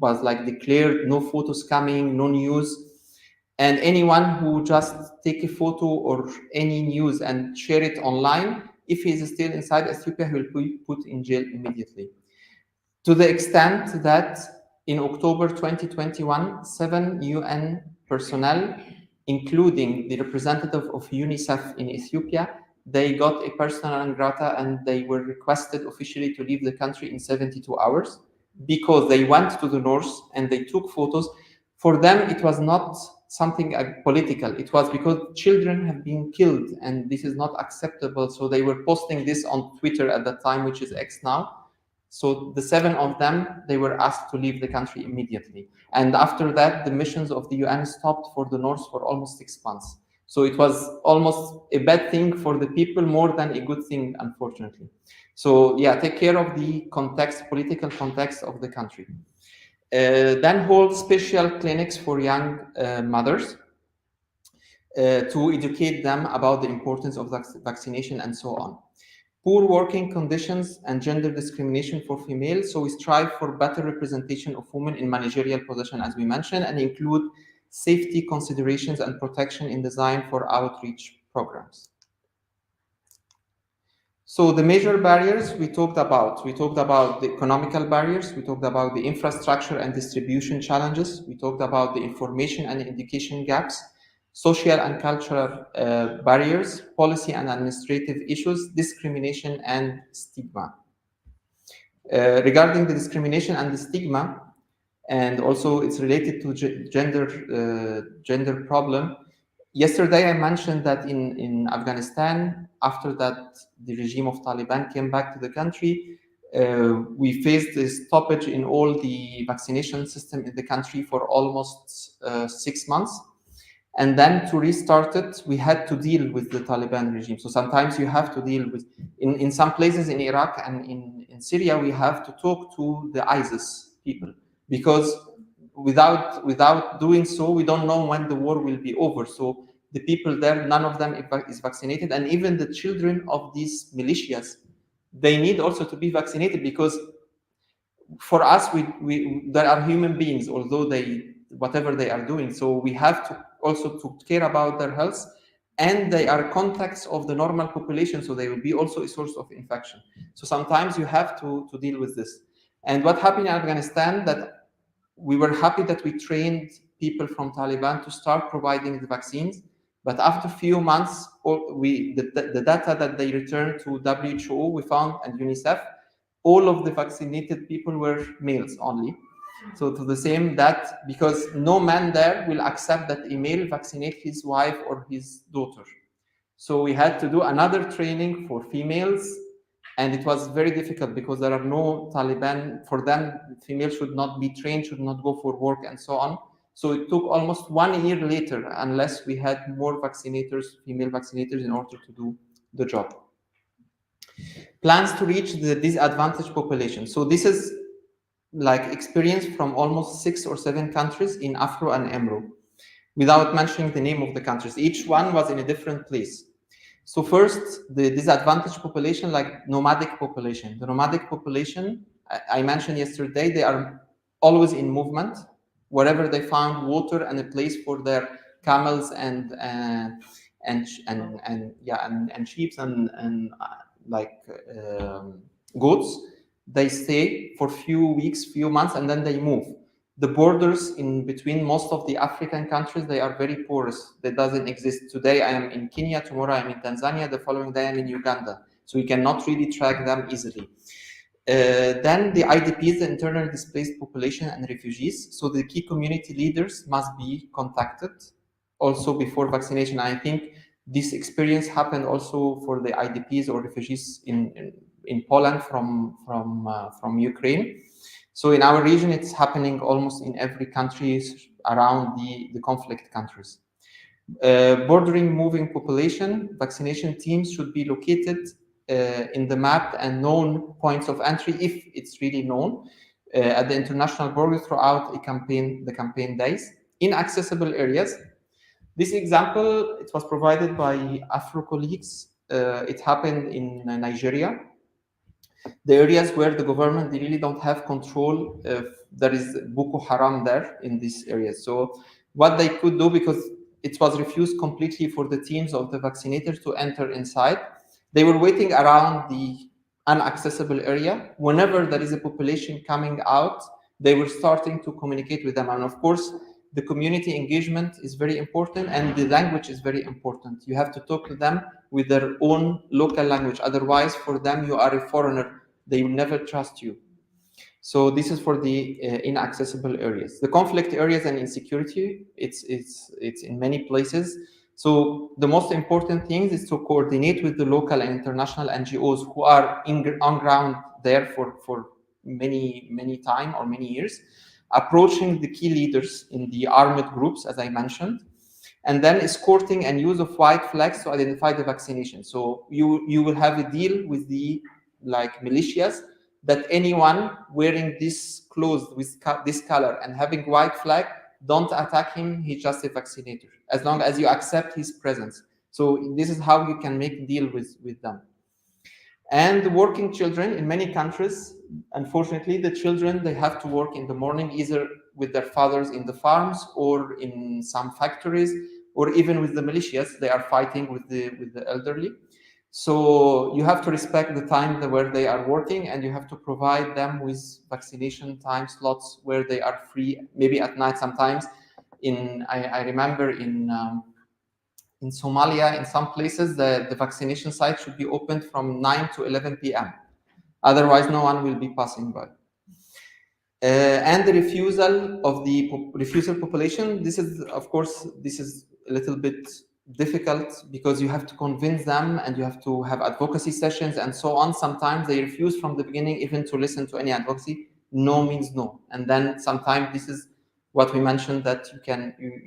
like declared, no photos coming, no news. And anyone who just take a photo or any news and share it online, if he is still inside Ethiopia, he will be put in jail immediately. To the extent that in October 2021, 7 UN personnel, including the representative of UNICEF in Ethiopia, they got a persona non grata and they were requested officially to leave the country in 72 hours because they went to the north and they took photos. For them, it was not something political. It was because children have been killed and this is not acceptable. So they were posting this on Twitter at that time, which is X now. So the 7 of them, they were asked to leave the country immediately. And after that, the missions of the UN stopped for the North for almost 6 months. So it was almost a bad thing for the people more than a good thing, unfortunately. So yeah, take care of the context, political context of the country. Then hold special clinics for young mothers to educate them about the importance of vaccination and so on. Poor working conditions and gender discrimination for females. So we strive for better representation of women in managerial position, as we mentioned, and include safety considerations and protection in design for outreach programs. So the major barriers we talked about the economical barriers, we talked about the infrastructure and distribution challenges, we talked about the information and education gaps, social and cultural barriers, policy and administrative issues, discrimination and stigma. Regarding the discrimination and the stigma, and also it's related to gender problem. Yesterday I mentioned that in Afghanistan, after that the regime of Taliban came back to the country, we faced a stoppage in all the vaccination system in the country for almost 6 months. And then to restart it, we had to deal with the Taliban regime. So sometimes you have to deal with, in some places in Iraq and in Syria, we have to talk to the ISIS people, because without doing so, we don't know when the war will be over. So the people there, none of them is vaccinated. And even the children of these militias, they need also to be vaccinated, because for us, there are human beings, although whatever they are doing. So we have to also to care about their health, and they are contacts of the normal population, so they will be also a source of infection. So sometimes you have to deal with this. And what happened in Afghanistan, that we were happy that we trained people from Taliban to start providing the vaccines. But after a few months, the data that they returned to WHO, we found, and UNICEF, all of the vaccinated people were males only. So to the same that, because no man there will accept that a male vaccinate his wife or his daughter. So we had to do another training for females, and it was very difficult because there are no Taliban. For them, females should not be trained, should not go for work, and so on. So it took almost 1 year later, unless we had more vaccinators, female vaccinators, in order to do the job. Plans to reach the disadvantaged population. So this is like experience from almost 6 or 7 countries in Afro and Emro, without mentioning the name of the countries. Each one was in a different place. So first, the disadvantaged population, like nomadic population. The nomadic population, I mentioned yesterday, they are always in movement. Wherever they found water and a place for their camels and sheep and goats, they stay for few weeks, few months, and then they move. The borders in between most of the African countries, they are very porous. That doesn't exist. Today I am in Kenya, tomorrow I'm in Tanzania, the following day I'm in Uganda. So we cannot really track them easily. Then the IDPs, the internally displaced population, and refugees. So the key community leaders must be contacted also before vaccination. I think this experience happened also for the IDPs or refugees in Poland from Ukraine. So in our region, it's happening almost in every country around the conflict countries. Bordering moving population, vaccination teams should be located in the map and known points of entry, if it's really known, at the international border throughout the campaign days. Inaccessible areas. This example, it was provided by Afro colleagues. It happened in Nigeria. The areas where the government, they really don't have control, there is Boko Haram there in these areas. So what they could do, because it was refused completely for the teams of the vaccinators to enter inside, they were waiting around the inaccessible area. Whenever there is a population coming out, they were starting to communicate with them. And of course, the community engagement is very important, and the language is very important. You have to talk to them with their own local language. Otherwise, for them, you are a foreigner. They will never trust you. So this is for the inaccessible areas. The conflict areas and insecurity, it's in many places. So the most important thing is to coordinate with the local and international NGOs who are on ground there for many time or many years, approaching the key leaders in the armed groups, as I mentioned, and then escorting and use of white flags to identify the vaccination. So you will have a deal with the militias that anyone wearing this clothes with this color and having white flag, don't attack him, he's just a vaccinator, as long as you accept his presence. So this is how you can make a deal with them. And the working children in many countries, unfortunately, the children, they have to work in the morning, either with their fathers in the farms or in some factories, or even with the militias, they are fighting with the elderly. So you have to respect the time where they are working, and you have to provide them with vaccination time slots where they are free, maybe at night sometimes. I remember in Somalia, in some places, the vaccination site should be opened from 9 to 11 p.m. Otherwise, no one will be passing by. And the refusal of the refusal population, this is, of course, this is a little bit difficult because you have to convince them and you have to have advocacy sessions and so on. Sometimes they refuse from the beginning even to listen to any advocacy. No means no. And then sometimes this is what we mentioned, that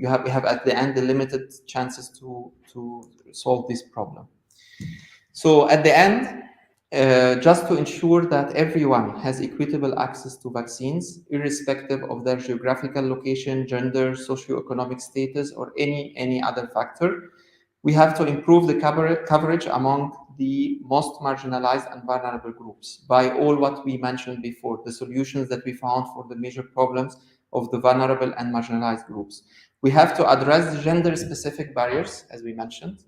we have at the end the limited chances to solve this problem. So at the end, just to ensure that everyone has equitable access to vaccines, irrespective of their geographical location, gender, socioeconomic status, or any other factor, we have to improve the coverage among the most marginalized and vulnerable groups by all what we mentioned before, the solutions that we found for the major problems of the vulnerable and marginalized groups. We have to address the gender-specific barriers, as we mentioned,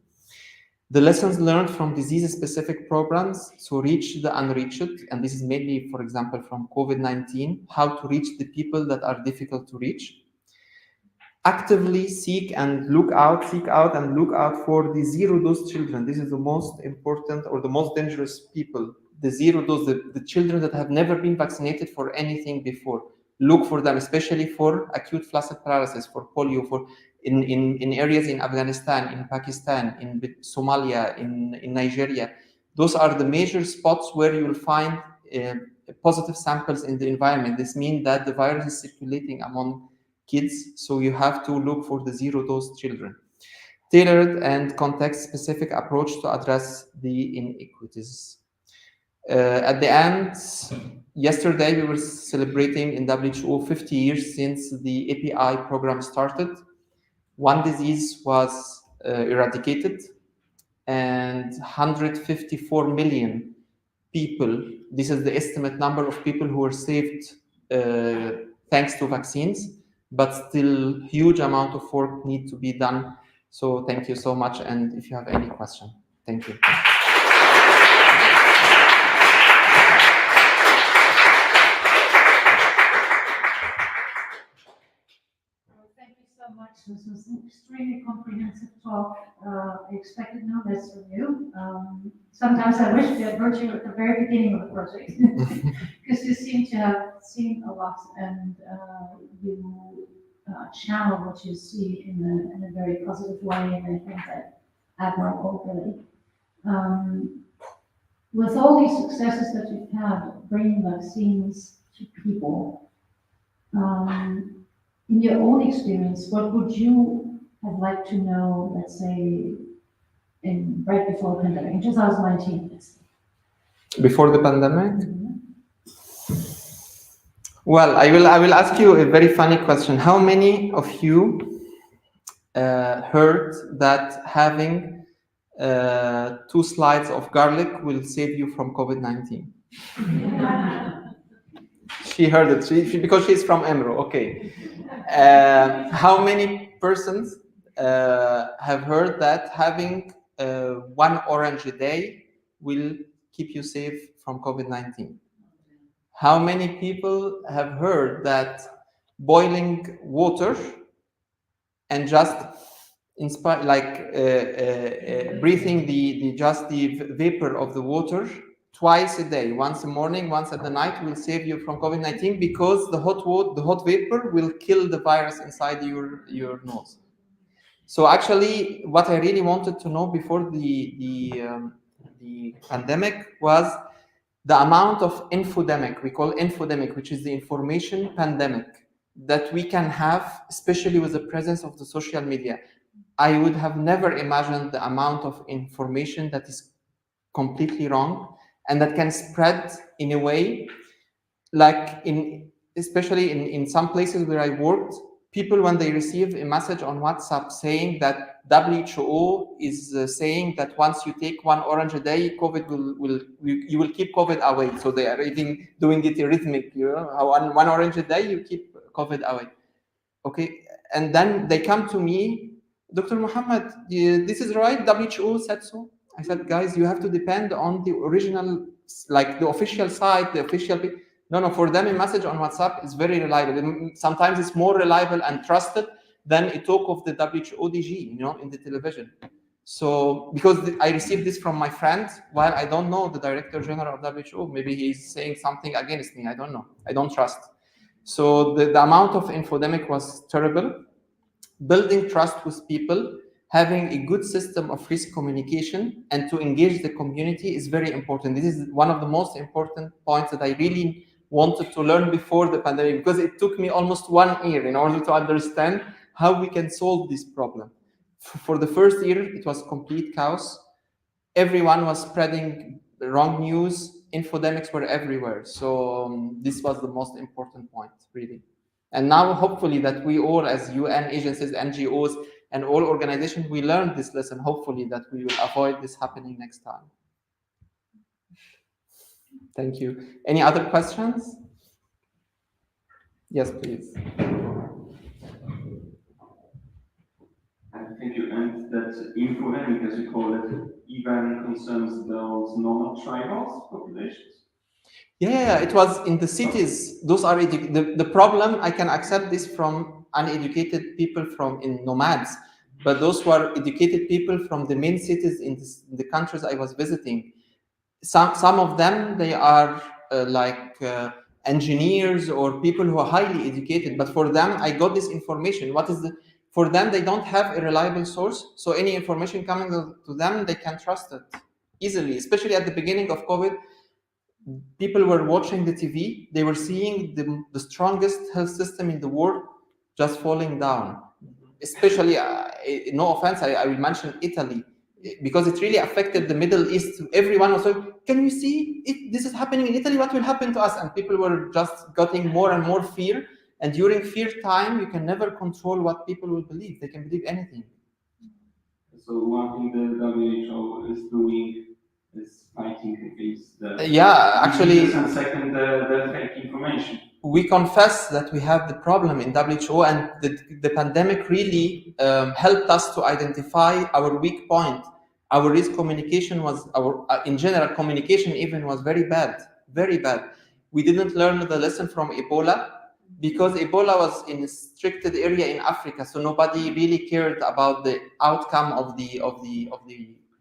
the lessons learned from disease-specific programs to reach the unreached, and this is mainly, for example, from COVID-19, how to reach the people that are difficult to reach. Actively seek out and look out for the zero-dose children. This is the most important or the most dangerous people. The zero-dose, the children that have never been vaccinated for anything before. Look for them, especially for acute flaccid paralysis, for polio, for in areas in Afghanistan, in Pakistan, in Somalia, in Nigeria. Those are the major spots where you will find positive samples in the environment. This means that the virus is circulating among kids, so you have to look for the zero-dose children. Tailored and context-specific approach to address the inequities. At the end, yesterday we were celebrating in WHO 50 years since the API program started. One disease was eradicated, and 154 million people, this is the estimate number of people who were saved thanks to vaccines, but still huge amount of work need to be done. So thank you so much, and if you have any question, thank you. Thank you so much. This was an extremely comprehensive talk. I expected no less from you. Sometimes I wish we had heard you at the very beginning of the project, because you seem to have seen a lot, and you channel what you see in a very positive way, and I think that admirable, really. With all these successes that you've had bringing vaccines to people, in your own experience, what would you have liked to know, let's say, right before the pandemic, in 2019? Before the pandemic? Well, I will ask you a very funny question. How many of you heard that having 2 slides of garlic will save you from COVID-19? She heard it, because she's from Emro, okay. How many persons have heard that having 1 orange a day will keep you safe from COVID-19? How many people have heard that boiling water and just breathing the vapor of the water twice a day, once in the morning, once at the night, will save you from COVID-19, because the hot vapor will kill the virus inside your nose. So actually, what I really wanted to know before the pandemic was the amount of infodemic, we call infodemic, which is the information pandemic, that we can have, especially with the presence of the social media. I would have never imagined the amount of information that is completely wrong and that can spread in a way, like especially in some places where I worked, people, when they receive a message on WhatsApp saying that WHO is saying that once you take 1 orange a day, you will keep COVID away. So they are even doing it rhythmic, how 1 orange a day you keep COVID away. Okay, and then they come to me, Dr. Muhammad, this is right, WHO said so. I said, guys, you have to depend on the original, like the official site, the official. No, for them a message on WhatsApp is very reliable. Sometimes it's more reliable and trusted than a talk of the WHO DG, in the television. So, because I received this from my friend, while I don't know the Director General of WHO, maybe he's saying something against me, I don't know, I don't trust. So the amount of infodemic was terrible. Building trust with people, having a good system of risk communication, and to engage the community is very important. This is one of the most important points that I really wanted to learn before the pandemic, because it took me almost 1 year in order to understand how we can solve this problem. For the first year, it was complete chaos. Everyone was spreading the wrong news. Infodemics were everywhere. So this was the most important point, really. And now, hopefully, that we all, as UN agencies, NGOs, and all organizations, we learned this lesson. Hopefully, that we will avoid this happening next time. Thank you. Any other questions? Yes, please. Thank you. And that infodemic, as you call it, even concerns those non-tribal populations? Yeah, it was in the cities. Those are the problem. I can accept this from uneducated people in nomads, but those who are educated people from the main cities in the countries I was visiting, some of them, they are engineers or people who are highly educated, but for them, I got this information. For them, they don't have a reliable source, so any information coming to them, they can trust it easily, especially at the beginning of COVID. People were watching the TV, they were seeing the strongest health system in the world just falling down. Especially, no offense, I will mention Italy, because it really affected the Middle East. Everyone was like, can you see, if this is happening in Italy, what will happen to us? And people were just getting more and more fear. And during fear time, you can never control what people will believe. They can believe anything. So one thing the WHO is doing is fighting against the actually, and second, the fake information. We confess that we have the problem in WHO, and the pandemic really helped us to identify our weak point. Our risk communication was, in general, communication even was very bad, very bad. We didn't learn the lesson from Ebola, because Ebola was in a restricted area in Africa, so nobody really cared about the outcome of the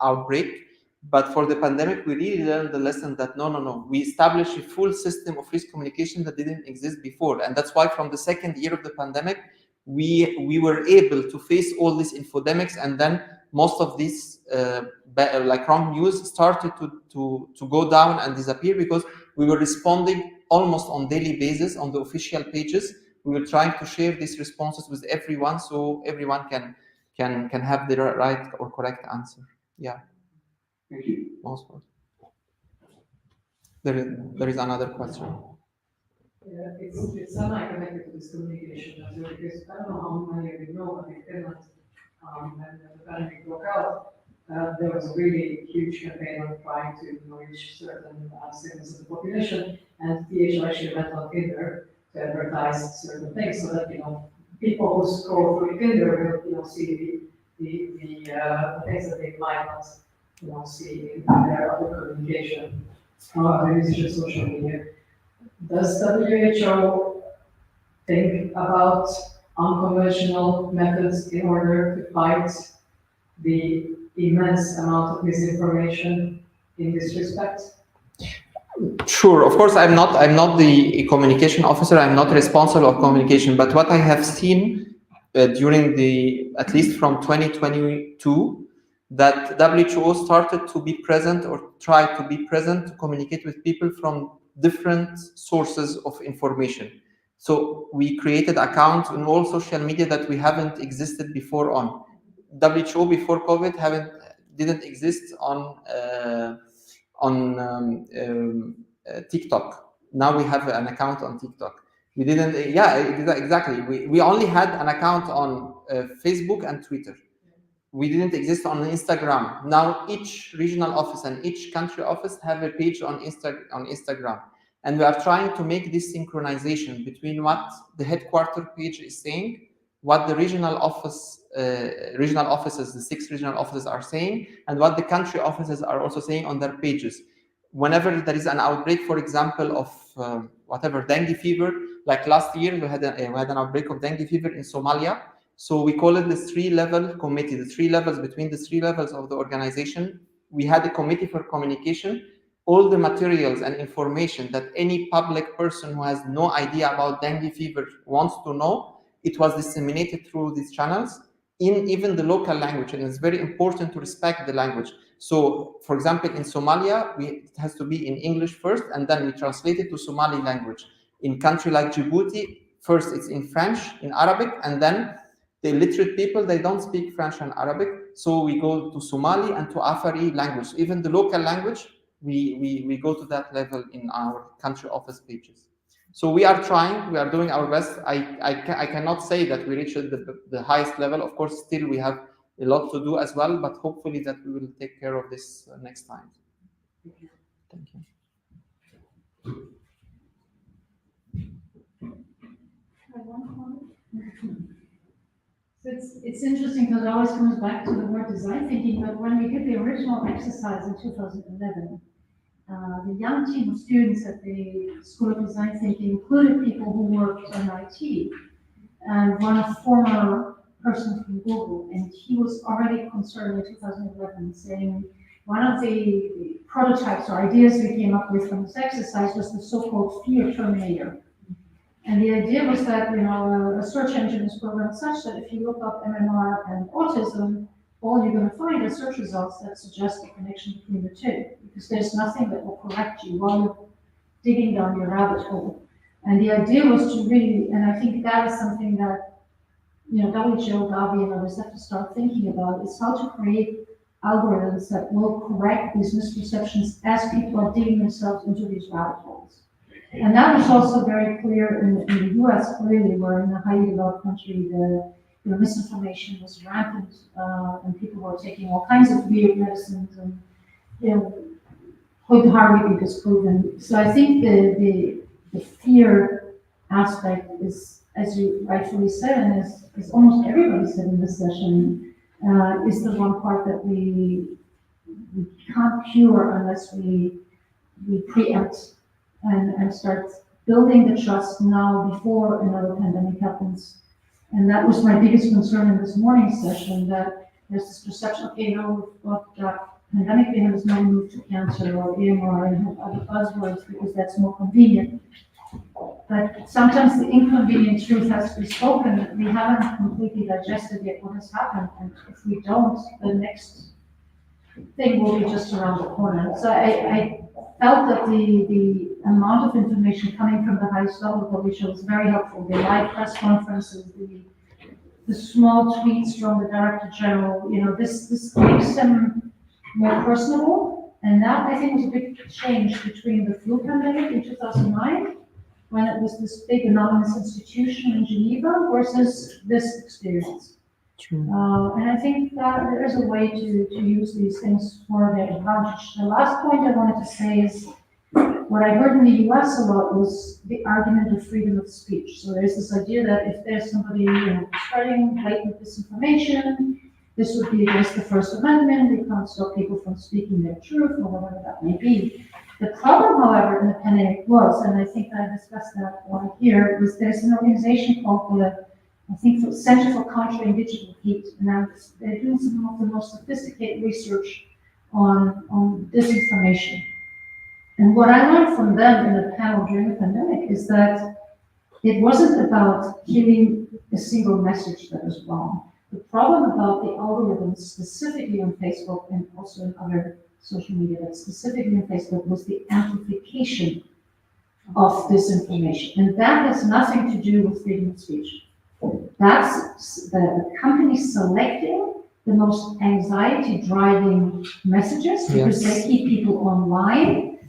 outbreak. But for the pandemic, we really learned the lesson that no, we established a full system of risk communication that didn't exist before. And that's why from the second year of the pandemic, we were able to face all these infodemics, and then most of these wrong news started to go down and disappear, because we were responding almost on daily basis on the official pages. We were trying to share these responses with everyone, so everyone can have the right or correct answer. Yeah. Thank you. There is another question. Yeah, it's somehow connected to this communication, because I don't know how many of you know, but in Finland, when the pandemic broke out, there was a really huge campaign on trying to reach certain segments of the population, and TH actually went on Tinder to advertise certain things, so that people who scroll through Tinder will see the things that they might not see in their other communication, other usage of social media. Does WHO think about unconventional methods in order to fight the immense amount of misinformation in this respect? Sure, of course, I'm not the communication officer. I'm not responsible of communication. But what I have seen during at least from 2022, that WHO started to be present or try to be present to communicate with people from different sources of information. So we created accounts in all social media that we haven't existed before on. WHO before COVID didn't exist on TikTok. Now we have an account on TikTok. We didn't, exactly. We only had an account on Facebook and Twitter. We didn't exist on Instagram. Now each regional office and each country office have a page on Instagram. And we are trying to make this synchronization between what the headquarter page is saying, what the regional offices, the 6 regional offices are saying, and what the country offices are also saying on their pages. Whenever there is an outbreak, for example, of dengue fever, like last year we had an outbreak of dengue fever in Somalia. So we call it the 3-level committee, the 3 levels between the 3 levels of the organization. We had a committee for communication. All the materials and information that any public person who has no idea about dengue fever wants to know, it was disseminated through these channels in even the local language. And it's very important to respect the language. So, for example, in Somalia, it has to be in English first, and then we translate it to Somali language. In country like Djibouti, first it's in French, in Arabic, and then the illiterate people, they don't speak French and Arabic, so we go to Somali and to Afari language. Even the local language, we go to that level in our country office pages. So we are trying, we are doing our best. I cannot say that we reached the highest level. Of course, still we have a lot to do as well, but hopefully that we will take care of this next time. Thank you. So it's interesting because it always comes back to the word design thinking, but when we did the original exercise in 2011, the young team of students at the School of Design Thinking included people who worked on IT, and one former person from Google, and he was already concerned in 2011, saying one of the prototypes or ideas we came up with from this exercise was the so-called fear terminator. And the idea was that, a search engine is programmed such that if you look up MMR and autism, all you're going to find are search results that suggest a connection between the two, because there's nothing that will correct you while you're digging down your rabbit hole. And the idea was to really, and I think that is something that, WHO, Gavi, and others have to start thinking about, is how to create algorithms that will correct these misperceptions as people are digging themselves into these rabbit holes. And that was also very clear in the US, clearly, where in a highly developed country, the misinformation was rampant, and people were taking all kinds of weird medicines, and could hardly be disproven. So I think the fear aspect is, as you rightfully said, and as almost everybody said in this session, is the one part that we can't cure unless we preempt and start building the trust now before another pandemic happens. And that was my biggest concern in this morning's session, that there's this perception, okay, now we've got that pandemic, we have this now move to cancer or AMR and have other buzzwords because that's more convenient. But sometimes the inconvenient truth has to be spoken. We haven't completely digested yet what has happened, and if we don't, the next thing will be just around the corner. So I felt that the amount of information coming from the highest level of publisher was very helpful. The live press conferences, the small tweets from the Director General, this makes them more personable. And that, I think, was a big change between the flu pandemic in 2009, when it was this big anonymous institution in Geneva, versus this experience. And I think that there is a way to use these things for their advantage. The last point I wanted to say is, what I heard in the US a lot was the argument of freedom of speech. So there's this idea that if there's somebody spreading blatant disinformation, this would be against the First Amendment. We can't stop people from speaking their truth, or whatever that may be. The problem, however, in the pandemic was, and I think I discussed that here, was there's an organization called the Center for Countering Digital Hate, and they're doing some of the most sophisticated research on disinformation. And what I learned from them in the panel during the pandemic is that it wasn't about killing a single message that was wrong. The problem about the algorithms, specifically on Facebook and also in other social media, but specifically on Facebook, was the amplification of disinformation. And that has nothing to do with freedom of speech. That's the company selecting the most anxiety-driving messages, because they keep people online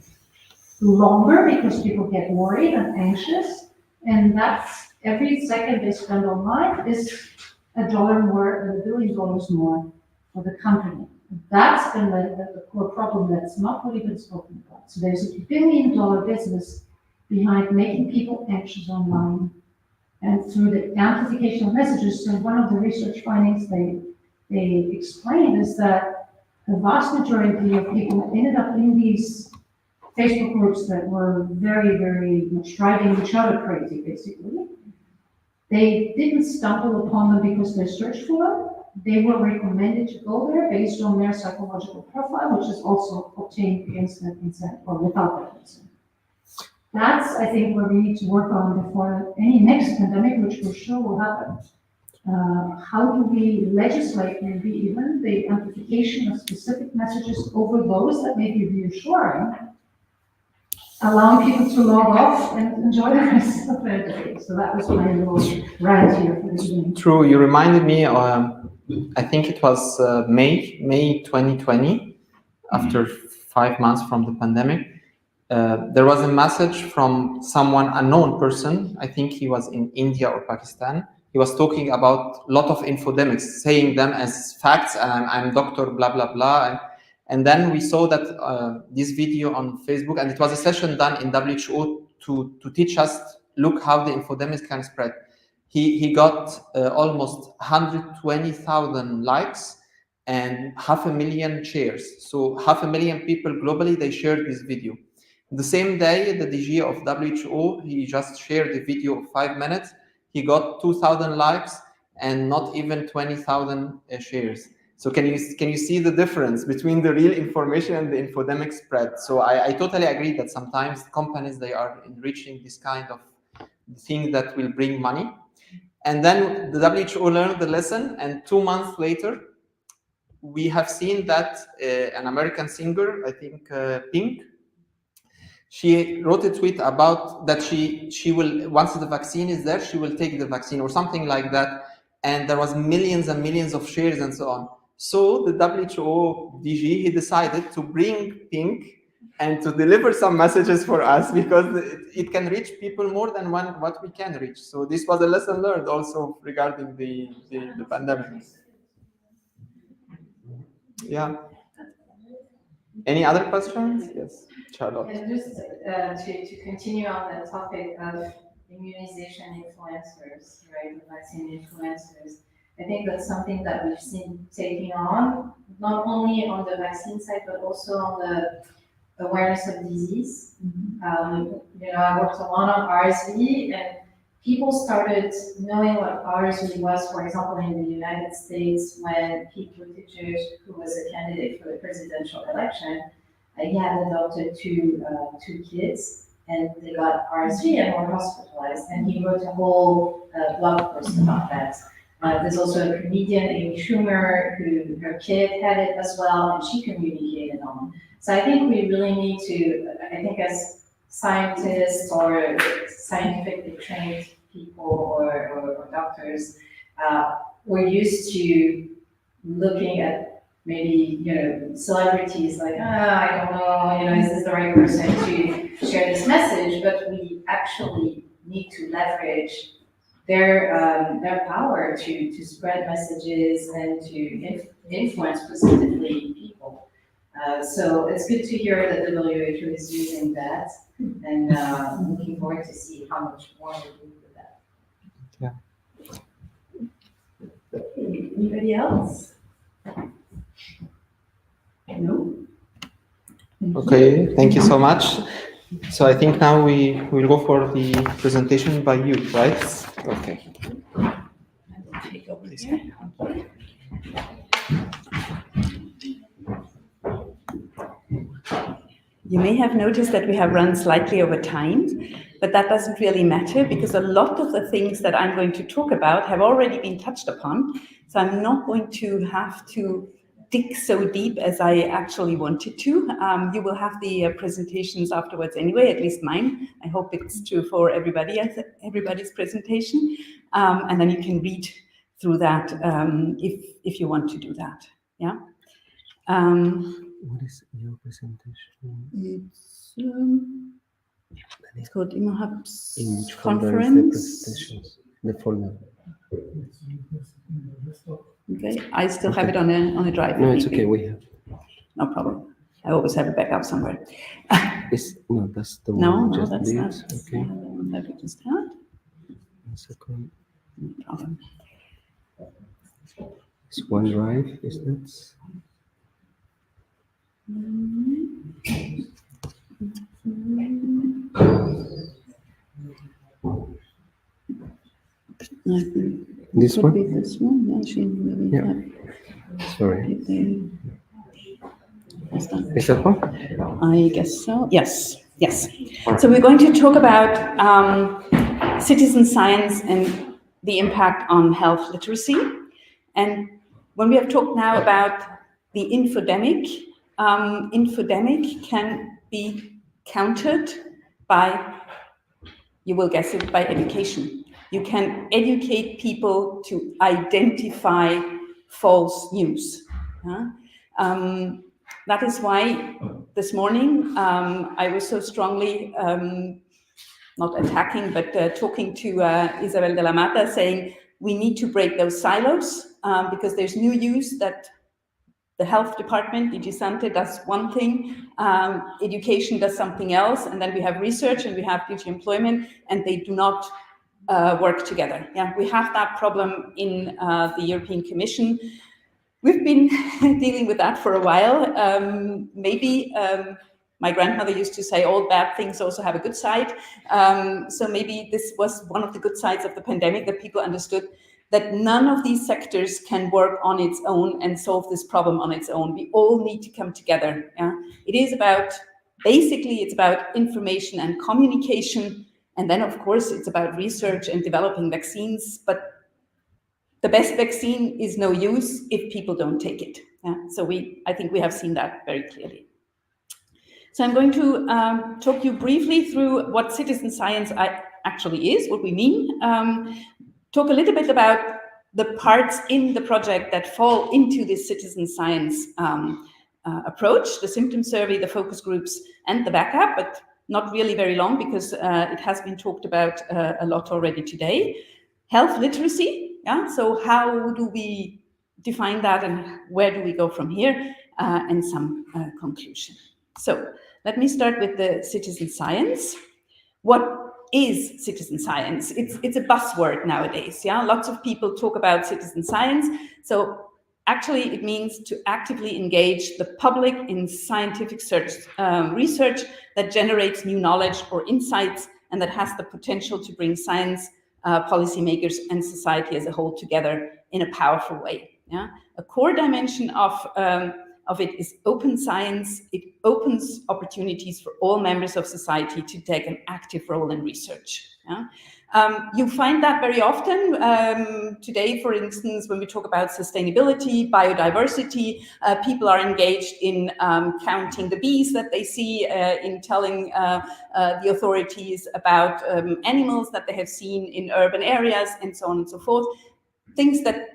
longer, because people get worried and anxious, and that's every second they spend online is $1 more and $1 billion more for the company. That's been the core problem that's not really been spoken about. So there's $1 billion business behind making people anxious online, and through the amplification of messages. So one of the research findings they explained is that the vast majority of people ended up in these Facebook groups that were very, very much driving each other crazy, basically. They didn't stumble upon them because they searched for them. They were recommended to go there based on their psychological profile, which is also obtained against that consent or without that consent. That's, I think, what we need to work on before any next pandemic, which we're sure will happen. how do we legislate maybe even the amplification of specific messages over those that may be reassuring, allowing people to log off and enjoy the rest of their day. So that was my little rant here for the beginning. True, you reminded me, I think it was May 2020, after 5 months from the pandemic. There was a message from someone, unknown person, I think he was in India or Pakistan. He was talking about a lot of infodemics, saying them as facts, and I'm Dr. blah, blah, blah. And then we saw that this video on Facebook, and it was a session done in WHO to teach us, look how the infodemics can spread. He got almost 120,000 likes and 500,000 shares. So 500,000 people globally, they shared this video. The same day, the DG of WHO, he just shared a video of 5 minutes. He got 2,000 likes and not even 20,000 shares. So can you see the difference between the real information and the infodemic spread? So I totally agree that sometimes companies, they are enriching this kind of thing that will bring money. And then the WHO learned the lesson, and 2 months later, we have seen that an American singer, I think Pink, she wrote a tweet about that she will, once the vaccine is there, she will take the vaccine or something like that. And there was millions and millions of shares and so on. So the WHO DG, he decided to bring Pink and to deliver some messages for us, because it can reach people more than what we can reach. So this was a lesson learned also regarding the pandemic. Yeah. Any other questions? Yes, Charlotte. And just to continue on the topic of immunization influencers, right, the vaccine influencers, I think that's something that we've seen taking on, not only on the vaccine side, but also on the awareness of disease. I worked a lot on RSV, and people started knowing what RSV was, for example, in the United States, when Pete Buttigieg, who was a candidate for the presidential election, he had adopted two kids, and they got RSV and were hospitalized. And he wrote a whole blog post about that. There's also a comedian, Amy Schumer, who her kid had it as well, and she communicated on. So I think we really need to, I think as scientists or scientifically trained people or doctors, we're used to looking at maybe, celebrities like, I don't know, is this the right person to share this message? But we actually need to leverage their power to spread messages and to influence specifically people. So it's good to hear that the WHO is using that, and looking forward to see how much more we do with that. Yeah. Anybody else? No? Okay, thank you so much. So I think now we will go for the presentation by you, right? Okay. Take over here. You may have noticed that we have run slightly over time, but that doesn't really matter, because a lot of the things that I'm going to talk about have already been touched upon. So I'm not going to have to dig so deep as I actually wanted to. You will have the presentations afterwards anyway, at least mine. I hope it's true for everybody's presentation. And then you can read through that if you want to do that. Yeah. What is your presentation? It's called ImmuHubs In which Conference. The folder. Okay, I still have it on a drive. No, it's okay. We have. No problem. I always have a backup somewhere. No, that's the one. No, just that's did. not. Okay. That we just had. 1 second. No problem. It's OneDrive, is that? This one? Be this one. Yeah. Sorry. Is Is that one? I guess so. Yes. So we're going to talk about citizen science and the impact on health literacy. And when we have talked now about the infodemic, infodemic can be countered by, you will guess it, by education. You can educate people to identify false news. That is why this morning I was so strongly not attacking, but talking to Isabel de la Mata, saying we need to break those silos because there's new news that the health department, DG Sante, does one thing, education does something else, and then we have research and we have DG employment, and they do not work together. Yeah, we have that problem in the European Commission. We've been dealing with that for a while. Maybe my grandmother used to say all bad things also have a good side. So maybe this was one of the good sides of the pandemic, that people understood that none of these sectors can work on its own and solve this problem on its own. We all need to come together. Yeah? It is about, basically, it's about information and communication. And then, of course, it's about research and developing vaccines. But the best vaccine is no use if people don't take it. Yeah? So I think we have seen that very clearly. So I'm going to talk you briefly through what citizen science actually is, what we mean. Talk a little bit about the parts in the project that fall into this citizen science approach, the symptom survey, the focus groups, and the backup, but not really very long because it has been talked about a lot already today. Health literacy, yeah? So how do we define that and where do we go from here? And some conclusion. So let me start with the citizen science. What is citizen science? It's a buzzword nowadays. Yeah, lots of people talk about citizen science. So actually, it means to actively engage the public in scientific research that generates new knowledge or insights, and that has the potential to bring science, policymakers, and society as a whole together in a powerful way. Yeah, a core dimension of it is open science. It opens opportunities for all members of society to take an active role in research. Yeah? You find that very often. Today, for instance, when we talk about sustainability, biodiversity, people are engaged in counting the bees that they see, in telling the authorities about animals that they have seen in urban areas, and so on and so forth. Things that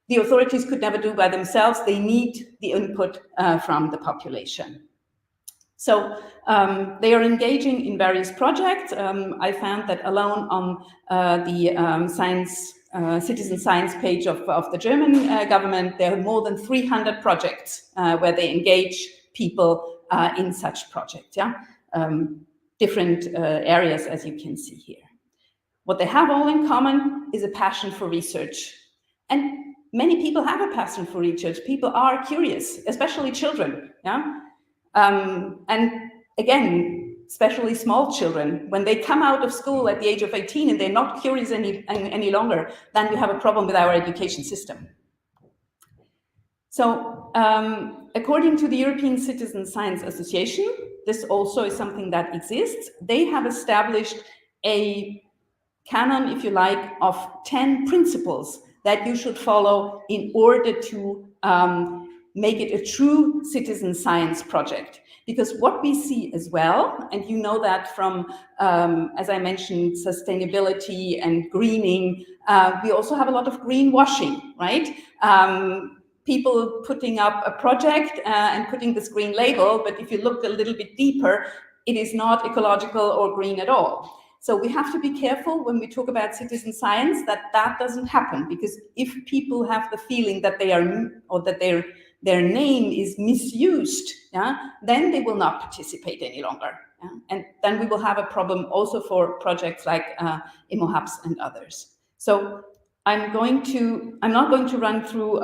the authorities could never do by themselves. They need the input from the population. So they are engaging in various projects. I found that alone on the citizen science page of the German government, there are more than 300 projects where they engage people in such projects. Yeah? Different areas, as you can see here. What they have all in common is a passion for research. And many people have a passion for research. People are curious, especially children. Yeah? And again, especially small children, when they come out of school at the age of 18 and they're not curious any longer, then we have a problem with our education system. So according to the European Citizen Science Association, this also is something that exists. They have established a canon, if you like, of 10 principles that you should follow in order to make it a true citizen science project. Because what we see as well, and you know that from, as I mentioned, sustainability and greening, we also have a lot of greenwashing, right? People putting up a project and putting this green label, but if you look a little bit deeper, it is not ecological or green at all. So we have to be careful when we talk about citizen science that doesn't happen, because if people have the feeling that they are, or that their name is misused, yeah, then they will not participate any longer. Yeah? And then we will have a problem also for projects like ImmuHubs and others. So I'm not going to run through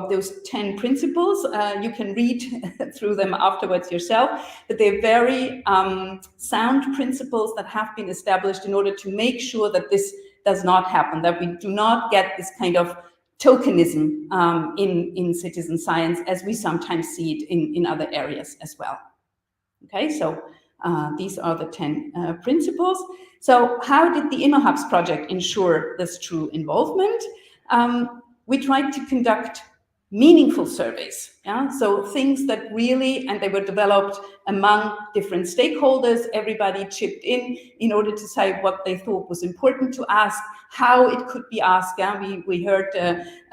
those 10 principles. You can read through them afterwards yourself, but they're very sound principles that have been established in order to make sure that this does not happen, that we do not get this kind of tokenism in citizen science as we sometimes see it in other areas as well. Okay, so These are the 10 principles. So how did the ImmuHubs project ensure this true involvement? We tried to conduct meaningful surveys. Yeah? So things that really, and they were developed among different stakeholders, everybody chipped in order to say what they thought was important to ask, how it could be asked. Yeah? We heard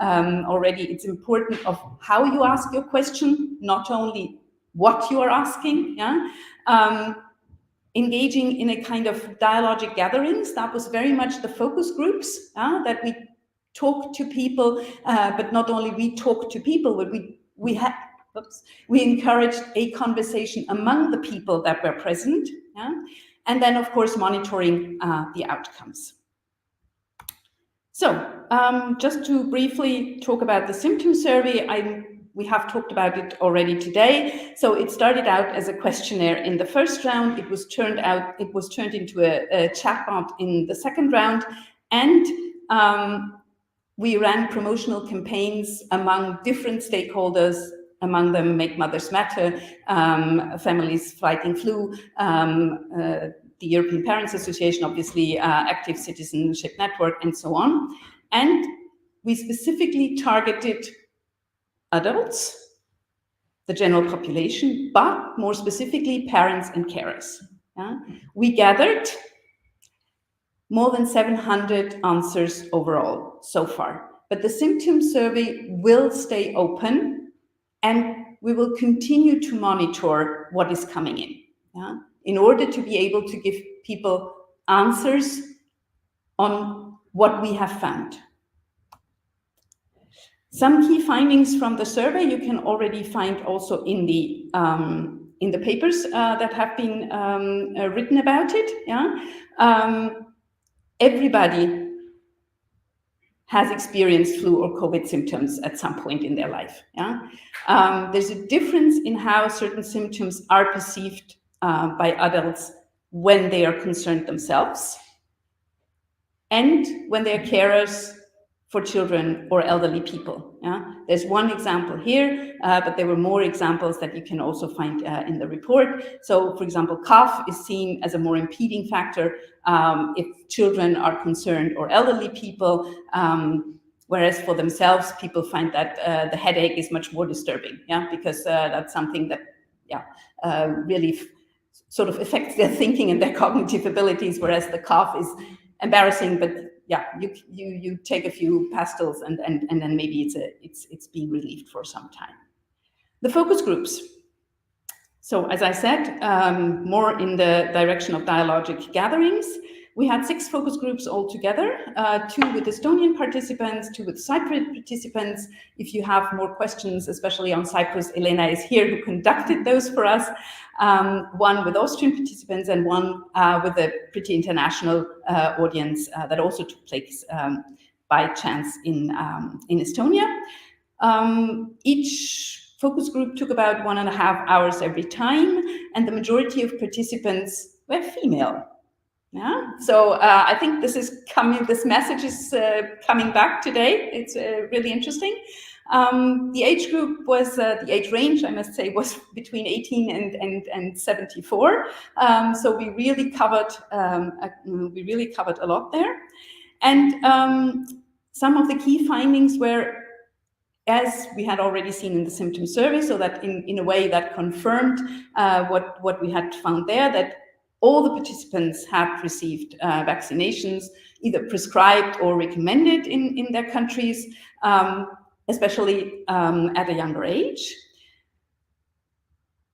already it's important of how you ask your question, not only what you are asking. Yeah? Engaging in a kind of dialogic gatherings, that was very much the focus groups, that we talk to people, but not only we talk to people, but we encouraged a conversation among the people that were present, and then of course monitoring the outcomes. So just to briefly talk about the symptom survey, we have talked about it already today. So it started out as a questionnaire in the first round. It was turned into a chatbot in the second round, and we ran promotional campaigns among different stakeholders, among them Make Mothers Matter, Families Fighting Flu, the European Parents Association, obviously, Active Citizenship Network, and so on. And we specifically targeted adults, the general population, but more specifically parents and carers. Yeah? We gathered more than 700 answers overall so far. But the symptom survey will stay open, and we will continue to monitor what is coming in, in order to be able to give people answers on what we have found. Some key findings from the survey you can already find also in the papers that have been written about it. Yeah? Everybody has experienced flu or COVID symptoms at some point in their life. Yeah? There's a difference in how certain symptoms are perceived by adults when they are concerned themselves and when they are carers for children or elderly people. Yeah? There's one example here, but there were more examples that you can also find in the report. So, for example, cough is seen as a more impeding factor if children are concerned or elderly people, whereas for themselves, people find that the headache is much more disturbing, because that's something that really sort of affects their thinking and their cognitive abilities, whereas the cough is embarrassing, but you take a few pastilles and then maybe it's being relieved for some time. The focus groups. So as I said, more in the direction of dialogic gatherings. We had 6 focus groups altogether, 2 with Estonian participants, 2 with Cypriot participants. If you have more questions, especially on Cyprus, Elena is here who conducted those for us. 1 with Austrian participants and 1 with a pretty international audience that also took place by chance in Estonia. Each focus group took about 1.5 hours every time, and the majority of participants were female. Yeah, so I think this message is coming back today. It's really interesting. The age group was, the age range, I must say, was between 18 and 74. So we really covered a lot there. And some of the key findings were, as we had already seen in the symptom survey, so that in a way that confirmed what we had found there, that all the participants have received vaccinations, either prescribed or recommended in their countries, especially at a younger age.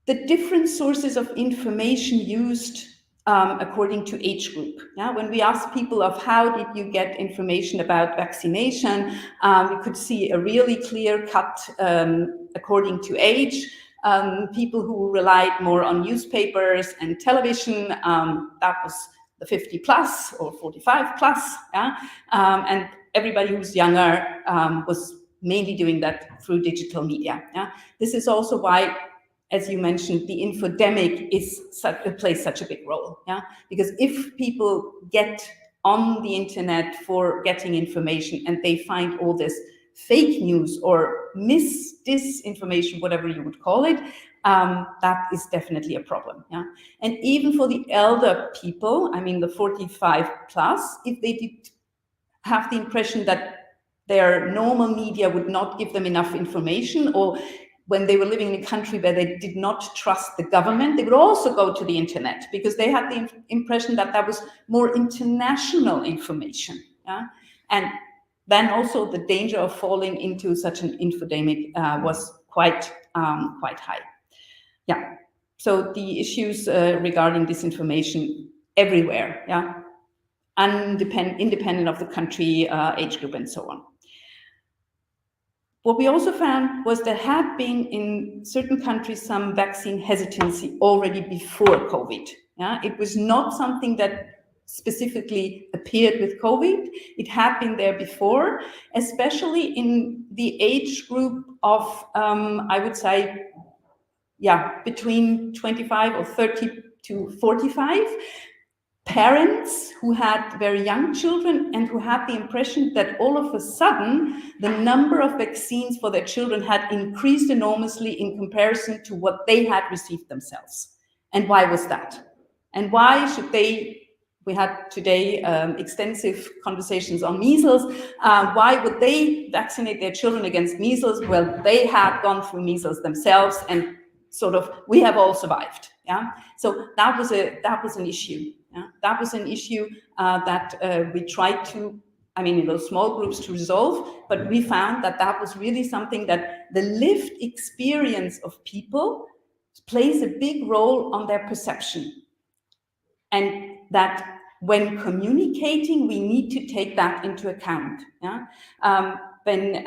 The different sources of information used according to age group. Yeah? When we asked people of how did you get information about vaccination, we could see a really clear cut according to age. People who relied more on newspapers and television, that was the 50 plus or 45 plus, yeah? And everybody who's younger was mainly doing that through digital media. Yeah? This is also why, as you mentioned, the infodemic plays such a big role. Yeah? Because if people get on the internet for getting information and they find all this fake news or disinformation, whatever you would call it, that is definitely a problem. Yeah, and even for the elder people, I mean the 45 plus, if they did have the impression that their normal media would not give them enough information, or when they were living in a country where they did not trust the government, they would also go to the internet because they had the impression that that was more international information. Yeah? And then also the danger of falling into such an infodemic was quite high. Yeah. So the issues regarding disinformation everywhere. Yeah. Independent of the country, age group, and so on. What we also found was there had been in certain countries some vaccine hesitancy already before COVID. Yeah? It was not something that specifically appeared with COVID. It had been there before, especially in the age group of, I would say, yeah, between 25 or 30 to 45. Parents who had very young children and who had the impression that all of a sudden the number of vaccines for their children had increased enormously in comparison to what they had received themselves. And why was that? And why should they, we had today extensive conversations on measles, why would they vaccinate their children against measles? Well, they had gone through measles themselves and sort of, we have all survived. Yeah, so that was an issue. Yeah? That was an issue that we tried to, I mean, in those small groups to resolve, but we found that that was really something that the lived experience of people plays a big role on their perception. And that when communicating, we need to take that into account. Yeah? When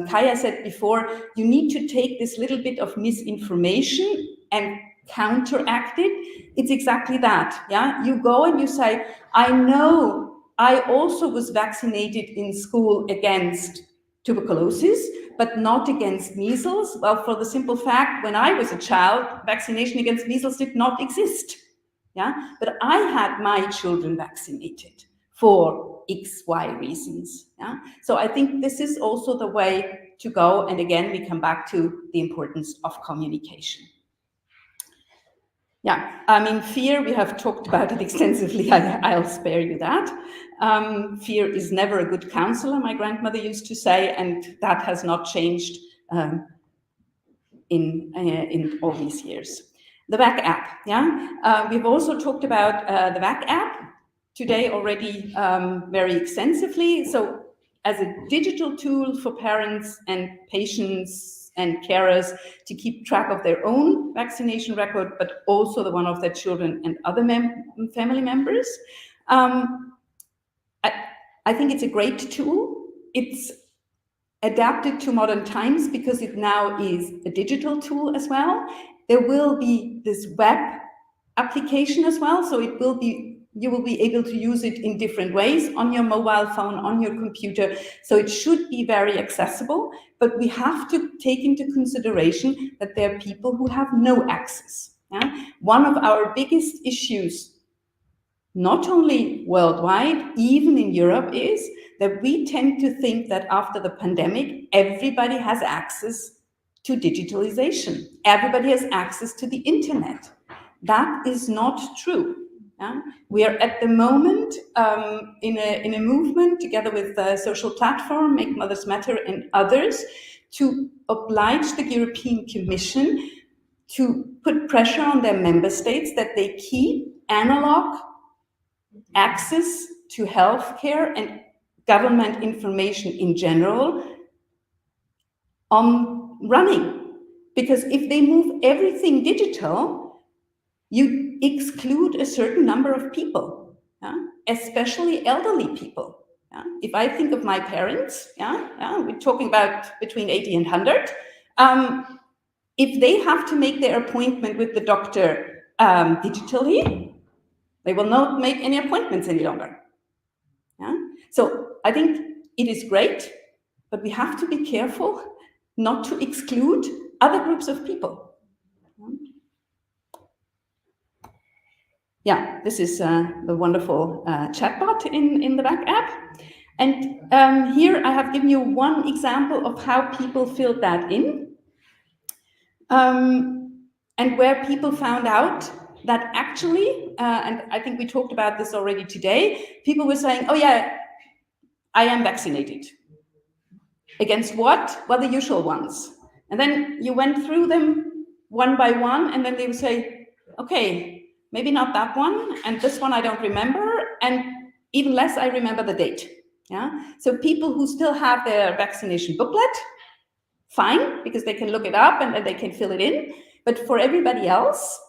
Kaya said before, you need to take this little bit of misinformation and counteract it. It's exactly that. Yeah, you go and you say, I know I also was vaccinated in school against tuberculosis, but not against measles. Well, for the simple fact, when I was a child, vaccination against measles did not exist. Yeah, but I had my children vaccinated for X, Y reasons. Yeah, so I think this is also the way to go. And again, we come back to the importance of communication. Yeah, I mean, fear, we have talked about it extensively. I'll spare you that. Fear is never a good counselor, my grandmother used to say, and that has not changed in all these years. The VAC app, yeah? We've also talked about the VAC app today already very extensively. So as a digital tool for parents and patients and carers to keep track of their own vaccination record, but also the one of their children and other family members. I think it's a great tool. It's adapted to modern times because it now is a digital tool as well. There will be this web application as well, so it will be, you will be able to use it in different ways on your mobile phone, on your computer. So it should be very accessible, but we have to take into consideration that there are people who have no access. Yeah? One of our biggest issues, not only worldwide, even in Europe, is that we tend to think that after the pandemic, everybody has access to digitalization. Everybody has access to the internet. That is not true. Yeah? We are at the moment in a movement together with the social platform, Make Mothers Matter and others, to oblige the European Commission to put pressure on their member states that they keep analog access to healthcare and government information in general running. Because if they move everything digital, you exclude a certain number of people, yeah? Especially elderly people. Yeah? If I think of my parents, we're talking about between 80 and 100, if they have to make their appointment with the doctor digitally, they will not make any appointments any longer. Yeah? So I think it is great, but we have to be careful not to exclude other groups of people. Yeah, this is the wonderful chatbot in the VAC app. And here I have given you one example of how people filled that in. and where people found out that actually, and I think we talked about this already today, people were saying, oh yeah, I am vaccinated. Against what? Well, the usual ones. And then you went through them one by one, and then they would say, okay, maybe not that one, and this one I don't remember, and even less I remember the date. Yeah. So people who still have their vaccination booklet, fine, because they can look it up and they can fill it in. But for everybody else,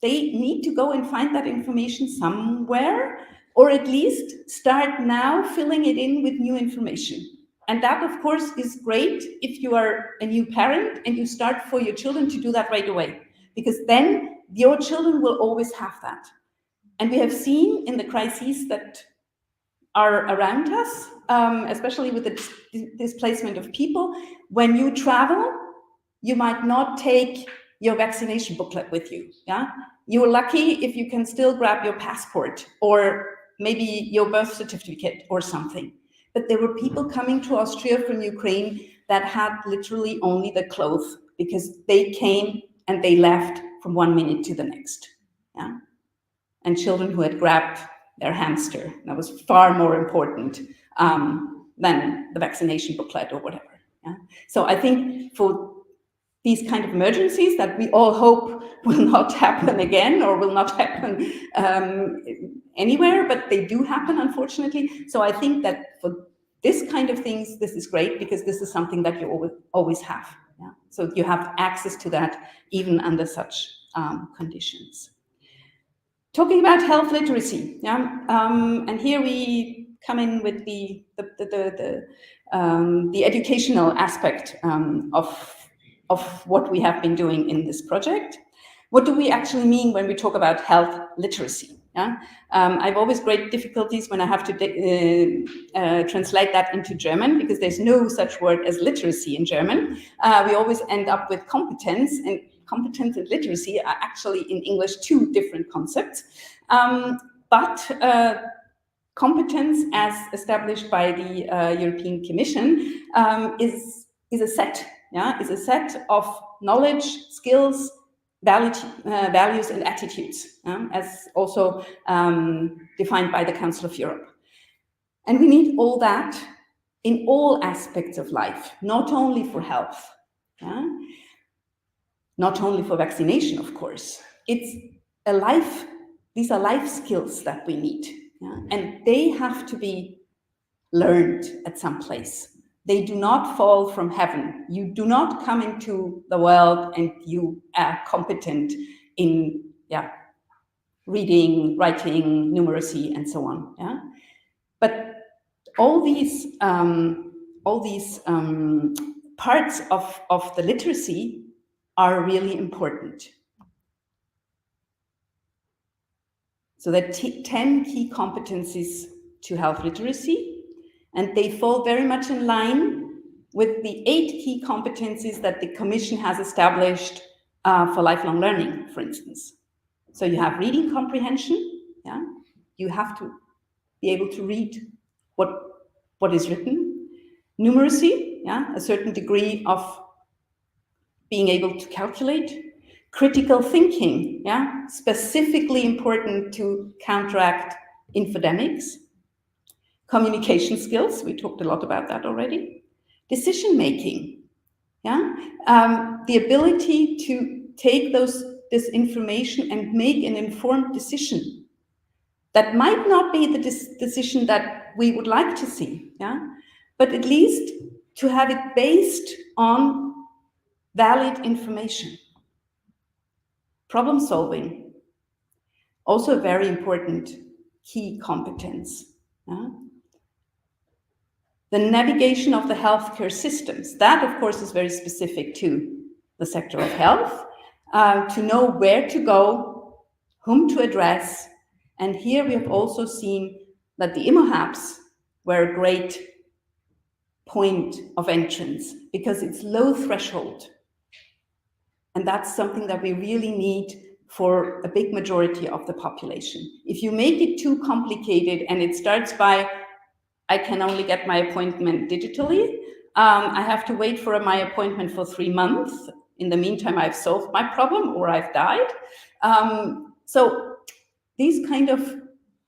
they need to go and find that information somewhere, or at least start now filling it in with new information. And that, of course, is great if you are a new parent and you start for your children to do that right away, because then your children will always have that. And we have seen in the crises that are around us, especially with the displacement of people, when you travel, you might not take your vaccination booklet with you. Yeah, you're lucky if you can still grab your passport or maybe your birth certificate or something. But there were people coming to Austria from Ukraine that had literally only the clothes, because they came and they left from 1 minute to the next. Yeah, and children who had grabbed their hamster. That was far more important than the vaccination booklet or whatever. Yeah? So I think for these kind of emergencies that we all hope will not happen again or will not happen anywhere, but they do happen, unfortunately. So I think that for this kind of things, this is great, because this is something that you always have. Yeah? So you have access to that even under such conditions. Talking about health literacy, yeah, and here we come in with the educational aspect of what we have been doing in this project. What do we actually mean when we talk about health literacy? Yeah? I've always great difficulties when I have to translate that into German, because there's no such word as literacy in German. We always end up with competence, and competence and literacy are actually in English two different concepts. But competence, as established by the European Commission, is a set. Yeah, is a set of knowledge, skills, values, and attitudes, as also defined by the Council of Europe. And we need all that in all aspects of life, not only for health. Yeah? Not only for vaccination, of course. These are life skills that we need. Yeah? And they have to be learned at some place. They do not fall from heaven. You do not come into the world and you are competent in reading, writing, numeracy, and so on. Yeah? But all these parts of the literacy are really important. So there are 10 key competencies to health literacy, and they fall very much in line with the 8 key competencies that the Commission has established for lifelong learning, for instance. So you have reading comprehension. Yeah? You have to be able to read what is written. Numeracy, yeah? A certain degree of being able to calculate. Critical thinking, yeah, specifically important to counteract infodemics. Communication skills, we talked a lot about that already. Decision making, yeah, the ability to take this information and make an informed decision that might not be the decision that we would like to see, yeah, but at least to have it based on valid information. Problem solving, also a very important key competence. Yeah? The navigation of the healthcare systems, that of course is very specific to the sector of health, to know where to go, whom to address. And here we have also seen that the ImmuHubs were a great point of entrance, because it's low threshold. And that's something that we really need for a big majority of the population. If you make it too complicated and it starts by, I can only get my appointment digitally, I have to wait for my appointment for 3 months, in the meantime, I've solved my problem or I've died. So these kind of,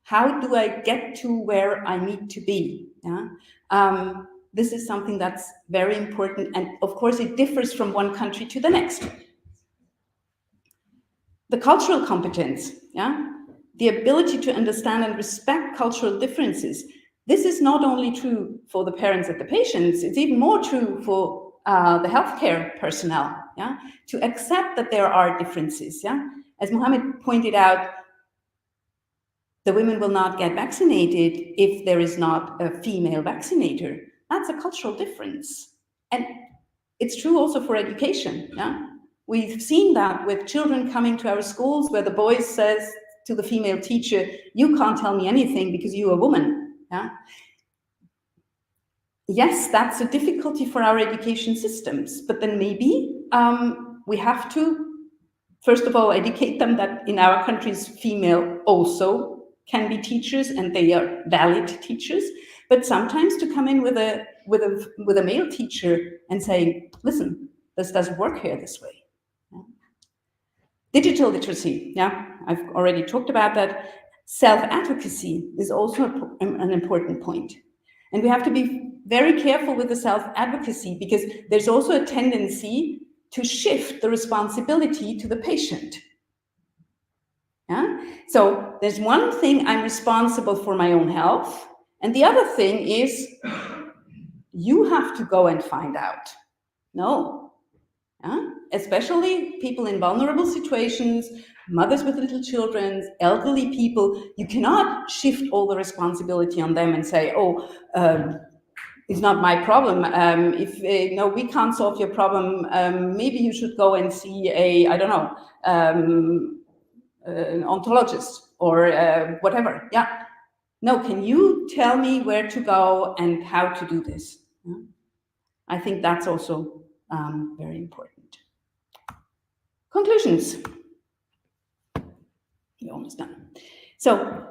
how do I get to where I need to be? Yeah? This is something that's very important. And of course, it differs from one country to the next. The cultural competence, yeah? The ability to understand and respect cultural differences. This is not only true for the parents and the patients, it's even more true for the healthcare personnel, yeah? To accept that there are differences, yeah? As Mohammed pointed out, the women will not get vaccinated if there is not a female vaccinator. That's a cultural difference. And it's true also for education, yeah? We've seen that with children coming to our schools where the boy says to the female teacher, you can't tell me anything because you're a woman, yeah? Yes, that's a difficulty for our education systems, but then maybe we have to, first of all, educate them that in our countries, female also can be teachers and they are valid teachers, but sometimes to come in with a male teacher and say, listen, this doesn't work here this way. Yeah. Digital literacy, yeah, I've already talked about that. Self-advocacy is also an important point. And we have to be very careful with the self-advocacy because there's also a tendency to shift the responsibility to the patient. Yeah? So there's one thing, I'm responsible for my own health, and the other thing is you have to go and find out. No. Yeah? Especially people in vulnerable situations, mothers with little children, elderly people, you cannot shift all the responsibility on them and say, oh, it's not my problem. If no, we can't solve your problem, maybe you should go and see an ontologist or whatever. Yeah. No, can you tell me where to go and how to do this? Yeah. I think that's also very important. Conclusions. We're almost done. So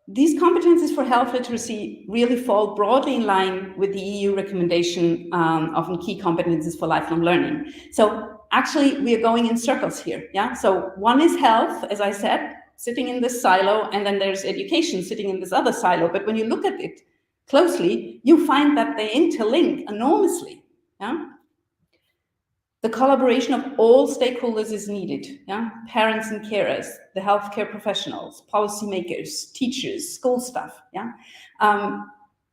these competencies for health literacy really fall broadly in line with the EU recommendation of key competencies for lifelong learning. So actually, we are going in circles here. Yeah. So one is health, as I said, sitting in this silo, and then there's education sitting in this other silo. But when you look at it closely, you find that they interlink enormously. Yeah. The collaboration of all stakeholders is needed. Yeah? Parents and carers, the healthcare professionals, policymakers, teachers, school staff. Yeah?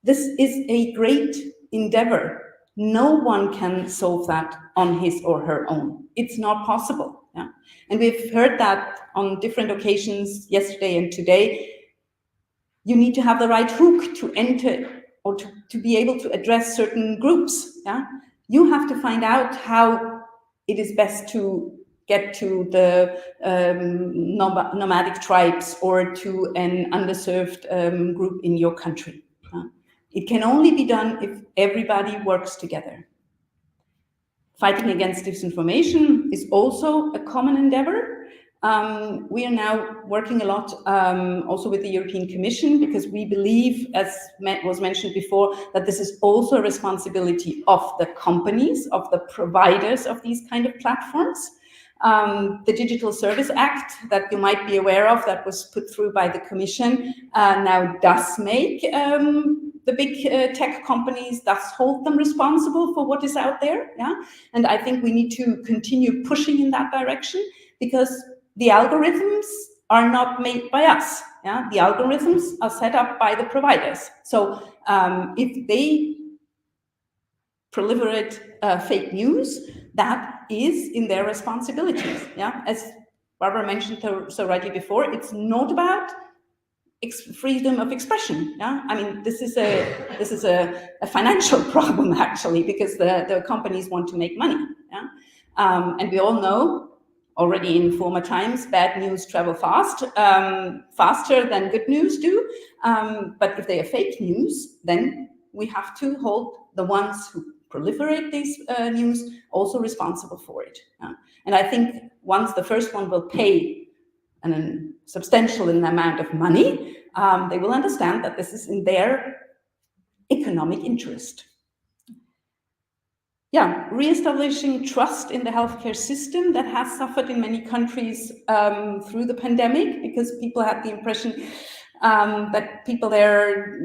This is a great endeavor. No one can solve that on his or her own. It's not possible. Yeah? And we've heard that on different occasions yesterday and today. You need to have the right hook to enter or to be able to address certain groups. Yeah? You have to find out how it is best to get to the nomadic tribes or to an underserved group in your country. It can only be done if everybody works together. Fighting against disinformation is also a common endeavor. We are now working a lot also with the European Commission because we believe, as was mentioned before, that this is also a responsibility of the companies, of the providers of these kind of platforms. The Digital Service Act that you might be aware of, that was put through by the Commission, now does make the big tech companies, thus hold them responsible for what is out there. Yeah? And I think we need to continue pushing in that direction because the algorithms are not made by us. Yeah? The algorithms are set up by the providers. So if they proliferate fake news, that is in their responsibilities. Yeah? As Barbara mentioned so rightly before, it's not about freedom of expression. Yeah? I mean, this is a financial problem actually, because the companies want to make money. Yeah? And we all know, already in former times, bad news travel fast, faster than good news do. But if they are fake news, then we have to hold the ones who proliferate these news also responsible for it. And I think once the first one will pay a substantial amount of money, they will understand that this is in their economic interest. reestablishing trust in the healthcare system that has suffered in many countries through the pandemic, because people had the impression that people there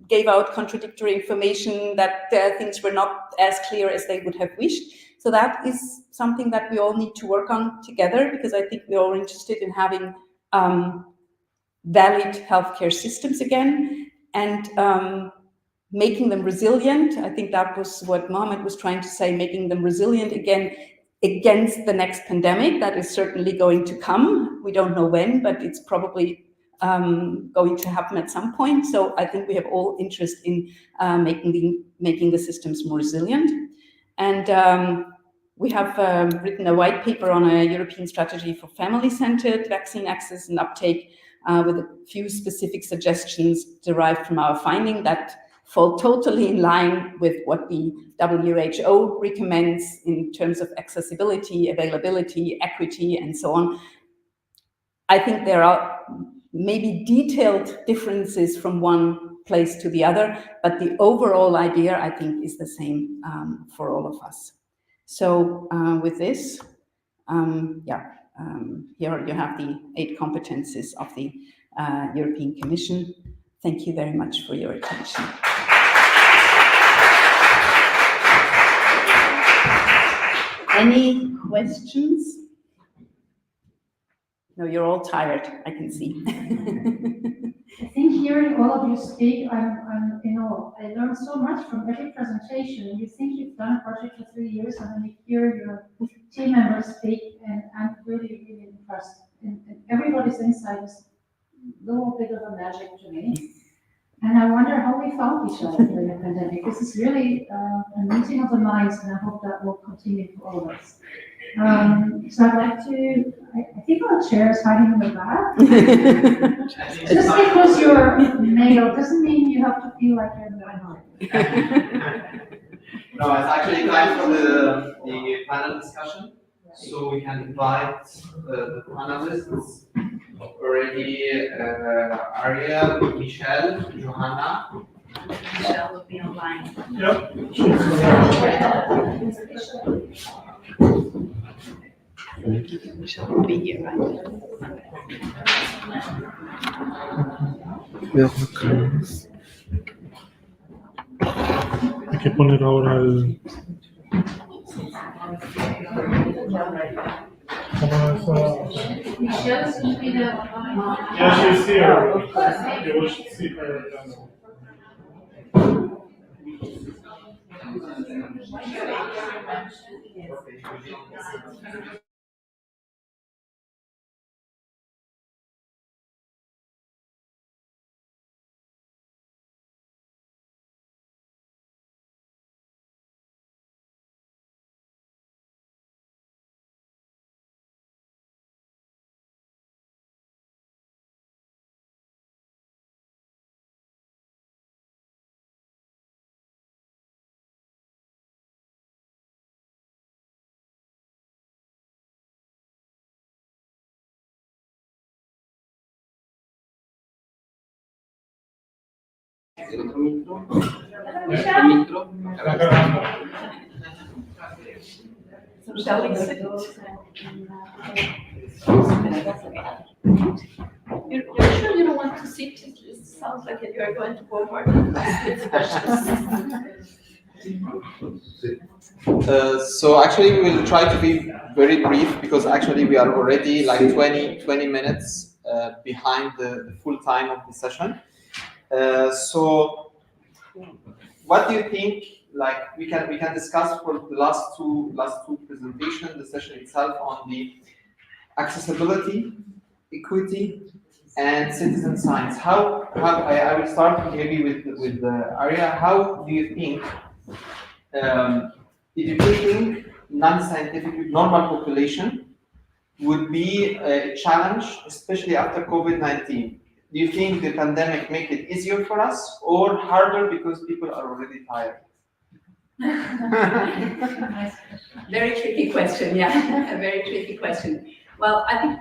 gave out contradictory information, that things were not as clear as they would have wished. So that is something that we all need to work on together, because I think we're all interested in having valid healthcare systems again, and making them resilient. I think that was what Mohammed was trying to say, making them resilient again against the next pandemic that is certainly going to come. We don't know when, but it's probably going to happen at some point. So I think we have all interest in making the systems more resilient. And we have written a white paper on a European strategy for family-centered vaccine access and uptake, with a few specific suggestions derived from our finding that fall totally in line with what the WHO recommends in terms of accessibility, availability, equity, and so on. I think there are maybe detailed differences from one place to the other, but the overall idea, I think, is the same for all of us. So with this, here you have the 8 competences of the European Commission. Thank you very much for your attention. Any questions? No, you're all tired, I can see. I think hearing all of you speak, I'm in awe. I learned so much from every presentation. You think you've done a project for 3 years, and then you hear your team members speak, and I'm really, really impressed. And everybody's insight is a little bit of a magic to me. And I wonder how we found each other during the pandemic. This is really a meeting of the minds, and I hope that will continue for all of us. So I'd like to, I think our chair is hiding in the back. Just because you're male doesn't mean you have to feel like you're in the minority. No, it's actually time for the panel discussion. So we can invite the panelists already, Arya, Michelle, Johanna. Michelle will be online. Yep. Michelle will be here, right? Hay que poner ahora el... Michelle seems to be the... Yeah, she's here. You will see her. So shall we sit? You're sure you don't want to sit? It sounds like you are going to go more than So actually we will try to be very brief, because actually we are already like 20 minutes behind the full time of the session. So what do you think, like we can discuss for the last two presentations, the session itself, on the accessibility, equity, and citizen science. How I will start maybe with Arya. How do you think educating non-scientific normal population would be a challenge, especially after COVID-19? Do you think the pandemic make it easier for us or harder because people are already tired? Very tricky question, yeah, a very tricky question. Well, I think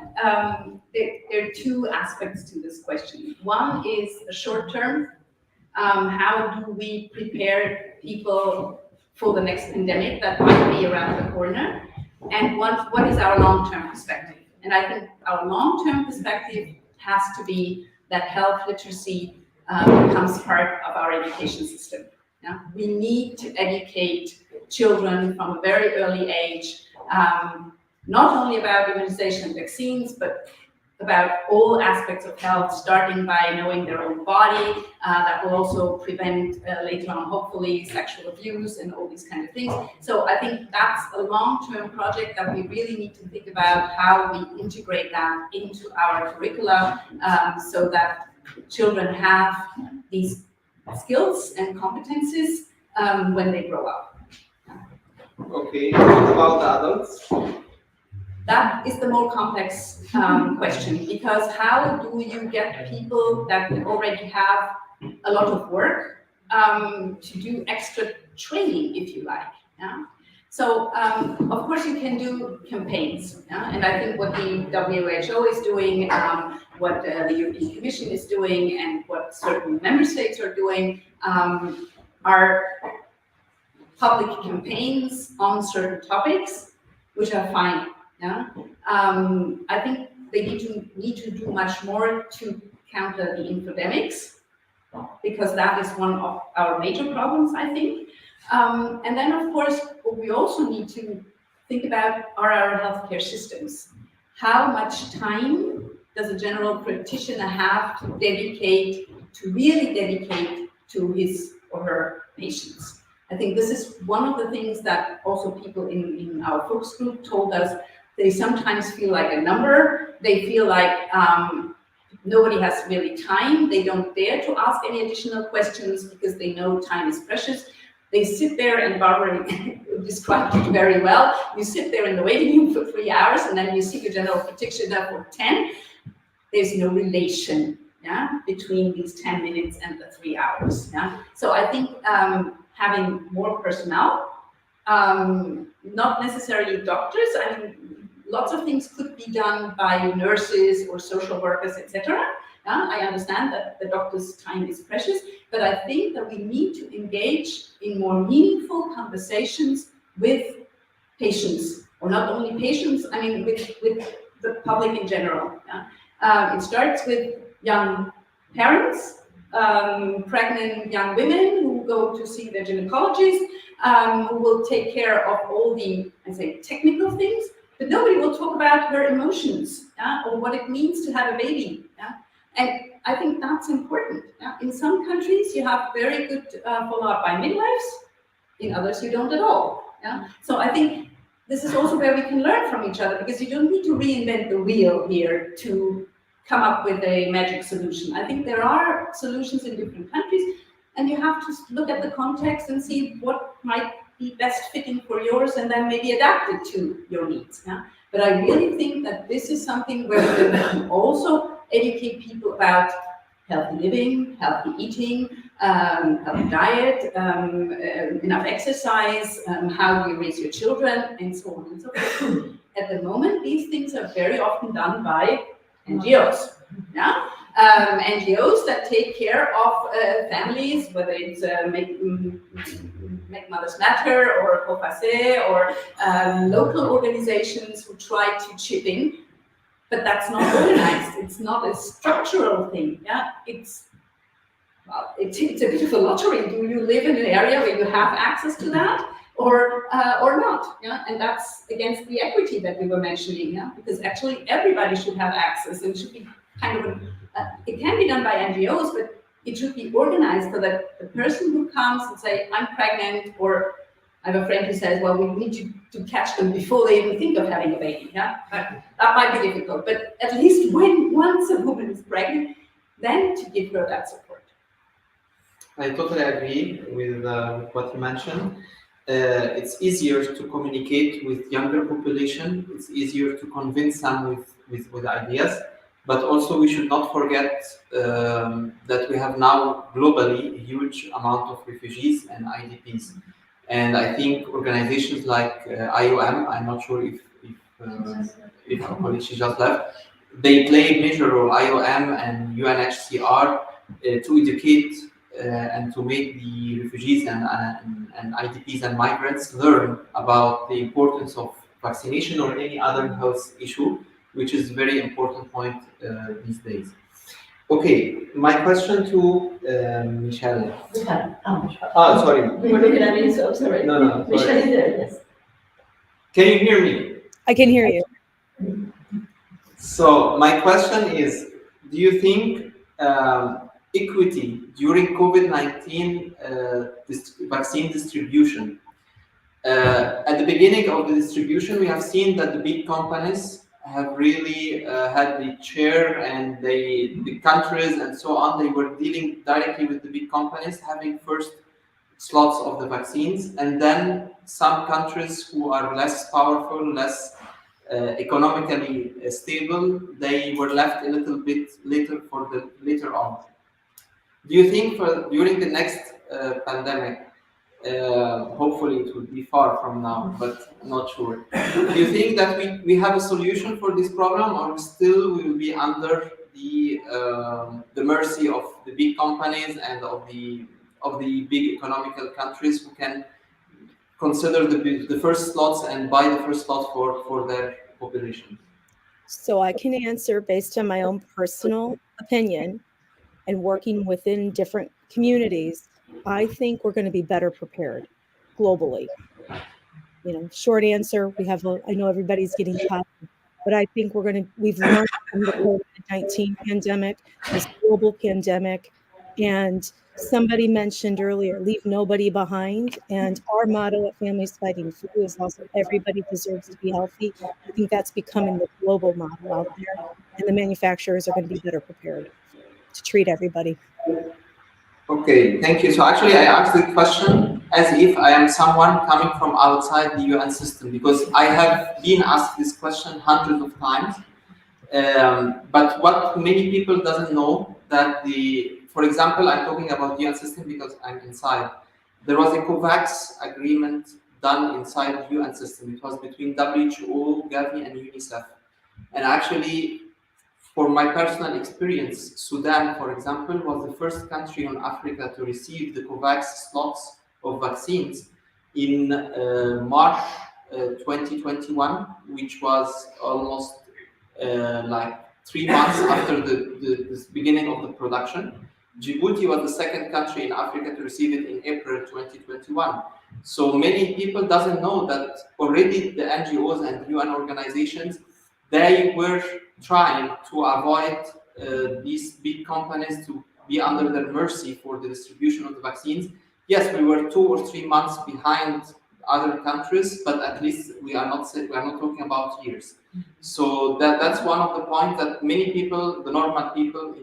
there are two aspects to this question. One is a short term. How do we prepare people for the next pandemic that might be around the corner, and what is our long-term perspective. And I think our long-term perspective has to be that health literacy becomes part of our education system. Yeah? We need to educate children from a very early age, not only about immunization and vaccines, but about all aspects of health, starting by knowing their own body. That will also prevent later on, hopefully, sexual abuse and all these kind of things. So I think that's a long-term project that we really need to think about how we integrate that into our curricula, so that children have these skills and competencies when they grow up. Okay, what about the adults? That is the more complex question, because how do you get people that already have a lot of work to do extra training, if you like? Yeah? So, of course, you can do campaigns, yeah? And I think what the WHO is doing, what the European Commission is doing, and what certain member states are doing are public campaigns on certain topics, which are fine. Yeah? I think they need to do much more to counter the infodemics, because that is one of our major problems, I think. And then, of course, what we also need to think about are our healthcare systems. How much time does a general practitioner have to really dedicate to his or her patients? I think this is one of the things that also people in our focus group told us. They sometimes feel like a number. They feel like nobody has really time. They don't dare to ask any additional questions because they know time is precious. They sit there, and Barbara described it very well. You sit there in the waiting room for 3 hours, and then you see your general practitioner for 10. There's no relation, yeah, between these 10 minutes and the 3 hours. Yeah? So I think having more personnel, not necessarily doctors. I mean, lots of things could be done by nurses or social workers, etc. I understand that the doctor's time is precious, but I think that we need to engage in more meaningful conversations with patients, or not only patients, I mean with the public in general. Yeah? It starts with young parents, pregnant young women who go to see their gynecologist, who will take care of all the, I say, technical things, but nobody will talk about her emotions, yeah, or what it means to have a baby. Yeah? And I think that's important. Yeah? In some countries, you have very good follow-up by midwives. In others, you don't at all. Yeah? So I think this is also where we can learn from each other, because you don't need to reinvent the wheel here to come up with a magic solution. I think there are solutions in different countries, and you have to look at the context and see what might be best fitting for yours, and then maybe adapt it to your needs. Yeah? But I really think that this is something where we can also educate people about healthy living, healthy eating, healthy diet, enough exercise, how do you raise your children, and so on and so forth. At the moment, these things are very often done by NGOs. Yeah? NGOs that take care of families, whether it's Make Mothers Matter or COFACE or local organizations who try to chip in, but that's not organized. It's not a structural thing. Yeah, it's a bit of a lottery. Do you live in an area where you have access to that, or not? Yeah, and that's against the equity that we were mentioning. Yeah, because actually everybody should have access, and it should be kind of it can be done by NGOs, but it should be organized so that the person who comes and say, I'm pregnant, or I have a friend who says, well, we need to catch them before they even think of having a baby. Yeah? That might be difficult, but at least once a woman is pregnant, then to give her that support. I totally agree with what you mentioned. It's easier to communicate with younger population. It's easier to convince them with ideas. But also we should not forget that we have now globally a huge amount of refugees and IDPs. And I think organizations like IOM, I'm not sure if our colleague she just left, they play a major role, IOM and UNHCR, to educate and to make the refugees and IDPs and migrants learn about the importance of vaccination or any other health issue, which is a very important point these days. Okay, my question to Michelle. Sorry. We were looking at me, so I'm sorry. No, Michelle sorry. is there, yes. Can you hear me? I can hear you. So my question is, do you think equity during COVID-19 vaccine distribution, at the beginning of the distribution, we have seen that the big companies have really had the chair, and the countries and so on, they were dealing directly with the big companies, having first slots of the vaccines, and then some countries who are less powerful, less economically stable, they were left a little bit later on. Do you think during the next pandemic, hopefully it will be far from now, but I'm not sure. Do you think that we have a solution for this problem, or still we will be under the mercy of the big companies and of the big economical countries who can consider the first slots and buy the first slot for their population? So I can answer based on my own personal opinion and working within different communities. I think we're going to be better prepared globally. You know, short answer, I know everybody's getting caught, but I think we've learned from the COVID-19 pandemic, this global pandemic, and somebody mentioned earlier, leave nobody behind. And our motto at Families Fighting Flu is also everybody deserves to be healthy. I think that's becoming the global model out there, and the manufacturers are going to be better prepared to treat everybody. Okay, thank you. So actually I asked the question as if I am someone coming from outside the UN system, because I have been asked this question hundreds of times. But what many people doesn't know that for example, I'm talking about the UN system because I'm inside. There was a COVAX agreement done inside the UN system. It was between WHO, Gavi, and UNICEF. And actually, for my personal experience, Sudan, for example, was the first country in Africa to receive the COVAX slots of vaccines in March 2021, which was almost like 3 months after the beginning of the production. Djibouti was the second country in Africa to receive it in April 2021. So many people doesn't know that already the NGOs and UN organizations, they were trying to avoid these big companies to be under their mercy for the distribution of the vaccines. Yes, we were 2 or 3 months behind other countries, but at least we are not talking about years. So that's one of the points that many people, the normal people,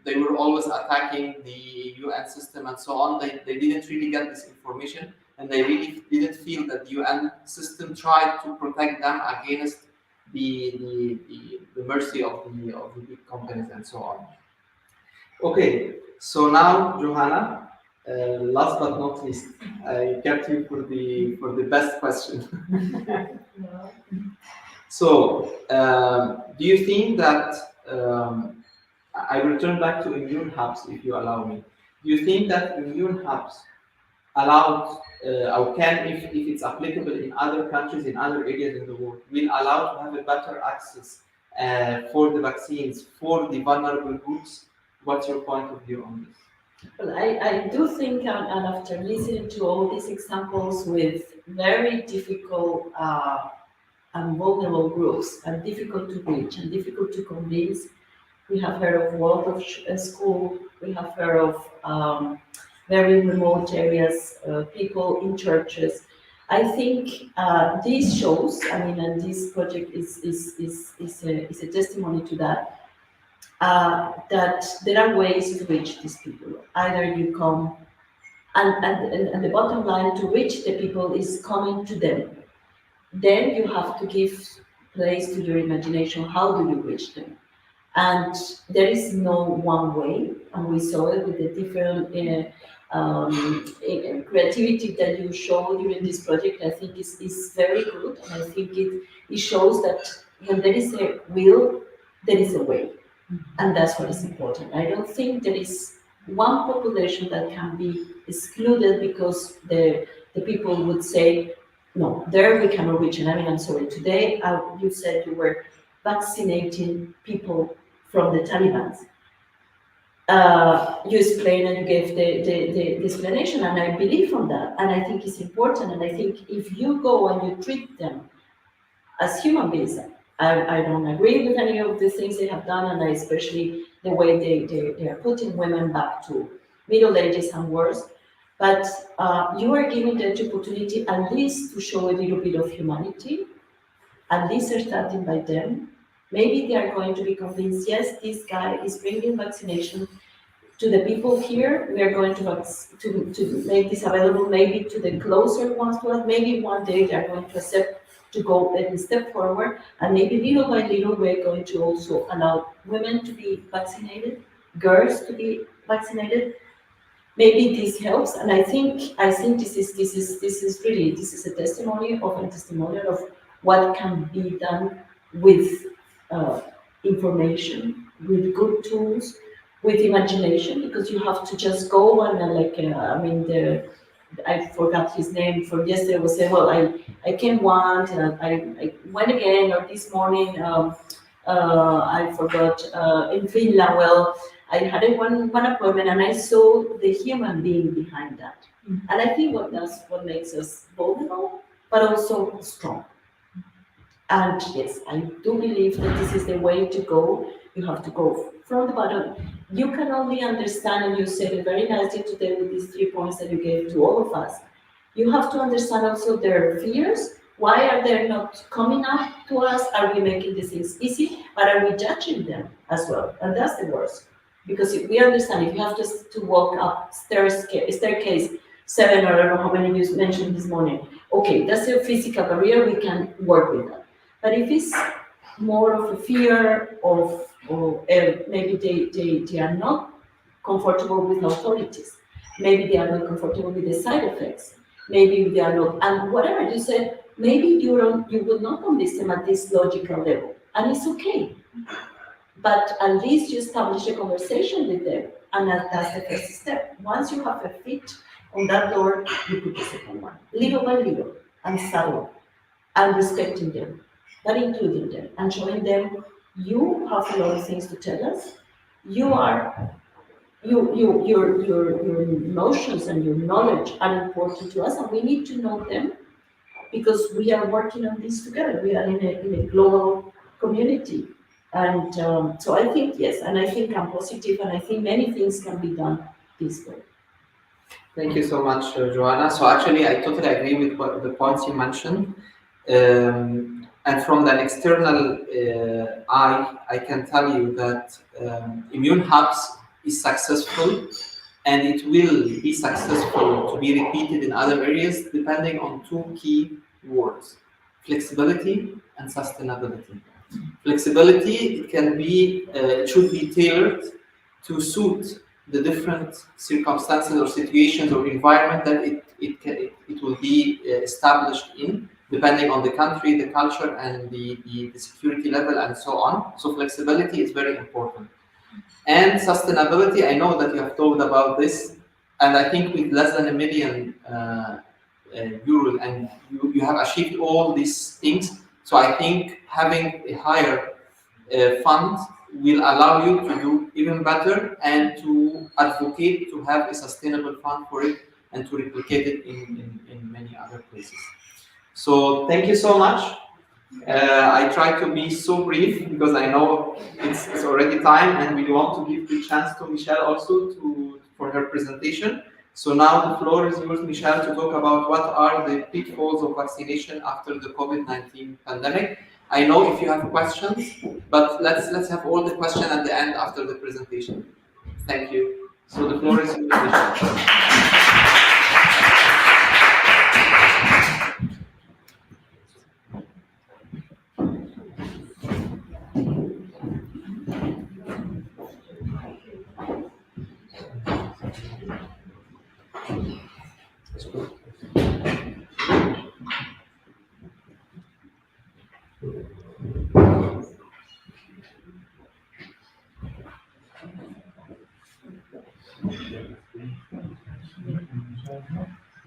they were always attacking the UN system and so on. They didn't really get this information, and they really didn't feel that the UN system tried to protect them against the mercy of the big companies and so on. Okay, so now Johanna, last but not least, I kept you for the best question. So, do you think that I will turn back to ImmuHubs if you allow me? Do you think that ImmuHubs allowed or can, if it's applicable in other countries, in other areas in the world, will allow to have a better access for the vaccines for the vulnerable groups? What's your point of view on this? Well, I do think, and after listening to all these examples with very difficult and vulnerable groups, and difficult to reach and difficult to convince, we have heard of Waldorf school, we have heard of very remote areas, people in churches. I think this shows, and this project is a testimony to that, that there are ways to reach these people. Either you come, and the bottom line to reach the people is coming to them. Then you have to give place to your imagination. How do you reach them? And there is no one way, and we saw it with the different creativity that you show during this project. I think is very good, and I think it shows that when there is a will, there is a way, and that's what is important. I don't think there is one population that can be excluded because the people would say, no, there we cannot reach. And I mean, I'm sorry, today you said you were vaccinating people from the Taliban. You explained and you gave the explanation, and I believe on that, and I think it's important, and I think if you go and you treat them as human beings, I don't agree with any of the things they have done, and especially the way they are putting women back to Middle Ages and worse, but you are giving them the opportunity at least to show a little bit of humanity, at least they're starting by them. Maybe they are going to be convinced, yes, this guy is bringing vaccination to the people here. We are going to make this available maybe to the closer ones to us. Maybe one day they are going to accept to go a step forward, and maybe little by little we're going to also allow women to be vaccinated, girls to be vaccinated. Maybe this helps, and I think this is really a testimonial of what can be done with information, with good tools, with imagination, because you have to just go and I forgot his name for yesterday. Was saying, well, I came once and I went again, or this morning I forgot in Finland. Well, I had one appointment and I saw the human being behind that. And I think that's what makes us vulnerable, but also strong. And yes, I do believe that this is the way to go. You have to go from the bottom. You can only understand, and you said it very nicely today with these 3 points that you gave to all of us. You have to understand also their fears. Why are they not coming up to us? Are we making these things easy? But are we judging them as well? And that's the worst. Because if we understand, if you have to walk up staircase 7, or I don't know how many you mentioned this morning, okay, that's a physical barrier, we can work with that. But if it's more of a fear or maybe they are not comfortable with authorities, maybe they are not comfortable with the side effects, maybe they are not, and whatever you said, maybe you will not understand at this logical level, and it's okay. But at least you establish a conversation with them, and that's the first step. Once you have a fit on that door, you put the second one, little by little, and subtle, and respecting them, but including them, and showing them you have a lot of things to tell us. Your emotions and your knowledge are important to us, and we need to know them because we are working on this together. We are in a global community. And so I think, yes, and I think I'm positive, and I think many things can be done this way. Thank you so much, Joanna. So actually, I totally agree with the points you mentioned. And from an external eye, I can tell you that ImmuHubs is successful, and it will be successful to be repeated in other areas, depending on 2 key words: flexibility and sustainability. Flexibility, it can be, it should be tailored to suit the different circumstances or situations or environment that it will be established in, depending on the country, the culture, and the security level, and so on. So flexibility is very important. And sustainability, I know that you have talked about this, and I think with less than €1 million, and you have achieved all these things. So I think having a higher fund will allow you to do even better and to advocate to have a sustainable fund for it and to replicate it in many other places. So thank you so much. I try to be so brief because I know it's already time, and we want to give the chance to Michelle also for her presentation. So now the floor is yours, Michelle, to talk about what are the pitfalls of vaccination after the COVID-19 pandemic. I know if you have questions, but let's have all the questions at the end after the presentation. Thank you. So the floor is yours, Michelle.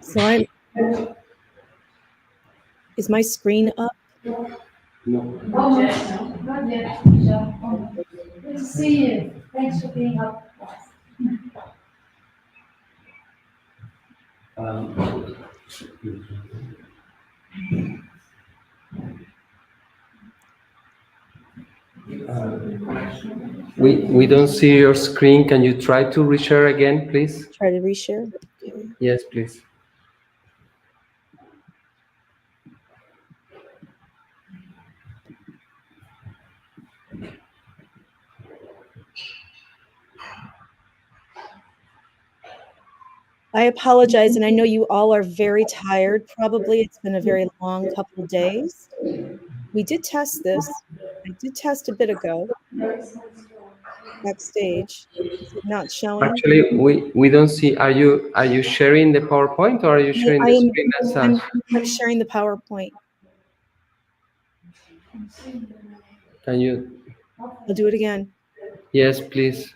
So is my screen up? No. Not yet, Michelle. Good to see you. Thanks for being up. We don't see your screen. Can you try to reshare again, please? Try to reshare. Okay. Yes, please. I apologize, and I know you all are very tired. Probably it's been a very long couple of days. We did test this. I did test a bit ago. Backstage. Is it not showing? Actually, we don't see. Are you sharing the PowerPoint or are you sharing the screen as such? I'm sharing the PowerPoint. Can you? I'll do it again. Yes, please.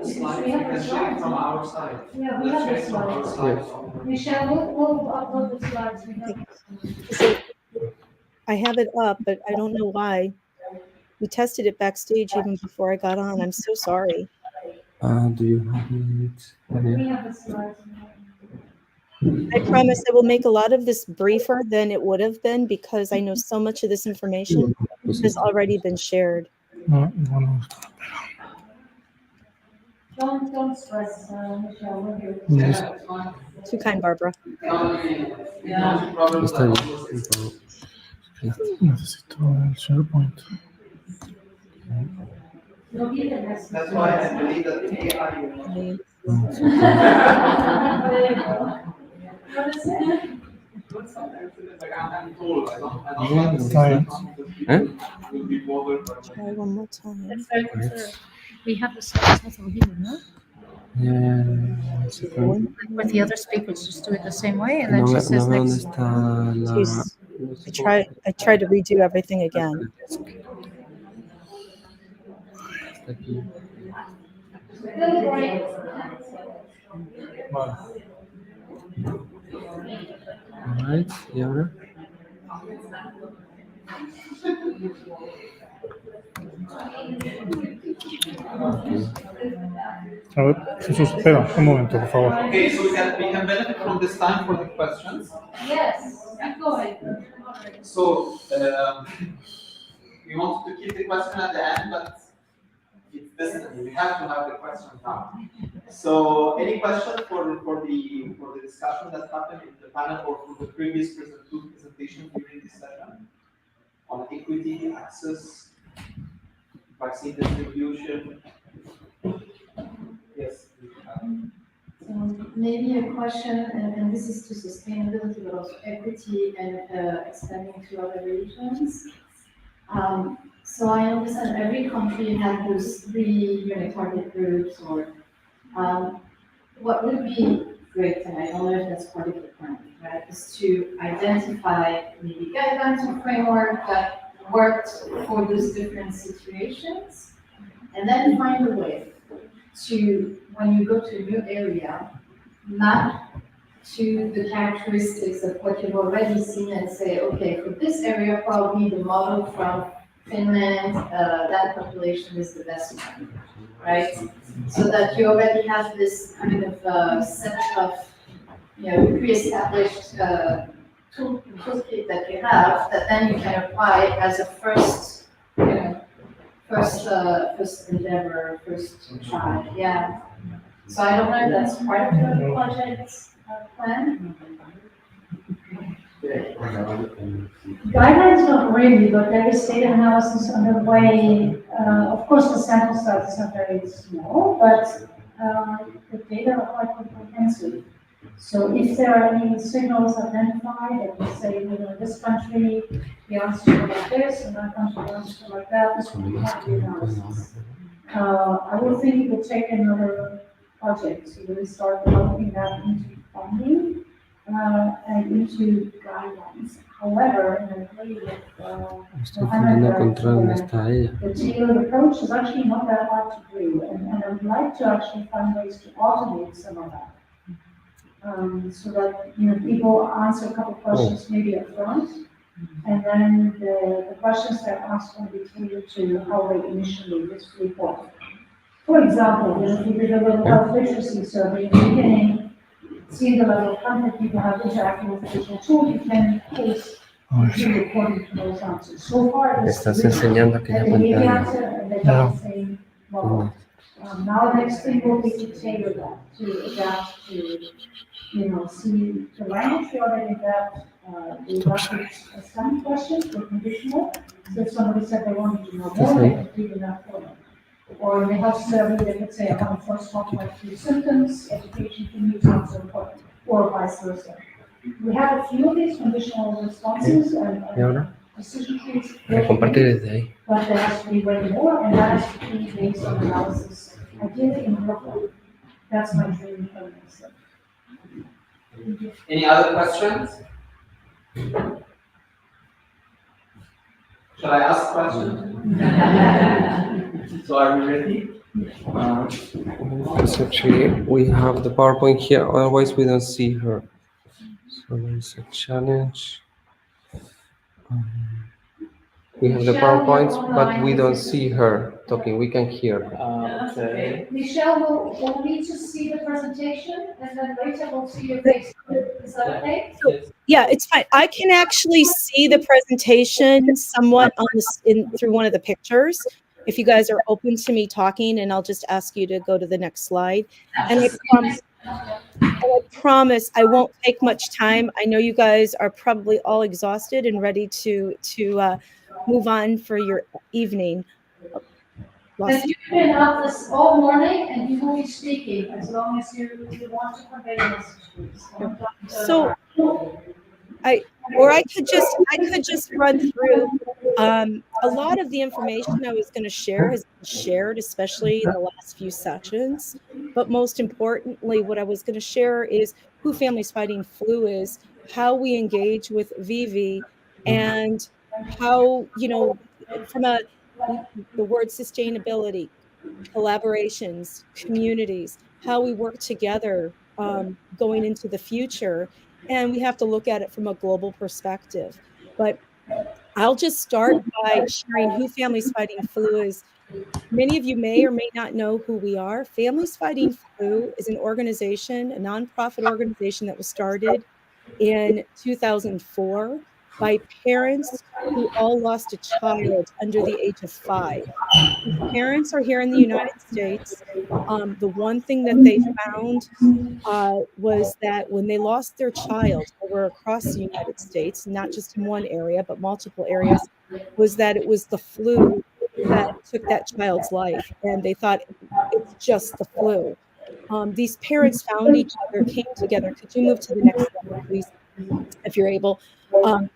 Slides, we can share it from our side. Yeah, we have the slides. Yes. Michelle, we'll upload the slides. We have the slides. I have it up, but I don't know why. We tested it backstage even before I got on. I'm so sorry. Do you have it? We have the slides. I promise I will make a lot of this briefer than it would have been because I know so much of this information has already been shared. Don't stress, Michelle. We're here. Yes. Too kind, Barbara. Está bien. Necesito el SharePoint. That's why I believe that the AI will Try one more time. We have the slides over here, no? Yeah. With the other speakers, just do it the same way, and then No, she says no veo next. dónde está la. Jeez. I tried to redo everything again. Está aquí. Alright, ¿y ahora? A ver, Jesús, espera un momento, por favor. Okay, so we can benefit from this time for the questions. Yes, go ahead. So we wanted to keep the question at the end, but it's necessary. We have to have the question now. So any questions for the discussion that happened in the panel or for the previous two presentations during this session on equity, access, vaccine distribution? Yes. Maybe a question, and this is to sustainability, but also equity and expanding to other regions. So I understand every country has those 3 unit target groups, or what would be great, and I don't know if that's part of the plan, right, is to identify maybe guidelines or framework that worked for those different situations, and then find a way to, when you go to a new area, map to the characteristics of what you've already seen and say, okay, for this area, probably the model from Finland, that population is the best one, right? So that you already have this kind of set of, pre-established toolkit that you have, that then you can apply as a first, first endeavor, first try, yeah. So I don't know if that's part of the project plan. Guidelines, not really, but there is data analysis underway. Of course, the sample sizes are very small, but the data are quite comprehensive. So if there are any signals identified, that we say, in this country, the answers are like this, and that country, the answers are like that, this would have the analysis. I would think it would take another project to really start developing that into funding and into guidelines. However, and I agree with Estoy Mohammed intentando that encontrar dónde está ella. the tailored approach is actually not that hard to do, and I would like to actually find ways to automate some of that. So that, people answer a couple questions maybe up front, and then the questions that are asked will be tailored to how they initially report. For example, if we did a little health literacy survey in the beginning, seeing the level of comfort people have interacting with the digital tool, you can, of course, do according to those answers. So far, Me estás enseñando aquella they gave the pantalla. answer and they got the same level. Now the next thing will be to tailor that, to adapt to, see the language we already adapt, the rapid scan questions were conditional. So if somebody said they wanted to know more, they could do that for them. Or in the health survey, they could say, I want to first talk about your symptoms, education can use not so important, or vice versa. We have a few of these conditional responses and decision trees. Comparte desde ahí. But there has to be way more, and that has to be based on analysis, ideally in Brooklyn. That's my dream for this. Any other questions? Shall I ask questions? So are we ready? Because actually we have the PowerPoint here, otherwise we don't see her. So there's a challenge. We have the PowerPoints, but we don't see her talking. We can hear her. Okay. Michelle will need to see the presentation, and then later we'll see your face. Is that okay? Yeah, it's fine. I can actually see the presentation somewhat on through one of the pictures. If you guys are open to me talking, and I'll just ask you to go to the next slide. And I promise I won't take much time. I know you guys are probably all exhausted and ready to move on for your evening. But you've been up this all morning, and you will be speaking as long as you want to convey a message. So I could just run through a lot of the information I was going to share has been shared, especially in the last few sessions. But most importantly, what I was going to share is who Families Fighting Flu is, how we engage with VV, and how, from the word sustainability, collaborations, communities, how we work together going into the future. And we have to look at it from a global perspective. But I'll just start by sharing who Families Fighting Flu is. Many of you may or may not know who we are. Families Fighting Flu is an organization, a nonprofit organization that was started in 2004 by parents who all lost a child under the age of 5. These parents are here in the United States. The one thing that they found was that when they lost their child, they were across the United States, not just in one area, but multiple areas, was that it was the flu that took that child's life. And they thought it's just the flu. These parents found each other, came together. Could you move to the next slide, please, if you're able?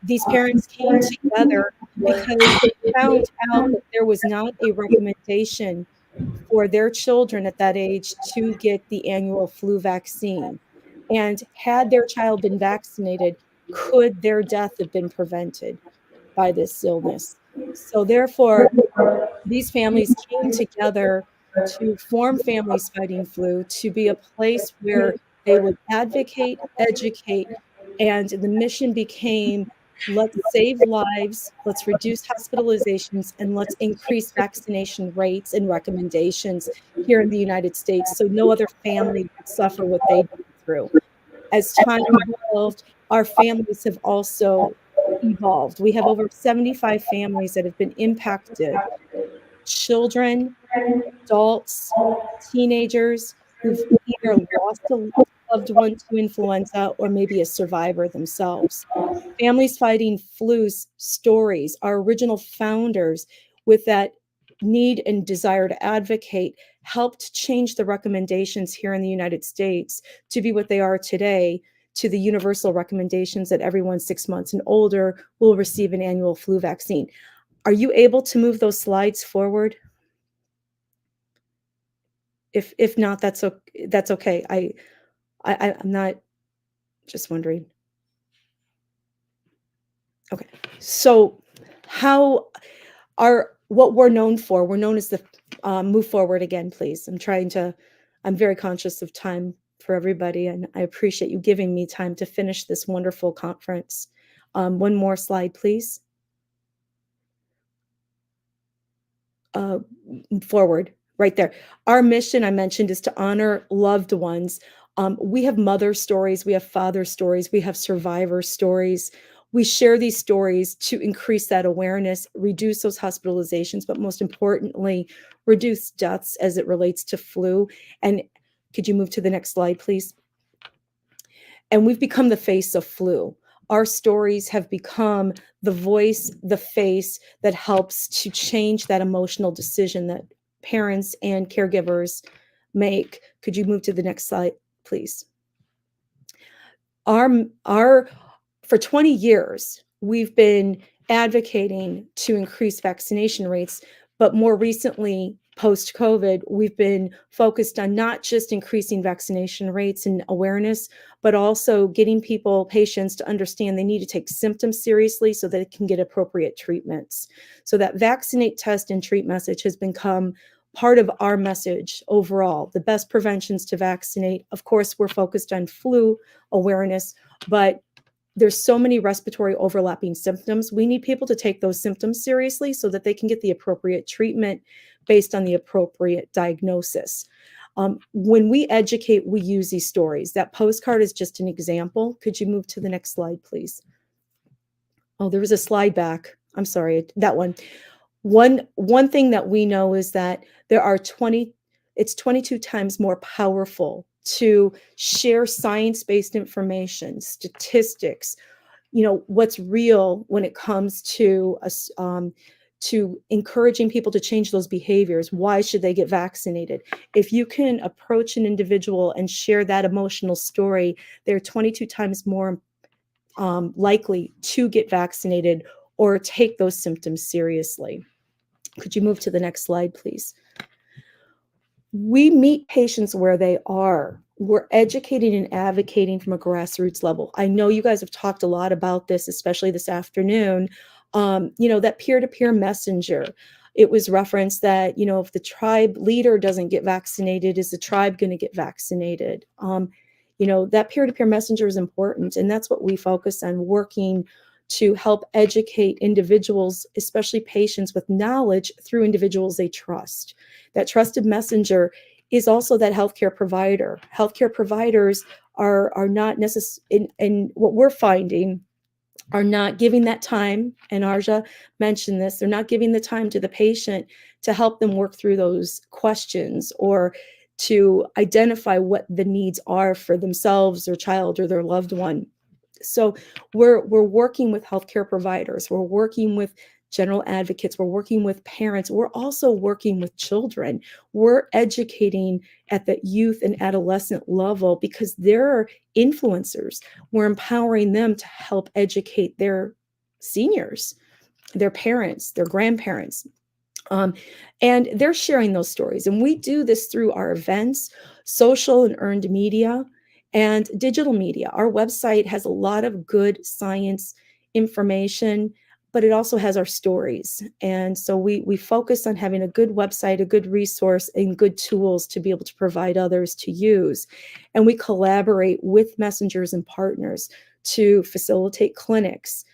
These parents came together because they found out that there was not a recommendation for their children at that age to get the annual flu vaccine. And had their child been vaccinated, could their death have been prevented by this illness? So therefore, these families came together to form Families Fighting Flu, to be a place where they would advocate, educate, and the mission became, let's save lives, let's reduce hospitalizations, and let's increase vaccination rates and recommendations here in the United States so no other family would suffer what they went through. As time evolved, our families have also evolved. We have over 75 families that have been impacted. Children, adults, teenagers who've either lost a loved one to influenza or maybe a survivor themselves. Families Fighting Flu's stories, our original founders with that need and desire to advocate, helped change the recommendations here in the United States to be what they are today, to the universal recommendations that everyone 6 months and older will receive an annual flu vaccine. Are you able to move those slides forward? If not, that's okay. I'm not, just wondering. Okay. So what we're known for, we're known as the, move forward again, please. I'm very conscious of time for everybody, and I appreciate you giving me time to finish this wonderful conference. One more slide, please. Forward, right there. Our mission, I mentioned, is to honor loved ones. We have mother stories, we have father stories, we have survivor stories. We share these stories to increase that awareness, reduce those hospitalizations, but most importantly, reduce deaths as it relates to flu. And could you move to the next slide, please? And we've become the face of flu. Our stories have become the voice, the face that helps to change that emotional decision that parents and caregivers make. Could you move to the next slide, please? For 20 years, we've been advocating to increase vaccination rates, but more recently, post-COVID, we've been focused on not just increasing vaccination rates and awareness, but also getting patients to understand they need to take symptoms seriously so that they can get appropriate treatments. So that vaccinate, test, and treat message has become part of our message overall. The best preventions to vaccinate. Of course, we're focused on flu awareness, but there's so many respiratory overlapping symptoms. We need people to take those symptoms seriously so that they can get the appropriate treatment based on the appropriate diagnosis. When we educate, we use these stories. That postcard is just an example. Could you move to the next slide, please? Oh, there was a slide back. I'm sorry, that one. One thing that we know is that it's 22 times more powerful to share science-based information, statistics, what's real when it comes to encouraging people to change those behaviors. Why should they get vaccinated? If you can approach an individual and share that emotional story, they're 22 times more likely to get vaccinated or take those symptoms seriously. Could you move to the next slide, please? We meet patients where they are. We're educating and advocating from a grassroots level. I know you guys have talked a lot about this, especially this afternoon. That peer-to-peer messenger. It was referenced that, if the tribe leader doesn't get vaccinated, is the tribe going to get vaccinated? That peer-to-peer messenger is important, and that's what we focus on, working to help educate individuals, especially patients, with knowledge through individuals they trust. That trusted messenger is also that healthcare provider. Healthcare providers are not necessarily, and what we're finding, are not giving that time, and Arja mentioned this, they're not giving the time to the patient to help them work through those questions or to identify what the needs are for themselves, their child, or their loved one. So we're working with healthcare providers, we're working with general advocates, we're working with parents, we're also working with children. We're educating at the youth and adolescent level because they're influencers. We're empowering them to help educate their seniors, their parents, their grandparents. And they're sharing those stories. And we do this through our events, social and earned media, and digital media. Our website has a lot of good science information, but it also has our stories. And so we focus on having a good website, a good resource, and good tools to be able to provide others to use. And we collaborate with messengers and partners to facilitate clinics,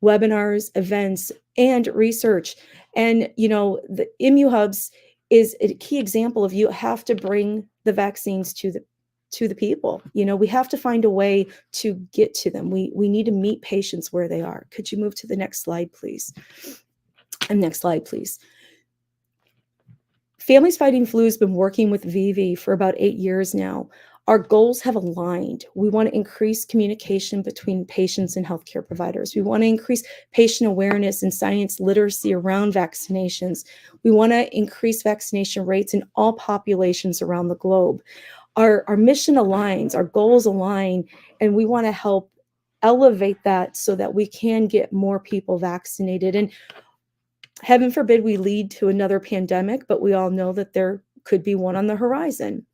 webinars, events, and research. And, the ImmuHubs is a key example of, you have to bring the vaccines to the people. We have to find a way to get to them. We need to meet patients where they are. Could you move to the next slide, please? And next slide, please. Families Fighting Flu has been working with VV for about 8 years now. Our goals have aligned. We want to increase communication between patients and healthcare providers. We want to increase patient awareness and science literacy around vaccinations. We want to increase vaccination rates in all populations around the globe. Our mission aligns, our goals align, and we want to help elevate that so that we can get more people vaccinated. And heaven forbid we lead to another pandemic, but we all know that there could be one on the horizon.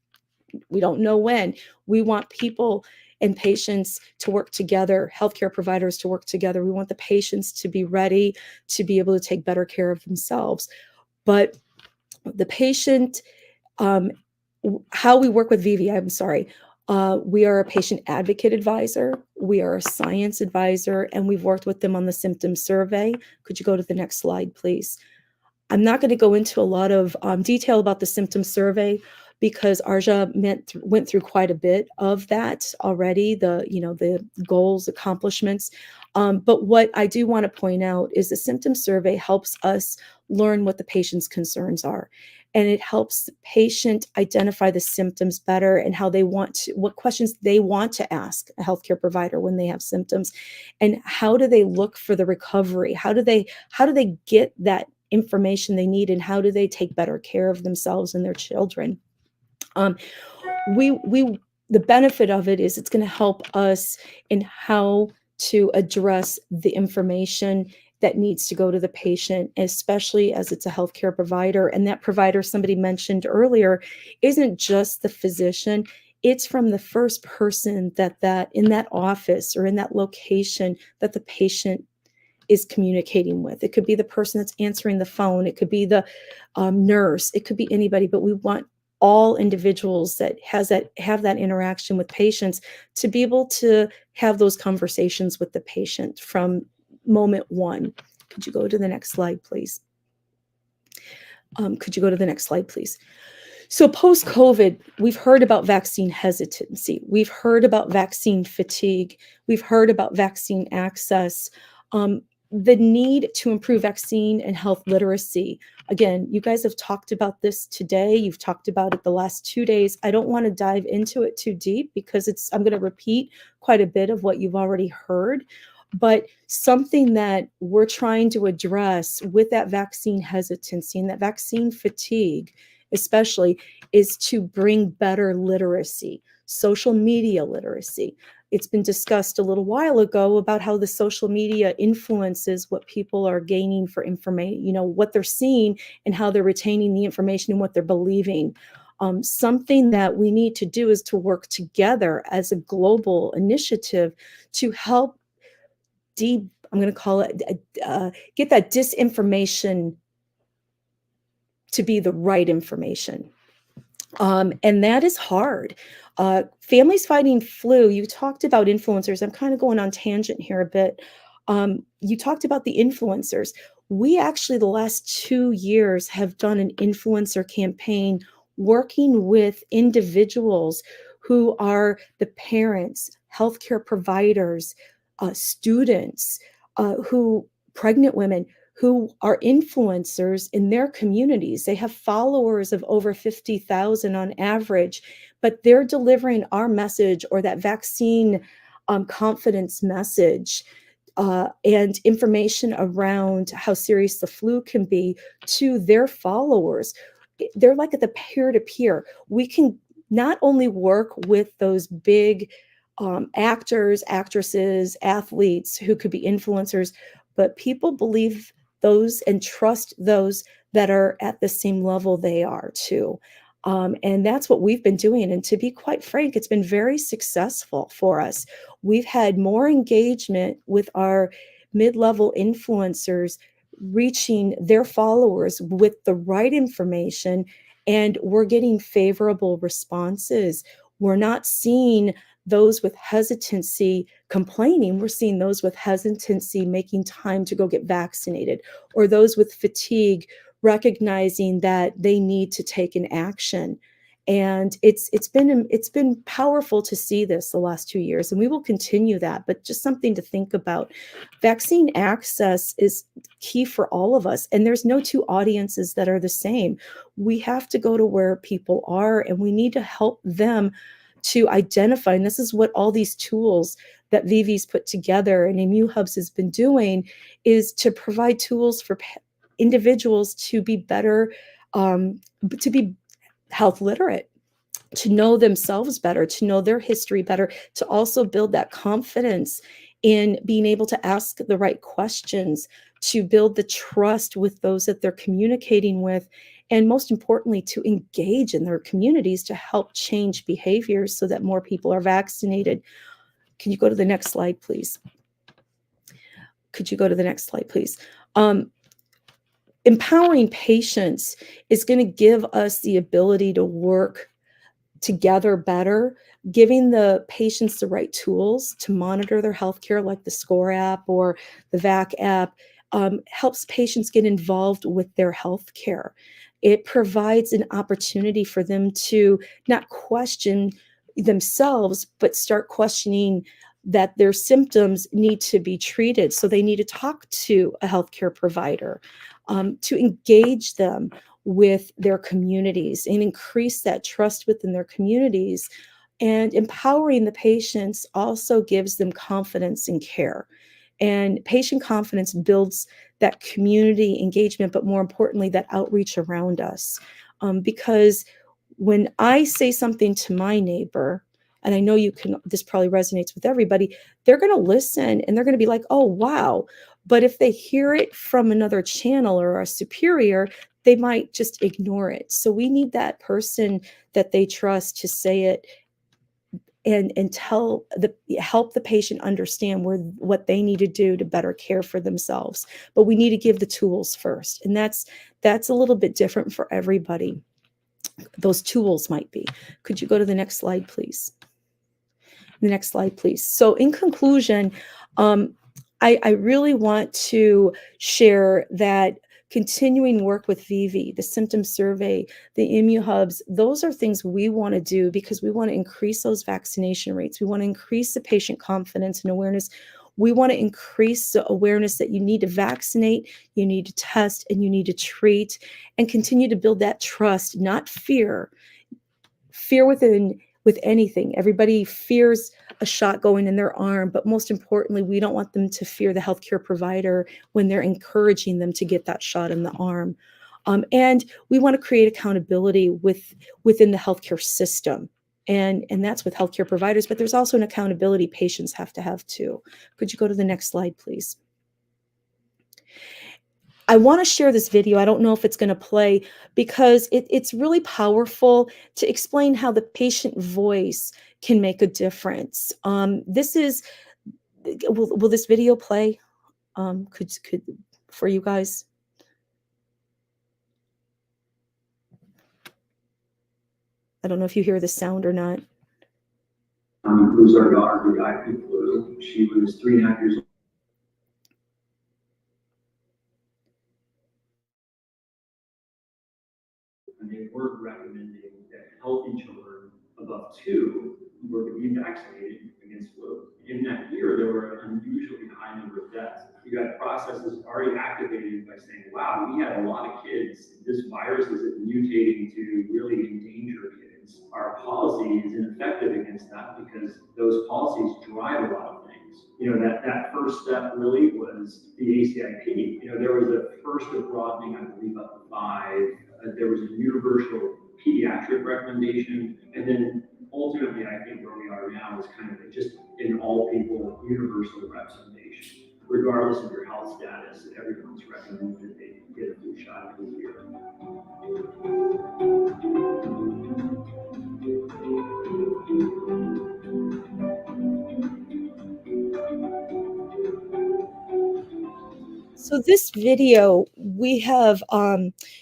We don't know when. We want people and patients to work together, healthcare providers to work together. We want the patients to be ready to be able to take better care of themselves. But the patient, how we work with Vivi, I'm sorry. We are a patient advocate advisor. We are a science advisor, and we've worked with them on the symptom survey. Could you go to the next slide, please? I'm not going to go into a lot of detail about the symptom survey because Arja went through quite a bit of that already, the goals, accomplishments. But what I do want to point out is the symptom survey helps us learn what the patient's concerns are. And it helps the patient identify the symptoms better and what questions they want to ask a healthcare provider when they have symptoms, and how do they look for the recovery? How do they get that information they need, and how do they take better care of themselves and their children? The benefit of it is it's going to help us in how to address the information that needs to go to the patient, especially as it's a healthcare provider. And that provider, somebody mentioned earlier, isn't just the physician. It's from the first person that in that office or in that location that the patient is communicating with. It could be the person that's answering the phone. It could be the nurse. It could be anybody, but we want all individuals that have that interaction with patients to be able to have those conversations with the patient from moment one. Could you go to the next slide, please? Could you go to the next slide, please? So post-COVID, we've heard about vaccine hesitancy. We've heard about vaccine fatigue. We've heard about vaccine access. The need to improve vaccine and health literacy. Again, you guys have talked about this today. You've talked about it the last 2 days. I don't want to dive into it too deep because I'm going to repeat quite a bit of what you've already heard. But something that we're trying to address with that vaccine hesitancy and that vaccine fatigue, especially, is to bring better literacy, social media literacy. It's been discussed a little while ago about how the social media influences what people are gaining for information, what they're seeing and how they're retaining the information and what they're believing. Something that we need to do is to work together as a global initiative to help I'm going to call it, get that disinformation to be the right information. And that is hard. Families Fighting Flu, you talked about influencers. I'm kind of going on tangent here a bit. You talked about the influencers. We actually, the last 2 years, have done an influencer campaign working with individuals who are the parents, healthcare providers, students, pregnant women, who are influencers in their communities. They have followers of over 50,000 on average, but they're delivering our message or that vaccine confidence message and information around how serious the flu can be to their followers. They're like at the peer-to-peer. We can not only work with those big actors, actresses, athletes who could be influencers, but people believe those and trust those that are at the same level they are too. And that's what we've been doing. And to be quite frank, it's been very successful for us. We've had more engagement with our mid-level influencers reaching their followers with the right information, and we're getting favorable responses. We're not seeing those with hesitancy complaining. We're seeing those with hesitancy making time to go get vaccinated, or those with fatigue recognizing that they need to take an action. And it's been powerful to see this the last 2 years, and we will continue that. But just something to think about. Vaccine access is key for all of us, and there's no two audiences that are the same. We have to go to where people are, and we need to help them to identify, and this is what all these tools that Vivi's put together and ImmuHubs has been doing, is to provide tools for individuals to be better, to be health literate, to know themselves better, to know their history better, to also build that confidence in being able to ask the right questions, to build the trust with those that they're communicating with, and most importantly, to engage in their communities to help change behaviors so that more people are vaccinated. Can you go to the next slide, please? Could you go to the next slide, please? Empowering patients is going to give us the ability to work together better, giving the patients the right tools to monitor their healthcare, like the SCORE app or the VAC app, helps patients get involved with their healthcare. It provides an opportunity for them to not question themselves, but start questioning that their symptoms need to be treated. So they need to talk to a healthcare provider, to engage them with their communities and increase that trust within their communities. And empowering the patients also gives them confidence in care. And patient confidence builds that community engagement, but more importantly, that outreach around us. Because when I say something to my neighbor, and I know this probably resonates with everybody, they're going to listen and they're going to be like, oh, wow. But if they hear it from another channel or a superior, they might just ignore it. So we need that person that they trust to say it and help the patient understand what they need to do to better care for themselves. But we need to give the tools first. And that's a little bit different for everybody. Those tools might be. Could you go to the next slide, please? The next slide, please. So in conclusion, I really want to share that continuing work with Vivi, the symptom survey, the ImmuHubs, those are things we want to do because we want to increase those vaccination rates. We want to increase the patient confidence and awareness. We want to increase the awareness that you need to vaccinate, you need to test, and you need to treat, and continue to build that trust, not fear. Fear with anything. Everybody fears a shot going in their arm, but most importantly, we don't want them to fear the healthcare provider when they're encouraging them to get that shot in the arm. And we want to create accountability within the healthcare system. And that's with healthcare providers, but there's also an accountability patients have to have too. Could you go to the next slide, please? I want to share this video. I don't know if it's going to play because it's really powerful to explain how the patient voice can make a difference. This is, will this video play? Could for you guys? I don't know if you hear the sound or not. Who's our daughter who died from flu. She was 3.5 years old. And they were recommending that healthy children above 2 were to be vaccinated against flu. In that year, there were an unusually high number of deaths. You got processes already activated by saying, wow, we had a lot of kids. This virus is mutating to really endanger kids. Our policy is ineffective against that because those policies drive a lot of things. You know, that first step really was the ACIP. You know, there was a first of broadening, I believe, up to 5. There was a universal pediatric recommendation, and then ultimately, I think where we are now is kind of just an all people universal recommendation. Regardless of your health status, everyone's recommended that they get a flu shot every year. So this video, we have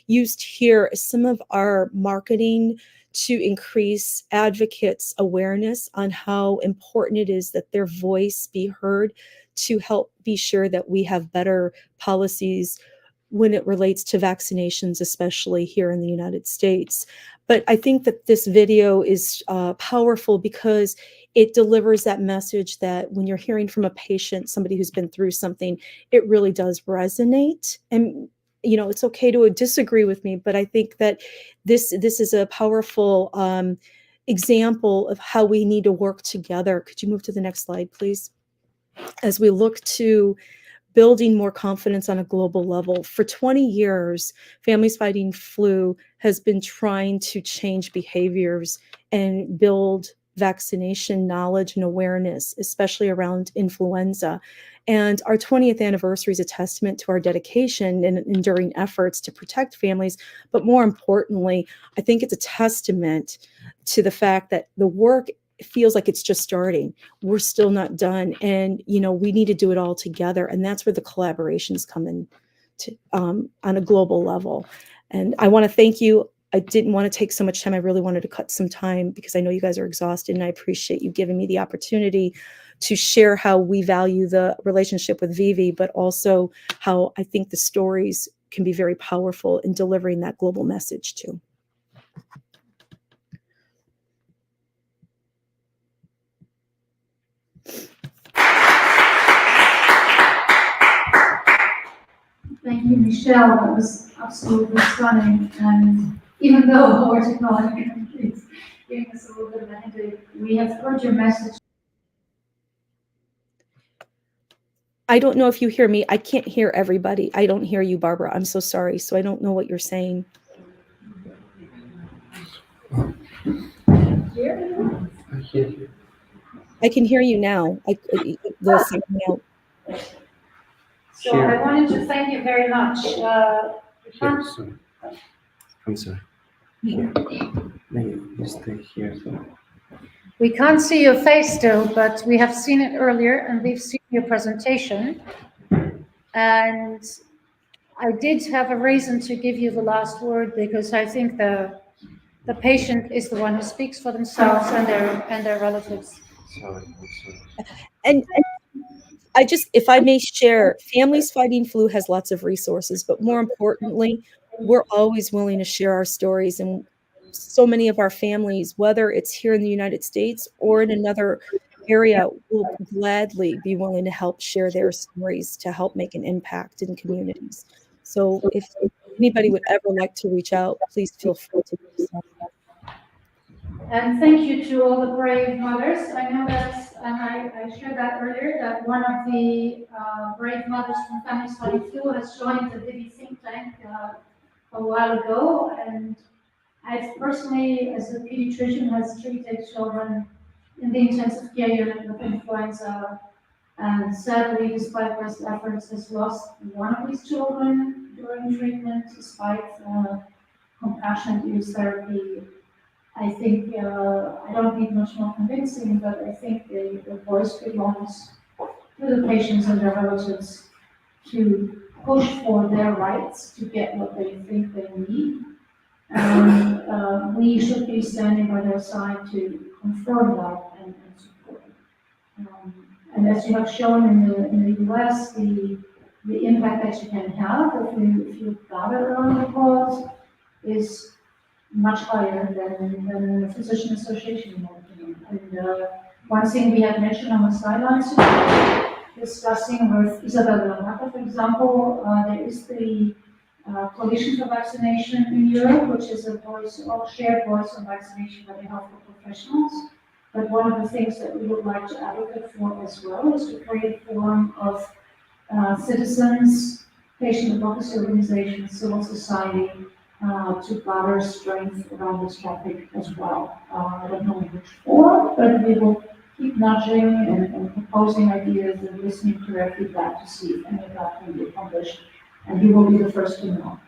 used here some of our marketing to increase advocates' awareness on how important it is that their voice be heard to help be sure that we have better policies when it relates to vaccinations, especially here in the United States. But I think that this video is powerful because it delivers that message that when you're hearing from a patient, somebody who's been through something, it really does resonate. And you know, it's okay to disagree with me, but I think that this is a powerful example of how we need to work together. Could you move to the next slide, please? As we look to building more confidence on a global level. For 20 years, Families Fighting Flu has been trying to change behaviors and build vaccination knowledge and awareness, especially around influenza. And our 20th anniversary is a testament to our dedication and enduring efforts to protect families. But more importantly, I think it's a testament to the fact that the work feels like it's just starting. We're still not done. And, we need to do it all together. And that's where the collaborations come in on a global level. And I want to thank you. I didn't want to take so much time. I really wanted to cut some time because I know you guys are exhausted, and I appreciate you giving me the opportunity to share how we value the relationship with Vivi, but also how I think the stories can be very powerful in delivering that global message too. Thank you, Michelle. That was absolutely stunning. And even though our technology is giving us a little bit of a headache, we have heard your message. I don't know if you hear me. I can't hear everybody. I don't hear you, Barbara. I'm so sorry. So I don't know what you're saying. I hear you. I can hear you now. The second out. So I wanted to thank you very much. Here, sorry. I'm sorry. Here. Maybe you stay here. We can't see your face still, but we have seen it earlier and we've seen your presentation. And I did have a reason to give you the last word because I think the patient is the one who speaks for themselves and their relatives. Sorry, I'm sorry. And I just, if I may share, Families Fighting Flu has lots of resources, but more importantly, we're always willing to share our stories. And so many of our families, whether it's here in the United States or in another area, will gladly be willing to help share their stories to help make an impact in communities. So if anybody would ever like to reach out, please feel free to do so. And thank you to all the brave mothers. I know that, and I shared that earlier, that one of the brave mothers from Families Fighting Flu has joined the Vivi think tank a while ago. And I've personally, as a pediatrician, has treated children in the intensive care unit with influenza. And sadly, despite best efforts, has lost one of these children during treatment, despite compassionate use therapy. I think I don't need much more convincing, but I think the voice belongs to the patients and their relatives to push for their rights to get what they think they need. And we should be standing by their side to confirm that and support it. And as you have shown in the US, the impact that you can have if you gather around the cause is much higher than the physician association, in my opinion. And one thing we had mentioned on the sidelines today, discussing with Isabel Lanata, for example, there is the Coalition for Vaccination in Europe, which is a voice, or shared voice on vaccination by the healthcare professionals. But one of the things that we would like to advocate for as well is to create a forum of citizens, patient advocacy organizations, civil society, to gather strength around this topic as well. I don't know which form, but we will keep nudging and proposing ideas and listening to their feedback to see if any of that can be accomplished. And you will be the first to know.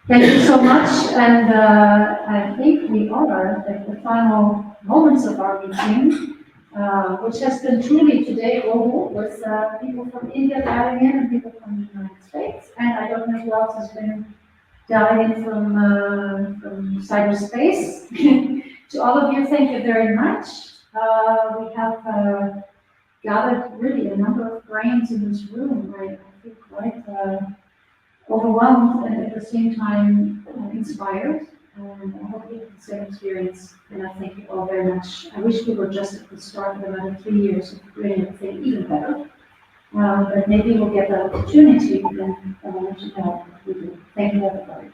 Thank you so much. And I think we are at the final moments of our meeting, which has been truly today global, with people from India dialing in and people from the United States. And I don't know who else has been dialing in from cyberspace. To all of you, thank you very much. We have gathered really a number of brains in this room. I feel quite overwhelmed and at the same time inspired. And I hope you have the same experience. And I thank you all very much. I wish we were just at the start of another 3 years of doing everything even better. But maybe we'll get that opportunity and I want to know if we do. Thank you, everybody.